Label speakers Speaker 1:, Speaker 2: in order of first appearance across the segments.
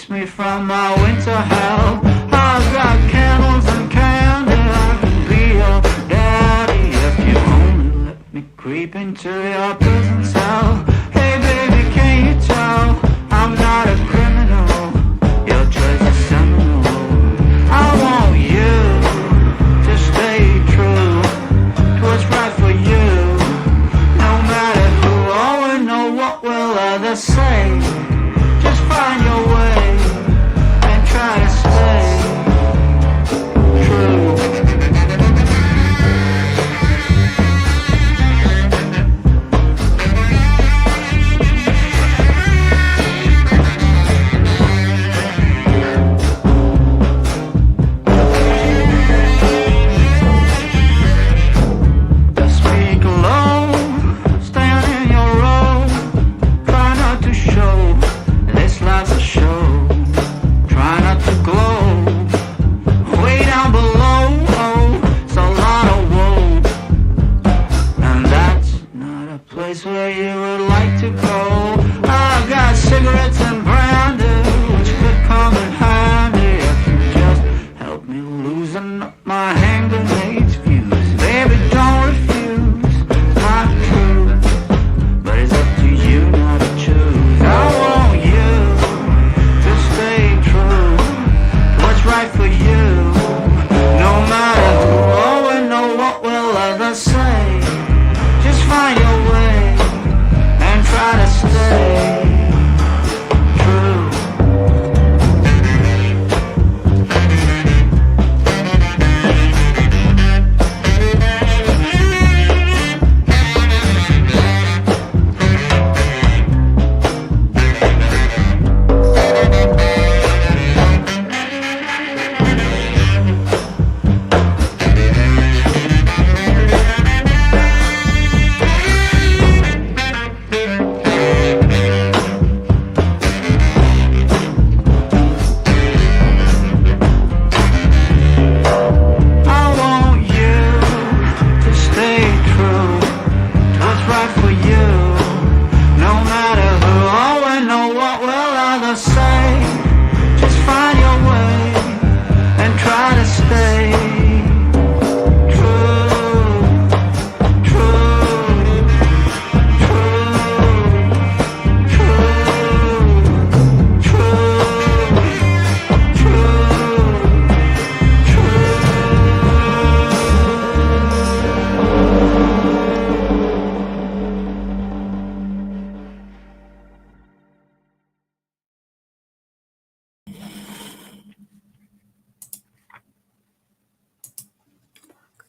Speaker 1: puts me from my winter hell. I've got candles and candy, I can be your daddy if you only let me creep into your prison cell. Hey baby, can you tell I'm not a criminal? Your choice is seminal. I want you to stay true to what's right for you. No matter who or know what will others say, just find your way and try to stay true. Just speak low, stand in your row, try not to show this life's a show. Try not to glow way down below. Oh, it's a lot of woe, and that's not a place where you would like to go. I've got cigarettes and brandy, which could come in handy if you just help me loosen up my hand grenades fuse. Baby, don't refuse my truth, but it's up to you not to choose. I want you to stay true to what's right for you. No matter who or know what will others say, just find your way and try to stay true. I want you to stay true to what's right for you. No matter who or know what will others say, just find your way and try to stay true, true, true, true, true, true.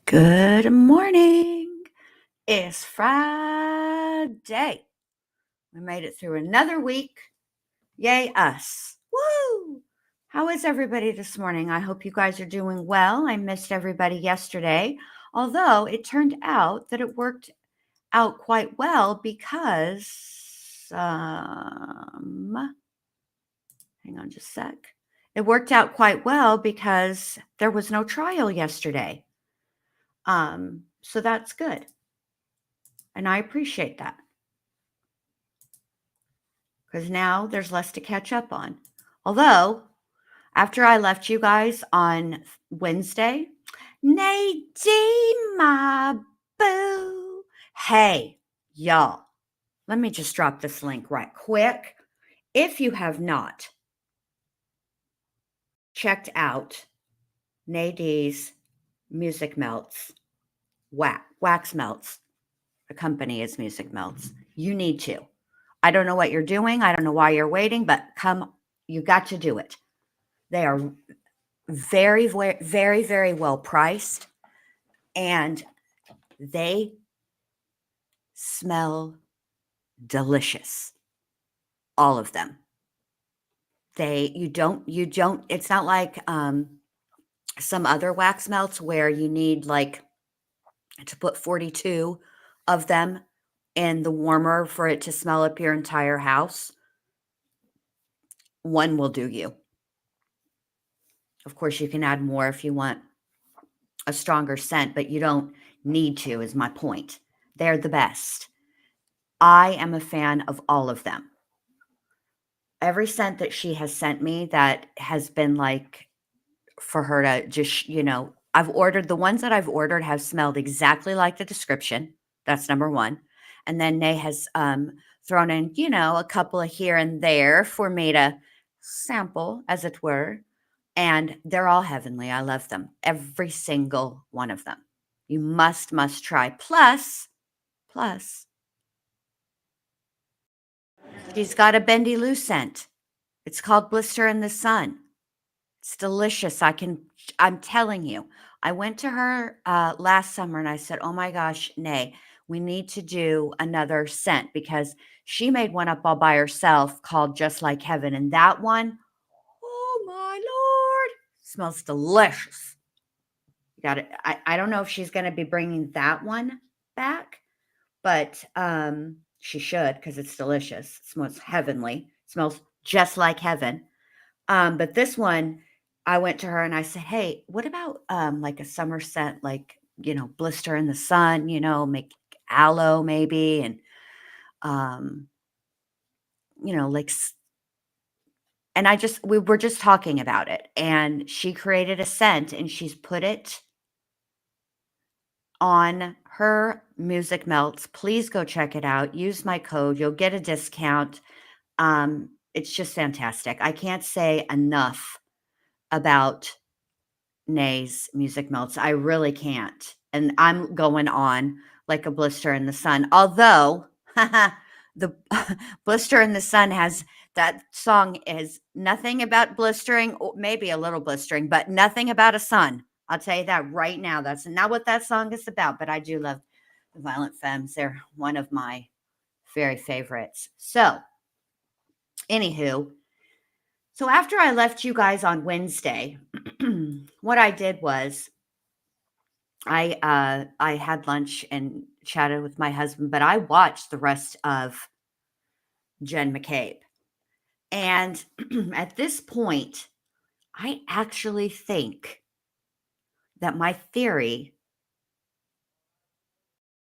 Speaker 1: Good morning. It's Friday. We made it through another week. Yay, us. Woo! How is everybody this morning? I hope you guys are doing well. I missed everybody yesterday, although it turned out that it worked out quite well because, hang on just a sec. It worked out quite well because there was no trial yesterday. So that's good. And I appreciate that. Because now there's less to catch up on. Although, after I left you guys on Wednesday, Nadine, my boo. Hey, y'all, let me just drop this link right quick. If you have not checked out Nadine's Music Melts, Wax Melts, the company is Music Melts, you need to. I don't know what you're doing. I don't know why you're waiting, but you got to do it. They are very, very, very, very well priced, and they smell delicious. All of them. It's not like some other wax melts where you need to put 42 of them in the warmer for it to smell up your entire house. One will do you. Of course, you can add more if you want a stronger scent, but you don't need to, is my point. They're the best. I am a fan of all of them.
Speaker 2: every scent that she has sent me that has been like for her to just, I've ordered the ones that I've ordered have smelled exactly like the description. That's number one. And then Nay has thrown in, a couple of here and there for me to sample, as it were. And they're all heavenly. I love them. Every single one of them. You must try. Plus, she's got a bendy loose scent. It's called Blister in the Sun. It's delicious. I'm telling you. I went to her last summer and I said, "Oh my gosh, Nay, we need to do another scent," because she made one up all by herself called Just Like Heaven. And that one, oh my Lord, smells delicious. You got it. I don't know if she's going to be bringing that one back, but she should, because it's delicious. It smells heavenly. It smells just like heaven. But this one, I went to her and I said, "Hey, what about like a summer scent, like, Blister in the Sun, make aloe maybe, and um, like and we were just talking about it, and she created a scent and she's put it on her Music Melts. Please go check it out. Use my code. You'll get a discount. It's just fantastic. I can't say enough about Nay's Music Melts. I really can't. And I'm going on like a blister in the sun. Although the blister in the sun that song is nothing about blistering, or maybe a little blistering, but nothing about a sun. I'll tell you that right now. That's not what that song is about, but I do love the Violent Femmes. They're one of my very favorites. So, anywho, so after I left you guys on Wednesday, what I did was I had lunch and chatted with my husband, but I watched the rest of Jen McCabe. And at this point, I actually think that my theory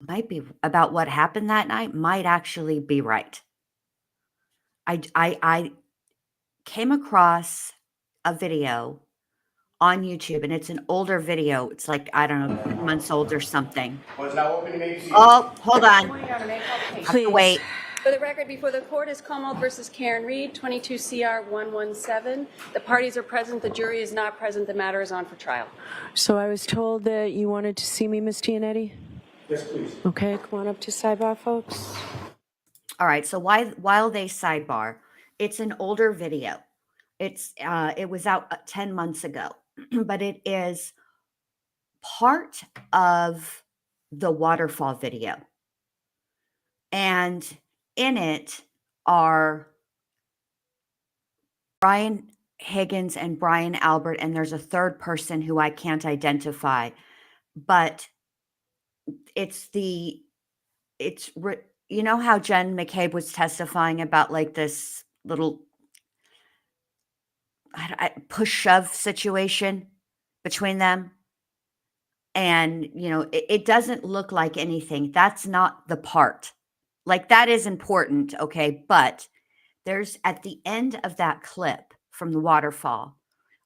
Speaker 2: might be about what happened that night might actually be right. I came across a video on YouTube, and it's an older video. It's like, I don't know, 2 months old or something.
Speaker 3: Was now open to ABC.
Speaker 2: Oh, hold on. Have to wait.
Speaker 4: For the record, before the court is Commonwealth versus Karen Reed, 22 CR 117. The parties are present. The jury is not present. The matter is on for trial.
Speaker 5: So I was told that you wanted to see me, Ms. Gianetti?
Speaker 3: Yes, please.
Speaker 5: Okay, come on up to sidebar, folks.
Speaker 2: All right. So while they sidebar, it's an older video. It was out 10 months ago, but it is part of the waterfall video. And in it are Brian Higgins and Brian Albert, and there's a third person who I can't identify, but you know how Jen McCabe was testifying about like this little push shove situation between them? And, it doesn't look like anything. That's not the part. Like, that is important, okay? But there's at the end of that clip from the waterfall,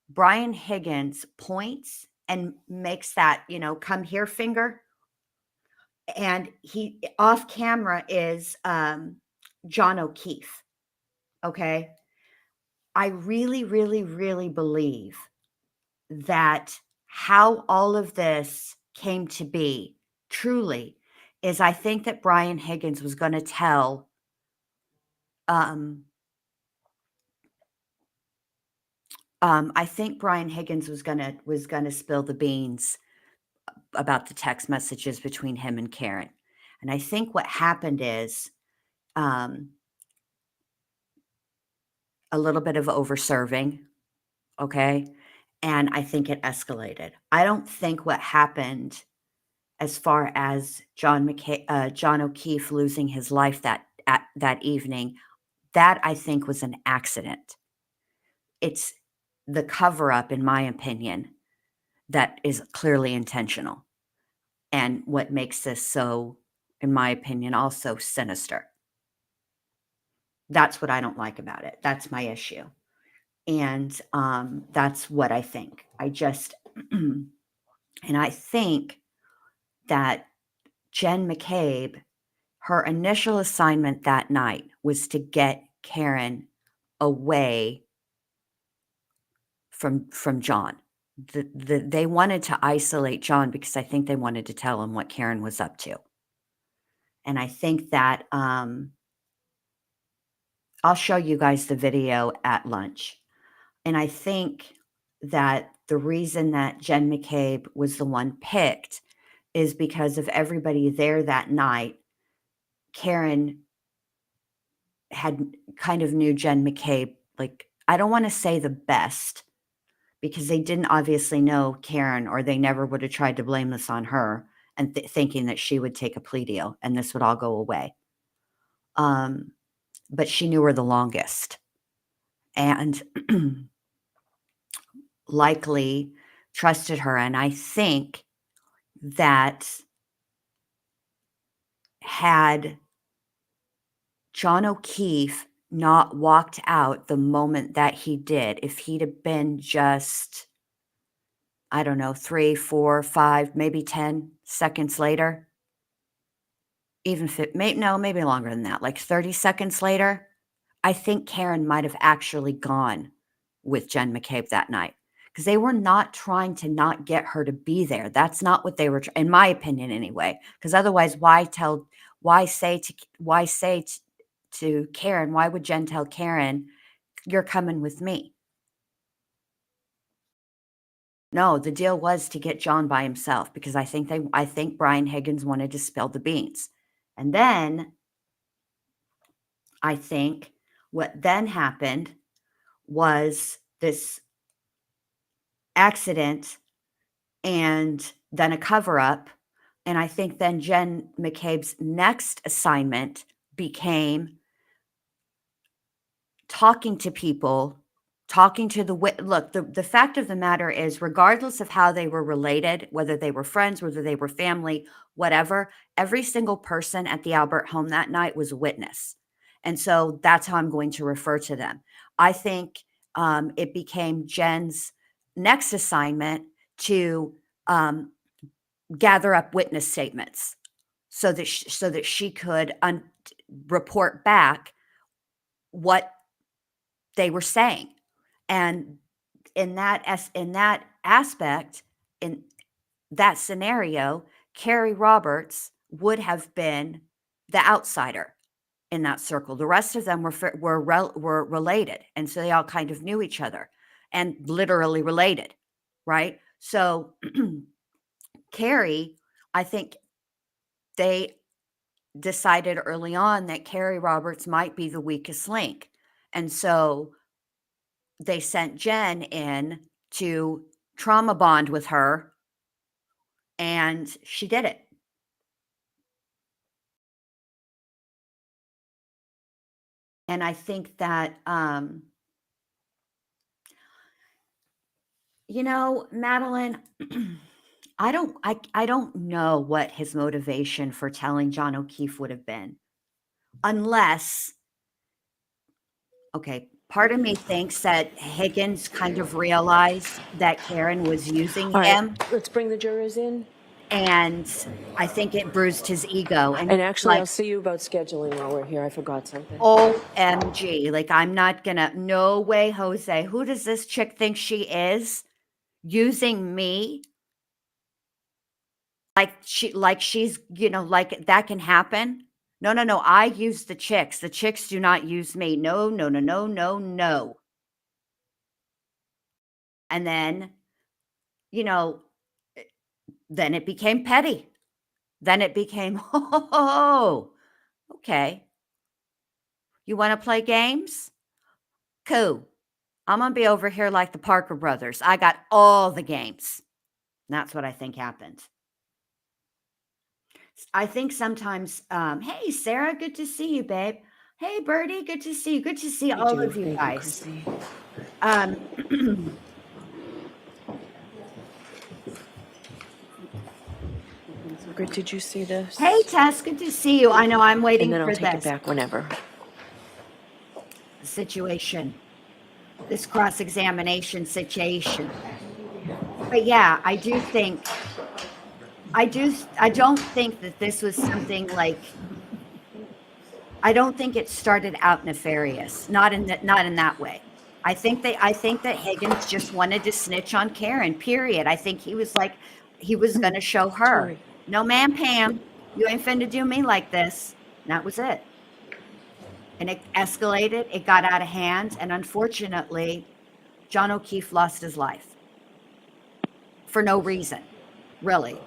Speaker 2: Brian Higgins points and makes that, come here finger. And he off camera is John O'Keefe. Okay. I really, really, really believe that how all of this came to be truly is I think that Brian Higgins was going to tell I think Brian Higgins was gonna spill the beans about the text messages between him and Karen. And I think what happened is a little bit of overserving, okay? And I think it escalated. I don't think what happened as far as John O'Keefe losing his life that evening, that I think was an accident. It's the cover up, in my opinion, that is clearly intentional. And what makes this so, in my opinion, also sinister. That's what I don't like about it. That's my issue. And that's what I think. I just, and I think that Jen McCabe, her initial assignment that night was to get Karen away from John. They wanted to isolate John because I think they wanted to tell him what Karen was up to. And I think that I'll show you guys the video at lunch. And I think that the reason that Jen McCabe was the one picked is because of everybody there that night. Karen had kind of knew Jen McCabe, like, I don't want to say the best, because they didn't obviously know Karen, or they never would have tried to blame this on her and thinking that she would take a plea deal and this would all go away. But she knew her the longest, and likely trusted her. And I think that had John O'Keefe not walked out the moment that he did, if he'd have been just, I don't know, 3, 4, 5, maybe 10 seconds later, even maybe longer than that, like 30 seconds later, I think Karen might have actually gone with Jen McCabe that night, because they were not trying to not get her to be there. That's not what they were, in my opinion, anyway. Because otherwise, why say to Karen? Why would Jen tell Karen, "You're coming with me"? No, the deal was to get John by himself, because I think Brian Higgins wanted to spill the beans, and then I think what then happened was this accident and then a cover up. And I think then Jen McCabe's next assignment became talking to people, talking to look, the fact of the matter is, regardless of how they were related, whether they were friends, whether they were family, whatever, every single person at the Albert home that night was a witness. And so that's how I'm going to refer to them. I think it became Jen's next assignment to gather up witness statements so that she could report back what they were saying. And in that aspect, in that scenario, Carrie Roberts would have been the outsider in that circle. The rest of them were related, and so they all kind of knew each other, and literally related, right? So Carrie, I think they decided early on that Carrie Roberts might be the weakest link, and so they sent Jen in to trauma bond with her, and she did it. And I think that, Madeline, I don't know what his motivation for telling John O'Keefe would have been, unless, okay, part of me thinks that Higgins kind of realized that Karen was using
Speaker 5: All right,
Speaker 2: him,
Speaker 5: let's bring the jurors in.
Speaker 2: and I think it bruised his ego.
Speaker 5: And actually,
Speaker 2: like,
Speaker 5: I'll see you about scheduling while we're here. I forgot something.
Speaker 2: OMG, like, I'm not gonna, no way, Jose. Who does this chick think she is? Using me? Like she's, like that can happen? No, I use the chicks. The chicks do not use me. No. And then, then it became petty. Then it became, oh, okay. You want to play games? Cool. I'm going to be over here like the Parker brothers. I got all the games. That's what I think happened. I think sometimes, hey, Sarah, good to see you, babe. Hey, Birdie, good to see you. Good to see all of you guys.
Speaker 5: Margaret, did you see this?
Speaker 2: Hey, Tess, good to see you. I know I'm waiting
Speaker 5: and then
Speaker 2: for
Speaker 5: I'll take
Speaker 2: this.
Speaker 5: it back whenever.
Speaker 2: situation, this cross-examination situation. But yeah, I don't think that this was something like, I don't think it started out nefarious, not in that way. I think that Higgins just wanted to snitch on Karen, period. I think he was like, he was going to show her,
Speaker 5: Tori.
Speaker 2: no, ma'am, Pam, you ain't finna do me like this. And that was it. And it escalated, it got out of hand, and unfortunately, John O'Keefe lost his life for no reason, really.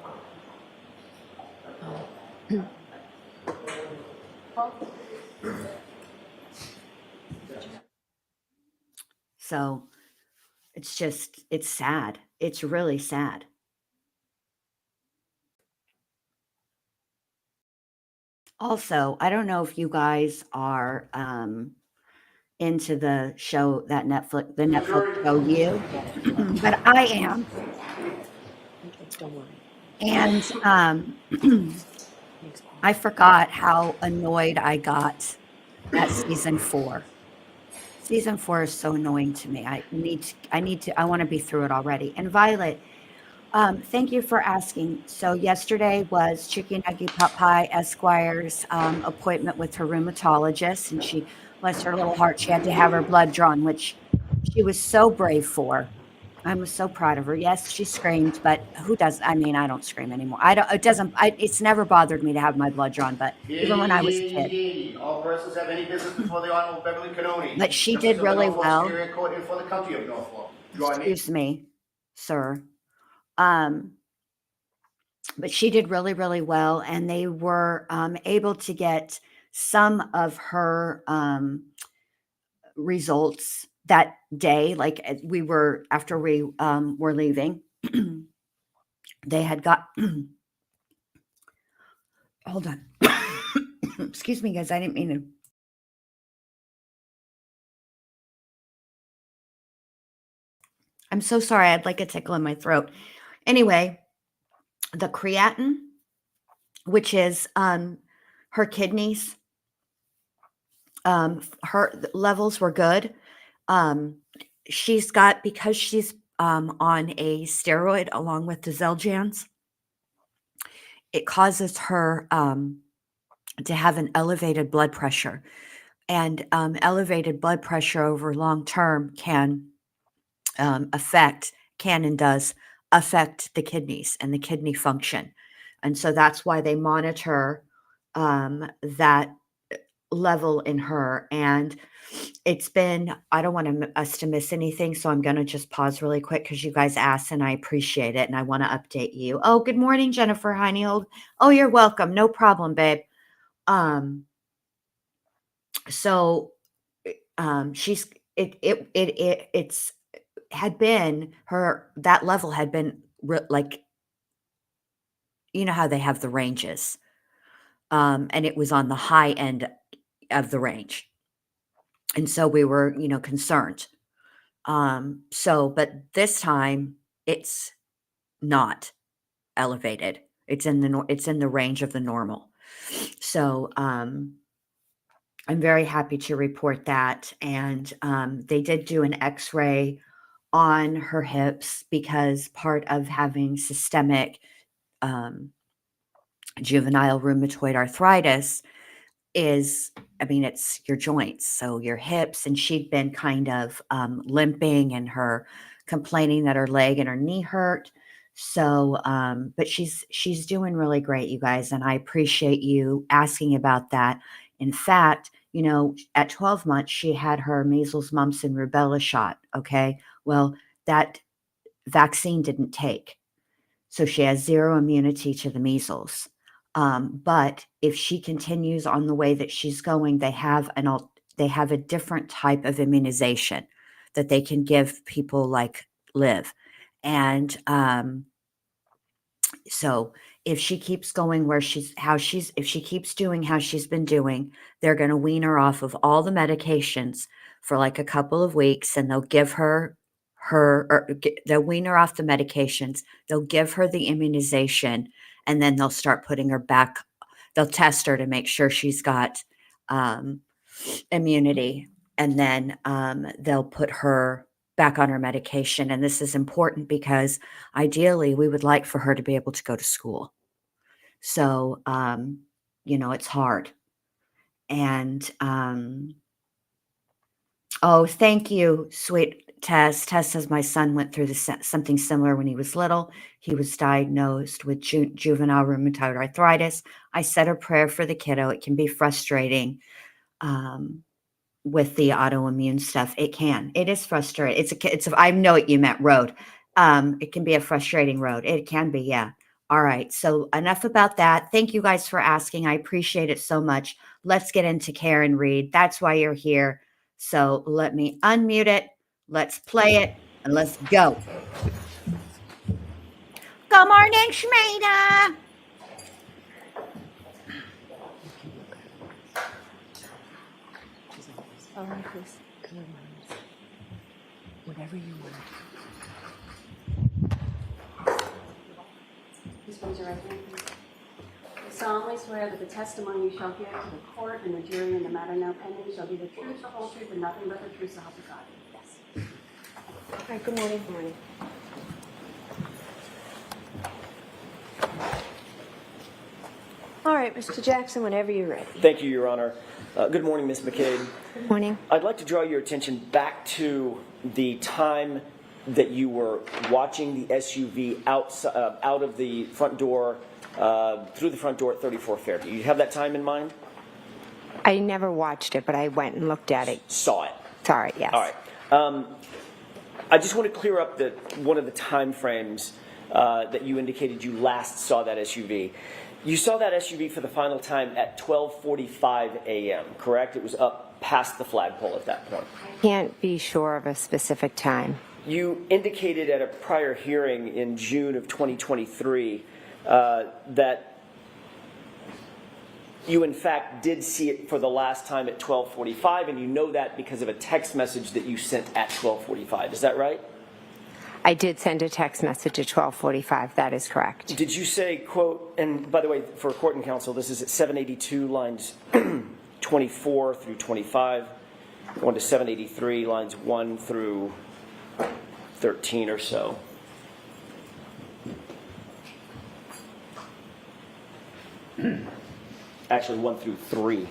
Speaker 2: So it's sad. It's really sad. Also, I don't know if you guys are into the show that the Netflix show You, but I am.
Speaker 5: Don't worry.
Speaker 2: And I forgot how annoyed I got at season 4. Season 4 is so annoying to me. I want to be through it already. And Violet, thank you for asking. So yesterday was Chicky Nuggy Pot Pie Esquire's appointment with her rheumatologist, and she, bless her little heart, she had to have her blood drawn, which she was so brave for. I was so proud of her. Yes, she screamed, but who does? I mean, I don't scream anymore. It's never bothered me to have my blood drawn, but even when I was a kid.
Speaker 3: All persons have any business before the Honorable Beverly Cannoni.
Speaker 2: But she
Speaker 3: Justice
Speaker 2: did
Speaker 3: of the
Speaker 2: really
Speaker 3: Norfolk
Speaker 2: well.
Speaker 3: Superior Court and for the County of Norfolk. Draw name.
Speaker 2: Excuse me, sir. But she did really, really well, and they were able to get some of her results that day. Like after we were leaving, they had got. Hold on. Excuse me, guys. I didn't mean to. I'm so sorry. I had like a tickle in my throat. Anyway, the creatinine, which is her kidneys, her levels were good. She's got, because she's on a steroid along with the Xeljanz, it causes her to have an elevated blood pressure. And elevated blood pressure over long term can and does affect the kidneys and the kidney function. And so that's why they monitor that level in her. And it's been, I don't want us to miss anything, so I'm going to just pause really quick because you guys asked and I appreciate it, and I want to update you. Oh, good morning, Jennifer Heineold. Oh, you're welcome. No problem, babe. So she's it's had been her, that level had been like, you know how they have the ranges, and it was on the high end of the range, and so we were concerned. But this time it's not elevated. It's in the range of the normal. So I'm very happy to report that. And they did do an x-ray on her hips, because part of having systemic juvenile rheumatoid arthritis is, it's your joints, so your hips. And she'd been kind of limping, and her complaining that her leg and her knee hurt. So, but she's doing really great, you guys, and I appreciate you asking about that. In fact, at 12 months, she had her measles, mumps, and rubella shot. Okay, well, that vaccine didn't take, so she has zero immunity to the measles. But if she continues on the way that she's going, they have a different type of immunization that they can give people like Liv. And so if she keeps going if she keeps doing how she's been doing, they're going to wean her off of all the medications for like a couple of weeks, and they'll give they'll wean her off the medications. They'll give her the immunization, and then they'll start putting her back. They'll test her to make sure she's got immunity and then they'll put her back on her medication. And this is important because ideally we would like for her to be able to go to school. So, it's hard. And oh, thank you, sweet Tess. Tess says my son went through something similar when he was little. He was diagnosed with juvenile rheumatoid arthritis. I said a prayer for the kiddo. It can be frustrating with the autoimmune stuff. It is frustrating. I know what you meant, road. It can be a frustrating road. It can be, yeah. All right. So enough about that. Thank you guys for asking. I appreciate it so much. Let's get into Karen Read. That's why you're here. So let me unmute it. Let's play it and let's go. Good morning, Shmita.
Speaker 5: All right, please. Whatever you want.
Speaker 4: Please raise your right hand, please. I solemnly swear that the testimony you shall give to the court and the jury in the matter now pending shall be the truth, the whole truth, and nothing but the truth, so help you God. Yes.
Speaker 5: All right, good morning. Good morning. All right, Mr. Jackson, whenever you're ready.
Speaker 6: Thank you, Your Honor. Good morning, Ms. McCabe.
Speaker 5: Good morning.
Speaker 6: I'd like to draw your attention back to the time that you were watching the SUV out of the front door, through the front door at 34 Fairview. You have that time in mind?
Speaker 7: I never watched it, but I went and looked at it.
Speaker 6: Saw it.
Speaker 7: Sorry, yes.
Speaker 6: All right. I just want to clear up one of the time frames that you indicated you last saw that SUV. You saw that SUV for the final time at 12:45 a.m., correct? It was up past the flagpole at that point.
Speaker 7: Can't be sure of a specific time.
Speaker 6: You indicated at a prior hearing in June of 2023 that you, in fact, did see it for the last time at 12:45, and you know that because of a text message that you sent at 12:45. Is that right?
Speaker 7: I did send a text message at 12:45. That is correct.
Speaker 6: Did you say, quote, and by the way, for court and counsel, this is at 782 lines 24 through 25, going to 783 lines 1 through 13 or so. Actually, 1 through 3.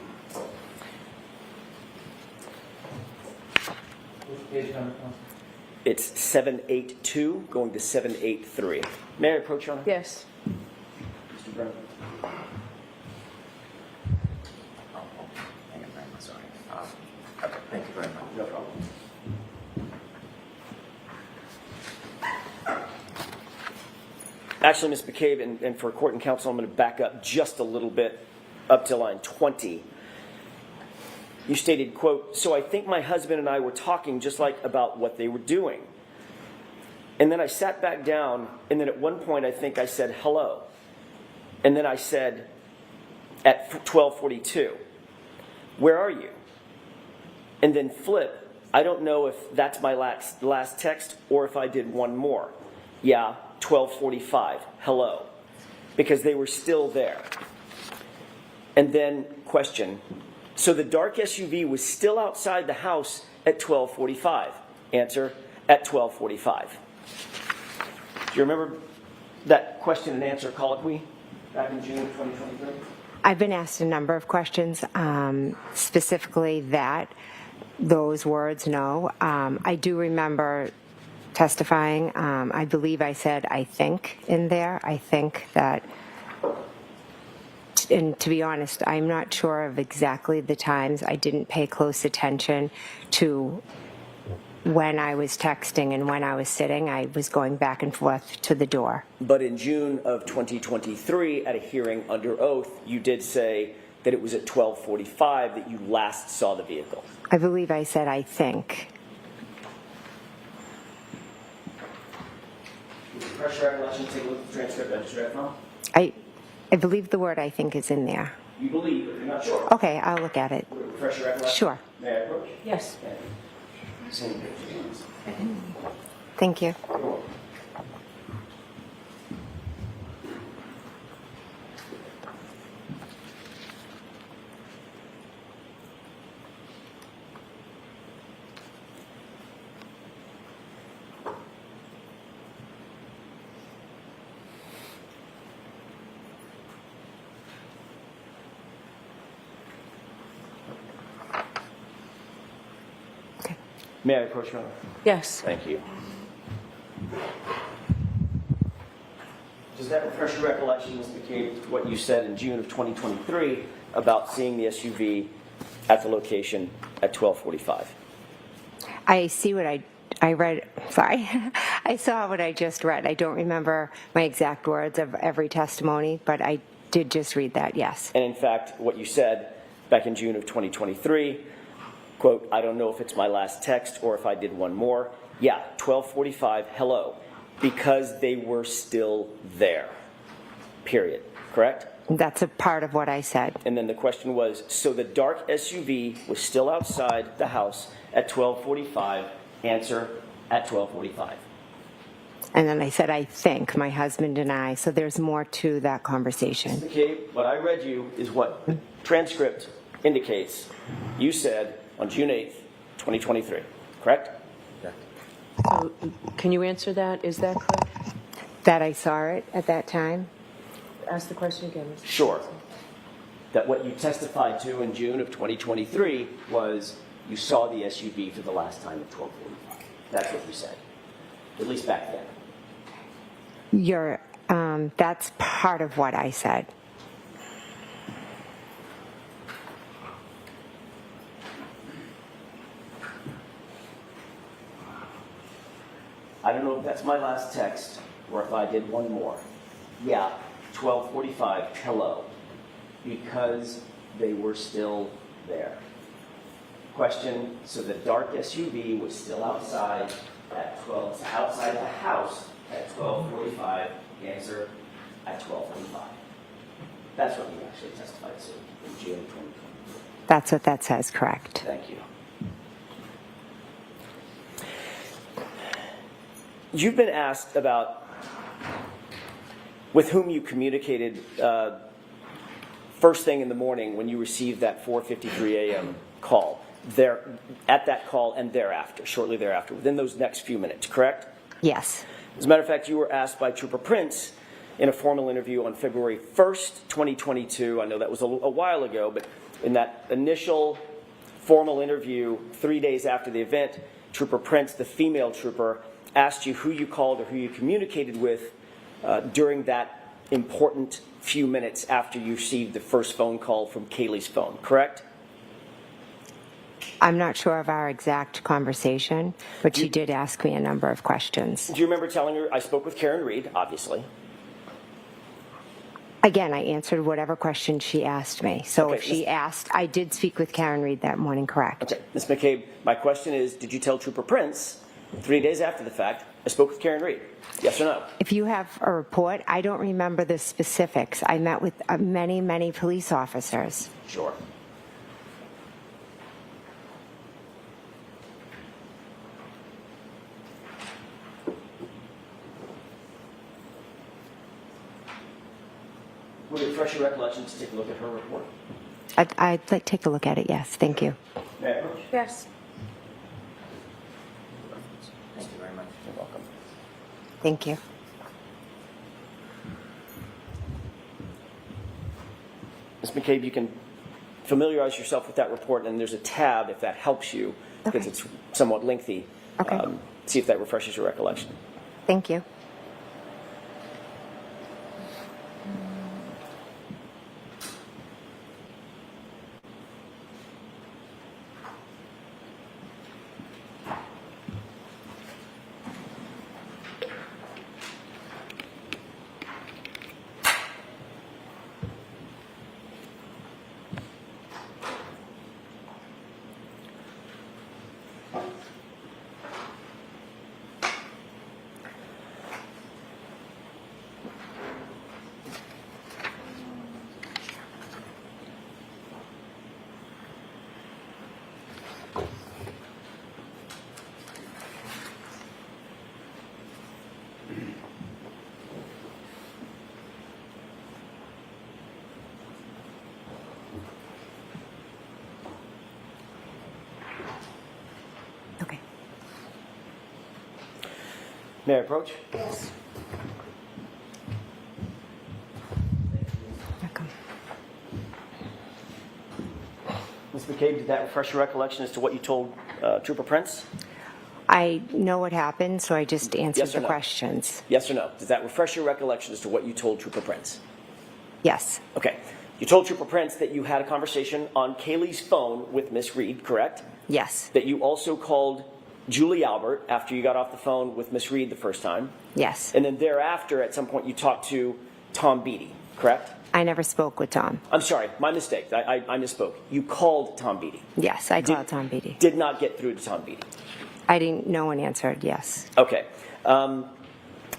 Speaker 6: It's 782 going to 783. May I approach, Your Honor?
Speaker 5: Yes.
Speaker 6: Mr. Brown.
Speaker 3: Sorry. Okay, thank you very much.
Speaker 6: No problem. Actually, Ms. McCabe, and for court and counsel, I'm going to back up just a little bit up to line 20. You stated, quote, "So I think my husband and I were talking just like about what they were doing. And then I sat back down, and then at one point I think I said hello. And then I said at 12:42, 'Where are you?' And then flip, I don't know if that's my last text or if I did one more. Yeah, 12:45, hello." Because they were still there. And then question, so the dark SUV was still outside the house at 12:45. Answer, at 12:45. Do you remember that question and answer colloquy back in June of 2023?
Speaker 7: I've been asked a number of questions, specifically those words, no. I do remember testifying. I believe I said, I think, in there. I think that, and to be honest, I'm not sure of exactly the times. I didn't pay close attention to when I was texting and when I was sitting. I was going back and forth to the door.
Speaker 6: But in June of 2023, at a hearing under oath, you did say that it was at 12:45 that you last saw the vehicle.
Speaker 7: I believe I said, I think.
Speaker 6: Refresh your recollection, take a look at the transcript I just read from.
Speaker 7: I believe the word I think is in there.
Speaker 6: You believe, but you're not sure.
Speaker 7: Okay, I'll look at it.
Speaker 6: Refresh your recollection.
Speaker 7: Sure.
Speaker 6: May I approach?
Speaker 5: Yes.
Speaker 6: Same picture.
Speaker 7: Thank you.
Speaker 6: May I approach, Your Honor?
Speaker 5: Yes.
Speaker 6: Thank you. Does that refresh your recollection, Ms. McCabe, what you said in June of 2023 about seeing the SUV at the location at 12:45?
Speaker 7: I see what I read, sorry. I saw what I just read. I don't remember my exact words of every testimony, but I did just read that, yes.
Speaker 6: And in fact, what you said back in June of 2023, quote, I don't know if it's my last text or if I did one more. Yeah, 12:45, hello, because they were still there, period, correct?
Speaker 7: That's a part of what I said.
Speaker 6: And then the question was, so the dark SUV was still outside the house at 12:45, answer at 12:45.
Speaker 7: And then I said, I think, my husband and I, so there's more to that conversation.
Speaker 6: Okay, what I read you is what the transcript indicates. You said on June 8th, 2023, correct?
Speaker 5: So, can you answer that? Is that correct?
Speaker 7: That I saw it at that time?
Speaker 5: Ask the question again. Mr.
Speaker 6: Sure. That what you testified to in June of 2023 was you saw the SUV for the last time at 12:45. That's what you said, at least back then.
Speaker 7: That's part of what I said.
Speaker 6: I don't know if that's my last text or if I did one more. Yeah, 12:45, hello, because they were still there. Question, so the dark SUV was still outside outside the house at 12:45, answer at 12:45. That's what you actually testified to in June 2020.
Speaker 7: That's what that says, correct.
Speaker 6: Thank you. You've been asked about with whom you communicated first thing in the morning when you received that 4:53 a.m. call. There, at that call and thereafter, shortly thereafter, within those next few minutes, correct?
Speaker 7: Yes.
Speaker 6: As a matter of fact, you were asked by Trooper Prince in a formal interview on February 1st, 2022. I know that was a while ago, but in that initial formal interview 3 days after the event, Trooper Prince, the female trooper, asked you who you called or who you communicated with during that important few minutes after you received the first phone call from Kaylee's phone, correct?
Speaker 7: I'm not sure of our exact conversation, but she did ask me a number of questions.
Speaker 6: Do you remember telling her, I spoke with Karen Reed, obviously?
Speaker 7: Again, I answered whatever question she asked me. So
Speaker 6: Okay,
Speaker 7: if she asked, I did speak with Karen Reed that morning, correct?
Speaker 6: Okay, Ms. McCabe, my question is, did you tell Trooper Prince 3 days after the fact, I spoke with Karen Reed? Yes or no?
Speaker 7: If you have a report, I don't remember the specifics. I met with many, many police officers.
Speaker 6: Sure. Would it refresh your recollection to take a look at her report?
Speaker 7: I'd like to take a look at it, yes. Thank you.
Speaker 6: May I approach?
Speaker 5: Yes.
Speaker 3: Thank you very much.
Speaker 6: You're welcome.
Speaker 7: Thank you.
Speaker 6: Ms. McCabe, you can familiarize yourself with that report, and there's a tab if that helps you, because
Speaker 7: Okay.
Speaker 6: it's somewhat lengthy.
Speaker 7: Okay.
Speaker 6: See if that refreshes your recollection.
Speaker 7: Thank you. Okay.
Speaker 6: May I approach?
Speaker 7: Welcome.
Speaker 6: Ms. McCabe, did that refresh your recollection as to what you told Trooper Prince?
Speaker 7: I know what happened, so I just answered
Speaker 6: Yes or
Speaker 7: the
Speaker 6: no?
Speaker 7: questions.
Speaker 6: Yes or no? Does that refresh your recollection as to what you told Trooper Prince?
Speaker 7: Yes,
Speaker 6: Okay. You told Trooper Prince that you had a conversation on Kaylee's phone with Miss Reed, correct?
Speaker 7: yes,
Speaker 6: That you also called Julie Albert after you got off the phone with Miss Reed the first time.
Speaker 7: yes.
Speaker 6: And then thereafter, at some point, you talked to Tom Beatty, correct?
Speaker 7: I never spoke with Tom.
Speaker 6: I'm sorry, my mistake. I misspoke. You called Tom Beatty.
Speaker 7: Yes, I called Tom Beatty.
Speaker 6: Did not get through to Tom Beatty.
Speaker 7: I didn't, no one answered, yes.
Speaker 6: Okay.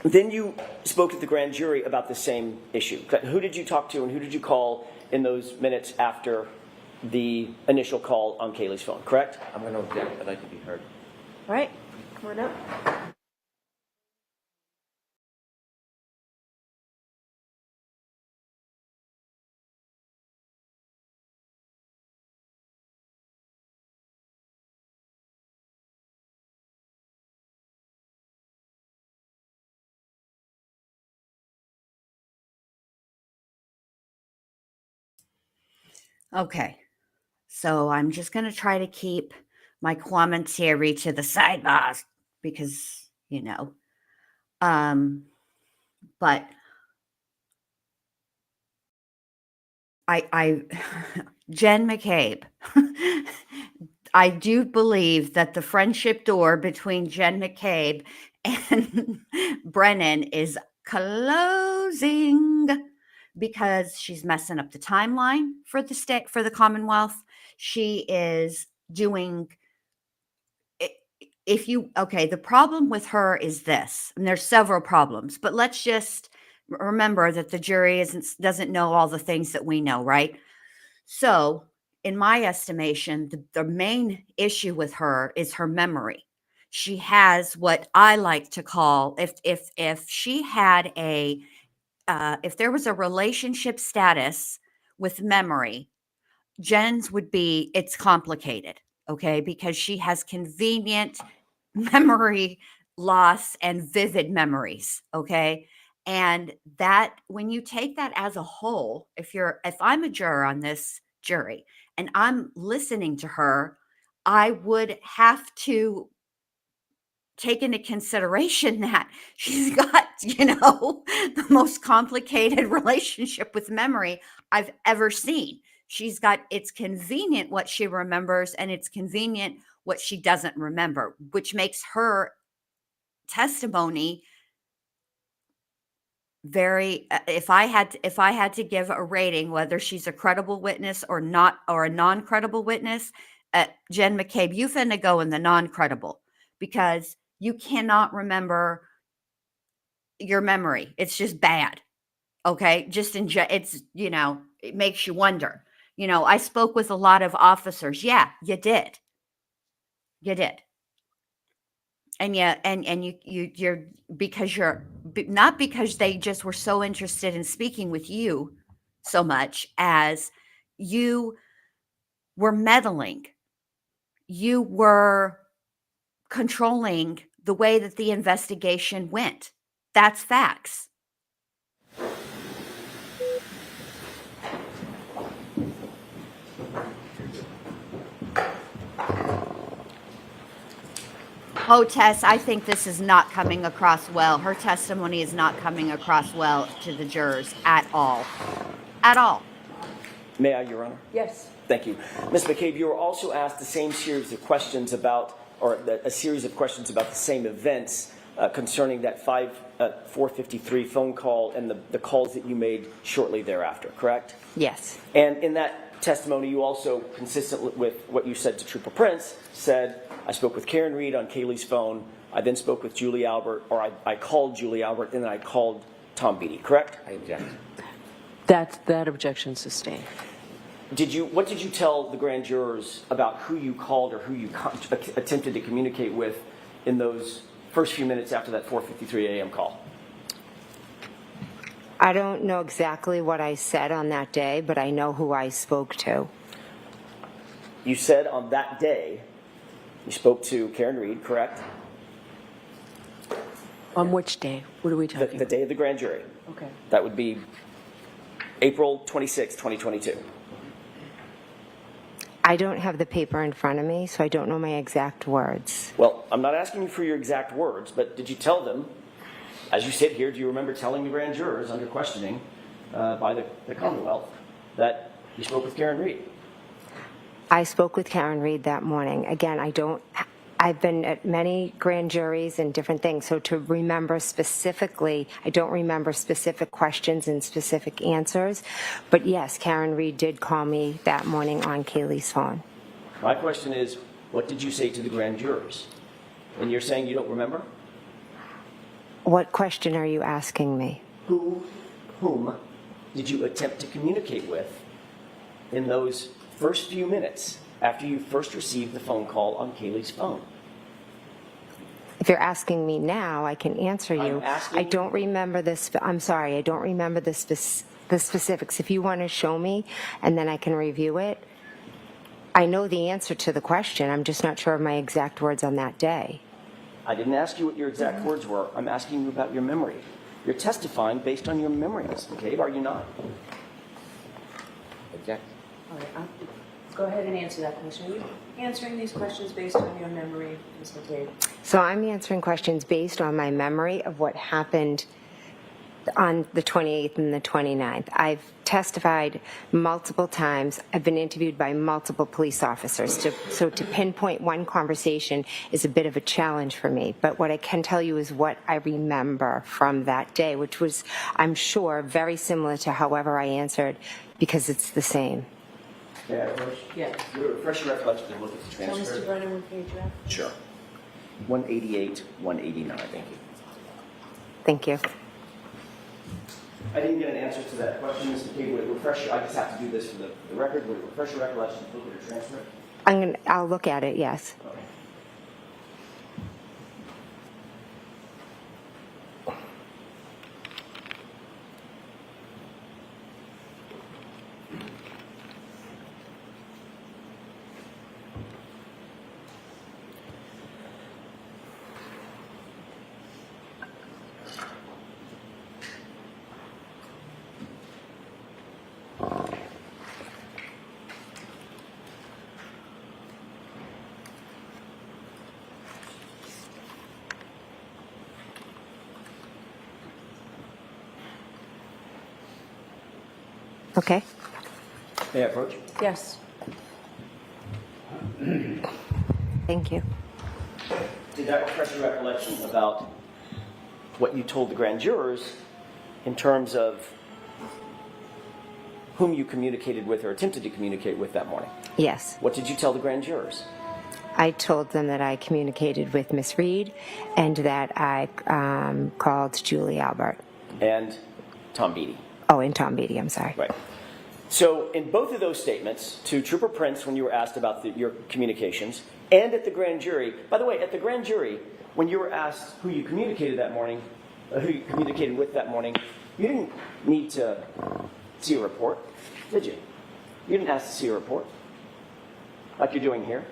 Speaker 6: Then you spoke to the grand jury about the same issue. Who did you talk to and who did you call in those minutes after the initial call on Kaylee's phone, correct?
Speaker 3: I'm going to object. I'd like to be heard.
Speaker 5: All right, come on up.
Speaker 2: Okay. So I'm just going to try to keep my commentary to the sidebars because, but I Jen McCabe, I do believe that the friendship door between Jen McCabe and Brennan is closing because she's messing up the timeline for the state, for the Commonwealth. She is doing the problem with her is this, and there's several problems, but let's just remember that the jury doesn't know all the things that we know, right? So in my estimation, the main issue with her is her memory. She has what I like to call, if she had if there was a relationship status with memory, Jen's would be, it's complicated, okay? Because she has convenient memory loss and vivid memories, okay? And that, when you take that as a whole, if I'm a juror on this jury and I'm listening to her, I would have to take into consideration that she's got, the most complicated relationship with memory I've ever seen. It's convenient what she remembers and it's convenient what she doesn't remember, which makes her testimony very, if I had to give a rating, whether she's a credible witness or not, or a non-credible witness, Jen McCabe, you finna go in the non-credible because you cannot remember your memory. It's just bad. Okay. Just it's, it makes you wonder. I spoke with a lot of officers. Yeah, you did. You did. And yeah, and you're because you're not because they just were so interested in speaking with you so much as you were meddling. You were controlling the way that the investigation went. That's facts. Oh, Tess, I think this is not coming across well. Her testimony is not coming across well to the jurors at all. At all.
Speaker 6: May I, Your Honor?
Speaker 5: Yes.
Speaker 6: Thank you. Ms. McCabe, you were also asked the same series of questions about, or a series of questions about the same events concerning that 453 phone call and the calls that you made shortly thereafter, correct?
Speaker 7: Yes,
Speaker 6: And in that testimony, you also, consistent with what you said to Trooper Prince, said, I spoke with Karen Reed on Kaylee's phone. I then spoke with Julie Albert, or I called Julie Albert, and then I called Tom Beatty, correct?
Speaker 3: I object.
Speaker 5: That objection sustained.
Speaker 6: What did you tell the grand jurors about who you called or who you attempted to communicate with in those first few minutes after that 4:53 a.m. call?
Speaker 7: I don't know exactly what I said on that day, but I know who I spoke to.
Speaker 6: You said on that day you spoke to Karen Reed, correct?
Speaker 5: On which day? What are we talking
Speaker 6: The day of the grand jury.
Speaker 5: Okay.
Speaker 6: That would be April 26, 2022.
Speaker 7: I don't have the paper in front of me, so I don't know my exact words.
Speaker 6: Well, I'm not asking you for your exact words, but did you tell them, as you sit here, do you remember telling the grand jurors under questioning by the Commonwealth that you spoke with Karen Reed?
Speaker 7: I spoke with Karen Reed that morning. Again, I've been at many grand juries and different things, so to remember specifically, I don't remember specific questions and specific answers. But yes, Karen Reed did call me that morning on Kaylee's phone.
Speaker 6: My question is, what did you say to the grand jurors? And you're saying you don't remember?
Speaker 7: What question are you asking me?
Speaker 6: Whom did you attempt to communicate with in those first few minutes after you first received the phone call on Kaylee's phone?
Speaker 7: If you're asking me now, I can answer you.
Speaker 6: I'm asking
Speaker 7: I don't remember this. I'm sorry, I don't remember the specifics. If you want to show me, and then I can review it. I know the answer to the question. I'm just not sure of my exact words on that day.
Speaker 6: I didn't ask you what your exact words were. I'm asking you about your memory. You're testifying based on your memories, okay? Are you not?
Speaker 3: Object.
Speaker 5: All right, go ahead and answer that question. Are you answering these questions based on your memory, Ms. McCabe?
Speaker 7: So I'm answering questions based on my memory of what happened on the 28th and the 29th. I've testified multiple times. I've been interviewed by multiple police officers. So to pinpoint one conversation is a bit of a challenge for me. But what I can tell you is what I remember from that day, which was, I'm sure, very similar to however I answered, because it's the same.
Speaker 6: Yeah, Coach?
Speaker 5: Yes.
Speaker 6: Refresh your recollection and look at the
Speaker 5: So, Mr.
Speaker 6: transcript.
Speaker 5: Brennan, what page you at?
Speaker 6: Sure. 188, 189. Thank you.
Speaker 7: Thank you.
Speaker 6: I didn't get an answer to that question, Mr. McCabe. Would it refresh? I just have to do this for the record. Would it refresh your recollection to look at the transcript?
Speaker 7: I'll look at it, yes.
Speaker 6: Okay.
Speaker 7: Okay.
Speaker 6: May I approach?
Speaker 5: Yes.
Speaker 7: Thank you.
Speaker 6: Did that refresh your recollection about what you told the grand jurors in terms of whom you communicated with or attempted to communicate with that morning?
Speaker 7: Yes.
Speaker 6: What did you tell the grand jurors?
Speaker 7: I told them that I communicated with Miss Reed and that I called Julie Albert.
Speaker 6: And Tom Beattie.
Speaker 7: Oh, and Tom Beattie, I'm sorry.
Speaker 6: Right. So in both of those statements, to Trooper Prince when you were asked about your communications, and at the grand jury, by the way, at the grand jury, when you were asked who you communicated that morning, who you communicated with that morning, you didn't need to see a report, did you? You didn't ask to see a report, like you're doing here.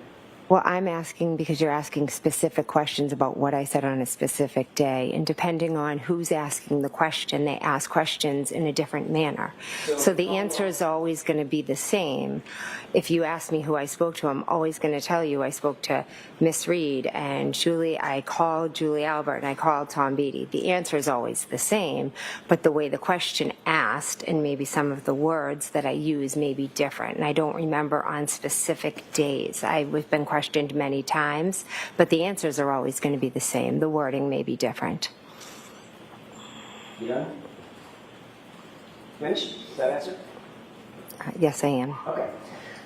Speaker 7: Well, I'm asking because you're asking specific questions about what I said on a specific day. And depending on who's asking the question, they ask questions in a different manner. So the answer is always going to be the same. If you ask me who I spoke to, I'm always going to tell you I spoke to Miss Reed and Julie. I called Julie Albert and I called Tom Beattie. The answer is always the same, but the way the question asked and maybe some of the words that I use may be different. And I don't remember on specific days. I've been questioned many times, but the answers are always going to be the same. The wording may be different.
Speaker 6: You done? Finished? Is that answer?
Speaker 7: Yes, I am.
Speaker 6: Okay.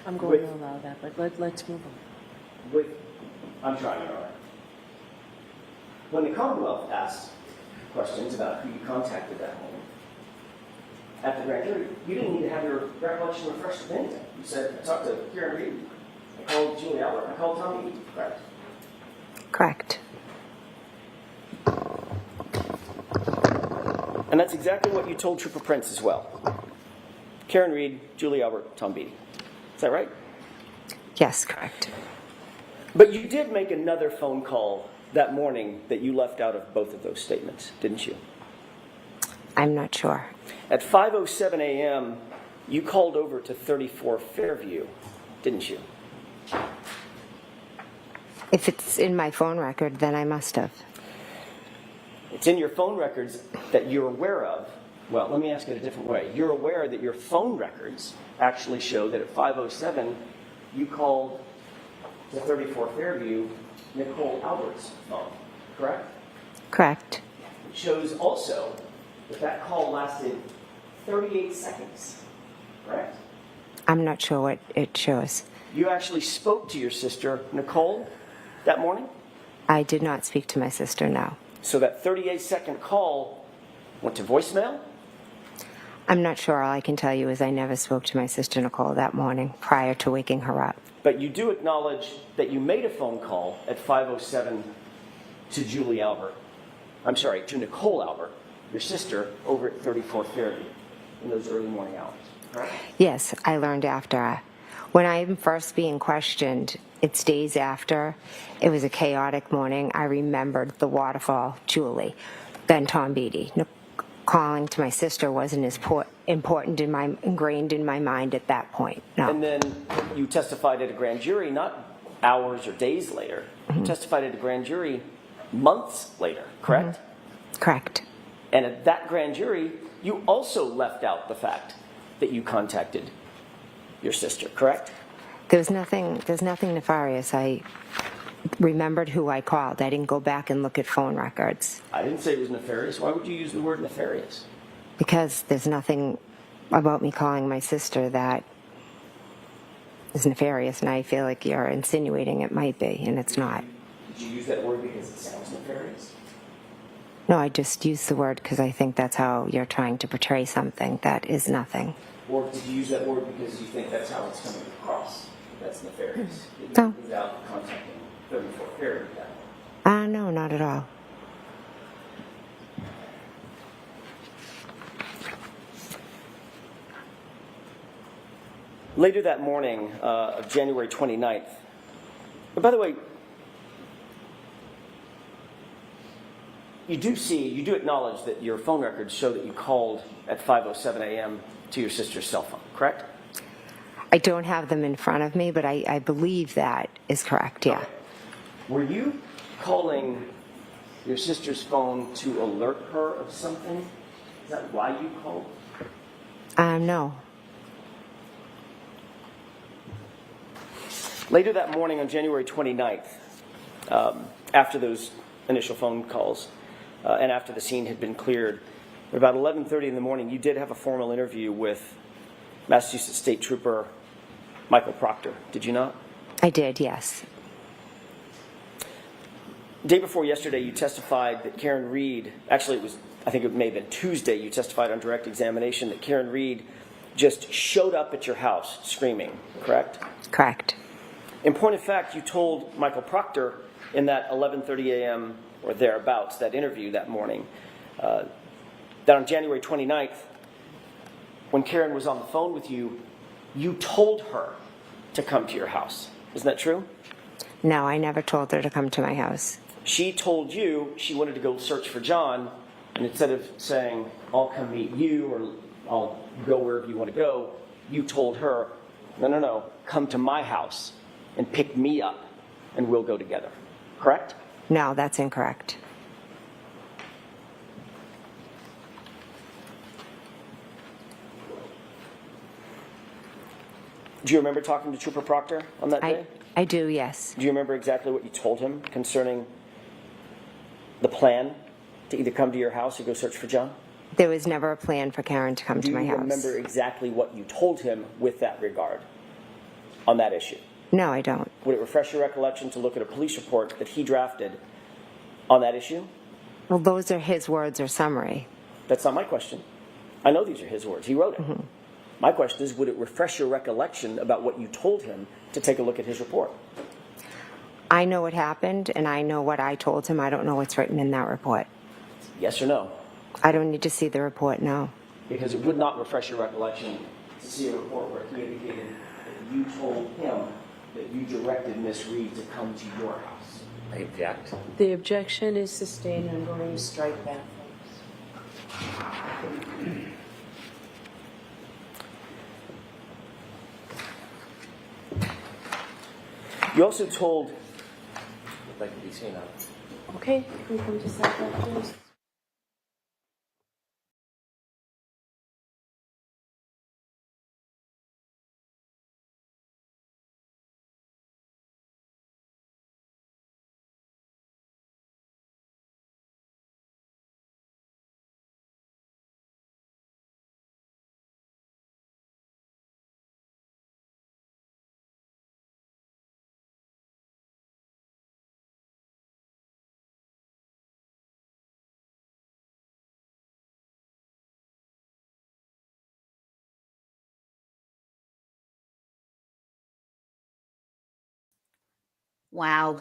Speaker 5: I'm going to allow that, but let's move on.
Speaker 6: I'm trying, Your Honor. When the Commonwealth asked questions about who you contacted that morning, at the grand jury, you didn't need to have your recollection refreshed with anything. You said, I talked to Karen Reed, I called Julie Albert, I called Tom Beattie, correct?
Speaker 7: Correct.
Speaker 6: And that's exactly what you told Trooper Prince as well. Karen Reed, Julie Albert, Tom Beattie. Is that right?
Speaker 7: Yes, correct.
Speaker 6: But you did make another phone call that morning that you left out of both of those statements, didn't you?
Speaker 7: I'm not sure.
Speaker 6: At 5:07 a.m., you called over to 34 Fairview, didn't you?
Speaker 7: If it's in my phone record, then I must have.
Speaker 6: It's in your phone records that you're aware of. Well, let me ask it a different way. You're aware that your phone records actually show that at 5:07, you called to 34 Fairview Nicole Albert's phone, correct?
Speaker 7: Correct.
Speaker 6: It shows also that that call lasted 38 seconds, correct?
Speaker 7: I'm not sure what it shows.
Speaker 6: You actually spoke to your sister, Nicole, that morning?
Speaker 7: I did not speak to my sister, no.
Speaker 6: So that 38-second call went to voicemail?
Speaker 7: I'm not sure. All I can tell you is I never spoke to my sister Nicole that morning prior to waking her up.
Speaker 6: But you do acknowledge that you made a phone call at 5:07 to Julie Albert. I'm sorry, to Nicole Albert, your sister, over at 34 Fairview in those early morning hours, correct?
Speaker 7: Yes, I learned after. When I'm first being questioned, it's days after. It was a chaotic morning. I remembered the waterfall, Julie, then Tom Beatty. Calling to my sister wasn't as important ingrained in my mind at that point. No.
Speaker 6: And then you testified at a grand jury, not hours or days later. You testified at a grand jury months later, correct?
Speaker 7: Correct.
Speaker 6: And at that grand jury, you also left out the fact that you contacted your sister, correct?
Speaker 7: There's nothing nefarious. I remembered who I called. I didn't go back and look at phone records.
Speaker 6: I didn't say it was nefarious. Why would you use the word nefarious?
Speaker 7: Because there's nothing about me calling my sister that is nefarious, and I feel like you're insinuating it might be, and it's not.
Speaker 6: Did you use that word because it sounds nefarious?
Speaker 7: No, I just use the word because I think that's how you're trying to portray something that is nothing.
Speaker 6: Or did you use that word because you think that's how it's coming across? That's nefarious.
Speaker 7: No.
Speaker 6: Without contacting 34 Fairview.
Speaker 7: No, not at all.
Speaker 6: Later that morning of January 29th, and by the way, you do acknowledge that your phone records show that you called at 5:07 a.m. to your sister's cell phone, correct?
Speaker 7: I don't have them in front of me, but I believe that is correct, yeah.
Speaker 6: Were you calling your sister's phone to alert her of something? Is that why you called?
Speaker 7: No.
Speaker 6: Later that morning on January 29th, after those initial phone calls and after the scene had been cleared, at about 11:30 in the morning, you did have a formal interview with Massachusetts State Trooper Michael Proctor, did you not?
Speaker 7: I did, yes.
Speaker 6: Day before yesterday, you testified that Karen Reed, actually I think it may have been Tuesday, you testified on direct examination that Karen Reed just showed up at your house screaming, correct?
Speaker 7: Correct.
Speaker 6: In point of fact, you told Michael Proctor in that 11:30 a.m. or thereabouts, that interview that morning, that on January 29th, when Karen was on the phone with you, you told her to come to your house. Isn't that true?
Speaker 7: No, I never told her to come to my house.
Speaker 6: She told you she wanted to go search for John, and instead of saying, I'll come meet you or I'll go wherever you want to go, you told her, no, come to my house and pick me up and we'll go together. Correct?
Speaker 7: No, that's incorrect.
Speaker 6: Do you remember talking to Trooper Proctor on that day?
Speaker 7: I do, yes.
Speaker 6: Do you remember exactly what you told him concerning the plan to either come to your house or go search for John?
Speaker 7: There was never a plan for Karen to come to my
Speaker 6: Do you
Speaker 7: house.
Speaker 6: remember exactly what you told him with that regard on that issue?
Speaker 7: No, I don't.
Speaker 6: Would it refresh your recollection to look at a police report that he drafted on that issue?
Speaker 7: Well, those are his words or summary.
Speaker 6: That's not my question. I know these are his words. He wrote it. Mm-hmm. My question is, would it refresh your recollection about what you told him to take a look at his report?
Speaker 7: I know what happened, and I know what I told him. I don't know what's written in that report.
Speaker 6: Yes or no?
Speaker 7: I don't need to see the report, no.
Speaker 6: Because it would not refresh your recollection to see a report where he indicated that you told him that you directed Miss Reed to come to your house. I object.
Speaker 5: The objection is sustained, and I'm going to strike that.
Speaker 6: You also told
Speaker 3: like to be seen on.
Speaker 4: Okay, can we come to side that, please?
Speaker 2: Wow.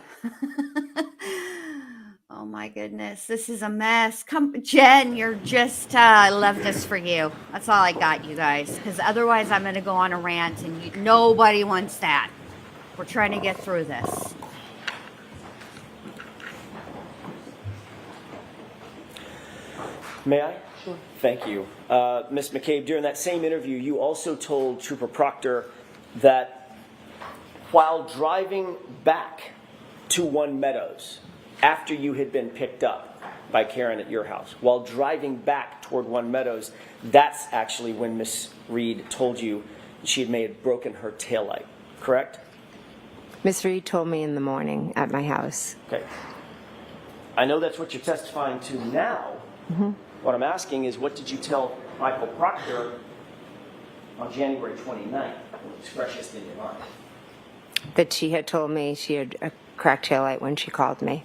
Speaker 2: Oh my goodness. This is a mess. Come, Jen, you're just, I love this for you. That's all I got, you guys. Because otherwise, I'm going to go on a rant and nobody wants that. We're trying to get through this.
Speaker 6: May I? Sure. Thank you. Ms. McCabe, during that same interview, you also told Trooper Proctor that while driving back to One Meadows, after you had been picked up by Karen at your house, while driving back toward One Meadows, that's actually when Miss Reed told you she had broken her taillight, correct?
Speaker 7: Miss Reed told me in the morning at my house.
Speaker 6: Okay. I know that's what you're testifying to now.
Speaker 7: Mm-hmm.
Speaker 6: What I'm asking is, what did you tell Michael Proctor on January 29th, which is freshest in your mind?
Speaker 7: That she had told me she had a cracked taillight when she called me.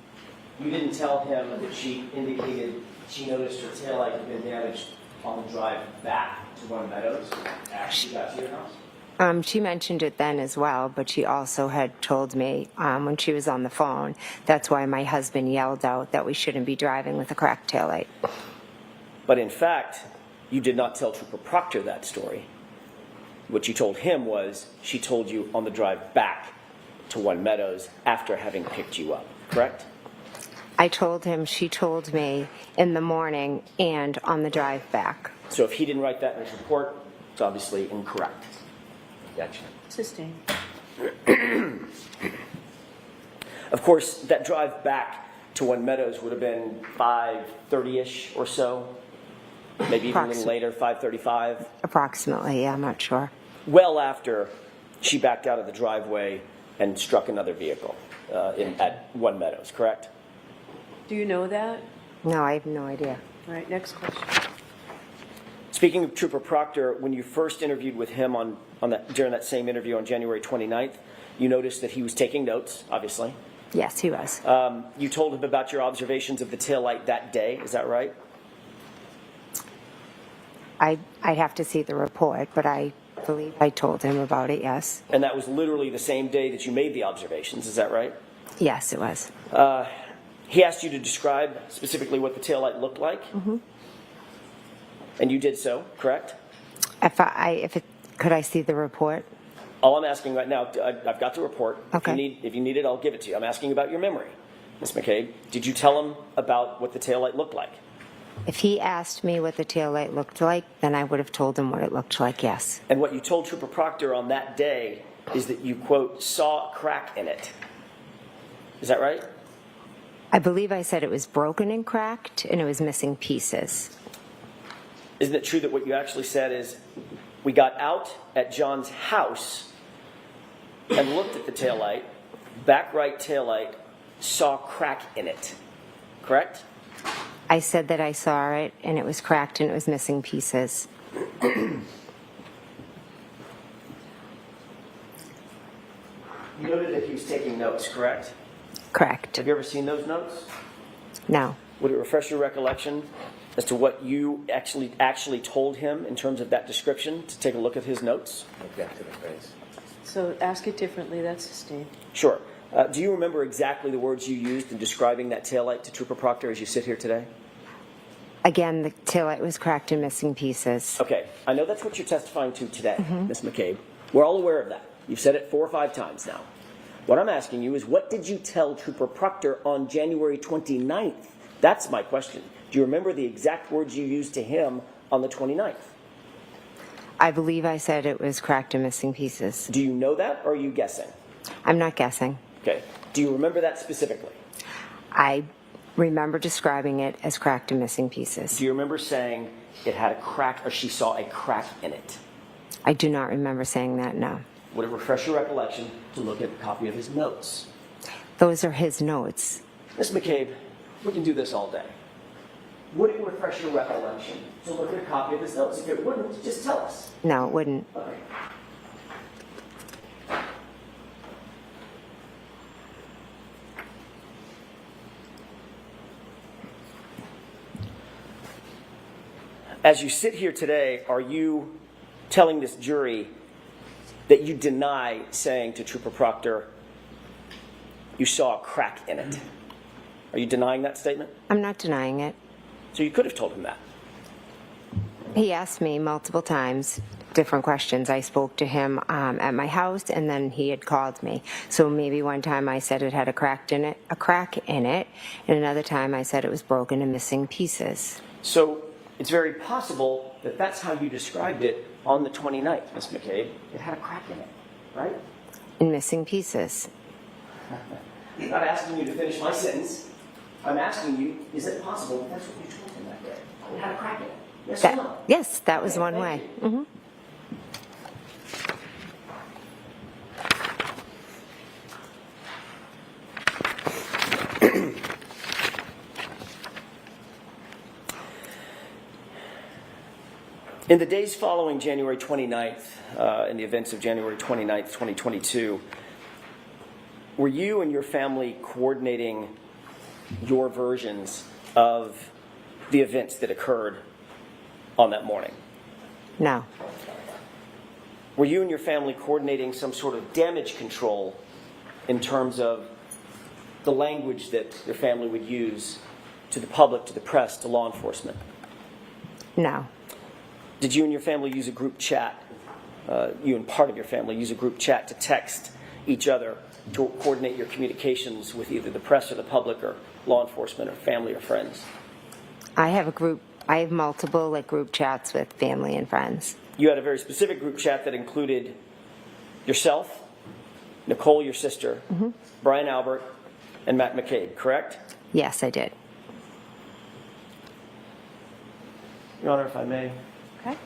Speaker 6: You didn't tell him that she indicated she noticed her taillight had been damaged on the drive back to One Meadows after she got to your house?
Speaker 7: She mentioned it then as well, but she also had told me when she was on the phone, that's why my husband yelled out that we shouldn't be driving with a cracked taillight.
Speaker 6: But in fact, you did not tell Trooper Proctor that story. What you told him was she told you on the drive back to One Meadows after having picked you up, correct?
Speaker 7: I told him she told me in the morning and on the drive back.
Speaker 6: So if he didn't write that in his report, it's obviously incorrect.
Speaker 3: Gotcha.
Speaker 5: Sustained.
Speaker 6: Of course, that drive back to One Meadows would have been 5:30-ish or so, maybe even a little later, 5:35.
Speaker 7: Approximately, yeah, I'm not sure.
Speaker 6: Well after she backed out of the driveway and struck another vehicle at One Meadows, correct?
Speaker 5: Do you know that?
Speaker 7: No, I have no idea.
Speaker 5: All right, next question.
Speaker 6: Speaking of Trooper Proctor, when you first interviewed with him during that same interview on January 29th, you noticed that he was taking notes, obviously.
Speaker 7: Yes, he was.
Speaker 6: You told him about your observations of the taillight that day, is that right?
Speaker 7: I'd have to see the report, but I believe I told him about it, yes.
Speaker 6: And that was literally the same day that you made the observations, is that right?
Speaker 7: Yes, it was.
Speaker 6: He asked you to describe specifically what the taillight looked like.
Speaker 7: Mm-hmm.
Speaker 6: And you did so, correct?
Speaker 7: Could I see the report?
Speaker 6: All I'm asking right now, I've got the report.
Speaker 7: Okay.
Speaker 6: If you need it, I'll give it to you. I'm asking about your memory. Ms. McCabe, did you tell him about what the taillight looked like?
Speaker 7: If he asked me what the taillight looked like, then I would have told him what it looked like, yes.
Speaker 6: And what you told Trooper Proctor on that day is that you, quote, saw a crack in it. Is that right?
Speaker 7: I believe I said it was broken and cracked, and it was missing pieces.
Speaker 6: Isn't it true that what you actually said is, we got out at John's house and looked at the taillight, back right taillight, saw crack in it, correct?
Speaker 7: I said that I saw it, and it was cracked, and it was missing pieces.
Speaker 6: You noted that he was taking notes, correct?
Speaker 7: Correct.
Speaker 6: Have you ever seen those notes?
Speaker 7: No.
Speaker 6: Would it refresh your recollection as to what you actually told him in terms of that description, to take a look at his notes?
Speaker 3: Object to the phrase.
Speaker 5: So ask it differently, that's sustained.
Speaker 6: Sure. Do you remember exactly the words you used in describing that taillight to Trooper Proctor as you sit here today?
Speaker 7: Again, the taillight was cracked and missing pieces.
Speaker 6: Okay. I know that's what you're testifying to today, Ms. McCabe. We're all aware of that. You've said it 4 or 5 times now. What I'm asking you is, what did you tell Trooper Proctor on January 29th? That's my question. Do you remember the exact words you used to him on the 29th?
Speaker 7: I believe I said it was cracked and missing pieces.
Speaker 6: Do you know that, or are you guessing?
Speaker 7: I'm not guessing.
Speaker 6: Okay. Do you remember that specifically?
Speaker 7: I remember describing it as cracked and missing pieces.
Speaker 6: Do you remember saying it had a crack or she saw a crack in it?
Speaker 7: I do not remember saying that, no.
Speaker 6: Would it refresh your recollection to look at a copy of his notes?
Speaker 7: Those are his notes.
Speaker 6: Ms. McCabe, we can do this all day. Would it refresh your recollection to look at a copy of his notes? If it wouldn't, just tell us.
Speaker 7: No, it wouldn't.
Speaker 6: Okay. As you sit here today, are you telling this jury that you deny saying to Trooper Proctor, you saw a crack in it? Are you denying that statement?
Speaker 7: I'm not denying it.
Speaker 6: So you could have told him that.
Speaker 7: He asked me multiple times different questions. I spoke to him at my house, and then he had called me. So maybe one time I said it had a crack in it, and another time I said it was broken and missing pieces.
Speaker 6: So it's very possible that that's how you described it on the 29th, Ms. McCabe. It had a crack in it, right?
Speaker 7: And missing pieces.
Speaker 6: I'm not asking you to finish my sentence. I'm asking you, is it possible that that's what you told him that day? It had a crack in it. Yes or no?
Speaker 7: Yes, that was
Speaker 6: Okay,
Speaker 7: one
Speaker 6: thank
Speaker 7: way.
Speaker 6: you.
Speaker 7: Hmm.
Speaker 6: In the days following January 29th, in the events of January 29th, 2022, were you and your family coordinating your versions of the events that occurred on that morning?
Speaker 7: No.
Speaker 6: Were you and your family coordinating some sort of damage control in terms of the language that your family would use to the public, to the press, to law enforcement?
Speaker 7: No.
Speaker 6: Did you and your family use a group chat, you and part of your family use a group chat to text each other to coordinate your communications with either the press or the public or law enforcement or family or friends?
Speaker 7: I have multiple group chats with family and friends.
Speaker 6: You had a very specific group chat that included yourself, Nicole, your sister, Brian Albert, and Matt McCabe, correct?
Speaker 7: Yes, I did.
Speaker 6: Your Honor, if I may.
Speaker 5: Okay.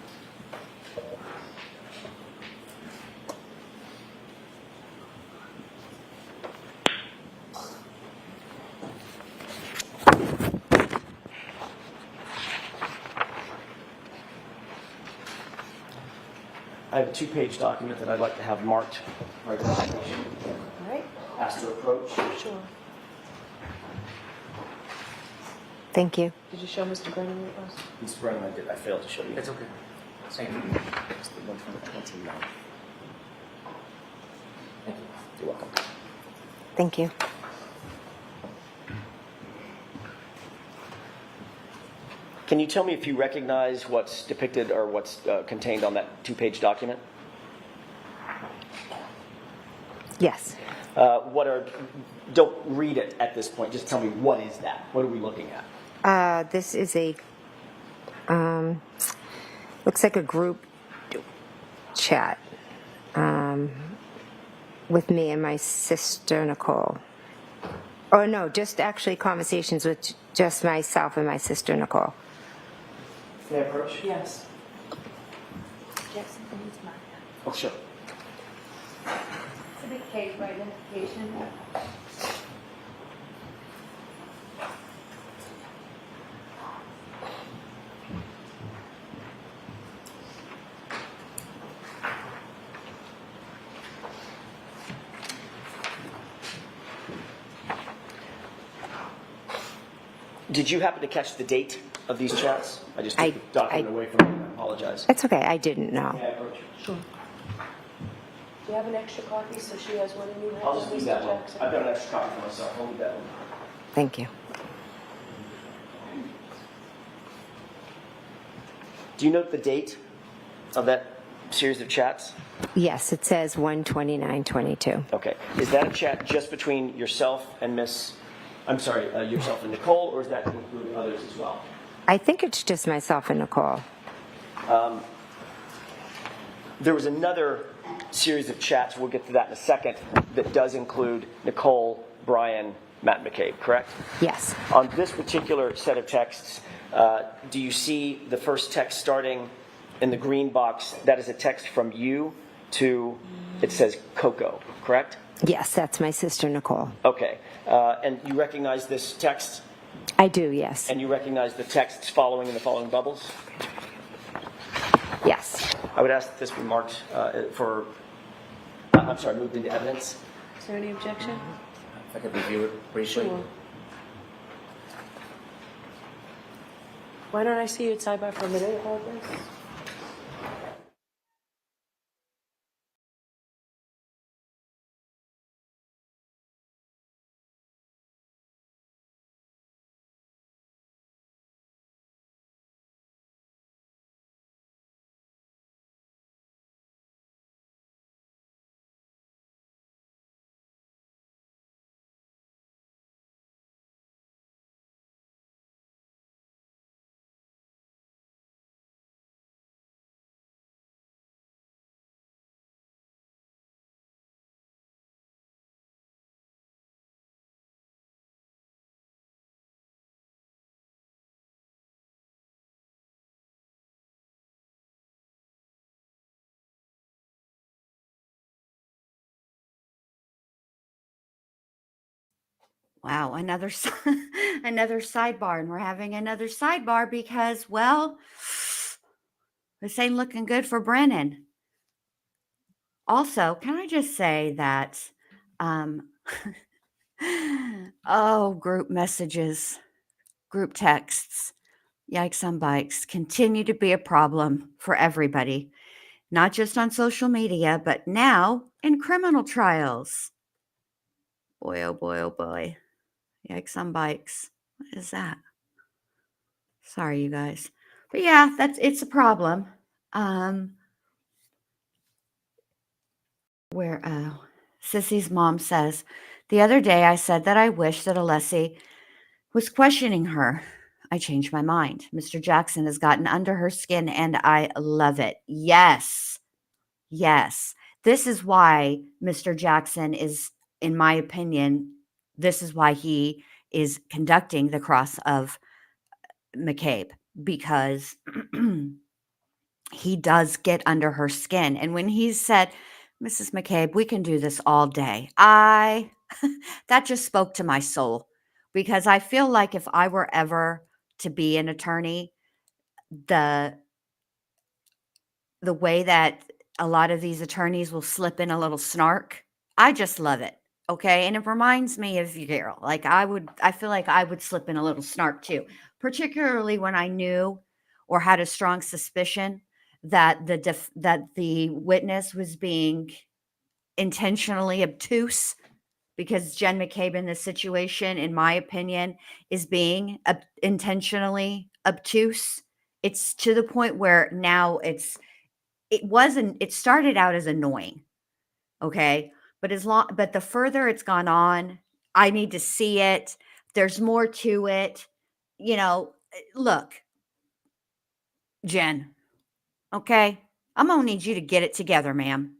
Speaker 6: I have a 2-page document that I'd like to have marked for identification.
Speaker 5: All right.
Speaker 6: Asked to approach.
Speaker 5: Sure.
Speaker 7: Thank you.
Speaker 5: Did you show Mr. Brennan what it was?
Speaker 6: Mr. Brennan, I failed to show you.
Speaker 3: It's okay. Thank you. It's the one from the 29th.
Speaker 6: Thank you. You're welcome.
Speaker 7: Thank you.
Speaker 6: Can you tell me if you recognize what's depicted or what's contained on that 2-page document?
Speaker 7: Yes.
Speaker 6: Don't read it at this point. Just tell me, what is that? What are we looking at?
Speaker 7: This is a, looks like a group chat with me and my sister, Nicole. Oh, no, just actually conversations with just myself and my sister, Nicole.
Speaker 6: May I approach?
Speaker 5: Yes. Jackson, needs mine.
Speaker 6: Oh, sure.
Speaker 4: It's a big case for identification.
Speaker 6: Did you happen to catch the date of these chats? I just took the document away from you. I apologize.
Speaker 7: It's okay, I didn't know.
Speaker 6: May I approach?
Speaker 5: Sure. Do you have an extra copy so she has one and you have
Speaker 6: I'll
Speaker 5: one,
Speaker 6: just leave
Speaker 5: Mr.
Speaker 6: that one.
Speaker 5: Jackson?
Speaker 6: I've got an extra copy for myself. I'll leave that one.
Speaker 7: Thank you.
Speaker 6: Do you note the date of that series of chats?
Speaker 7: Yes, it says 1/29/22.
Speaker 6: Okay. Is that a chat just between yourself and yourself and Nicole, or does that include others as well?
Speaker 7: I think it's just myself and Nicole.
Speaker 6: There was another series of chats, we'll get to that in a second, that does include Nicole, Brian, Matt McCabe, correct?
Speaker 7: Yes.
Speaker 6: On this particular set of texts, do you see the first text starting in the green box? That is a text from you to, it says Coco, correct?
Speaker 7: Yes, that's my sister, Nicole.
Speaker 6: Okay. And you recognize this text?
Speaker 7: I do, yes.
Speaker 6: And you recognize the texts following in the following bubbles?
Speaker 7: Yes.
Speaker 6: I would ask that this be marked moved into evidence.
Speaker 5: Is there any objection?
Speaker 3: If I could review it briefly.
Speaker 5: Sure. Why don't I see you at sidebar for a minute, please?
Speaker 2: Wow, another sidebar, and we're having another sidebar because, well, this ain't looking good for Brennan. Also, can I just say that, um, oh, group messages, group texts, yikes on bikes, continue to be a problem for everybody, not just on social media, but now in criminal trials. Boy, oh boy, oh boy. Yikes on bikes. What is that? Sorry, you guys. But yeah, it's a problem. Where Sissy's mom says, the other day I said that I wish that Alessi was questioning her. I changed my mind. Mr. Jackson has gotten under her skin and I love it. Yes. Yes. This is why Mr. Jackson is, in my opinion, this is why he is conducting the cross of McCabe, because he does get under her skin. And when he said, Mrs. McCabe, we can do this all day, that just spoke to my soul, because I feel like if I were ever to be an attorney, the way that a lot of these attorneys will slip in a little snark, I just love it. Okay. And it reminds me of you, Daryl. Like I feel like I would slip in a little snark too, particularly when I knew or had a strong suspicion that the witness was being intentionally obtuse, because Jen McCabe in this situation, in my opinion, is being intentionally obtuse. It's to the point where now it started out as annoying. Okay. But the further it's gone on, I need to see it. There's more to it. Look, Jen, okay, I'm going to need you to get it together, ma'am.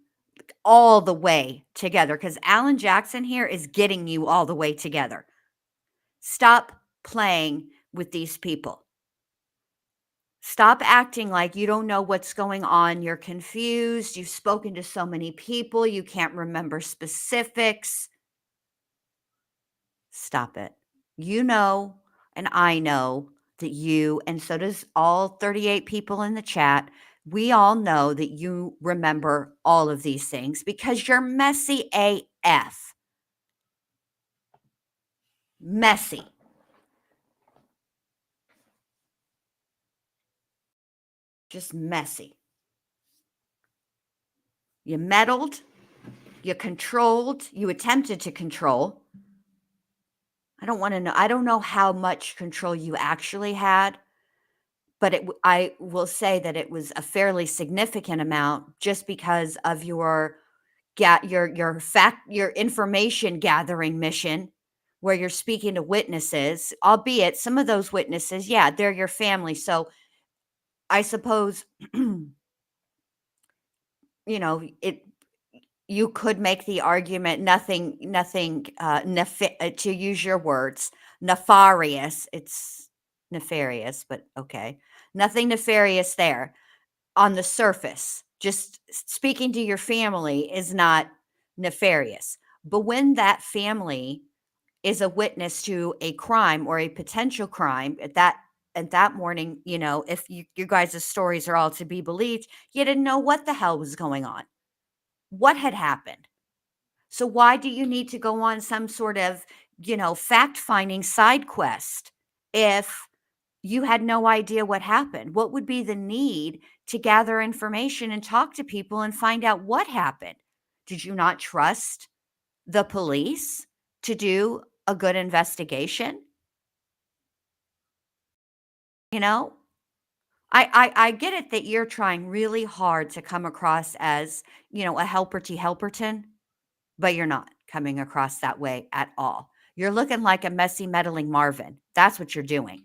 Speaker 2: All the way together, because Alan Jackson here is getting you all the way together. Stop playing with these people. Stop acting like you don't know what's going on. You're confused. You've spoken to so many people. You can't remember specifics. Stop it. You know, and I know that you, and so does all 38 people in the chat, we all know that you remember all of these things because you're messy AF. Messy. Just messy. You meddled, you controlled, you attempted to control. I don't know how much control you actually had, but I will say that it was a fairly significant amount, just because of your information gathering mission, where you're speaking to witnesses, albeit some of those witnesses, yeah, they're your family. So I suppose, it you could make the argument nothing, to use your words, nefarious. It's nefarious, but okay. Nothing nefarious there on the surface. Just speaking to your family is not nefarious. But when that family is a witness to a crime or a potential crime at that morning, if you guys' stories are all to be believed, you didn't know what the hell was going on. What had happened? So why do you need to go on some sort of, fact-finding side quest if you had no idea what happened? What would be the need to gather information and talk to people and find out what happened? Did you not trust the police to do a good investigation? You know, I get it that you're trying really hard to come across as, a helperton, but you're not coming across that way at all. You're looking like a messy, meddling Marvin. That's what you're doing.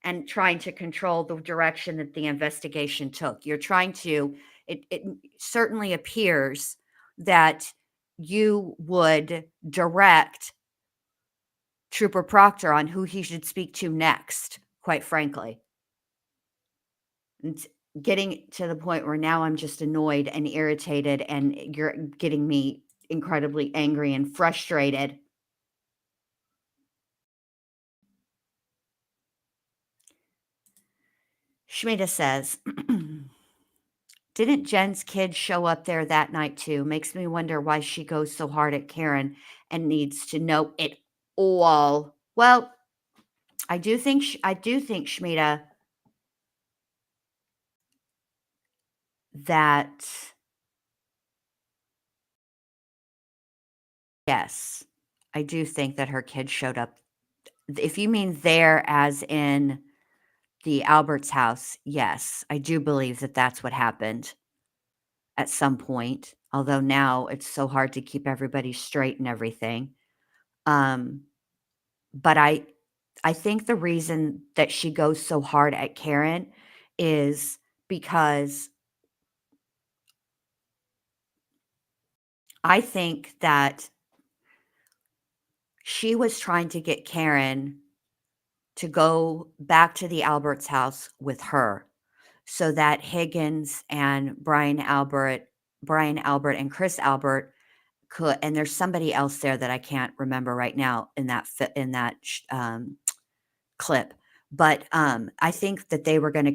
Speaker 2: And trying to control the direction that the investigation took. You're trying to, it certainly appears that you would direct Trooper Proctor on who he should speak to next, quite frankly. It's getting to the point where now I'm just annoyed and irritated, and you're getting me incredibly angry and frustrated. Shmita says, didn't Jen's kid show up there that night too? Makes me wonder why she goes so hard at Karen and needs to know it all. Well, I do think Shmita, that yes, I do think that her kid showed up. If you mean there as in the Albert's house, yes, I do believe that that's what happened at some point, although now it's so hard to keep everybody straight and everything. But I think the reason that she goes so hard at Karen is because I think that she was trying to get Karen to go back to the Albert's house with her so that Higgins and Brian Albert and Chris Albert could, and there's somebody else there that I can't remember right now in that clip, but I think that they were going to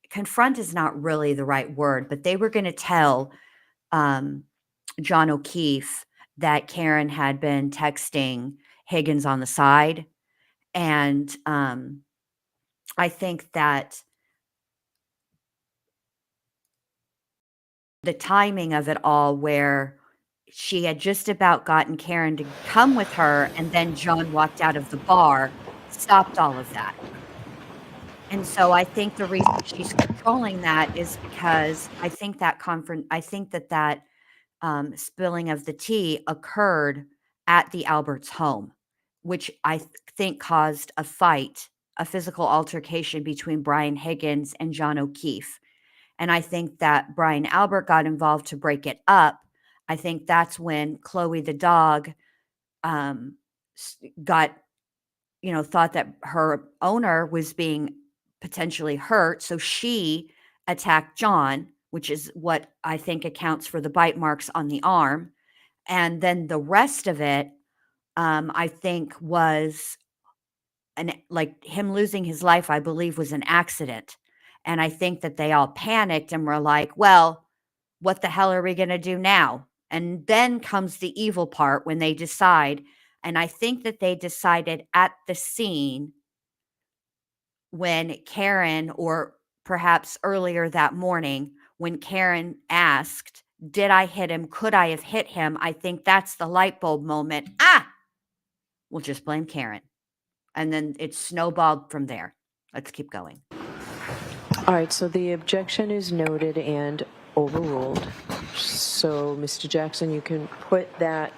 Speaker 2: confront is not really the right word, but they were going to tell John O'Keefe that Karen had been texting Higgins on the side. And I think that the timing of it all, where she had just about gotten Karen to come with her, and then John walked out of the bar, stopped all of that. And so I think the reason she's controlling that is because I think that spilling of the tea occurred at the Alberts' home, which I think caused a fight, a physical altercation between Brian Higgins and John O'Keefe. And I think that Brian Albert got involved to break it up. I think that's when Chloe the dog got, thought that her owner was being potentially hurt. So she attacked John, which is what I think accounts for the bite marks on the arm. And then the rest of it, I think was like him losing his life, I believe, was an accident. And I think that they all panicked and were like, well, what the hell are we going to do now? And then comes the evil part when they decide. And I think that they decided at the scene when Karen, or perhaps earlier that morning, when Karen asked, did I hit him? Could I have hit him? I think that's the light bulb moment. We'll just blame Karen. And then it snowballed from there. Let's keep going.
Speaker 5: All right, so the objection is noted and overruled. So, Mr. Jackson, you can put that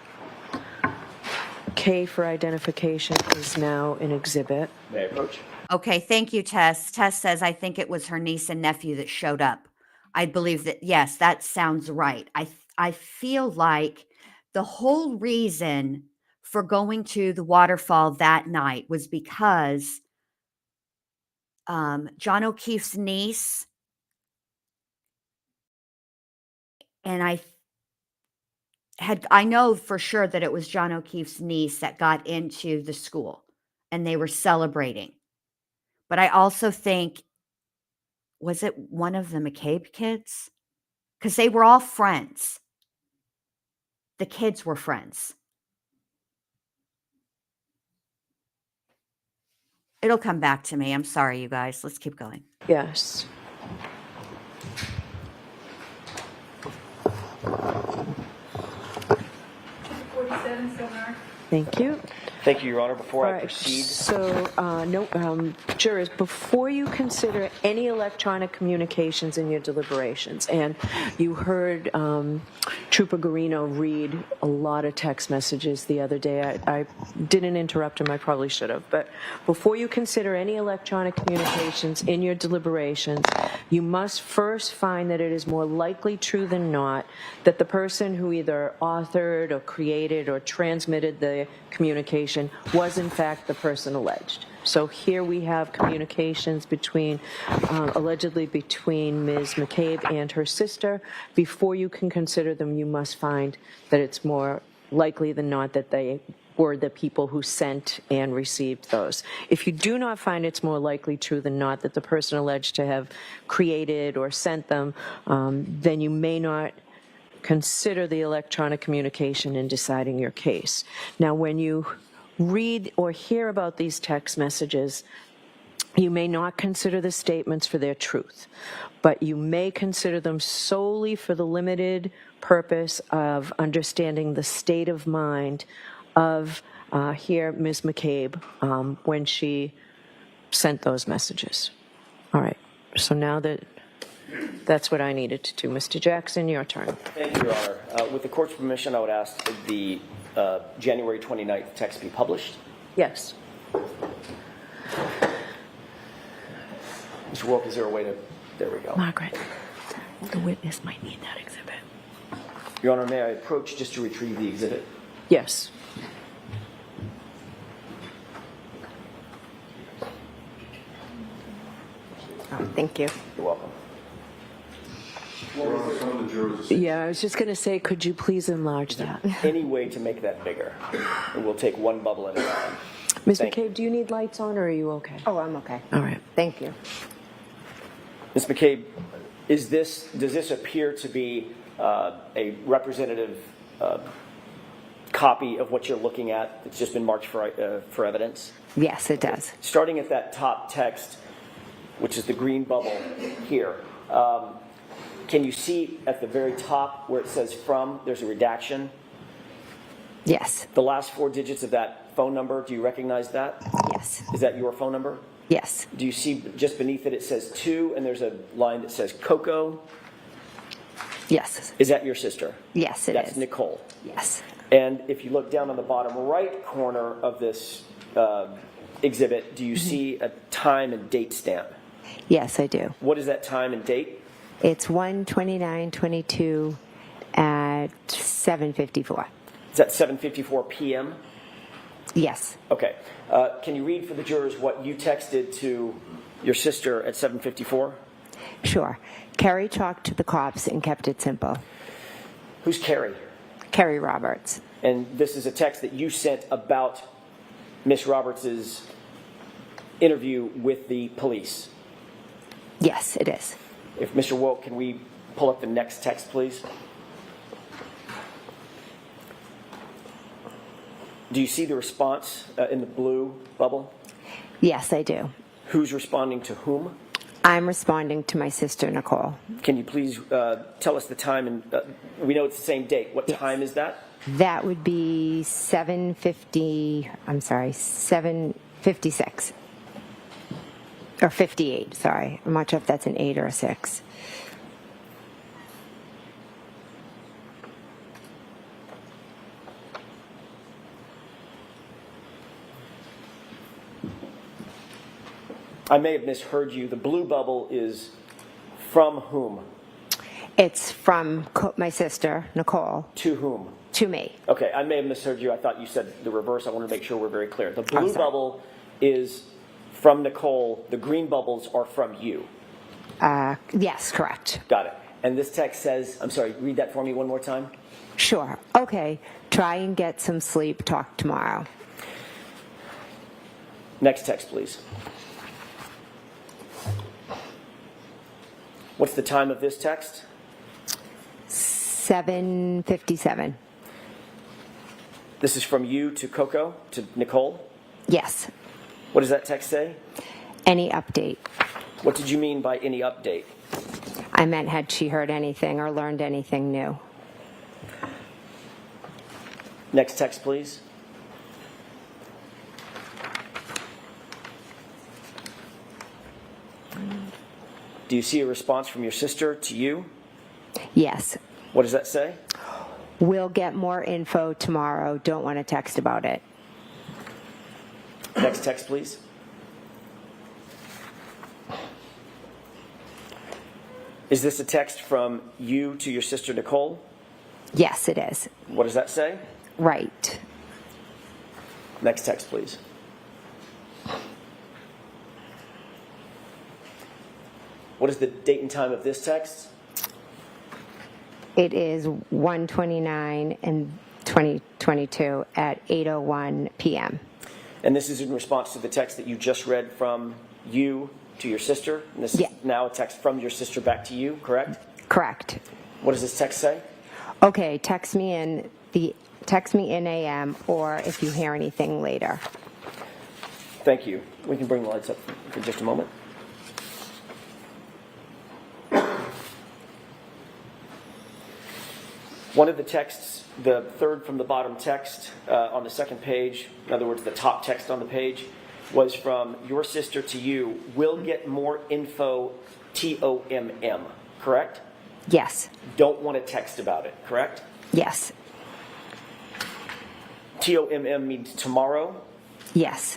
Speaker 5: K for identification is now an exhibit.
Speaker 6: May I approach?
Speaker 2: Okay, thank you, Tess. Tess says, I think it was her niece and nephew that showed up. I believe that, yes, that sounds right. I feel like the whole reason for going to the waterfall that night was because John O'Keefe's niece, and I know for sure that it was John O'Keefe's niece that got into the school and they were celebrating. But I also think, was it one of the McCabe kids? Because they were all friends. The kids were friends. It'll come back to me. I'm sorry, you guys. Let's keep going.
Speaker 5: Yes. Thank you.
Speaker 6: Thank you, Your Honor. Before
Speaker 5: All
Speaker 6: I
Speaker 5: right,
Speaker 6: proceed,
Speaker 5: so, jurors, before you consider any electronic communications in your deliberations, and you heard Trooper Garino read a lot of text messages the other day. I didn't interrupt him, I probably should have, but before you consider any electronic communications in your deliberations, you must first find that it is more likely true than not that the person who either authored or created or transmitted the communication was in fact the person alleged. So here we have communications between, allegedly between Ms. McCabe and her sister. Before you can consider them, you must find that it's more likely than not that they were the people who sent and received those. If you do not find it's more likely true than not that the person alleged to have created or sent them, then you may not consider the electronic communication in deciding your case. Now, when you read or hear about these text messages, you may not consider the statements for their truth, but you may consider them solely for the limited purpose of understanding the state of mind of here Ms. McCabe when she sent those messages. All right, so now that's what I needed to do. Mr. Jackson, your turn.
Speaker 6: thank you, Your Honor. With the court's permission, I would ask that the January 29th text be published.
Speaker 5: Yes.
Speaker 6: Mr. Wolk, is there a way to, there we go.
Speaker 5: Margaret, the witness might need that exhibit.
Speaker 6: Your Honor, may I approach just to retrieve the exhibit?
Speaker 5: Yes.
Speaker 7: Oh, thank you.
Speaker 6: You're welcome.
Speaker 5: Yeah, I was just going to say, could you please enlarge that?
Speaker 6: Any way to make that bigger? And we'll take one bubble at a time.
Speaker 5: Ms.
Speaker 6: Thank
Speaker 5: McCabe, do you need lights on, or are you okay?
Speaker 7: Oh, I'm okay.
Speaker 5: All right.
Speaker 7: Thank you.
Speaker 6: Ms. McCabe, does this appear to be a representative copy of what you're looking at that's just been marked for evidence?
Speaker 7: Yes, it does.
Speaker 6: Starting at that top text, which is the green bubble here, can you see at the very top where it says from, there's a redaction?
Speaker 7: Yes.
Speaker 6: The last 4 digits of that phone number, do you recognize that?
Speaker 7: Yes.
Speaker 6: Is that your phone number?
Speaker 7: Yes.
Speaker 6: Do you see just beneath it, it says 2, and there's a line that says Coco?
Speaker 7: Yes.
Speaker 6: Is that your sister?
Speaker 7: Yes, it is.
Speaker 6: That's Nicole.
Speaker 7: Yes.
Speaker 6: And if you look down on the bottom right corner of this exhibit, do you see a time and date stamp?
Speaker 7: Yes, I do.
Speaker 6: What is that time and date?
Speaker 7: It's 1:29:22 at 7:54.
Speaker 6: Is that 7:54 p.m.?
Speaker 7: Yes.
Speaker 6: Okay. Can you read for the jurors what you texted to your sister at 7:54?
Speaker 7: Sure. Carrie talked to the cops and kept it simple.
Speaker 6: Who's Carrie?
Speaker 7: Carrie Roberts.
Speaker 6: And this is a text that you sent about Miss Roberts' interview with the police.
Speaker 7: Yes, it is.
Speaker 6: If Mr. Wolk, can we pull up the next text, please? Do you see the response in the blue bubble?
Speaker 7: Yes, I do.
Speaker 6: Who's responding to whom?
Speaker 7: I'm responding to my sister, Nicole.
Speaker 6: Can you please tell us the time? And we know it's the same date. What time is that?
Speaker 7: That would be 7:56. Or 58, sorry. I'm not sure if that's an 8 or a 6.
Speaker 6: I may have misheard you. The blue bubble is from whom?
Speaker 7: It's from my sister, Nicole,
Speaker 6: To whom?
Speaker 7: to me.
Speaker 6: Okay, I may have misheard you. I thought you said the reverse. I want to make sure we're very clear. The blue
Speaker 7: sorry.
Speaker 6: bubble is from Nicole. The green bubbles are from you.
Speaker 7: Yes, correct.
Speaker 6: Got it. And this text says, I'm sorry, read that for me one more time.
Speaker 7: Sure. Okay. Try and get some sleep. Talk tomorrow.
Speaker 6: Next text, please. What's the time of this text?
Speaker 7: 7:57.
Speaker 6: This is from you to Coco, to Nicole.
Speaker 7: Yes.
Speaker 6: What does that text say?
Speaker 7: Any update?
Speaker 6: What did you mean by any update?
Speaker 7: I meant had she heard anything or learned anything new?
Speaker 6: Next text, please. Do you see a response from your sister to you?
Speaker 7: Yes.
Speaker 6: What does that say?
Speaker 7: We'll get more info tomorrow. Don't want to text about it.
Speaker 6: Next text, please. Is this a text from you to your sister Nicole?
Speaker 7: Yes, it is.
Speaker 6: What does that say?
Speaker 7: Right.
Speaker 6: Next text, please. What is the date and time of this text?
Speaker 7: It is 1:29 and 2022 at 8:01 p.m.
Speaker 6: And this is in response to the text that you just read from you to your sister. And this
Speaker 7: Yeah.
Speaker 6: is now a text from your sister back to you, correct?
Speaker 7: Correct.
Speaker 6: What does this text say?
Speaker 7: Okay, text me in AM or if you hear anything later.
Speaker 6: Thank you. We can bring the lights up for just a moment. One of the texts, the third from the bottom text on the second page, in other words, the top text on the page, was from your sister to you. We'll get more info, TOMM, correct?
Speaker 7: Yes.
Speaker 6: Don't want to text about it, correct?
Speaker 7: Yes.
Speaker 6: TOMM means tomorrow.
Speaker 7: Yes.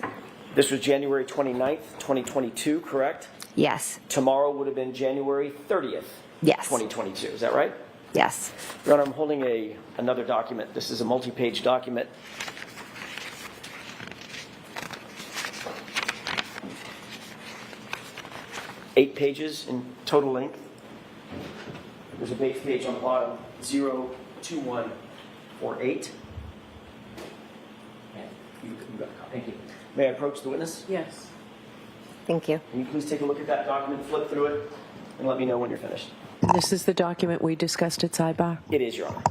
Speaker 6: This was January 29th, 2022, correct?
Speaker 7: Yes.
Speaker 6: Tomorrow would have been January 30th,
Speaker 7: Yes.
Speaker 6: 2022. Is that right?
Speaker 7: Yes.
Speaker 6: Your Honor, I'm holding another document. This is a multi-page document. Eight pages in total length. There's a base page on the bottom, 02148. You got a copy. Thank you. May I approach the witness?
Speaker 4: Yes.
Speaker 7: Thank you.
Speaker 6: Can you please take a look at that document, flip through it, and let me know when you're finished?
Speaker 5: This is the document we discussed at sidebar.
Speaker 6: It is, Your Honor.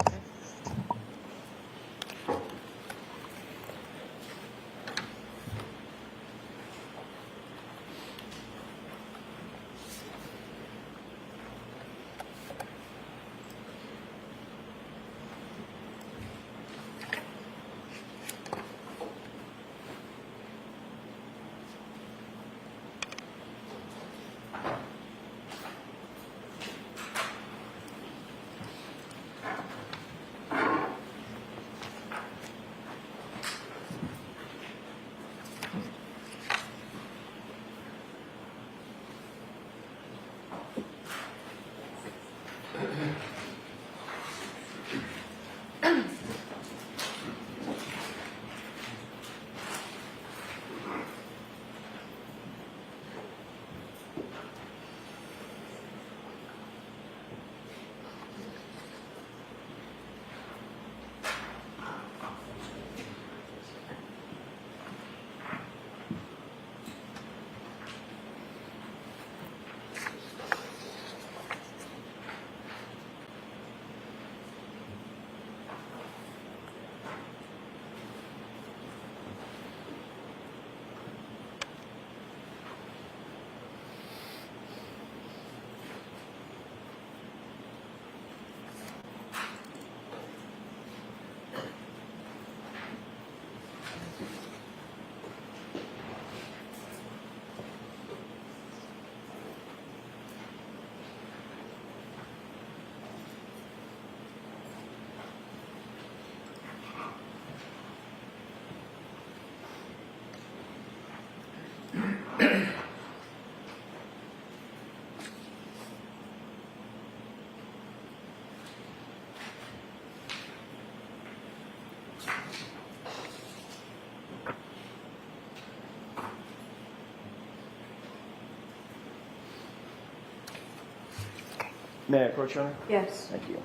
Speaker 6: May I approach, Your Honor?
Speaker 5: Yes.
Speaker 6: Thank you.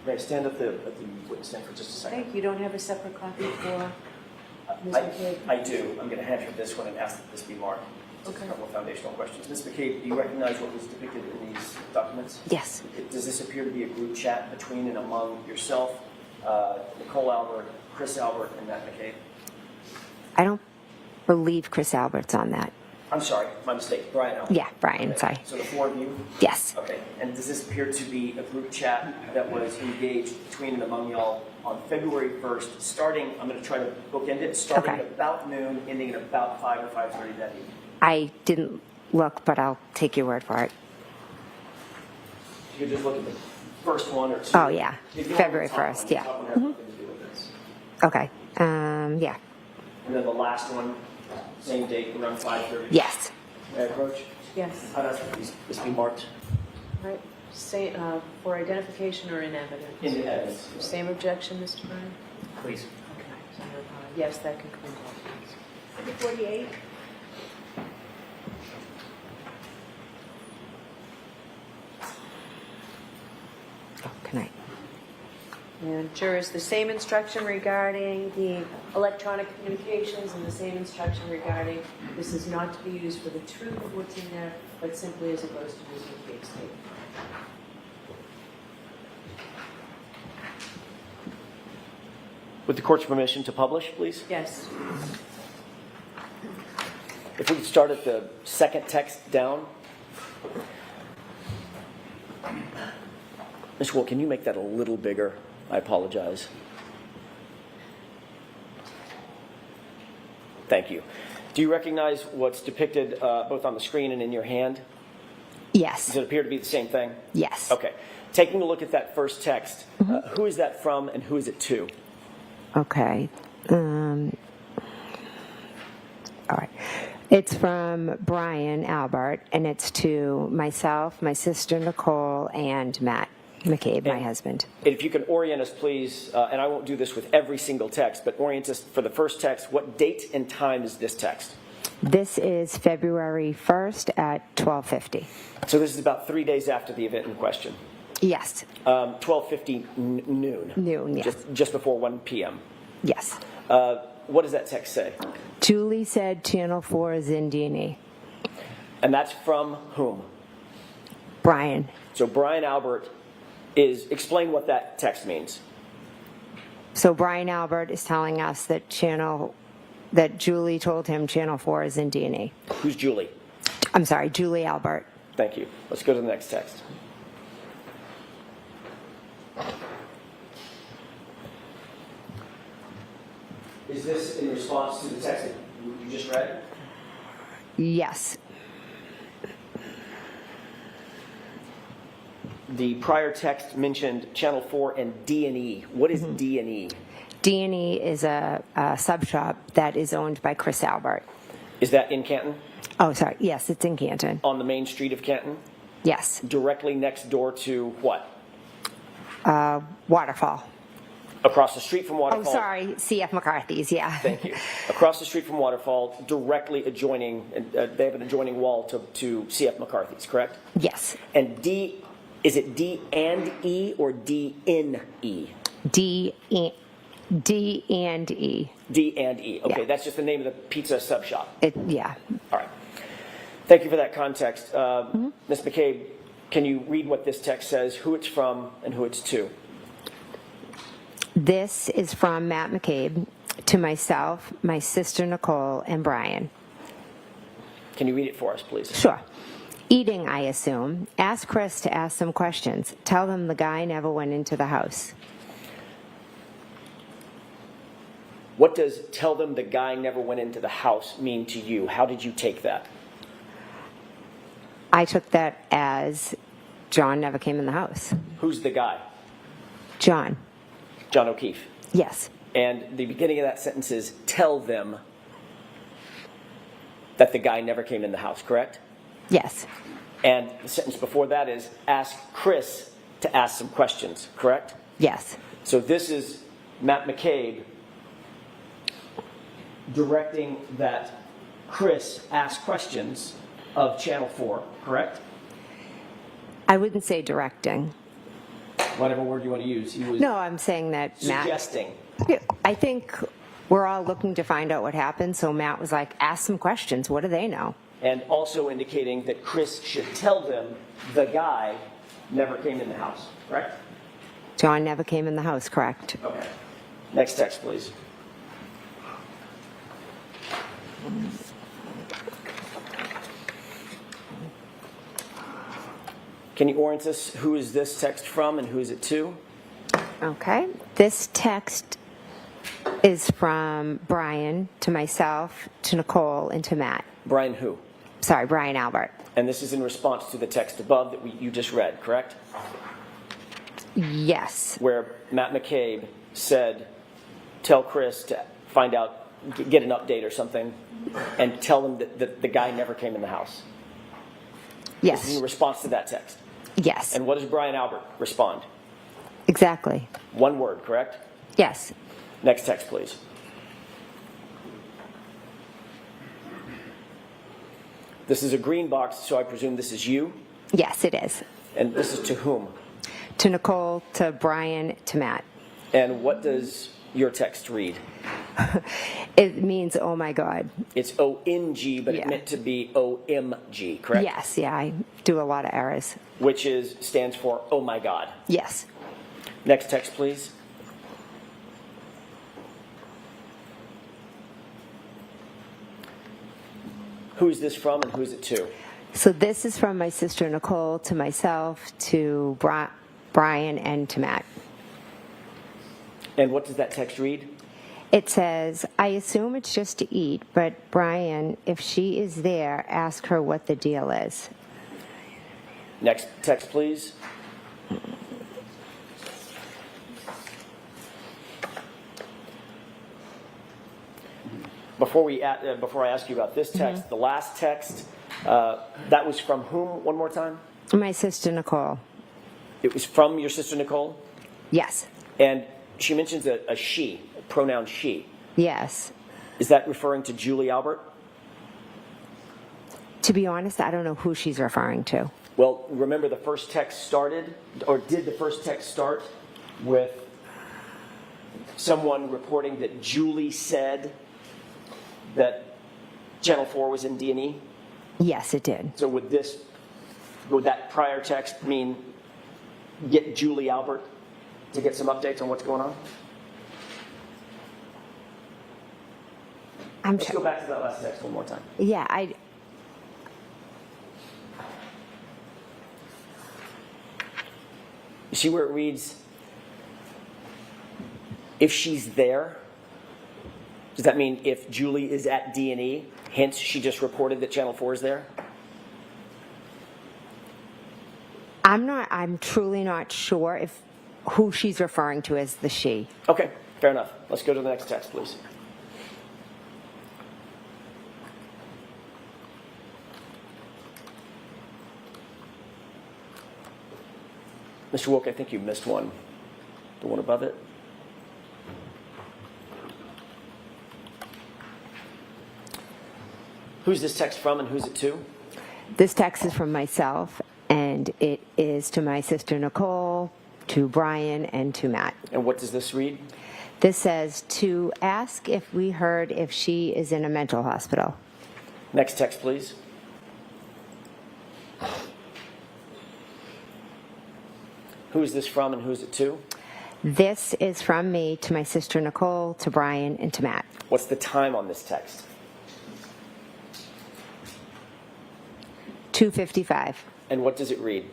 Speaker 6: May I stand at the witness stand for just a second?
Speaker 5: Thank you. Don't have a separate copy for Ms.
Speaker 6: I,
Speaker 5: McCabe?
Speaker 6: I do. I'm going to hand her this one and ask that this be marked. Just
Speaker 5: Okay.
Speaker 6: a couple of foundational questions. Ms. McCabe, do you recognize what was depicted in these documents?
Speaker 7: Yes.
Speaker 6: Does this appear to be a group chat between and among yourself, Nicole Albert, Chris Albert, and Matt McCabe?
Speaker 7: I don't believe Chris Albert's on that.
Speaker 6: I'm sorry, my mistake. Brian Albert.
Speaker 7: Yeah, Brian,
Speaker 6: Okay.
Speaker 7: sorry.
Speaker 6: So the four of you?
Speaker 7: Yes.
Speaker 6: Okay. And does this appear to be a group chat that was engaged between and among y'all on February 1st, starting, I'm going to try to bookend it, starting
Speaker 7: Okay.
Speaker 6: at about noon, ending at about 5 or 5:30 that evening?
Speaker 7: I didn't look, but I'll take your word for it.
Speaker 6: You could just look at the first one or two.
Speaker 7: Oh, yeah.
Speaker 6: If you want
Speaker 7: February
Speaker 6: the top
Speaker 7: 1st,
Speaker 6: one, the
Speaker 7: yeah.
Speaker 6: top one has nothing to do with this.
Speaker 7: Okay. Yeah.
Speaker 6: And then the last one, same date, around 5:30?
Speaker 7: Yes.
Speaker 6: May I approach?
Speaker 5: Yes.
Speaker 6: I'd ask that this be marked
Speaker 5: Right. Say, for identification or in evidence?
Speaker 6: in the evidence.
Speaker 5: Same objection, Mr. Brown?
Speaker 6: Please.
Speaker 5: Okay. So, yes, that concludes evidence.
Speaker 4: 48.
Speaker 7: Oh, can I?
Speaker 5: And jurors, the same instruction regarding the electronic communications and the same instruction regarding this is not to be used for the truth of what's in there, but simply as opposed to Ms. McCabe's statement.
Speaker 6: With the court's permission to publish, please?
Speaker 5: Yes.
Speaker 6: If we could start at the second text down. Ms. Wool, can you make that a little bigger? I apologize. Thank you. Do you recognize what's depicted both on the screen and in your hand?
Speaker 7: Yes.
Speaker 6: Does it appear to be the same thing?
Speaker 7: Yes.
Speaker 6: Okay. Taking a look at that first text, who is that from and who is it to?
Speaker 7: Okay. All right. It's from Brian Albert, and it's to myself, my sister Nicole, and Matt McCabe, my husband.
Speaker 6: And if you can orient us, please, and I won't do this with every single text, but orient us for the first text. What date and time is this text?
Speaker 7: This is February 1st at 12:50.
Speaker 6: So this is about 3 days after the event in question.
Speaker 7: Yes.
Speaker 6: 12:50 noon.
Speaker 7: Noon, yeah.
Speaker 6: Just before 1 p.m.
Speaker 7: Yes.
Speaker 6: What does that text say?
Speaker 7: Julie said Channel 4 is in D&E.
Speaker 6: And that's from whom?
Speaker 7: Brian.
Speaker 6: So Brian Albert explain what that text means.
Speaker 7: So Brian Albert is telling us that Julie told him Channel 4 is in D&E.
Speaker 6: Who's Julie?
Speaker 7: I'm sorry, Julie Albert.
Speaker 6: Thank you. Let's go to the next text. Is this in response to the text that you just read?
Speaker 7: Yes.
Speaker 6: The prior text mentioned Channel 4 and D&E. What is D&E?
Speaker 7: D&E is a sub shop that is owned by Chris Albert.
Speaker 6: Is that in Canton?
Speaker 7: Oh, sorry. Yes, it's in Canton.
Speaker 6: On the main street of Canton?
Speaker 7: Yes.
Speaker 6: Directly next door to what?
Speaker 7: Waterfall.
Speaker 6: Across the street from Waterfall.
Speaker 7: Oh, sorry. C.F. McCarthy's, yeah.
Speaker 6: Thank you. Across the street from Waterfall, directly adjoining, they have an adjoining wall to C.F. McCarthy's, correct?
Speaker 7: Yes.
Speaker 6: And D, is it D and E or D in E?
Speaker 7: D and E.
Speaker 6: D and E. Okay,
Speaker 7: Yeah.
Speaker 6: that's just the name of the pizza sub shop.
Speaker 7: Yeah.
Speaker 6: All right. Thank you for that context. Ms. McCabe, can you read what this text says, who it's from and who it's to?
Speaker 7: This is from Matt McCabe to myself, my sister Nicole, and Brian.
Speaker 6: Can you read it for us, please?
Speaker 7: Sure. Eating, I assume. Ask Chris to ask some questions. Tell them the guy never went into the house.
Speaker 6: What does tell them the guy never went into the house mean to you? How did you take that?
Speaker 7: I took that as John never came in the house.
Speaker 6: Who's the guy?
Speaker 7: John.
Speaker 6: John O'Keefe.
Speaker 7: Yes.
Speaker 6: And the beginning of that sentence is tell them that the guy never came in the house, correct?
Speaker 7: Yes.
Speaker 6: And the sentence before that is ask Chris to ask some questions, correct?
Speaker 7: Yes.
Speaker 6: So this is Matt McCabe directing that Chris ask questions of Channel 4, correct?
Speaker 7: I wouldn't say directing.
Speaker 6: Whatever word you want to use. He was
Speaker 7: No, I'm saying that Matt.
Speaker 6: suggesting.
Speaker 7: Yeah, I think we're all looking to find out what happened, so Matt was like, ask some questions. What do they know?
Speaker 6: And also indicating that Chris should tell them the guy never came in the house, correct?
Speaker 7: John never came in the house, correct?
Speaker 6: Okay. Next text, please. Can you orient us? Who is this text from and who is it to?
Speaker 7: Okay. This text is from Brian to myself, to Nicole, and to Matt.
Speaker 6: Brian who?
Speaker 7: Sorry, Brian Albert.
Speaker 6: And this is in response to the text above that you just read, correct?
Speaker 7: Yes.
Speaker 6: Where Matt McCabe said, tell Chris to find out, get an update or something, and tell him that the guy never came in the house. This is in
Speaker 7: Yes.
Speaker 6: response to that text.
Speaker 7: Yes.
Speaker 6: And what does Brian Albert respond?
Speaker 7: Exactly.
Speaker 6: One word, correct?
Speaker 7: Yes.
Speaker 6: Next text, please. This is a green box, so I presume this is you.
Speaker 7: Yes, it is.
Speaker 6: And this is to whom?
Speaker 7: To Nicole, to Brian, to Matt.
Speaker 6: And what does your text read?
Speaker 7: It means, oh my God.
Speaker 6: It's O-N-G, but it
Speaker 7: Yeah.
Speaker 6: meant to be O-M-G, correct?
Speaker 7: Yes, yeah, I do a lot of errors.
Speaker 6: Which stands for oh my God.
Speaker 7: Yes.
Speaker 6: Next text, please. Who is this from and who is it to?
Speaker 7: So this is from my sister Nicole to myself, to Brian, and to Matt.
Speaker 6: And what does that text read?
Speaker 7: It says, I assume it's just to eat, but Brian, if she is there, ask her what the deal is.
Speaker 6: Next text, please. Before I ask you about this text, the last text, that was from whom? One more time.
Speaker 7: My sister Nicole.
Speaker 6: It was from your sister Nicole,
Speaker 7: Yes.
Speaker 6: and she mentions a she, a pronoun she.
Speaker 7: Yes.
Speaker 6: Is that referring to Julie Albert?
Speaker 7: To be honest, I don't know who she's referring to.
Speaker 6: Well, remember the first text started, or did the first text start with someone reporting that Julie said that Channel 4 was in D&E?
Speaker 7: Yes, it did.
Speaker 6: So would that prior text mean get Julie Albert to get some updates on what's going on?
Speaker 7: I'm
Speaker 6: Let's go back to that last text one more time.
Speaker 7: Yeah,
Speaker 6: You see where it reads, if she's there? Does that mean if Julie is at D&E, hence she just reported that Channel 4 is there?
Speaker 7: I'm truly not sure if who she's referring to as the she.
Speaker 6: Okay, fair enough. Let's go to the next text, please. Mr. Wilk, I think you missed one. The one above it. Who's this text from and who's it to?
Speaker 7: This text is from myself, and it is to my sister Nicole, to Brian, and to Matt.
Speaker 6: And what does this read?
Speaker 7: This says to ask if we heard if she is in a mental hospital.
Speaker 6: Next text, please. Who is this from and who is it to?
Speaker 7: This is from me to my sister Nicole, to Brian, and to Matt.
Speaker 6: What's the time on this text?
Speaker 7: 2:55.
Speaker 6: And what does it read?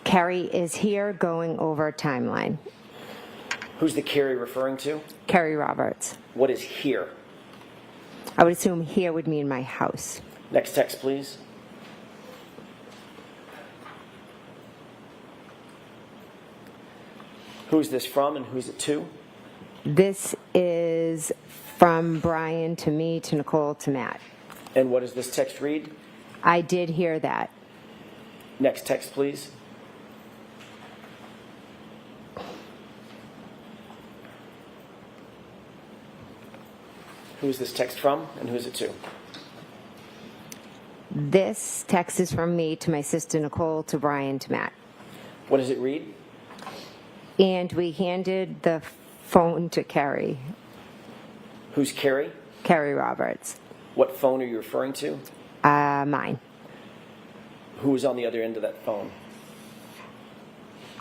Speaker 7: Carrie is here going over timeline.
Speaker 6: Who's the Carrie referring to?
Speaker 7: Carrie Roberts.
Speaker 6: What is here?
Speaker 7: I would assume here would mean my house.
Speaker 6: Next text, please. Who's this from and who's it to?
Speaker 7: This is from Brian to me, to Nicole, to Matt.
Speaker 6: And what does this text read?
Speaker 7: I did hear that.
Speaker 6: Next text, please. Who is this text from and who is it to?
Speaker 7: This text is from me to my sister Nicole, to Brian, to Matt.
Speaker 6: What does it read?
Speaker 7: And we handed the phone to Kerry
Speaker 6: Who's Carrie?
Speaker 7: Roberts.
Speaker 6: What phone are you referring to?
Speaker 7: Mine.
Speaker 6: Who was on the other end of that phone?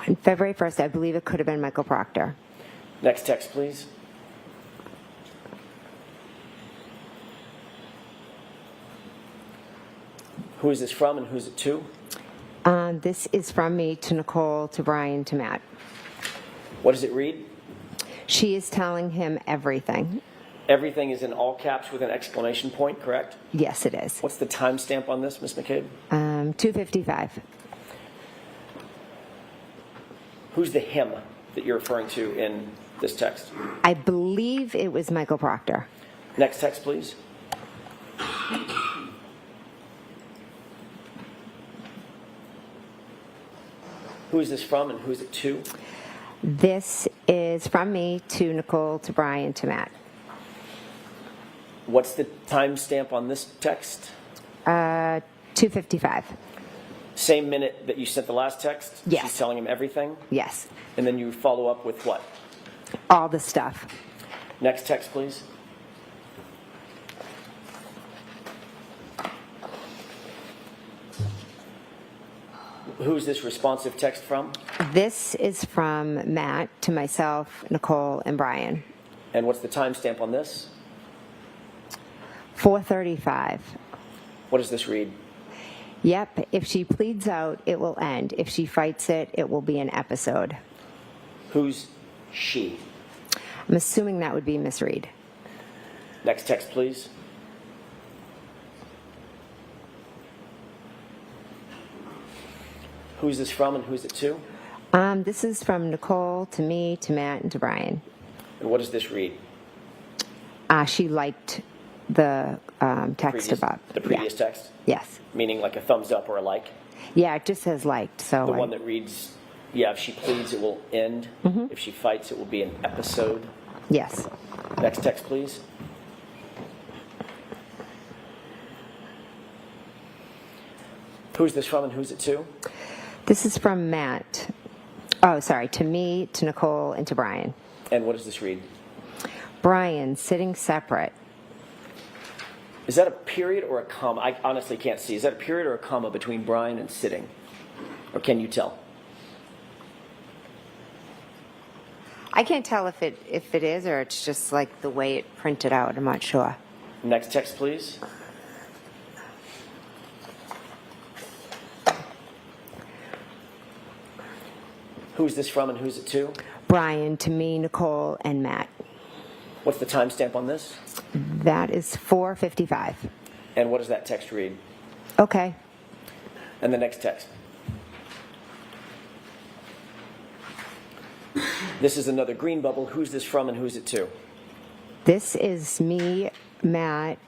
Speaker 7: On February 1st, I believe it could have been Michael Proctor.
Speaker 6: Next text, please. Who is this from and who's it to?
Speaker 7: This is from me to Nicole, to Brian, to Matt.
Speaker 6: What does it read?
Speaker 7: She is telling him everything.
Speaker 6: Everything is in all caps with an exclamation point, correct?
Speaker 7: Yes, it is.
Speaker 6: What's the timestamp on this, Ms. McCabe?
Speaker 7: 2:55.
Speaker 6: Who's the him that you're referring to in this text?
Speaker 7: I believe it was Michael Proctor.
Speaker 6: Next text, please. Who is this from and who is it to?
Speaker 7: This is from me to Nicole, to Brian, to Matt.
Speaker 6: What's the timestamp on this text?
Speaker 7: 2:55.
Speaker 6: Same minute that you sent the last text?
Speaker 7: Yes.
Speaker 6: She's telling him everything?
Speaker 7: Yes.
Speaker 6: And then you follow up with what?
Speaker 7: All the stuff.
Speaker 6: Next text, please. Who's this responsive text from?
Speaker 7: This is from Matt to myself, Nicole, and Brian.
Speaker 6: And what's the timestamp on this?
Speaker 7: 4:35.
Speaker 6: What does this read?
Speaker 7: Yep, if she pleads out, it will end. If she fights it, it will be an episode.
Speaker 6: Who's she?
Speaker 7: I'm assuming that would be Miss Reed.
Speaker 6: Next text, please. Who's this from and who's it to?
Speaker 7: This is from Nicole to me, to Matt, and to Brian.
Speaker 6: And what does this read?
Speaker 7: She liked the text above.
Speaker 6: The previous
Speaker 7: Yeah.
Speaker 6: text?
Speaker 7: Yes.
Speaker 6: Meaning like a thumbs up or a like?
Speaker 7: Yeah, it just says liked. So
Speaker 6: The one that reads, yeah, if she pleads, it will end. If she fights, it will be an episode.
Speaker 7: yes.
Speaker 6: Next text, please. Who's this from and who's it to?
Speaker 7: This is from Matt. Oh, sorry, to me, to Nicole, and to Brian.
Speaker 6: And what does this read?
Speaker 7: Brian, sitting separate.
Speaker 6: Is that a period or a comma? I honestly can't see. Is that a period or a comma between Brian and sitting? Or can you tell?
Speaker 7: I can't tell if it is or it's just like the way it printed out. I'm not sure.
Speaker 6: Next text, please. Who's this from and who's it to?
Speaker 7: Brian, to me, Nicole, and Matt.
Speaker 6: What's the timestamp on this?
Speaker 7: That is 4:55.
Speaker 6: And what does that text read?
Speaker 7: Okay.
Speaker 6: And the next text. This is another green bubble. Who's this from and who's it to?
Speaker 7: This is me, Matt,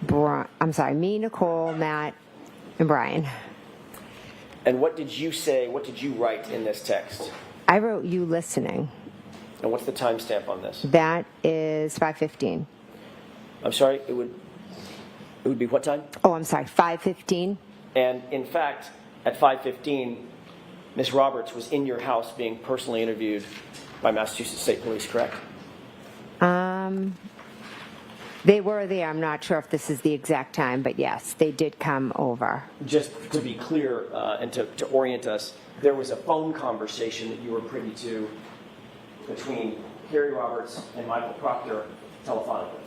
Speaker 7: me, Nicole, Matt, and Brian.
Speaker 6: And what did you say, what did you write in this text?
Speaker 7: I wrote you listening.
Speaker 6: And what's the timestamp on this?
Speaker 7: That is 5:15.
Speaker 6: I'm sorry, it would be what time?
Speaker 7: Oh, I'm sorry, 5:15.
Speaker 6: And in fact, at 5:15, Ms. Roberts was in your house being personally interviewed by Massachusetts State Police, correct?
Speaker 7: They were there. I'm not sure if this is the exact time, but yes, they did come over.
Speaker 6: Just to be clear and to orient us, there was a phone conversation that you were privy to between Carrie Roberts and Michael Proctor telephonically,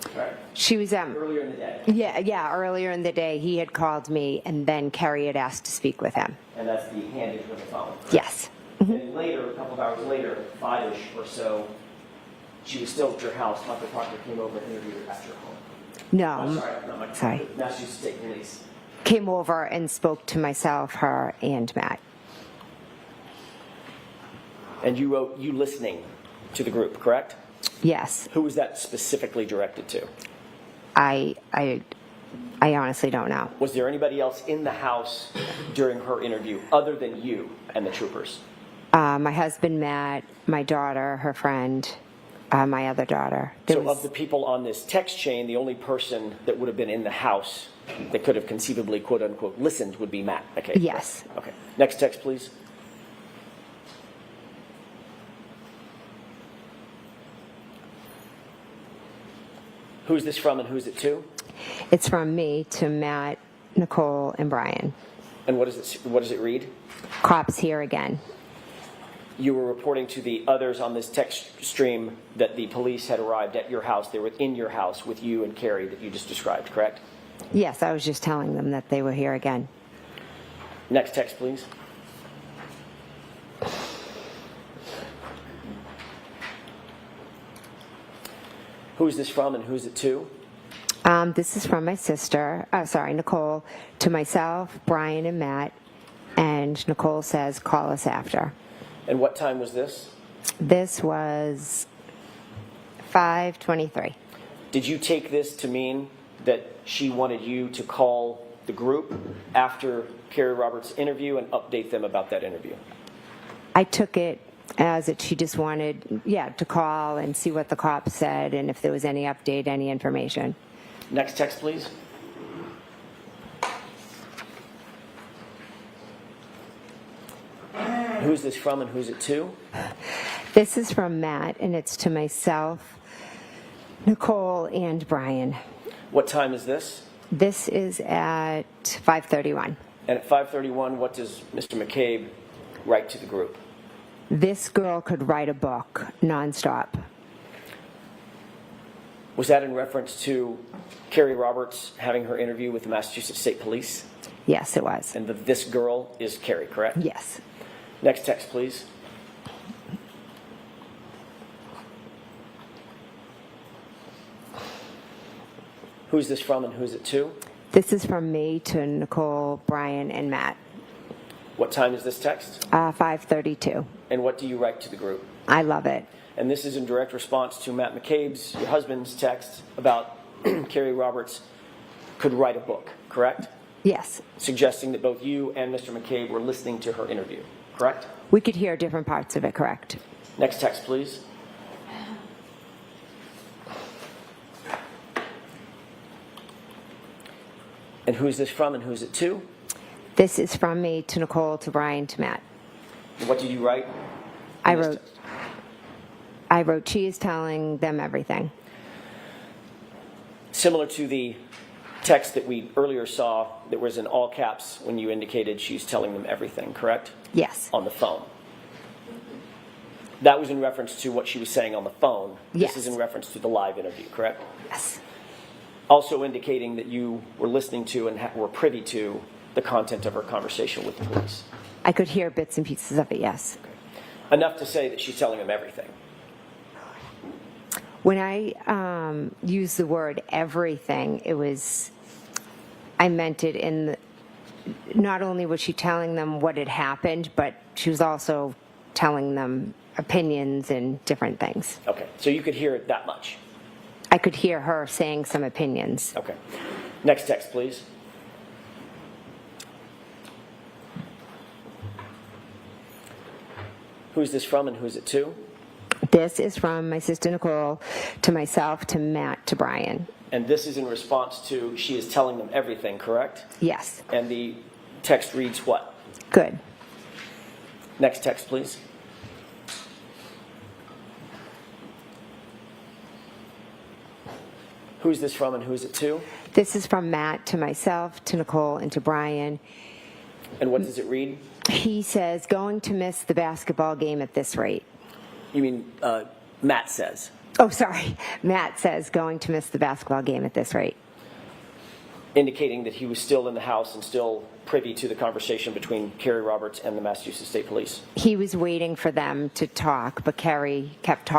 Speaker 6: correct?
Speaker 7: She was
Speaker 6: Earlier in the day.
Speaker 7: Yeah, earlier in the day he had called me and then Kerry had asked to speak with him.
Speaker 6: And that's the handage of the phone.
Speaker 7: Yes.
Speaker 6: And later, a couple of hours later, 5-ish or so, she was still at your house. Michael Proctor came over and interviewed her at your home.
Speaker 7: No,
Speaker 6: I'm sorry, not Michael
Speaker 7: sorry.
Speaker 6: Proctor, Massachusetts State Police.
Speaker 7: Came over and spoke to myself, her, and Matt.
Speaker 6: And you wrote, you listening to the group, correct?
Speaker 7: Yes.
Speaker 6: Who was that specifically directed to?
Speaker 7: I honestly don't know.
Speaker 6: Was there anybody else in the house during her interview other than you and the troopers?
Speaker 7: My husband, Matt, my daughter, her friend. My other daughter. There
Speaker 6: So
Speaker 7: was-
Speaker 6: of the people on this text chain, the only person that would have been in the house that could have conceivably, quote unquote, listened would be Matt. Okay.
Speaker 7: Yes.
Speaker 6: Okay. Next text, please. Who's this from and who's it to?
Speaker 7: It's from me to Matt, Nicole, and Brian.
Speaker 6: And what does it read?
Speaker 7: Cops here again.
Speaker 6: You were reporting to the others on this text stream that the police had arrived at your house. They were in your house with you and Carrie that you just described, correct?
Speaker 7: Yes, I was just telling them that they were here again.
Speaker 6: Next text, please. Who's this from and who's it to?
Speaker 7: This is from my sister, Nicole, to myself, Brian, and Matt. And Nicole says, call us after.
Speaker 6: And what time was this?
Speaker 7: This was 5:23.
Speaker 6: Did you take this to mean that she wanted you to call the group after Carrie Roberts' interview and update them about that interview?
Speaker 7: I took it as that she just wanted, to call and see what the cops said and if there was any update, any information.
Speaker 6: Next text, please. Who's this from and who's it to?
Speaker 7: This is from Matt, and it's to myself, Nicole, and Brian.
Speaker 6: What time is this?
Speaker 7: This is at 5:31.
Speaker 6: And at 5:31, what does Mr. McCabe write to the group?
Speaker 7: This girl could write a book nonstop.
Speaker 6: Was that in reference to Carrie Roberts having her interview with the Massachusetts State Police?
Speaker 7: Yes, it was.
Speaker 6: And this girl is Carrie, correct?
Speaker 7: Yes.
Speaker 6: Next text, please. Who's this from and who's it to?
Speaker 7: This is from me to Nicole, Brian, and Matt.
Speaker 6: What time is this text?
Speaker 7: 5:32.
Speaker 6: And what do you write to the group?
Speaker 7: I love it.
Speaker 6: And this is in direct response to Matt McCabe's, your husband's text about Carrie Roberts could write a book, correct?
Speaker 7: Yes.
Speaker 6: Suggesting that both you and Mr. McCabe were listening to her interview, correct?
Speaker 7: We could hear different parts of it, correct?
Speaker 6: Next text, please. And who's this from and who's it to?
Speaker 7: This is from me to Nicole, to Brian, to Matt.
Speaker 6: What did you write?
Speaker 7: I
Speaker 6: in this
Speaker 7: wrote,
Speaker 6: text?
Speaker 7: she is telling them everything.
Speaker 6: Similar to the text that we earlier saw that was in all caps when you indicated she's telling them everything, correct?
Speaker 7: Yes.
Speaker 6: On the phone. That was in reference to what she was saying on the phone.
Speaker 7: Yes.
Speaker 6: This is in reference to the live interview, correct?
Speaker 7: Yes.
Speaker 6: Also indicating that you were listening to and were privy to the content of her conversation with the police.
Speaker 7: I could hear bits and pieces of it, yes.
Speaker 6: Enough to say that she's telling them everything.
Speaker 7: When I used the word everything, I meant it in not only was she telling them what had happened, but she was also telling them opinions and different things.
Speaker 6: Okay, so you could hear it that much.
Speaker 7: I could hear her saying some opinions.
Speaker 6: Okay. Next text, please. Who's this from and who's it to?
Speaker 7: This is from my sister Nicole to myself, to Matt, to Brian.
Speaker 6: And this is in response to she is telling them everything, correct?
Speaker 7: Yes.
Speaker 6: And the text reads what?
Speaker 7: Good.
Speaker 6: Next text, please. Who's this from and who's it to?
Speaker 7: This is from Matt to myself, to Nicole, and to Brian.
Speaker 6: And what does it read?
Speaker 7: He says, going to miss the basketball game at this rate.
Speaker 6: You mean Matt says.
Speaker 7: Oh, sorry. Matt says, going to miss the basketball game at this rate.
Speaker 6: Indicating that he was still in the house and still privy to the conversation between Carrie Roberts and the Massachusetts State Police.
Speaker 7: He was waiting for them to talk, but Carrie kept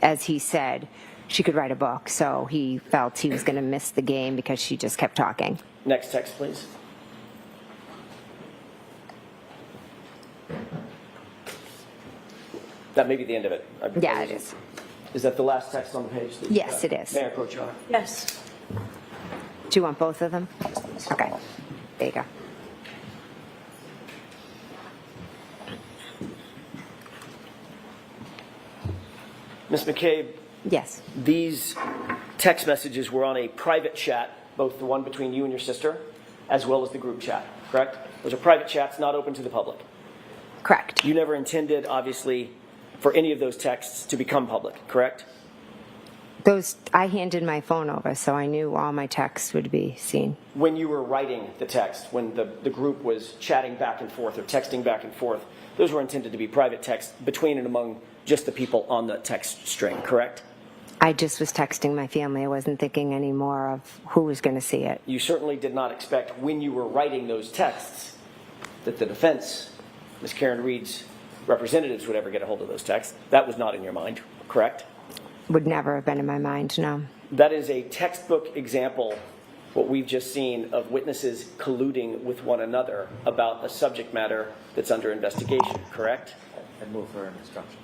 Speaker 7: as he said, she could write a book, so he felt he was going to miss the game because she just kept talking.
Speaker 6: Next text, please. That may be the end of it.
Speaker 7: Yeah, it is.
Speaker 6: Is that the last text on the page?
Speaker 7: Yes, it is.
Speaker 6: May I approach, Your Honor?
Speaker 4: Yes.
Speaker 7: Do you want both of them? Okay. There you go.
Speaker 6: Ms. McCabe,
Speaker 7: Yes,
Speaker 6: these text messages were on a private chat, both the one between you and your sister, as well as the group chat, correct? Those are private chats, not open to the public.
Speaker 7: correct.
Speaker 6: You never intended, obviously, for any of those texts to become public, correct?
Speaker 7: I handed my phone over, so I knew all my texts would be seen.
Speaker 6: When you were writing the text, when the group was chatting back and forth or texting back and forth, those were intended to be private texts between and among just the people on the text string, correct?
Speaker 7: I just was texting my family. I wasn't thinking any more of who was going to see it.
Speaker 6: You certainly did not expect when you were writing those texts that the defense, Ms. Karen Reed's representatives, would ever get a hold of those texts. That was not in your mind, correct?
Speaker 7: Would never have been in my mind, no.
Speaker 6: That is a textbook example, what we've just seen, of witnesses colluding with one another about a subject matter that's under investigation, correct?
Speaker 3: And move for an instruction.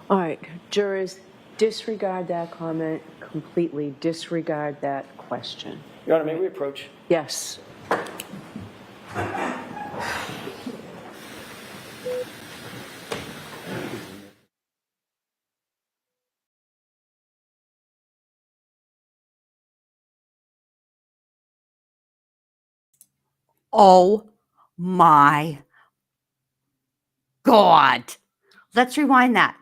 Speaker 5: All right, jurors, disregard that comment completely. Disregard that question.
Speaker 6: Your Honor, may we approach?
Speaker 5: Yes.
Speaker 2: Oh my God. Let's rewind that.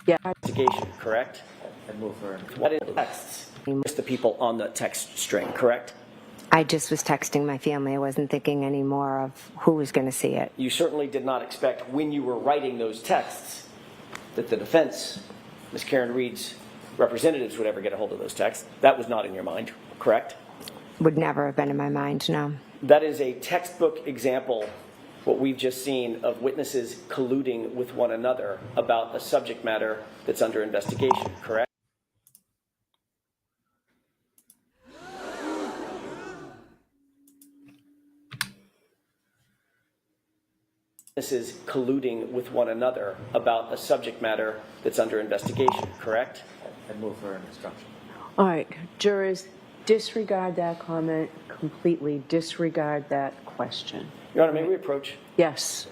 Speaker 5: Yeah.
Speaker 6: Investigation, correct?
Speaker 3: And move for an
Speaker 6: What is the texts? Just the people on the text string, correct?
Speaker 7: I just was texting my family. I wasn't thinking any more of who was going to see it.
Speaker 6: You certainly did not expect when you were writing those texts that the defense, Ms. Karen Reed's representatives, would ever get a hold of those texts. That was not in your mind, correct?
Speaker 7: Would never have been in my mind, no.
Speaker 6: That is a textbook example, what we've just seen, of witnesses colluding with one another about a subject matter that's under investigation, correct? Witnesses colluding with one another about a subject matter that's under investigation, correct?
Speaker 3: and move for an instruction.
Speaker 5: All right, jurors, disregard that comment completely. Disregard that question.
Speaker 6: Your Honor, may we approach?
Speaker 5: Yes.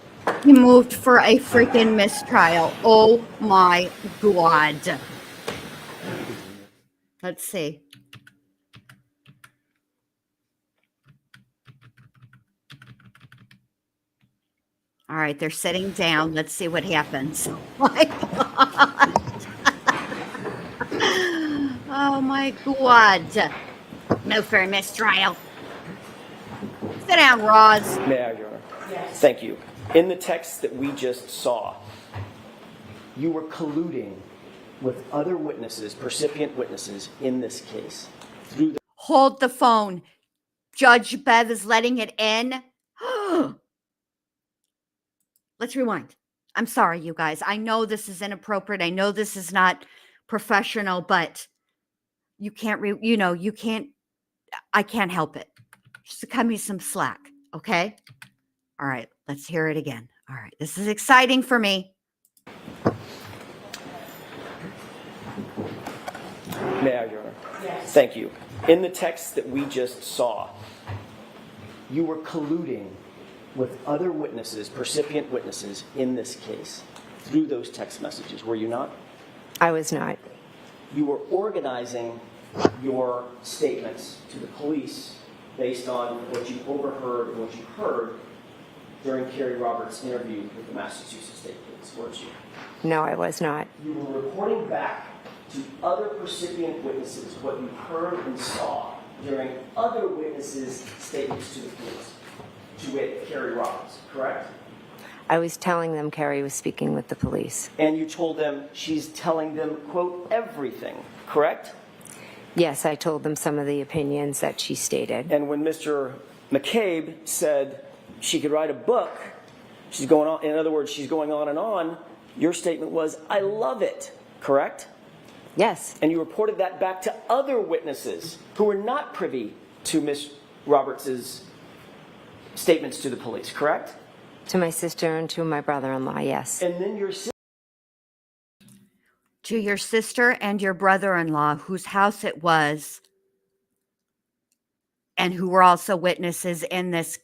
Speaker 2: He moved for a freaking mistrial. Oh my God. Let's see. All right, they're sitting down. Let's see what happens. My God. Oh my God. No for a mistrial. Sit down, Roz.
Speaker 6: May I, Your Honor? Yes. Thank you. In the text that we just saw, you were colluding with other witnesses, percipient witnesses, in this case. Through the
Speaker 2: Hold the phone. Judge Bev is letting it in. Let's rewind. I'm sorry, you guys. I know this is inappropriate. I know this is not professional, but you can't, you can't, I can't help it. Just cut me some slack, okay? All right, let's hear it again. All right, this is exciting for me.
Speaker 6: May I, Your Honor? Yes. Thank you. In the text that we just saw, you were colluding with other witnesses, percipient witnesses, in this case, through those text messages, were you not?
Speaker 7: I was not.
Speaker 6: You were organizing your statements to the police based on what you overheard and what you heard during Kerry Roberts' interview with the Massachusetts State Police, weren't you?
Speaker 7: No, I was not.
Speaker 6: You were reporting back to other percipient witnesses what you heard and saw during other witnesses' statements to the police, to wit, Kerry Roberts, correct?
Speaker 7: I was telling them Carrie was speaking with the police.
Speaker 6: And you told them she's telling them, quote, everything, correct?
Speaker 7: Yes, I told them some of the opinions that she stated.
Speaker 6: And when Mr. McCabe said she could write a book, she's going on, in other words, she's going on and on, your statement was, I love it, correct?
Speaker 7: Yes.
Speaker 6: And you reported that back to other witnesses who were not privy to Ms. Roberts' statements to the police, correct?
Speaker 7: To my sister and to my brother-in-law, yes.
Speaker 6: And then your sister.
Speaker 2: To your sister and your brother-in-law, whose house it was, and who were also witnesses in this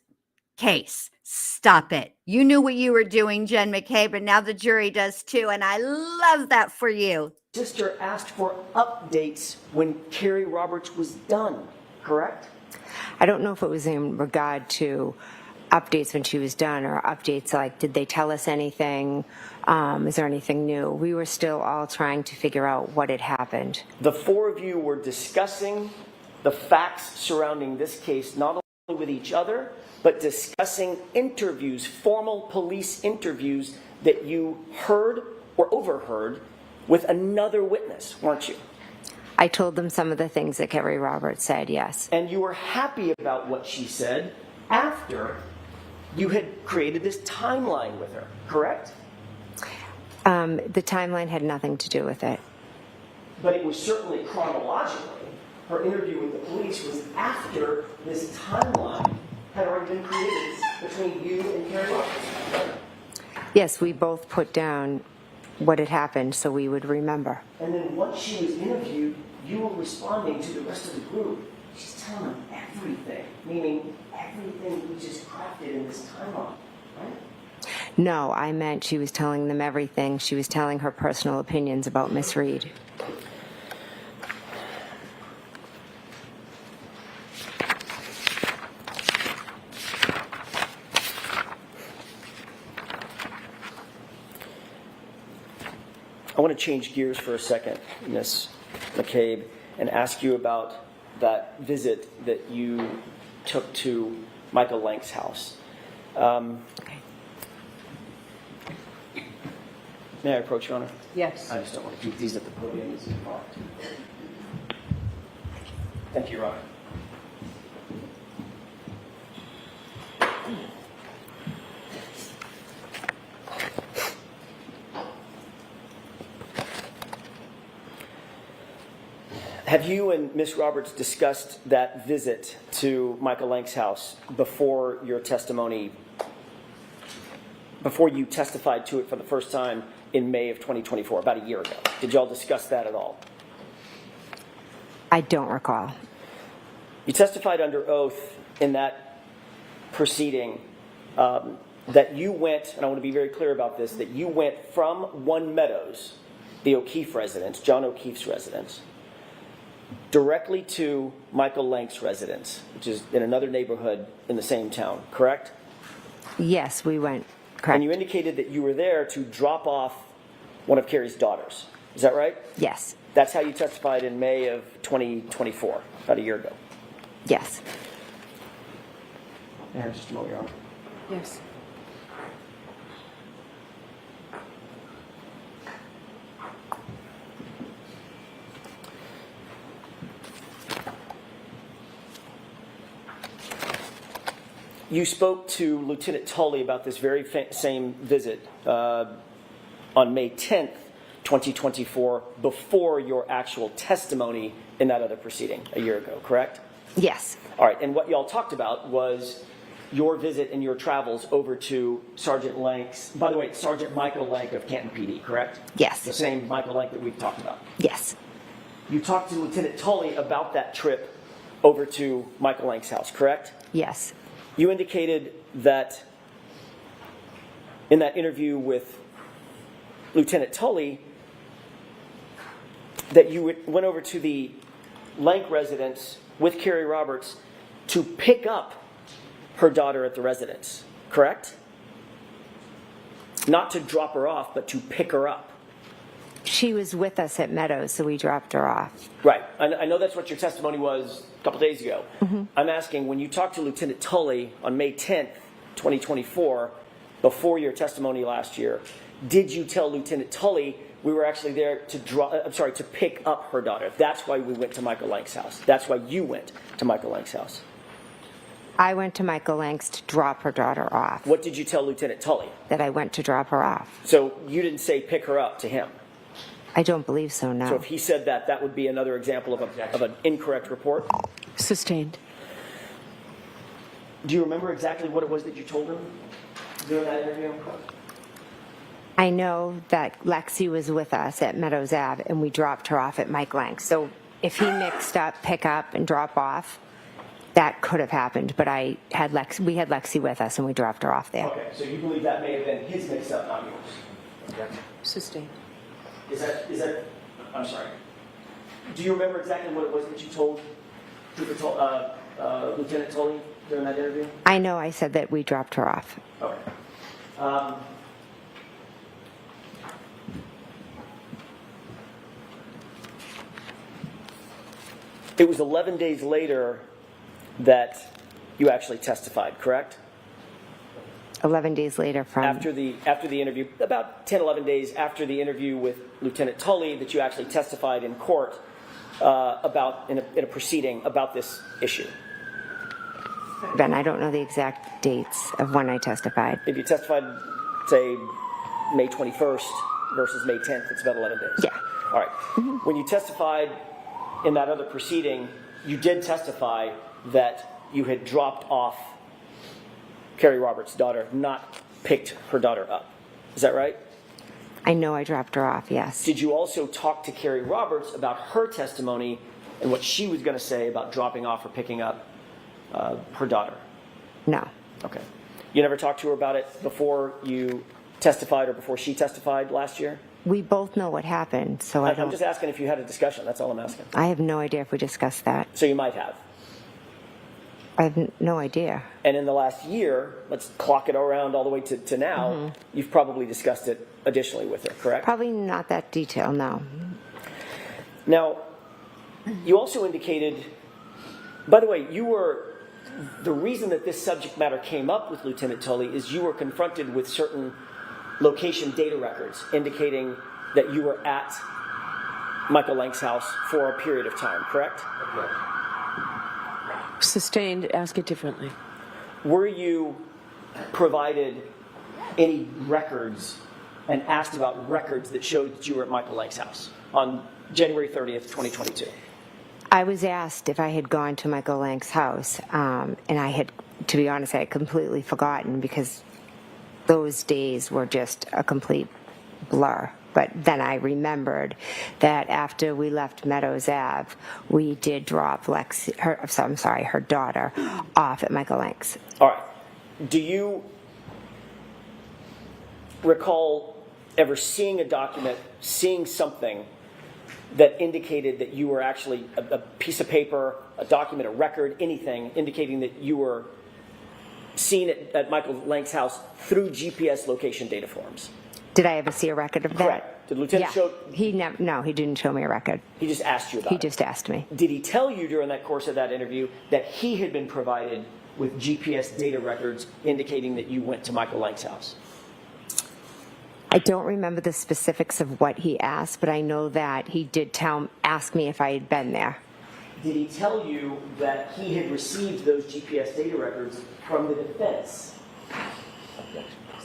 Speaker 2: case. Stop it. You knew what you were doing, Jen McCabe, and now the jury does too, and I love that for you.
Speaker 6: Sister asked for updates when Carrie Roberts was done, correct?
Speaker 7: I don't know if it was in regard to updates when she was done or updates like, did they tell us anything? Is there anything new? We were still all trying to figure out what had happened.
Speaker 6: The four of you were discussing the facts surrounding this case, not only with each other, but discussing interviews, formal police interviews that you heard or overheard with another witness, weren't you?
Speaker 7: I told them some of the things that Carrie Roberts said, yes.
Speaker 6: And you were happy about what she said after you had created this timeline with her, correct?
Speaker 7: The timeline had nothing to do with it.
Speaker 6: But it was certainly chronologically. Her interview with the police was after this timeline had already been created between you and Carrie Roberts.
Speaker 7: Yes, we both put down what had happened so we would remember.
Speaker 6: And then once she was interviewed, you were responding to the rest of the group. She's telling them everything, meaning everything we just crafted in this timeline, right?
Speaker 7: No, I meant she was telling them everything. She was telling her personal opinions about Miss Reed.
Speaker 6: I want to change gears for a second, Ms. McCabe, and ask you about that visit that you took to Michael Lank's house. May I approach, Your Honor?
Speaker 5: Yes.
Speaker 6: I just don't want to keep these at the podium. This is marked. Thank you, Your Honor. Have you and Ms. Roberts discussed that visit to Michael Lank's house before your testimony, before you testified to it for the first time in May of 2024, about a year ago? Did y'all discuss that at all?
Speaker 7: I don't recall.
Speaker 6: You testified under oath in that proceeding that you went, and I want to be very clear about this, that you went from One Meadows, the O'Keefe residence, John O'Keefe's residence, directly to Michael Lank's residence, which is in another neighborhood in the same town, correct?
Speaker 7: Yes, we went. Correct.
Speaker 6: And you indicated that you were there to drop off one of Carrie's daughters. Is that right?
Speaker 7: Yes.
Speaker 6: That's how you testified in May of 2024, about a year ago.
Speaker 7: Yes.
Speaker 6: Just a moment, Your Honor.
Speaker 5: Yes.
Speaker 6: You spoke to Lieutenant Tully about this very same visit on May 10th, 2024, before your actual testimony in that other proceeding a year ago, correct?
Speaker 7: Yes.
Speaker 6: All right, and what y'all talked about was your visit and your travels over to Sergeant Lank's, by the way, Sergeant Michael Lank of Canton PD, correct?
Speaker 7: Yes.
Speaker 6: The same Michael Lank that we've talked about.
Speaker 7: Yes.
Speaker 6: You talked to Lieutenant Tully about that trip over to Michael Lank's house, correct?
Speaker 7: Yes.
Speaker 6: You indicated that in that interview with Lieutenant Tully that you went over to the Lank residence with Carrie Roberts to pick up her daughter at the residence, correct? Not to drop her off, but to pick her up.
Speaker 7: She was with us at Meadows, so we dropped her off.
Speaker 6: Right. I know that's what your testimony was a couple days ago. Mm-hmm. I'm asking, when you talked to Lieutenant Tully on May 10th, 2024, before your testimony last year, did you tell Lieutenant Tully we were actually there to pick up her daughter? That's why we went to Michael Lank's house. That's why you went to Michael Lank's house.
Speaker 7: I went to Michael Lank's to drop her daughter off.
Speaker 6: What did you tell Lieutenant Tully?
Speaker 7: That I went to drop her off.
Speaker 6: So you didn't say pick her up to him?
Speaker 7: I don't believe so, no.
Speaker 6: So if he said that, that would be another example of an incorrect report?
Speaker 5: Sustained.
Speaker 6: Do you remember exactly what it was that you told him during that interview?
Speaker 7: I know that Lexi was with us at Meadows Ave, and we dropped her off at Mike Lank's. So if he mixed up pick up and drop off, that could have happened, but we had Lexi with us and we dropped her off there.
Speaker 6: Okay, so you believe that may have been his mix-up, not yours? Okay.
Speaker 5: Sustained.
Speaker 6: Is that, I'm sorry. Do you remember exactly what it was that you told Lieutenant Tully during that interview?
Speaker 7: I know I said that we dropped her off.
Speaker 6: Okay. It was 11 days later that you actually testified, correct?
Speaker 7: 11 days later from...
Speaker 6: After the interview, about 10, 11 days after the interview with Lieutenant Tully, that you actually testified in court about in a proceeding about this issue.
Speaker 7: Ben, I don't know the exact dates of when I testified.
Speaker 6: If you testified, say, May 21st versus May 10th, it's about 11 days.
Speaker 7: Yeah.
Speaker 6: All right. Mm-hmm. When you testified in that other proceeding, you did testify that you had dropped off Carrie Roberts' daughter, not picked her daughter up. Is that right?
Speaker 7: I know I dropped her off, yes.
Speaker 6: Did you also talk to Carrie Roberts about her testimony and what she was going to say about dropping off or picking up her daughter?
Speaker 7: No.
Speaker 6: Okay. You never talked to her about it before you testified or before she testified last year?
Speaker 7: We both know what happened, so I don't...
Speaker 6: I'm just asking if you had a discussion. That's all I'm asking.
Speaker 7: I have no idea if we discussed that.
Speaker 6: So you might have.
Speaker 7: I have no idea.
Speaker 6: And in the last year, let's clock it around all the way to now, you've probably discussed it additionally with her, correct?
Speaker 7: Probably not that detailed, no.
Speaker 6: Now, you also indicated, by the way, the reason that this subject matter came up with Lieutenant Tully is you were confronted with certain location data records indicating that you were at Michael Lank's house for a period of time, correct?
Speaker 3: Correct.
Speaker 5: Sustained, ask it differently.
Speaker 6: Were you provided any records and asked about records that showed that you were at Michael Lank's house on January 30th, 2022?
Speaker 7: I was asked if I had gone to Michael Lank's house, and I had, to be honest, I had completely forgotten because those days were just a complete blur. But then I remembered that after we left Meadows Ave, we did drop her daughter, off at Michael Lank's.
Speaker 6: All right. Do you recall ever seeing a document, seeing something that indicated that you were actually a piece of paper, a document, a record, anything indicating that you were seen at Michael Lank's house through GPS location data forms?
Speaker 7: Did I ever see a record of that?
Speaker 6: Correct. Did Lieutenant show?
Speaker 7: No, he didn't show me a record.
Speaker 6: He just asked you about it.
Speaker 7: He just asked me.
Speaker 6: Did he tell you during that course of that interview that he had been provided with GPS data records indicating that you went to Michael Lank's house?
Speaker 7: I don't remember the specifics of what he asked, but I know that he did ask me if I had been there.
Speaker 6: Did he tell you that he had received those GPS data records from the defense?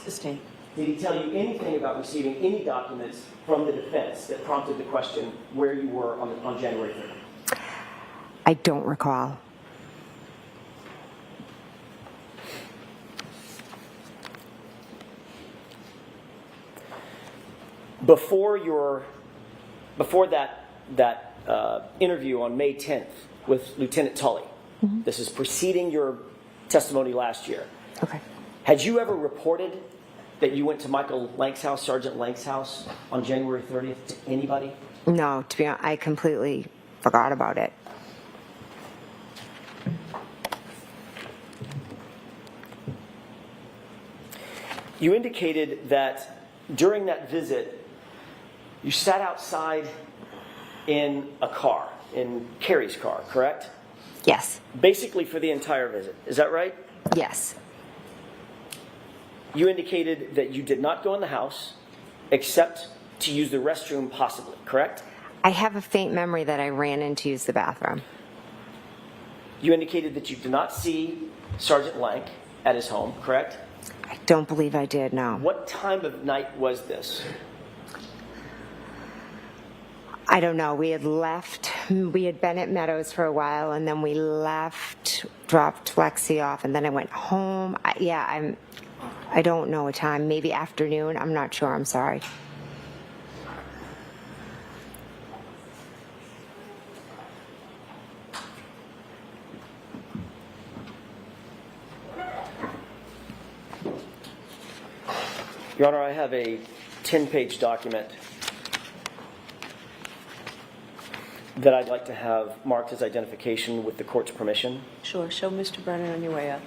Speaker 5: Sustained.
Speaker 6: Did he tell you anything about receiving any documents from the defense that prompted the question where you were on January 3rd?
Speaker 7: I don't recall.
Speaker 6: Before that interview on May 10th with Lieutenant Tully, this is preceding your testimony last year.
Speaker 7: Okay.
Speaker 6: Had you ever reported that you went to Michael Lank's house, Sergeant Lank's house, on January 30th to anybody?
Speaker 7: No, to be honest, I completely forgot about it.
Speaker 6: You indicated that during that visit, you sat outside in a car, in Carrie's car, correct?
Speaker 7: Yes.
Speaker 6: Basically for the entire visit. Is that right?
Speaker 7: Yes.
Speaker 6: You indicated that you did not go in the house except to use the restroom possibly, correct?
Speaker 7: I have a faint memory that I ran in to use the bathroom.
Speaker 6: You indicated that you did not see Sergeant Lank at his home, correct?
Speaker 7: I don't believe I did, no.
Speaker 6: What time of night was this?
Speaker 7: I don't know. We had left. We had been at Meadows for a while, and then we left, dropped Lexi off, and then I went home. I don't know a time. Maybe afternoon. I'm not sure. I'm sorry.
Speaker 6: Your Honor, I have a 10-page document that I'd like to have marked as identification with the court's permission.
Speaker 5: Sure, show Mr. Brennan on your way up.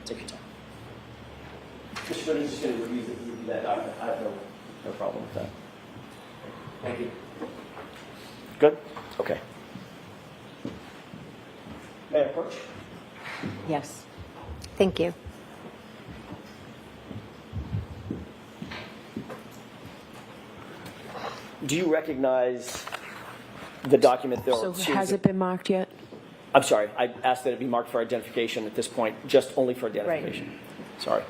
Speaker 6: Take your time. Mr. Brennan is just going to review that document. I have no problem with that. Thank you. Good? Okay. May I approach?
Speaker 5: Yes.
Speaker 7: Thank you.
Speaker 6: Do you recognize the document there?
Speaker 5: So has it been marked yet?
Speaker 6: I'm sorry. I asked that it be marked for identification at this point, just only for identification. Sorry.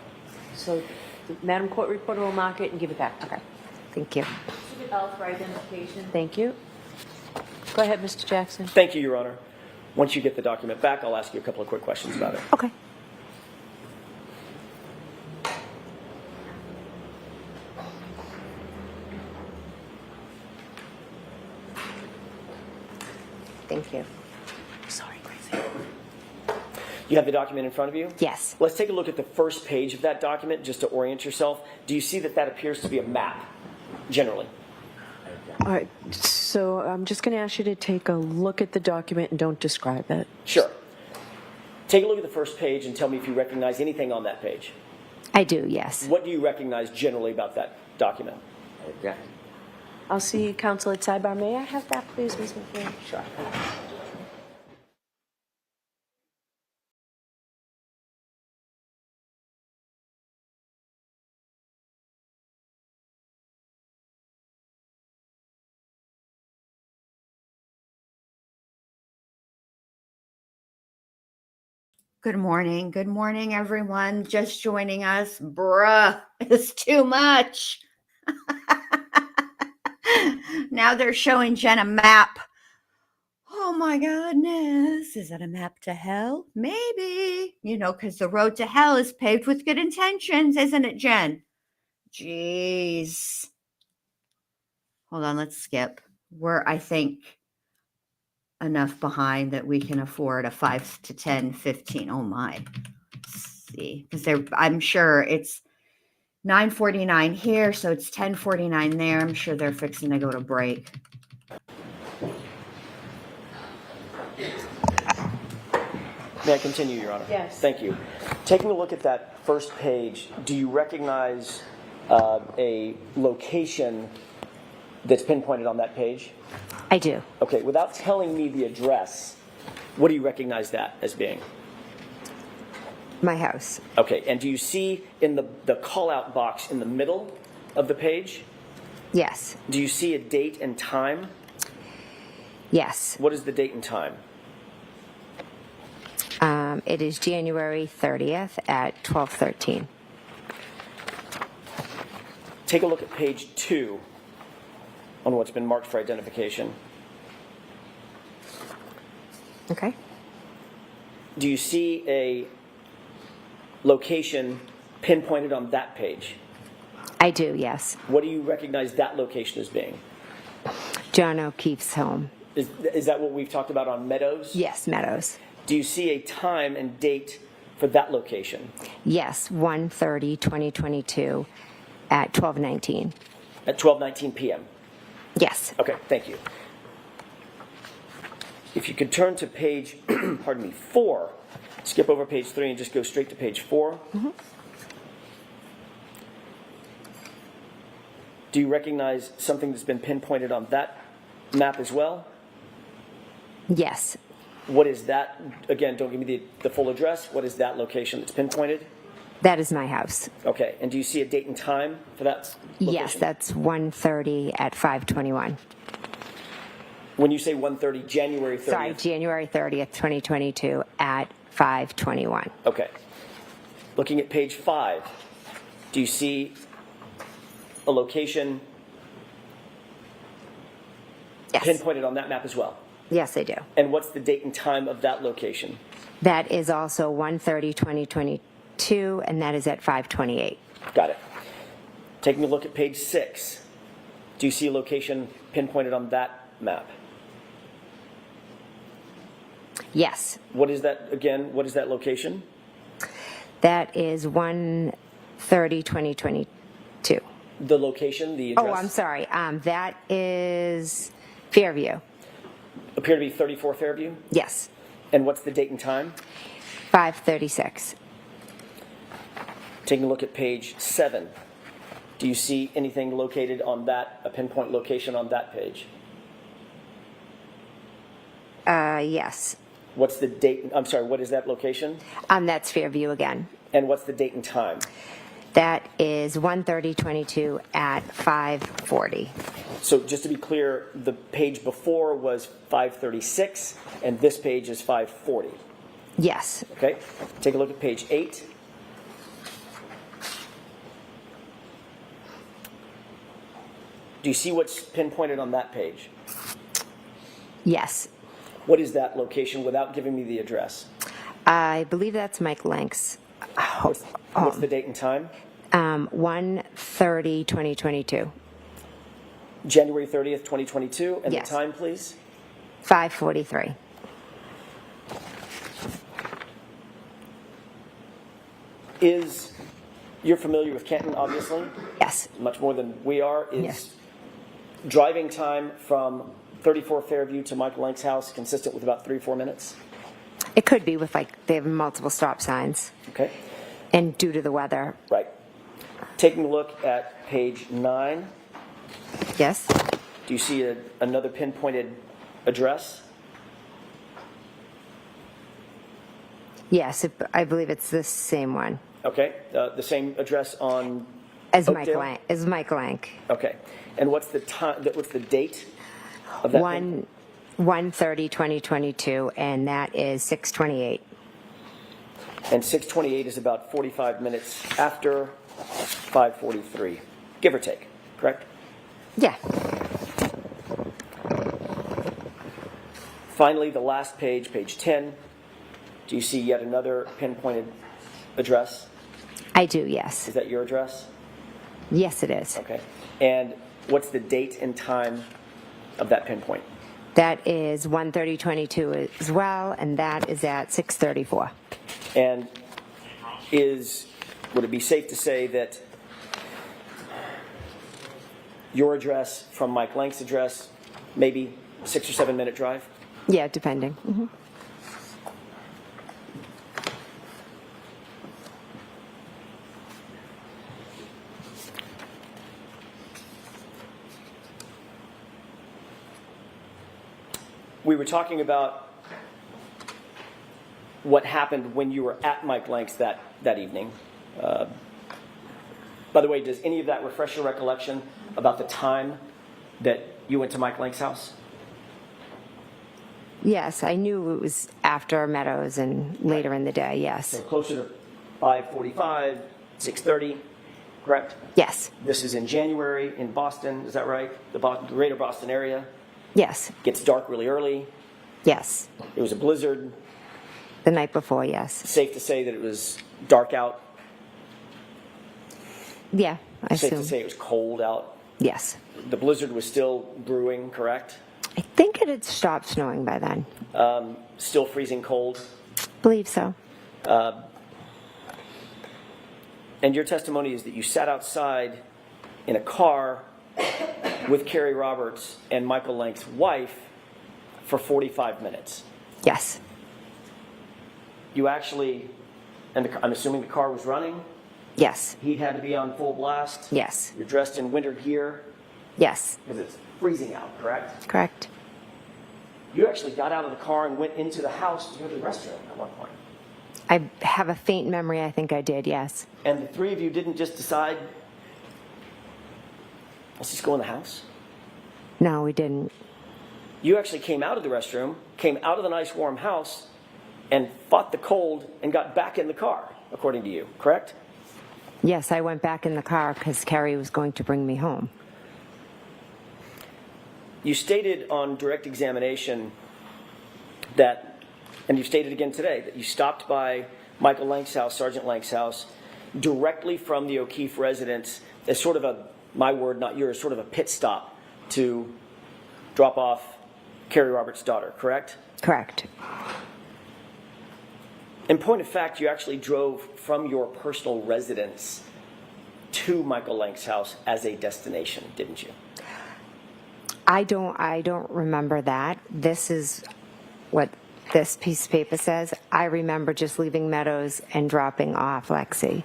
Speaker 5: So the Madam Court Reporter will mark it and give it back. Okay.
Speaker 7: Thank you.
Speaker 4: Should be held for identification.
Speaker 5: Thank you. Go ahead, Mr. Jackson.
Speaker 6: Thank you, Your Honor. Once you get the document back, I'll ask you a couple of quick questions about it.
Speaker 7: Okay. Thank you.
Speaker 5: Sorry, Gracie.
Speaker 6: You have the document in front of you?
Speaker 7: Yes.
Speaker 6: Let's take a look at the first page of that document just to orient yourself. Do you see that that appears to be a map, generally?
Speaker 5: All right, so I'm just going to ask you to take a look at the document and don't describe it.
Speaker 6: Sure. Take a look at the first page and tell me if you recognize anything on that page.
Speaker 7: I do, yes.
Speaker 6: What do you recognize generally about that document?
Speaker 5: I'll see counsel at sidebar. May I have that, please, Ms. McCann?
Speaker 6: Sure.
Speaker 2: Good morning. Good morning, everyone. Just joining us. Bruh, it's too much. Now they're showing Jen a map. Oh my goodness. Is that a map to hell? Maybe. You know, because the road to hell is paved with good intentions, isn't it, Jen? Jeez. Hold on, let's skip. We're, I think, enough behind that we can afford a 5 to 10, 15. Oh my. Let's see, because I'm sure it's 9:49 here, so it's 10:49 there. I'm sure they're fixing to go to break.
Speaker 6: May I continue, Your Honor?
Speaker 5: Yes.
Speaker 6: Thank you. Taking a look at that first page, do you recognize a location that's pinpointed on that page?
Speaker 7: I do.
Speaker 6: Okay, without telling me the address, what do you recognize that as being?
Speaker 7: My house.
Speaker 6: Okay, and do you see in the call-out box in the middle of the page,
Speaker 7: Yes.
Speaker 6: do you see a date and time?
Speaker 7: Yes.
Speaker 6: What is the date and time?
Speaker 7: It is January 30th at 12:13.
Speaker 6: Take a look at page 2 on what's been marked for identification.
Speaker 7: Okay.
Speaker 6: Do you see a location pinpointed on that page?
Speaker 7: I do, yes.
Speaker 6: What do you recognize that location as being?
Speaker 7: John O'Keefe's home.
Speaker 6: Is that what we've talked about on Meadows?
Speaker 7: Yes, Meadows.
Speaker 6: Do you see a time and date for that location?
Speaker 7: Yes, 1/30/2022 at 12:19.
Speaker 6: At 12:19 p.m.
Speaker 7: Yes.
Speaker 6: Okay, thank you. If you could turn to page, pardon me, 4, skip over page 3 and just go straight to page 4.
Speaker 7: Mm-hmm.
Speaker 6: Do you recognize something that's been pinpointed on that map as well?
Speaker 7: Yes.
Speaker 6: What is that? Again, don't give me the full address. What is that location that's pinpointed?
Speaker 7: That is my house.
Speaker 6: Okay, and do you see a date and time for that location?
Speaker 7: Yes, that's 1:30 at 5:21.
Speaker 6: When you say 1:30, January 30th?
Speaker 7: Sorry, January 30th, 2022 at 5:21.
Speaker 6: Okay. Looking at page 5, do you see a location
Speaker 7: Yes.
Speaker 6: pinpointed on that map as well?
Speaker 7: Yes, I do.
Speaker 6: And what's the date and time of that location?
Speaker 7: That is also 1/30/2022, and that is at 5:28.
Speaker 6: Got it. Taking a look at page 6, do you see a location pinpointed on that map?
Speaker 7: Yes,
Speaker 6: What is that, again, what is that location?
Speaker 7: that is 1/30/2022.
Speaker 6: The location, the address?
Speaker 7: Oh, I'm sorry. That is Fairview.
Speaker 6: Appear to be 34 Fairview?
Speaker 7: Yes,
Speaker 6: And what's the date and time?
Speaker 7: 5:36.
Speaker 6: Taking a look at page 7, do you see anything located on that, a pinpoint location on that page?
Speaker 7: Yes.
Speaker 6: What's the date, I'm sorry, what is that location?
Speaker 7: That's Fairview again.
Speaker 6: And what's the date and time?
Speaker 7: That is 1/30/22 at 5:40.
Speaker 6: So just to be clear, the page before was 536, and this page is 540.
Speaker 7: Yes.
Speaker 6: Okay? Take a look at page 8. Do you see what's pinpointed on that page?
Speaker 7: Yes.
Speaker 6: What is that location without giving me the address?
Speaker 7: I believe that's Mike Lank's
Speaker 6: What's the date and time?
Speaker 7: 1/30/2022.
Speaker 6: January 30th, 2022. And
Speaker 7: Yes.
Speaker 6: the time, please?
Speaker 7: 5:43.
Speaker 6: You're familiar with Canton, obviously,
Speaker 7: Yes.
Speaker 6: much more than we are. Is
Speaker 7: Yes.
Speaker 6: driving time from 34 Fairview to Michael Lank's house consistent with about 3 or 4 minutes?
Speaker 7: It could be with they have multiple stop signs,
Speaker 6: Okay,
Speaker 7: and due to the weather.
Speaker 6: right. Taking a look at page 9,
Speaker 7: Yes.
Speaker 6: do you see another pinpointed address?
Speaker 7: Yes, I believe it's the same one
Speaker 6: Okay, the same address on
Speaker 7: as
Speaker 6: Oakdale?
Speaker 7: Mike Lank.
Speaker 6: Okay, and what's the time? What's the date of that?
Speaker 7: 1/30/2022, and that is 6:28.
Speaker 6: And 6:28 is about 45 minutes after 5:43, give or take. Correct.
Speaker 7: Yeah.
Speaker 6: Finally, the last page, page 10. Do you see yet another pinpointed address?
Speaker 7: I do. Yes.
Speaker 6: Is that your address?
Speaker 7: Yes, it is.
Speaker 6: Okay. And what's the date and time of that pinpoint?
Speaker 7: That is 1/30/22 as well, and that is at 6:34.
Speaker 6: And would it be safe to say that your address from Mike Lank's address, maybe 6 or 7 minute drive?
Speaker 7: Yeah, depending. Mhm.
Speaker 6: We were talking about what happened when you were at Mike Lank's that evening. By the way, does any of that refresh your recollection about the time that you went to Mike Lank's house?
Speaker 7: Yes, I knew it was after Meadows and later in the day. Yes.
Speaker 6: So closer to 5:45, 6:30, correct?
Speaker 7: Yes.
Speaker 6: This is in January in Boston, is that right? The greater Boston area.
Speaker 7: Yes.
Speaker 6: Gets dark really early.
Speaker 7: Yes.
Speaker 6: It was a blizzard.
Speaker 7: The night before. Yes.
Speaker 6: Safe to say that it was dark out.
Speaker 7: Yeah, I
Speaker 6: Safe to
Speaker 7: assume.
Speaker 6: say it was cold out.
Speaker 7: Yes.
Speaker 6: The blizzard was still brewing, correct?
Speaker 7: I think it had stopped snowing by then.
Speaker 6: Still freezing cold.
Speaker 7: Believe so.
Speaker 6: And your testimony is that you sat outside in a car with Carrie Roberts and Michael Lank's wife for 45 minutes.
Speaker 7: Yes.
Speaker 6: You actually, and I'm assuming the car was running?
Speaker 7: Yes.
Speaker 6: Heat had to be on full blast?
Speaker 7: Yes.
Speaker 6: You're dressed in winter gear
Speaker 7: Yes.
Speaker 6: because it's freezing out, correct?
Speaker 7: Correct.
Speaker 6: You actually got out of the car and went into the house to go to the restroom at one point.
Speaker 7: I have a faint memory. I think I did. Yes.
Speaker 6: And the three of you didn't just decide, let's just go in the house?
Speaker 7: No, we didn't.
Speaker 6: You actually came out of the restroom, came out of the nice warm house, and fought the cold and got back in the car, according to you, correct?
Speaker 7: Yes, I went back in the car because Carrie was going to bring me home.
Speaker 6: You stated on direct examination that, and you stated again today, that you stopped by Michael Lank's house, Sergeant Lank's house, directly from the O'Keefe residence as sort of a, my word, not yours, sort of a pit stop to drop off Carrie Roberts' daughter, correct?
Speaker 7: Correct.
Speaker 6: In point of fact, you actually drove from your personal residence to Michael Lank's house as a destination, didn't you?
Speaker 7: I don't remember that. This is what this piece of paper says. I remember just leaving Meadows and dropping off Lexi.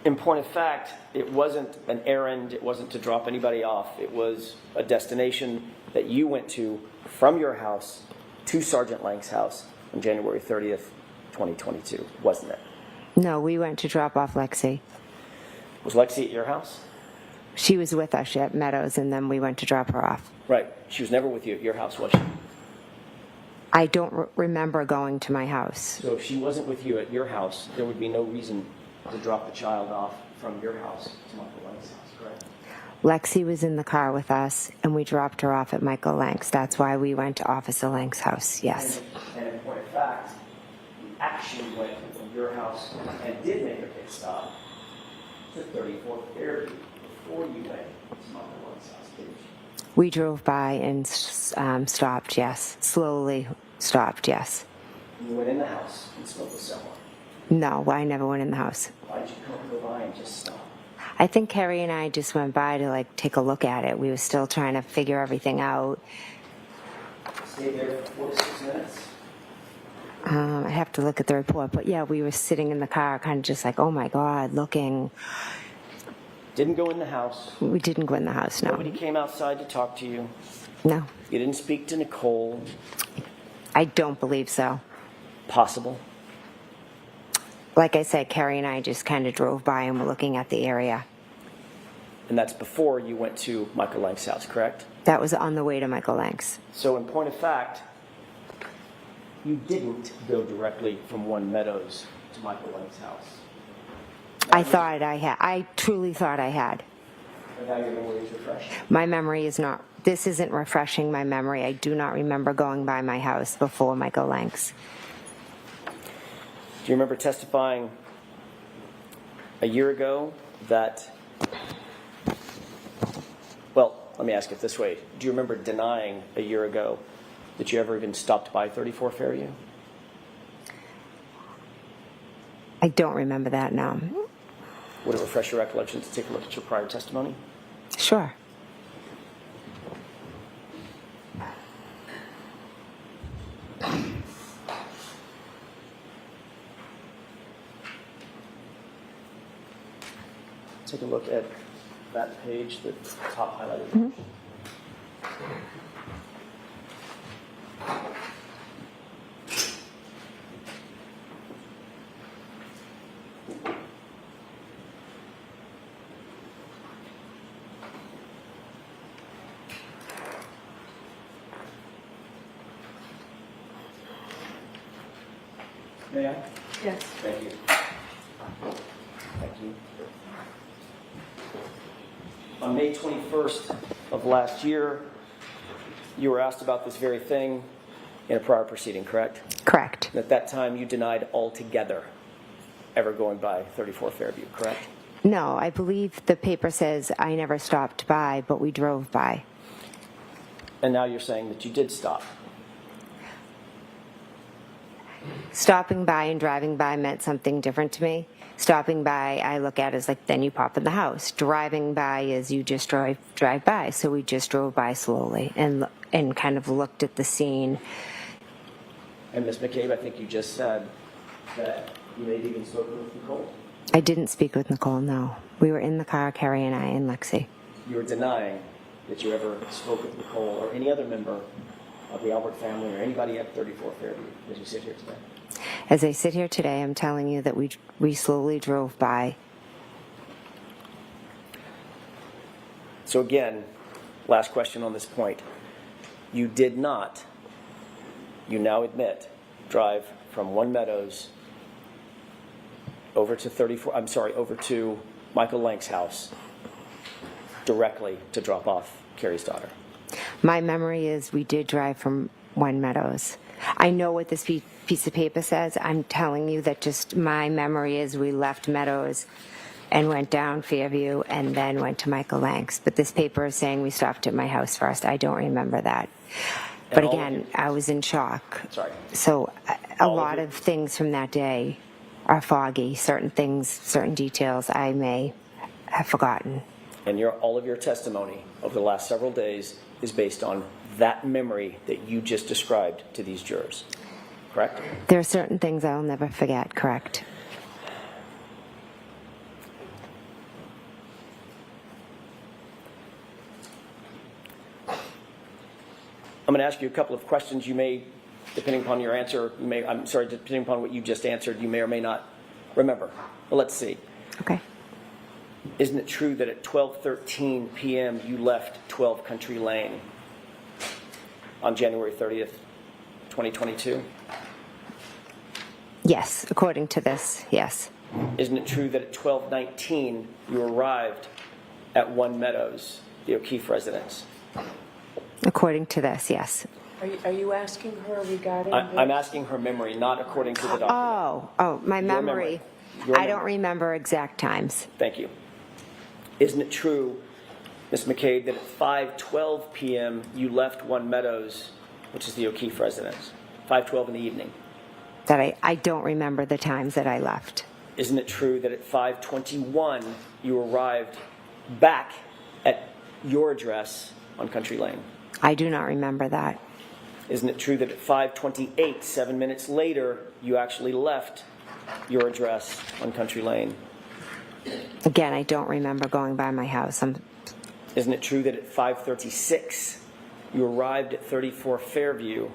Speaker 6: In point of fact, it wasn't an errand, it wasn't to drop anybody off. It was a destination that you went to from your house to Sergeant Lank's house on January 30th, 2022, wasn't it?
Speaker 7: No, we went to drop off Lexi.
Speaker 6: Was Lexi at your house?
Speaker 7: She was with us at Meadows, and then we went to drop her off.
Speaker 6: Right. She was never with you at your house, was she?
Speaker 7: I don't remember going to my house.
Speaker 6: So if she wasn't with you at your house, there would be no reason to drop the child off from your house to Michael Lank's house, correct?
Speaker 7: Lexi was in the car with us, and we dropped her off at Michael Lank's. That's why we went to Officer Lank's house, yes.
Speaker 6: And in point of fact, you actually went from your house and did make a pit stop to 34th Fairview before you went to Michael Lank's house, didn't you?
Speaker 7: We drove by and stopped, yes. Slowly stopped, yes.
Speaker 6: You went in the house and spoke with someone.
Speaker 7: No, I never went in the house.
Speaker 6: Why did you go by and just stop?
Speaker 7: I think Carrie and I just went by to take a look at it. We were still trying to figure everything out.
Speaker 6: Stay there for 4 to 6 minutes?
Speaker 7: I have to look at the report, but yeah, we were sitting in the car kind of just like, oh my God, looking.
Speaker 6: Didn't go in the house.
Speaker 7: We didn't go in the house, no.
Speaker 6: Nobody came outside to talk to you.
Speaker 7: No,
Speaker 6: You didn't speak to Nicole.
Speaker 7: I don't believe so.
Speaker 6: Possible.
Speaker 7: Like I said, Carrie and I just kind of drove by and were looking at the area.
Speaker 6: And that's before you went to Michael Lank's house, correct?
Speaker 7: That was on the way to Michael Lank's.
Speaker 6: So in point of fact, you didn't go directly from One Meadows to Michael Lank's house.
Speaker 7: I thought I had. I truly thought I had.
Speaker 6: And now your memory is refreshed.
Speaker 7: My memory is not, this isn't refreshing my memory. I do not remember going by my house before Michael Lank's.
Speaker 6: Do you remember testifying a year ago that, well, let me ask it this way. Do you remember denying a year ago that you ever even stopped by 34 Fairview?
Speaker 7: I don't remember that now.
Speaker 6: Would it refresh your recollection to take a look at your prior testimony?
Speaker 7: Sure.
Speaker 6: Take a look at that page, the top highlighted. May I?
Speaker 4: Yes.
Speaker 6: Thank you. Thank you. On May 21st of last year, you were asked about this very thing in a prior proceeding, correct?
Speaker 7: Correct.
Speaker 6: And at that time, you denied altogether ever going by 34 Fairview, correct?
Speaker 7: No, I believe the paper says I never stopped by, but we drove by.
Speaker 6: And now you're saying that you did stop.
Speaker 7: Stopping by and driving by meant something different to me. Stopping by, I look at as like, then you pop in the house. Driving by is you just drive by. So we just drove by slowly and kind of looked at the scene.
Speaker 6: And Ms. McCabe, I think you just said that you may have even spoken with Nicole.
Speaker 7: I didn't speak with Nicole, no. We were in the car, Carrie and I, and Lexi.
Speaker 6: You were denying that you ever spoke with Nicole or any other member of the Albert family or anybody at 34 Fairview as you sit here today.
Speaker 7: As I sit here today, I'm telling you that we slowly drove by.
Speaker 6: So again, last question on this point. You did not, you now admit, drive from One Meadows over to Michael Lank's house directly to drop off Carrie's daughter.
Speaker 7: My memory is we did drive from One Meadows. I know what this piece of paper says. I'm telling you that just my memory is we left Meadows and went down Fairview and then went to Michael Lang's. But this paper is saying we stopped at my house first. I don't remember that. But
Speaker 6: all of
Speaker 7: again, I was in shock.
Speaker 6: Sorry.
Speaker 7: So a
Speaker 6: All of
Speaker 7: lot
Speaker 6: your-
Speaker 7: of things from that day are foggy. Certain things, certain details I may have forgotten.
Speaker 6: And all of your testimony over the last several days is based on that memory that you just described to these jurors, correct?
Speaker 7: There are certain things I'll never forget, correct?
Speaker 6: I'm going to ask you a couple of questions. You may, depending upon your answer, depending upon what you just answered, you may or may not remember. But let's see.
Speaker 7: Okay.
Speaker 6: Isn't it true that at 12:13 p.m. you left 12 Country Lane on January 30th, 2022?
Speaker 7: Yes, according to this, yes.
Speaker 6: Isn't it true that at 12:19 you arrived at One Meadows, the O'Keefe residence?
Speaker 7: According to this, yes.
Speaker 5: Are you asking her regarding
Speaker 6: I'm asking her memory, not according to the document.
Speaker 7: Oh, my
Speaker 6: Your
Speaker 7: memory.
Speaker 6: Your
Speaker 7: I don't
Speaker 6: memory.
Speaker 7: remember exact times.
Speaker 6: Thank you. Isn't it true, Ms. McCabe, that at 5:12 p.m. you left One Meadows, which is the O'Keefe residence? 5:12 in the evening.
Speaker 7: That I don't remember the times that I left.
Speaker 6: Isn't it true that at 5:21 you arrived back at your address on Country Lane?
Speaker 7: I do not remember that.
Speaker 6: Isn't it true that at 5:28, 7 minutes later, you actually left your address on Country Lane?
Speaker 7: Again, I don't remember going by my house.
Speaker 6: Isn't it true that at 5:36 you arrived at 34 Fairview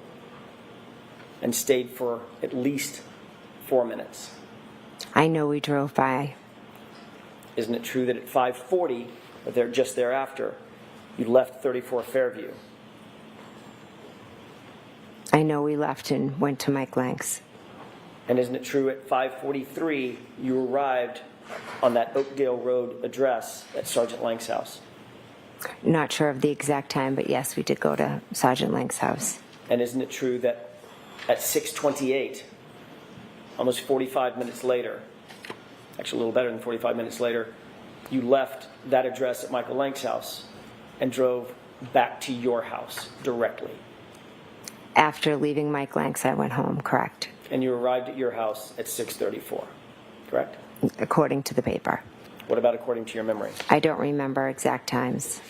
Speaker 6: and stayed for at least 4 minutes?
Speaker 7: I know we drove by.
Speaker 6: Isn't it true that at 5:40, but just thereafter, you left 34 Fairview?
Speaker 7: I know we left and went to Mike Lang's.
Speaker 6: And isn't it true at 5:43 you arrived on that Oakdale Road address at Sergeant Lang's house?
Speaker 7: Not sure of the exact time, but yes, we did go to Sergeant Lang's house.
Speaker 6: And isn't it true that at 6:28, almost 45 minutes later, actually a little better than 45 minutes later, you left that address at Michael Lang's house and drove back to your house directly?
Speaker 7: After leaving Mike Lang's, I went home, correct?
Speaker 6: And you arrived at your house at 6:34, correct?
Speaker 7: According to the paper.
Speaker 6: What about according to your memory?
Speaker 7: I don't remember exact times.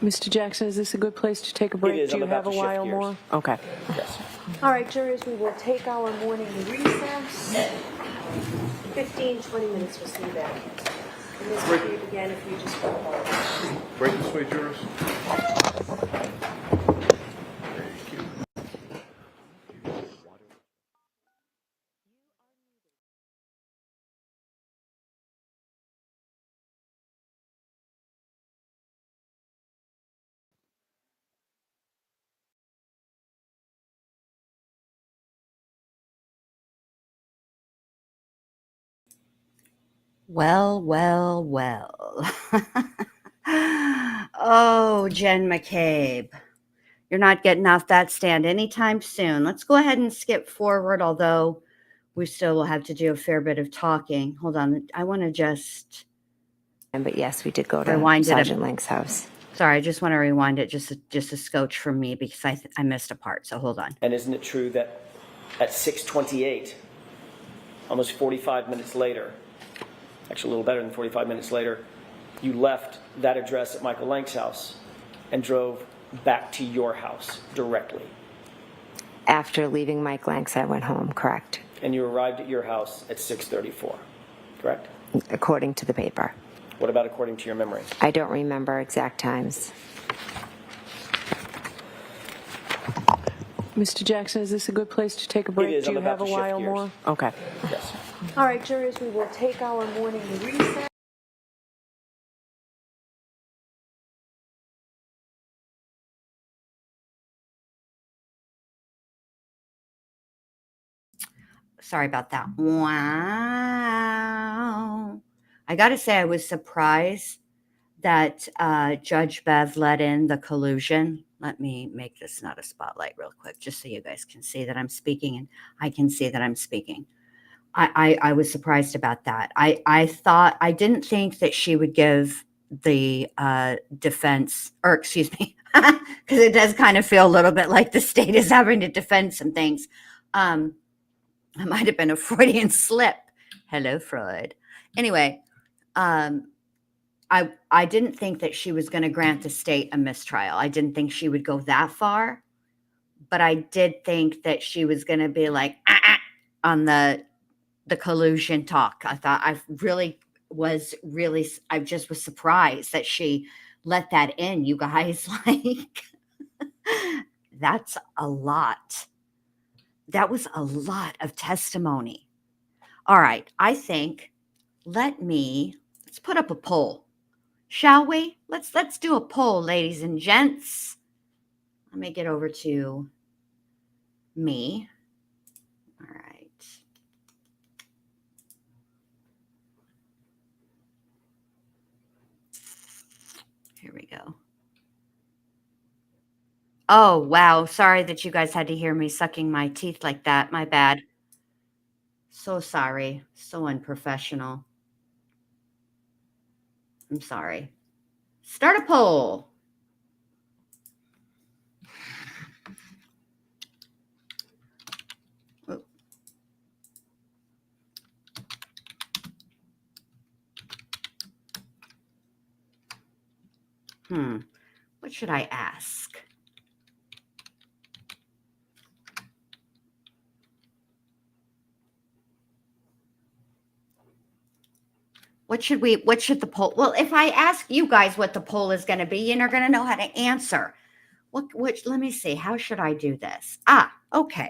Speaker 5: Mr. Jackson, is this a good place to take a break?
Speaker 6: It is.
Speaker 5: Do
Speaker 6: I'm
Speaker 5: you
Speaker 6: about
Speaker 5: have a
Speaker 6: to shift
Speaker 5: while
Speaker 6: gears.
Speaker 5: more? Okay.
Speaker 6: Yes.
Speaker 5: All right, jurors, we will take our morning recess. 15, 20 minutes, we'll see you back. And Ms. McCabe, again, if you just go home.
Speaker 8: Break this way, jurors.
Speaker 2: Well, well, well. Oh, Jen McCabe, you're not getting off that stand anytime soon. Let's go ahead and skip forward, although we still will have to do a fair bit of talking. Hold on. I want to just,
Speaker 7: But yes, we did go to
Speaker 2: Rewind it a-
Speaker 7: Sergeant Lang's house.
Speaker 2: sorry, I just want to rewind it just a scotch for me because I missed a part. So hold on.
Speaker 6: And isn't it true that at 6:28, almost 45 minutes later, actually a little better than 45 minutes later, you left that address at Michael Lang's house and drove back to your house directly?
Speaker 7: After leaving Mike Lang's, I went home, correct?
Speaker 6: And you arrived at your house at 6:34, correct?
Speaker 7: According to the paper.
Speaker 6: What about according to your memory?
Speaker 7: I don't remember exact times.
Speaker 5: Mr. Jackson, is this a good place to take a break?
Speaker 6: is.
Speaker 5: Do
Speaker 6: I'm
Speaker 5: you
Speaker 6: about
Speaker 5: have a
Speaker 6: to shift
Speaker 5: while
Speaker 6: gears.
Speaker 5: more? Okay.
Speaker 6: Yes.
Speaker 5: All right, jurors, we will take our morning recess.
Speaker 2: Sorry about that. Wow. I got to say, I was surprised that Judge Bev let in the collusion Let me make this not a spotlight real quick, just so you guys can see that I'm speaking and I can see that I'm speaking. I was surprised about that. I didn't think that she would give the defense, or excuse me, because it does kind of feel a little bit like the state is having to defend some things. It might have been a Freudian slip. Hello, Freud. Anyway, I didn't think that she was going to grant the state a mistrial. I didn't think she would go that far, but I did think that she was going to be like on the collusion talk. I thought I just was surprised that she let that in, you guys. Like, that's a lot. That was a lot of testimony. All right, I think let's put up a poll. Shall we? Let's do a poll, ladies and gents. Let me get over to me. All right. Here we go. Oh, wow. Sorry that you guys had to hear me sucking my teeth like that. My bad. So sorry. So unprofessional. I'm sorry. Start a poll. What should I ask? What should the poll? Well, if I ask you guys what the poll is going to be, you're going to know how to answer. Let me see. How should I do this? Okay.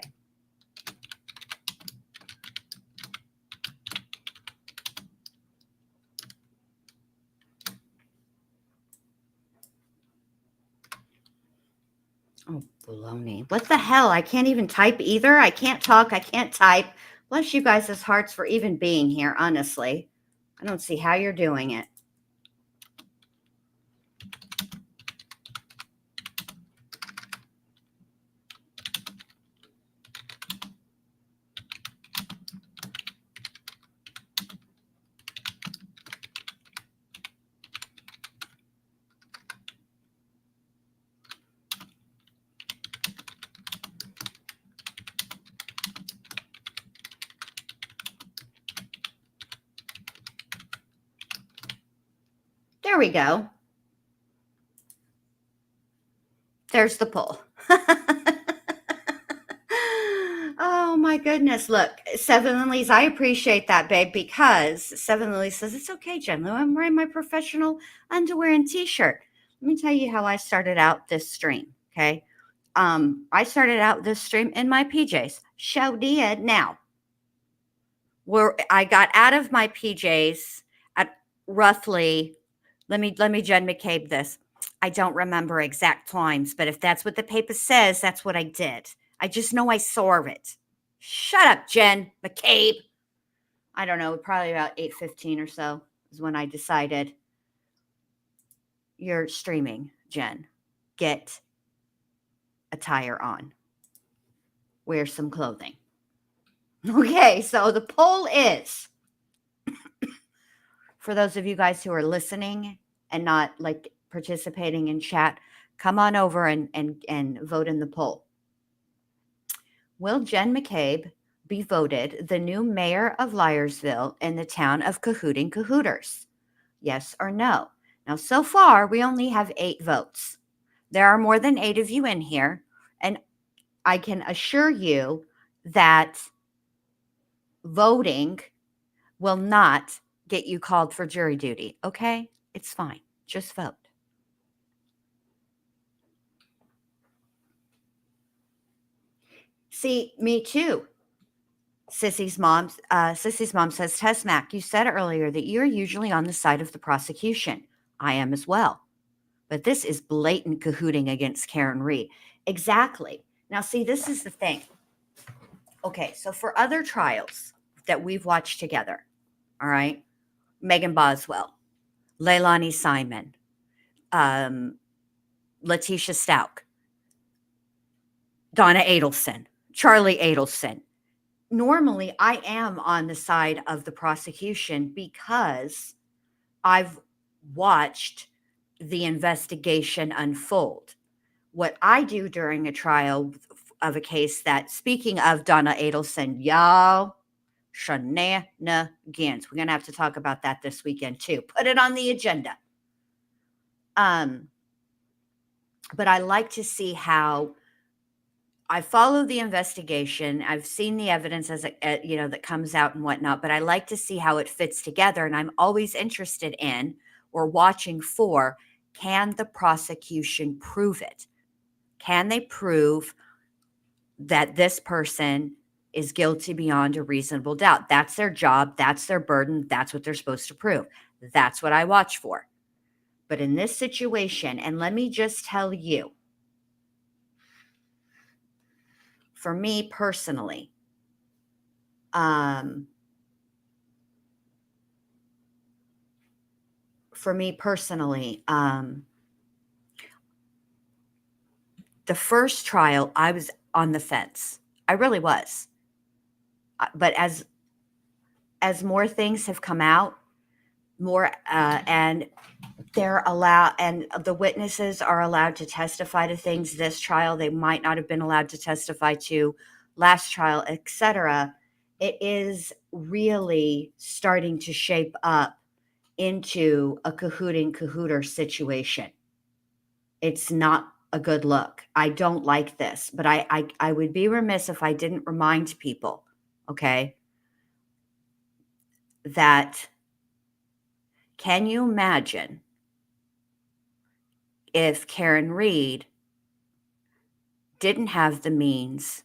Speaker 2: Oh, baloney. What the hell? I can't even type either. I can't talk. I can't type. Bless you guys' hearts for even being here, honestly. I don't see how you're doing it. There we go. There's the poll. Oh my goodness. Look, Seven Lilies, I appreciate that, babe, because Seven Lilies says, it's okay, Jen Lou. I'm wearing my professional underwear and t-shirt. Let me tell you how I started out this stream. Okay. I started out this stream in my PJs. Show did. Now, where I got out of my PJs at roughly, let me Jen McCabe this. I don't remember exact times, but if that's what the paper says, that's what I did. I just know I saw it. Shut up, Jen McCabe. I don't know, probably about 8:15 or so is when I decided, you're streaming, Jen. Get attire on. Wear some clothing. Okay, so the poll is, for those of you guys who are listening and not like participating in chat, come on over and vote in the poll. Will Jen McCabe be voted the new mayor of Liarsville in the town of Cahooting Cahooters? Yes or no? Now, so far, we only have 8 votes. There are more than 8 of you in here, and I can assure you that voting will not get you called for jury duty, okay? It's fine. Just vote. See, me too. Sissy's mom says, Tess Mac, you said earlier that you're usually on the side of the prosecution. I am as well. But this is blatant cahooting against Karen Reed. Exactly. Now, see, this is the thing. Okay, so for other trials that we've watched together, all right, Megan Boswell, Leilani Simon, Letitia Stout, Donna Adelson, Charlie Adelson. Normally, I am on the side of the prosecution because I've watched the investigation unfold. What I do during a trial of a case that, speaking of Donna Adelson, y'all, shenanigans. We're going to have to talk about that this weekend too. Put it on the agenda. But I like to see how I follow the investigation. I've seen the evidence as that comes out and whatnot, but I like to see how it fits together. And I'm always interested in or watching for, can the prosecution prove it? Can they prove that this person is guilty beyond a reasonable doubt? That's their job. That's their burden. That's what they're supposed to prove. That's what I watch for. But in this situation, and let me just tell you, for me personally, the first trial, I was on the fence. I really was. But as more things have come out, and they're allowed, and the witnesses are allowed to testify to things this trial they might not have been allowed to testify to last trial, etc., it is really starting to shape up into a cahooter situation. It's not a good look. I don't like this, but I would be remiss if I didn't remind people, okay, that can you imagine if Karen Reed didn't have the means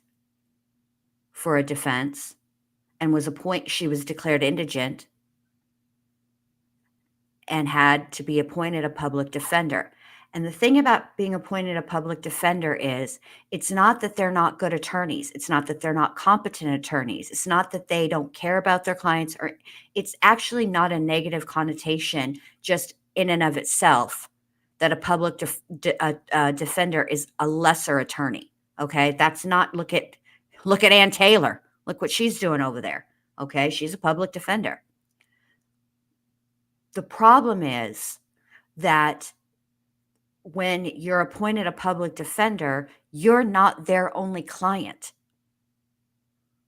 Speaker 2: for a defense and she was declared indigent and had to be appointed a public defender. And the thing about being appointed a public defender is it's not that they're not good attorneys. It's not that they're not competent attorneys. It's not that they don't care about their clients, or it's actually not a negative connotation just in and of itself that a public defender is a lesser attorney. Okay. That's not, look at Ann Taylor. Look what she's doing over there. Okay. She's a public defender. The problem is that when you're appointed a public defender, you're not their only client.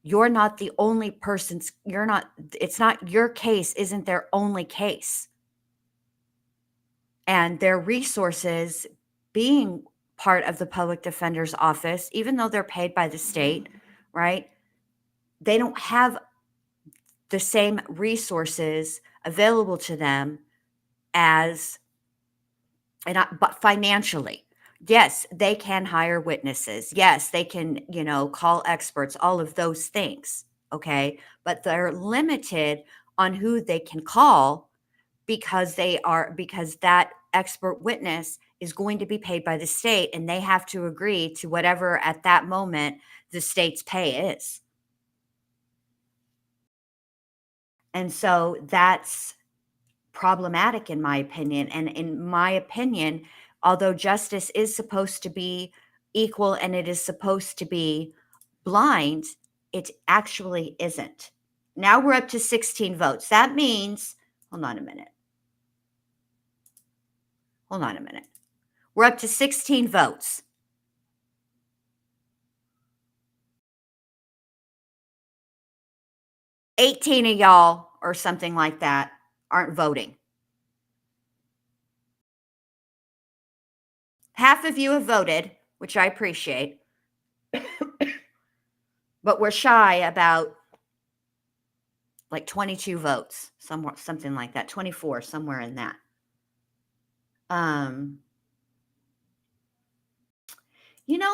Speaker 2: You're not the only person's, it's not your case, isn't their only case. And their resources, being part of the public defender's office, even though they're paid by the state, right? They don't have the same resources available to them but financially. Yes, they can hire witnesses. Yes, they can, call experts, all of those things. Okay. But they're limited on who they can call because that expert witness is going to be paid by the state, and they have to agree to whatever at that moment the state's pay is. And so that's problematic in my opinion. And in my opinion, although justice is supposed to be equal and it is supposed to be blind, it actually isn't. Now we're up to 16 votes. That means, hold on a minute. We're up to 16 votes. $18 of y'all or something like that aren't voting. Half of you have voted, which I appreciate, but we're shy about like 22 votes, something like that, 24, somewhere in that.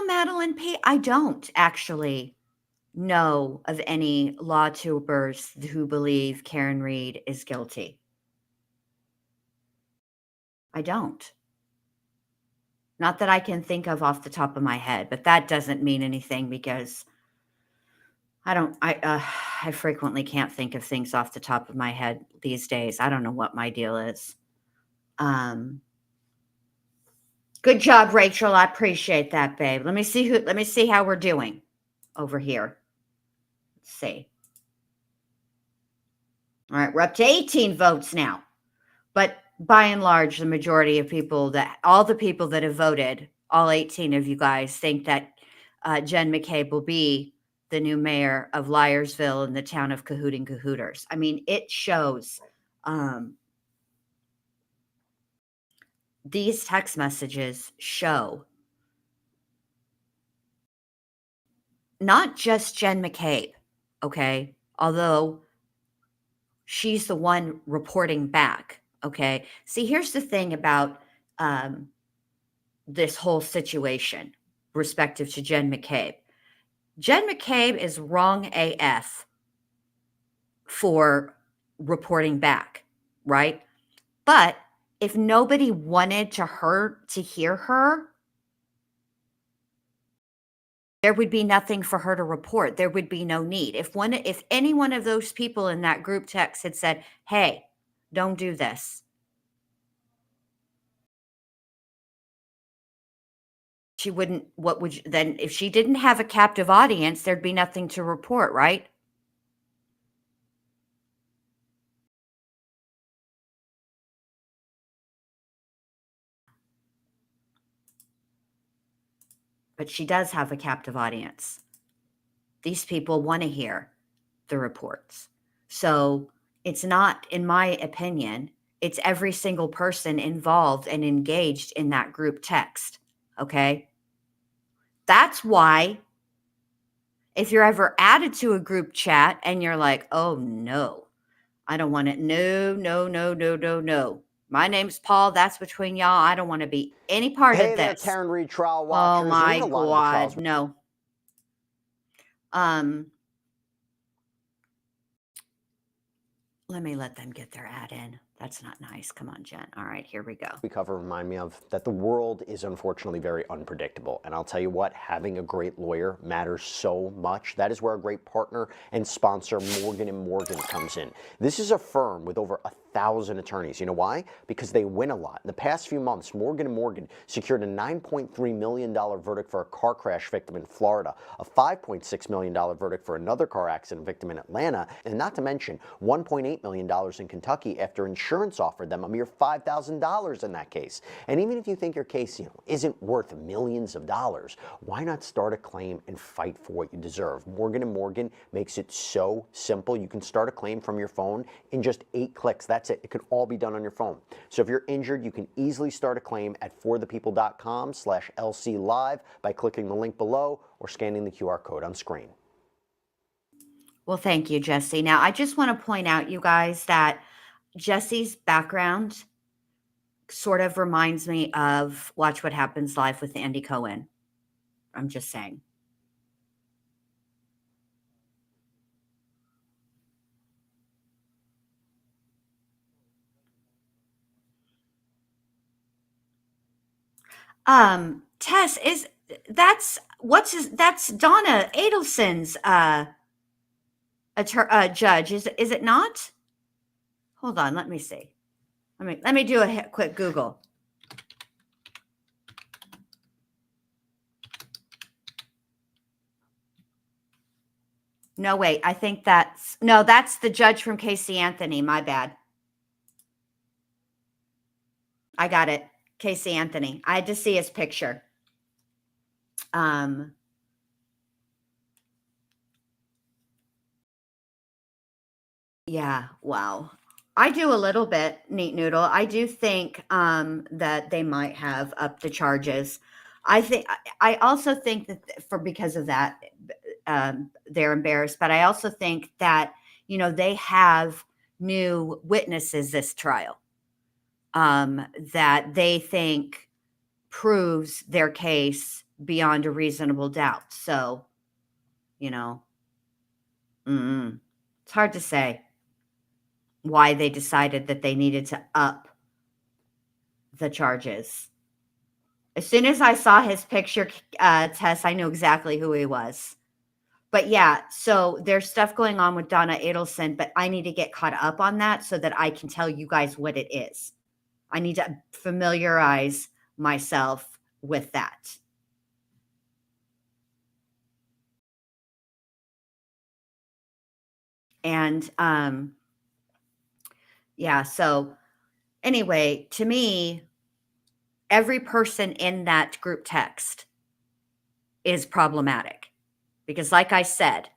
Speaker 2: Madeline P., I don't actually know of any law tubers who believe Karen Reed is guilty. I don't. Not that I can think of off the top of my head, but that doesn't mean anything because I frequently can't think of things off the top of my head these days. I don't know what my deal is. Good job, Rachel. I appreciate that, babe. Let me see how we're doing over here. Let's see. All right, we're up to 18 votes now. But by and large, the majority of all the people that have voted, all 18 of you guys, think that Jen McCabe will be the new mayor of Liarsville in the town of Cahooting Cahooters. I mean, it shows these text messages show not just Jen McCabe, okay? Although she's the one reporting back, okay? See, here's the thing about this whole situation respective to Jen McCabe. Jen McCabe is wrong AF for reporting back, right? But if nobody wanted to hear her, there would be nothing for her to report. There would be no need. If any one of those people in that group text had said, "Hey, don't do this," she wouldn't. Then if she didn't have a captive audience, there'd be nothing to report, right? But she does have a captive audience. These people want to hear the reports. So it's not, in my opinion, it's every single person involved and engaged in that group text. Okay. That's why if you're ever added to a group chat and you're like, oh no, I don't want it. No, no, no, no, no, no. My name's Paul. That's between y'all. I don't want to be any part
Speaker 8: Hey
Speaker 2: of
Speaker 8: there,
Speaker 2: this.
Speaker 8: Karen Reed trial
Speaker 2: Oh
Speaker 8: watchers.
Speaker 2: my
Speaker 8: We had a lot of the trials.
Speaker 2: God. No. Let me let them get their ad in. That's not nice. Come on, Jen. All right, here we go.
Speaker 8: We cover remind me of that the world is unfortunately very unpredictable. And I'll tell you what, having a great lawyer matters so much. That is where a great partner and sponsor, Morgan & Morgan, comes in. This is a firm with over 1,000 attorneys. You know why? Because they win a lot. In the past few months, Morgan & Morgan secured a $9.3 million verdict for a car crash victim in Florida, a $5.6 million verdict for another car accident victim in Atlanta, and not to mention $1.8 million in Kentucky after insurance offered them a mere $5,000 in that case. And even if you think your case, isn't worth millions of dollars, why not start a claim and fight for what you deserve? Morgan & Morgan makes it so simple. You can start a claim from your phone in just 8 clicks. That's it. It can all be done on your phone. So if you're injured, you can easily start a claim at forthepeople.com/LC Live by clicking the link below or scanning the QR code on screen.
Speaker 2: Well, thank you, Jesse. Now, I just want to point out, you guys, that Jesse's background sort of reminds me of Watch What Happens Live with Andy Cohen. I'm just saying. Tess, that's Donna Adelson's judge, is it not? Hold on, let me see. Let me do a quick Google. No, wait, I think that's the judge from Casey Anthony. My bad. I got it. Casey Anthony. I had to see his picture. Yeah, wow. I do a little bit, Neat Noodle. I do think that they might have upped the charges. I also think that because of that, they're embarrassed. But I also think that they have new witnesses this trial that they think proves their case beyond a reasonable doubt. So, it's hard to say why they decided that they needed to up the charges. As soon as I saw his picture, Tess, I knew exactly who he was. But yeah, so there's stuff going on with Donna Adelson, but I need to get caught up on that so that I can tell you guys what it is. I need to familiarize myself with that. And yeah, so anyway, to me, every person in that group text is problematic because, like I said,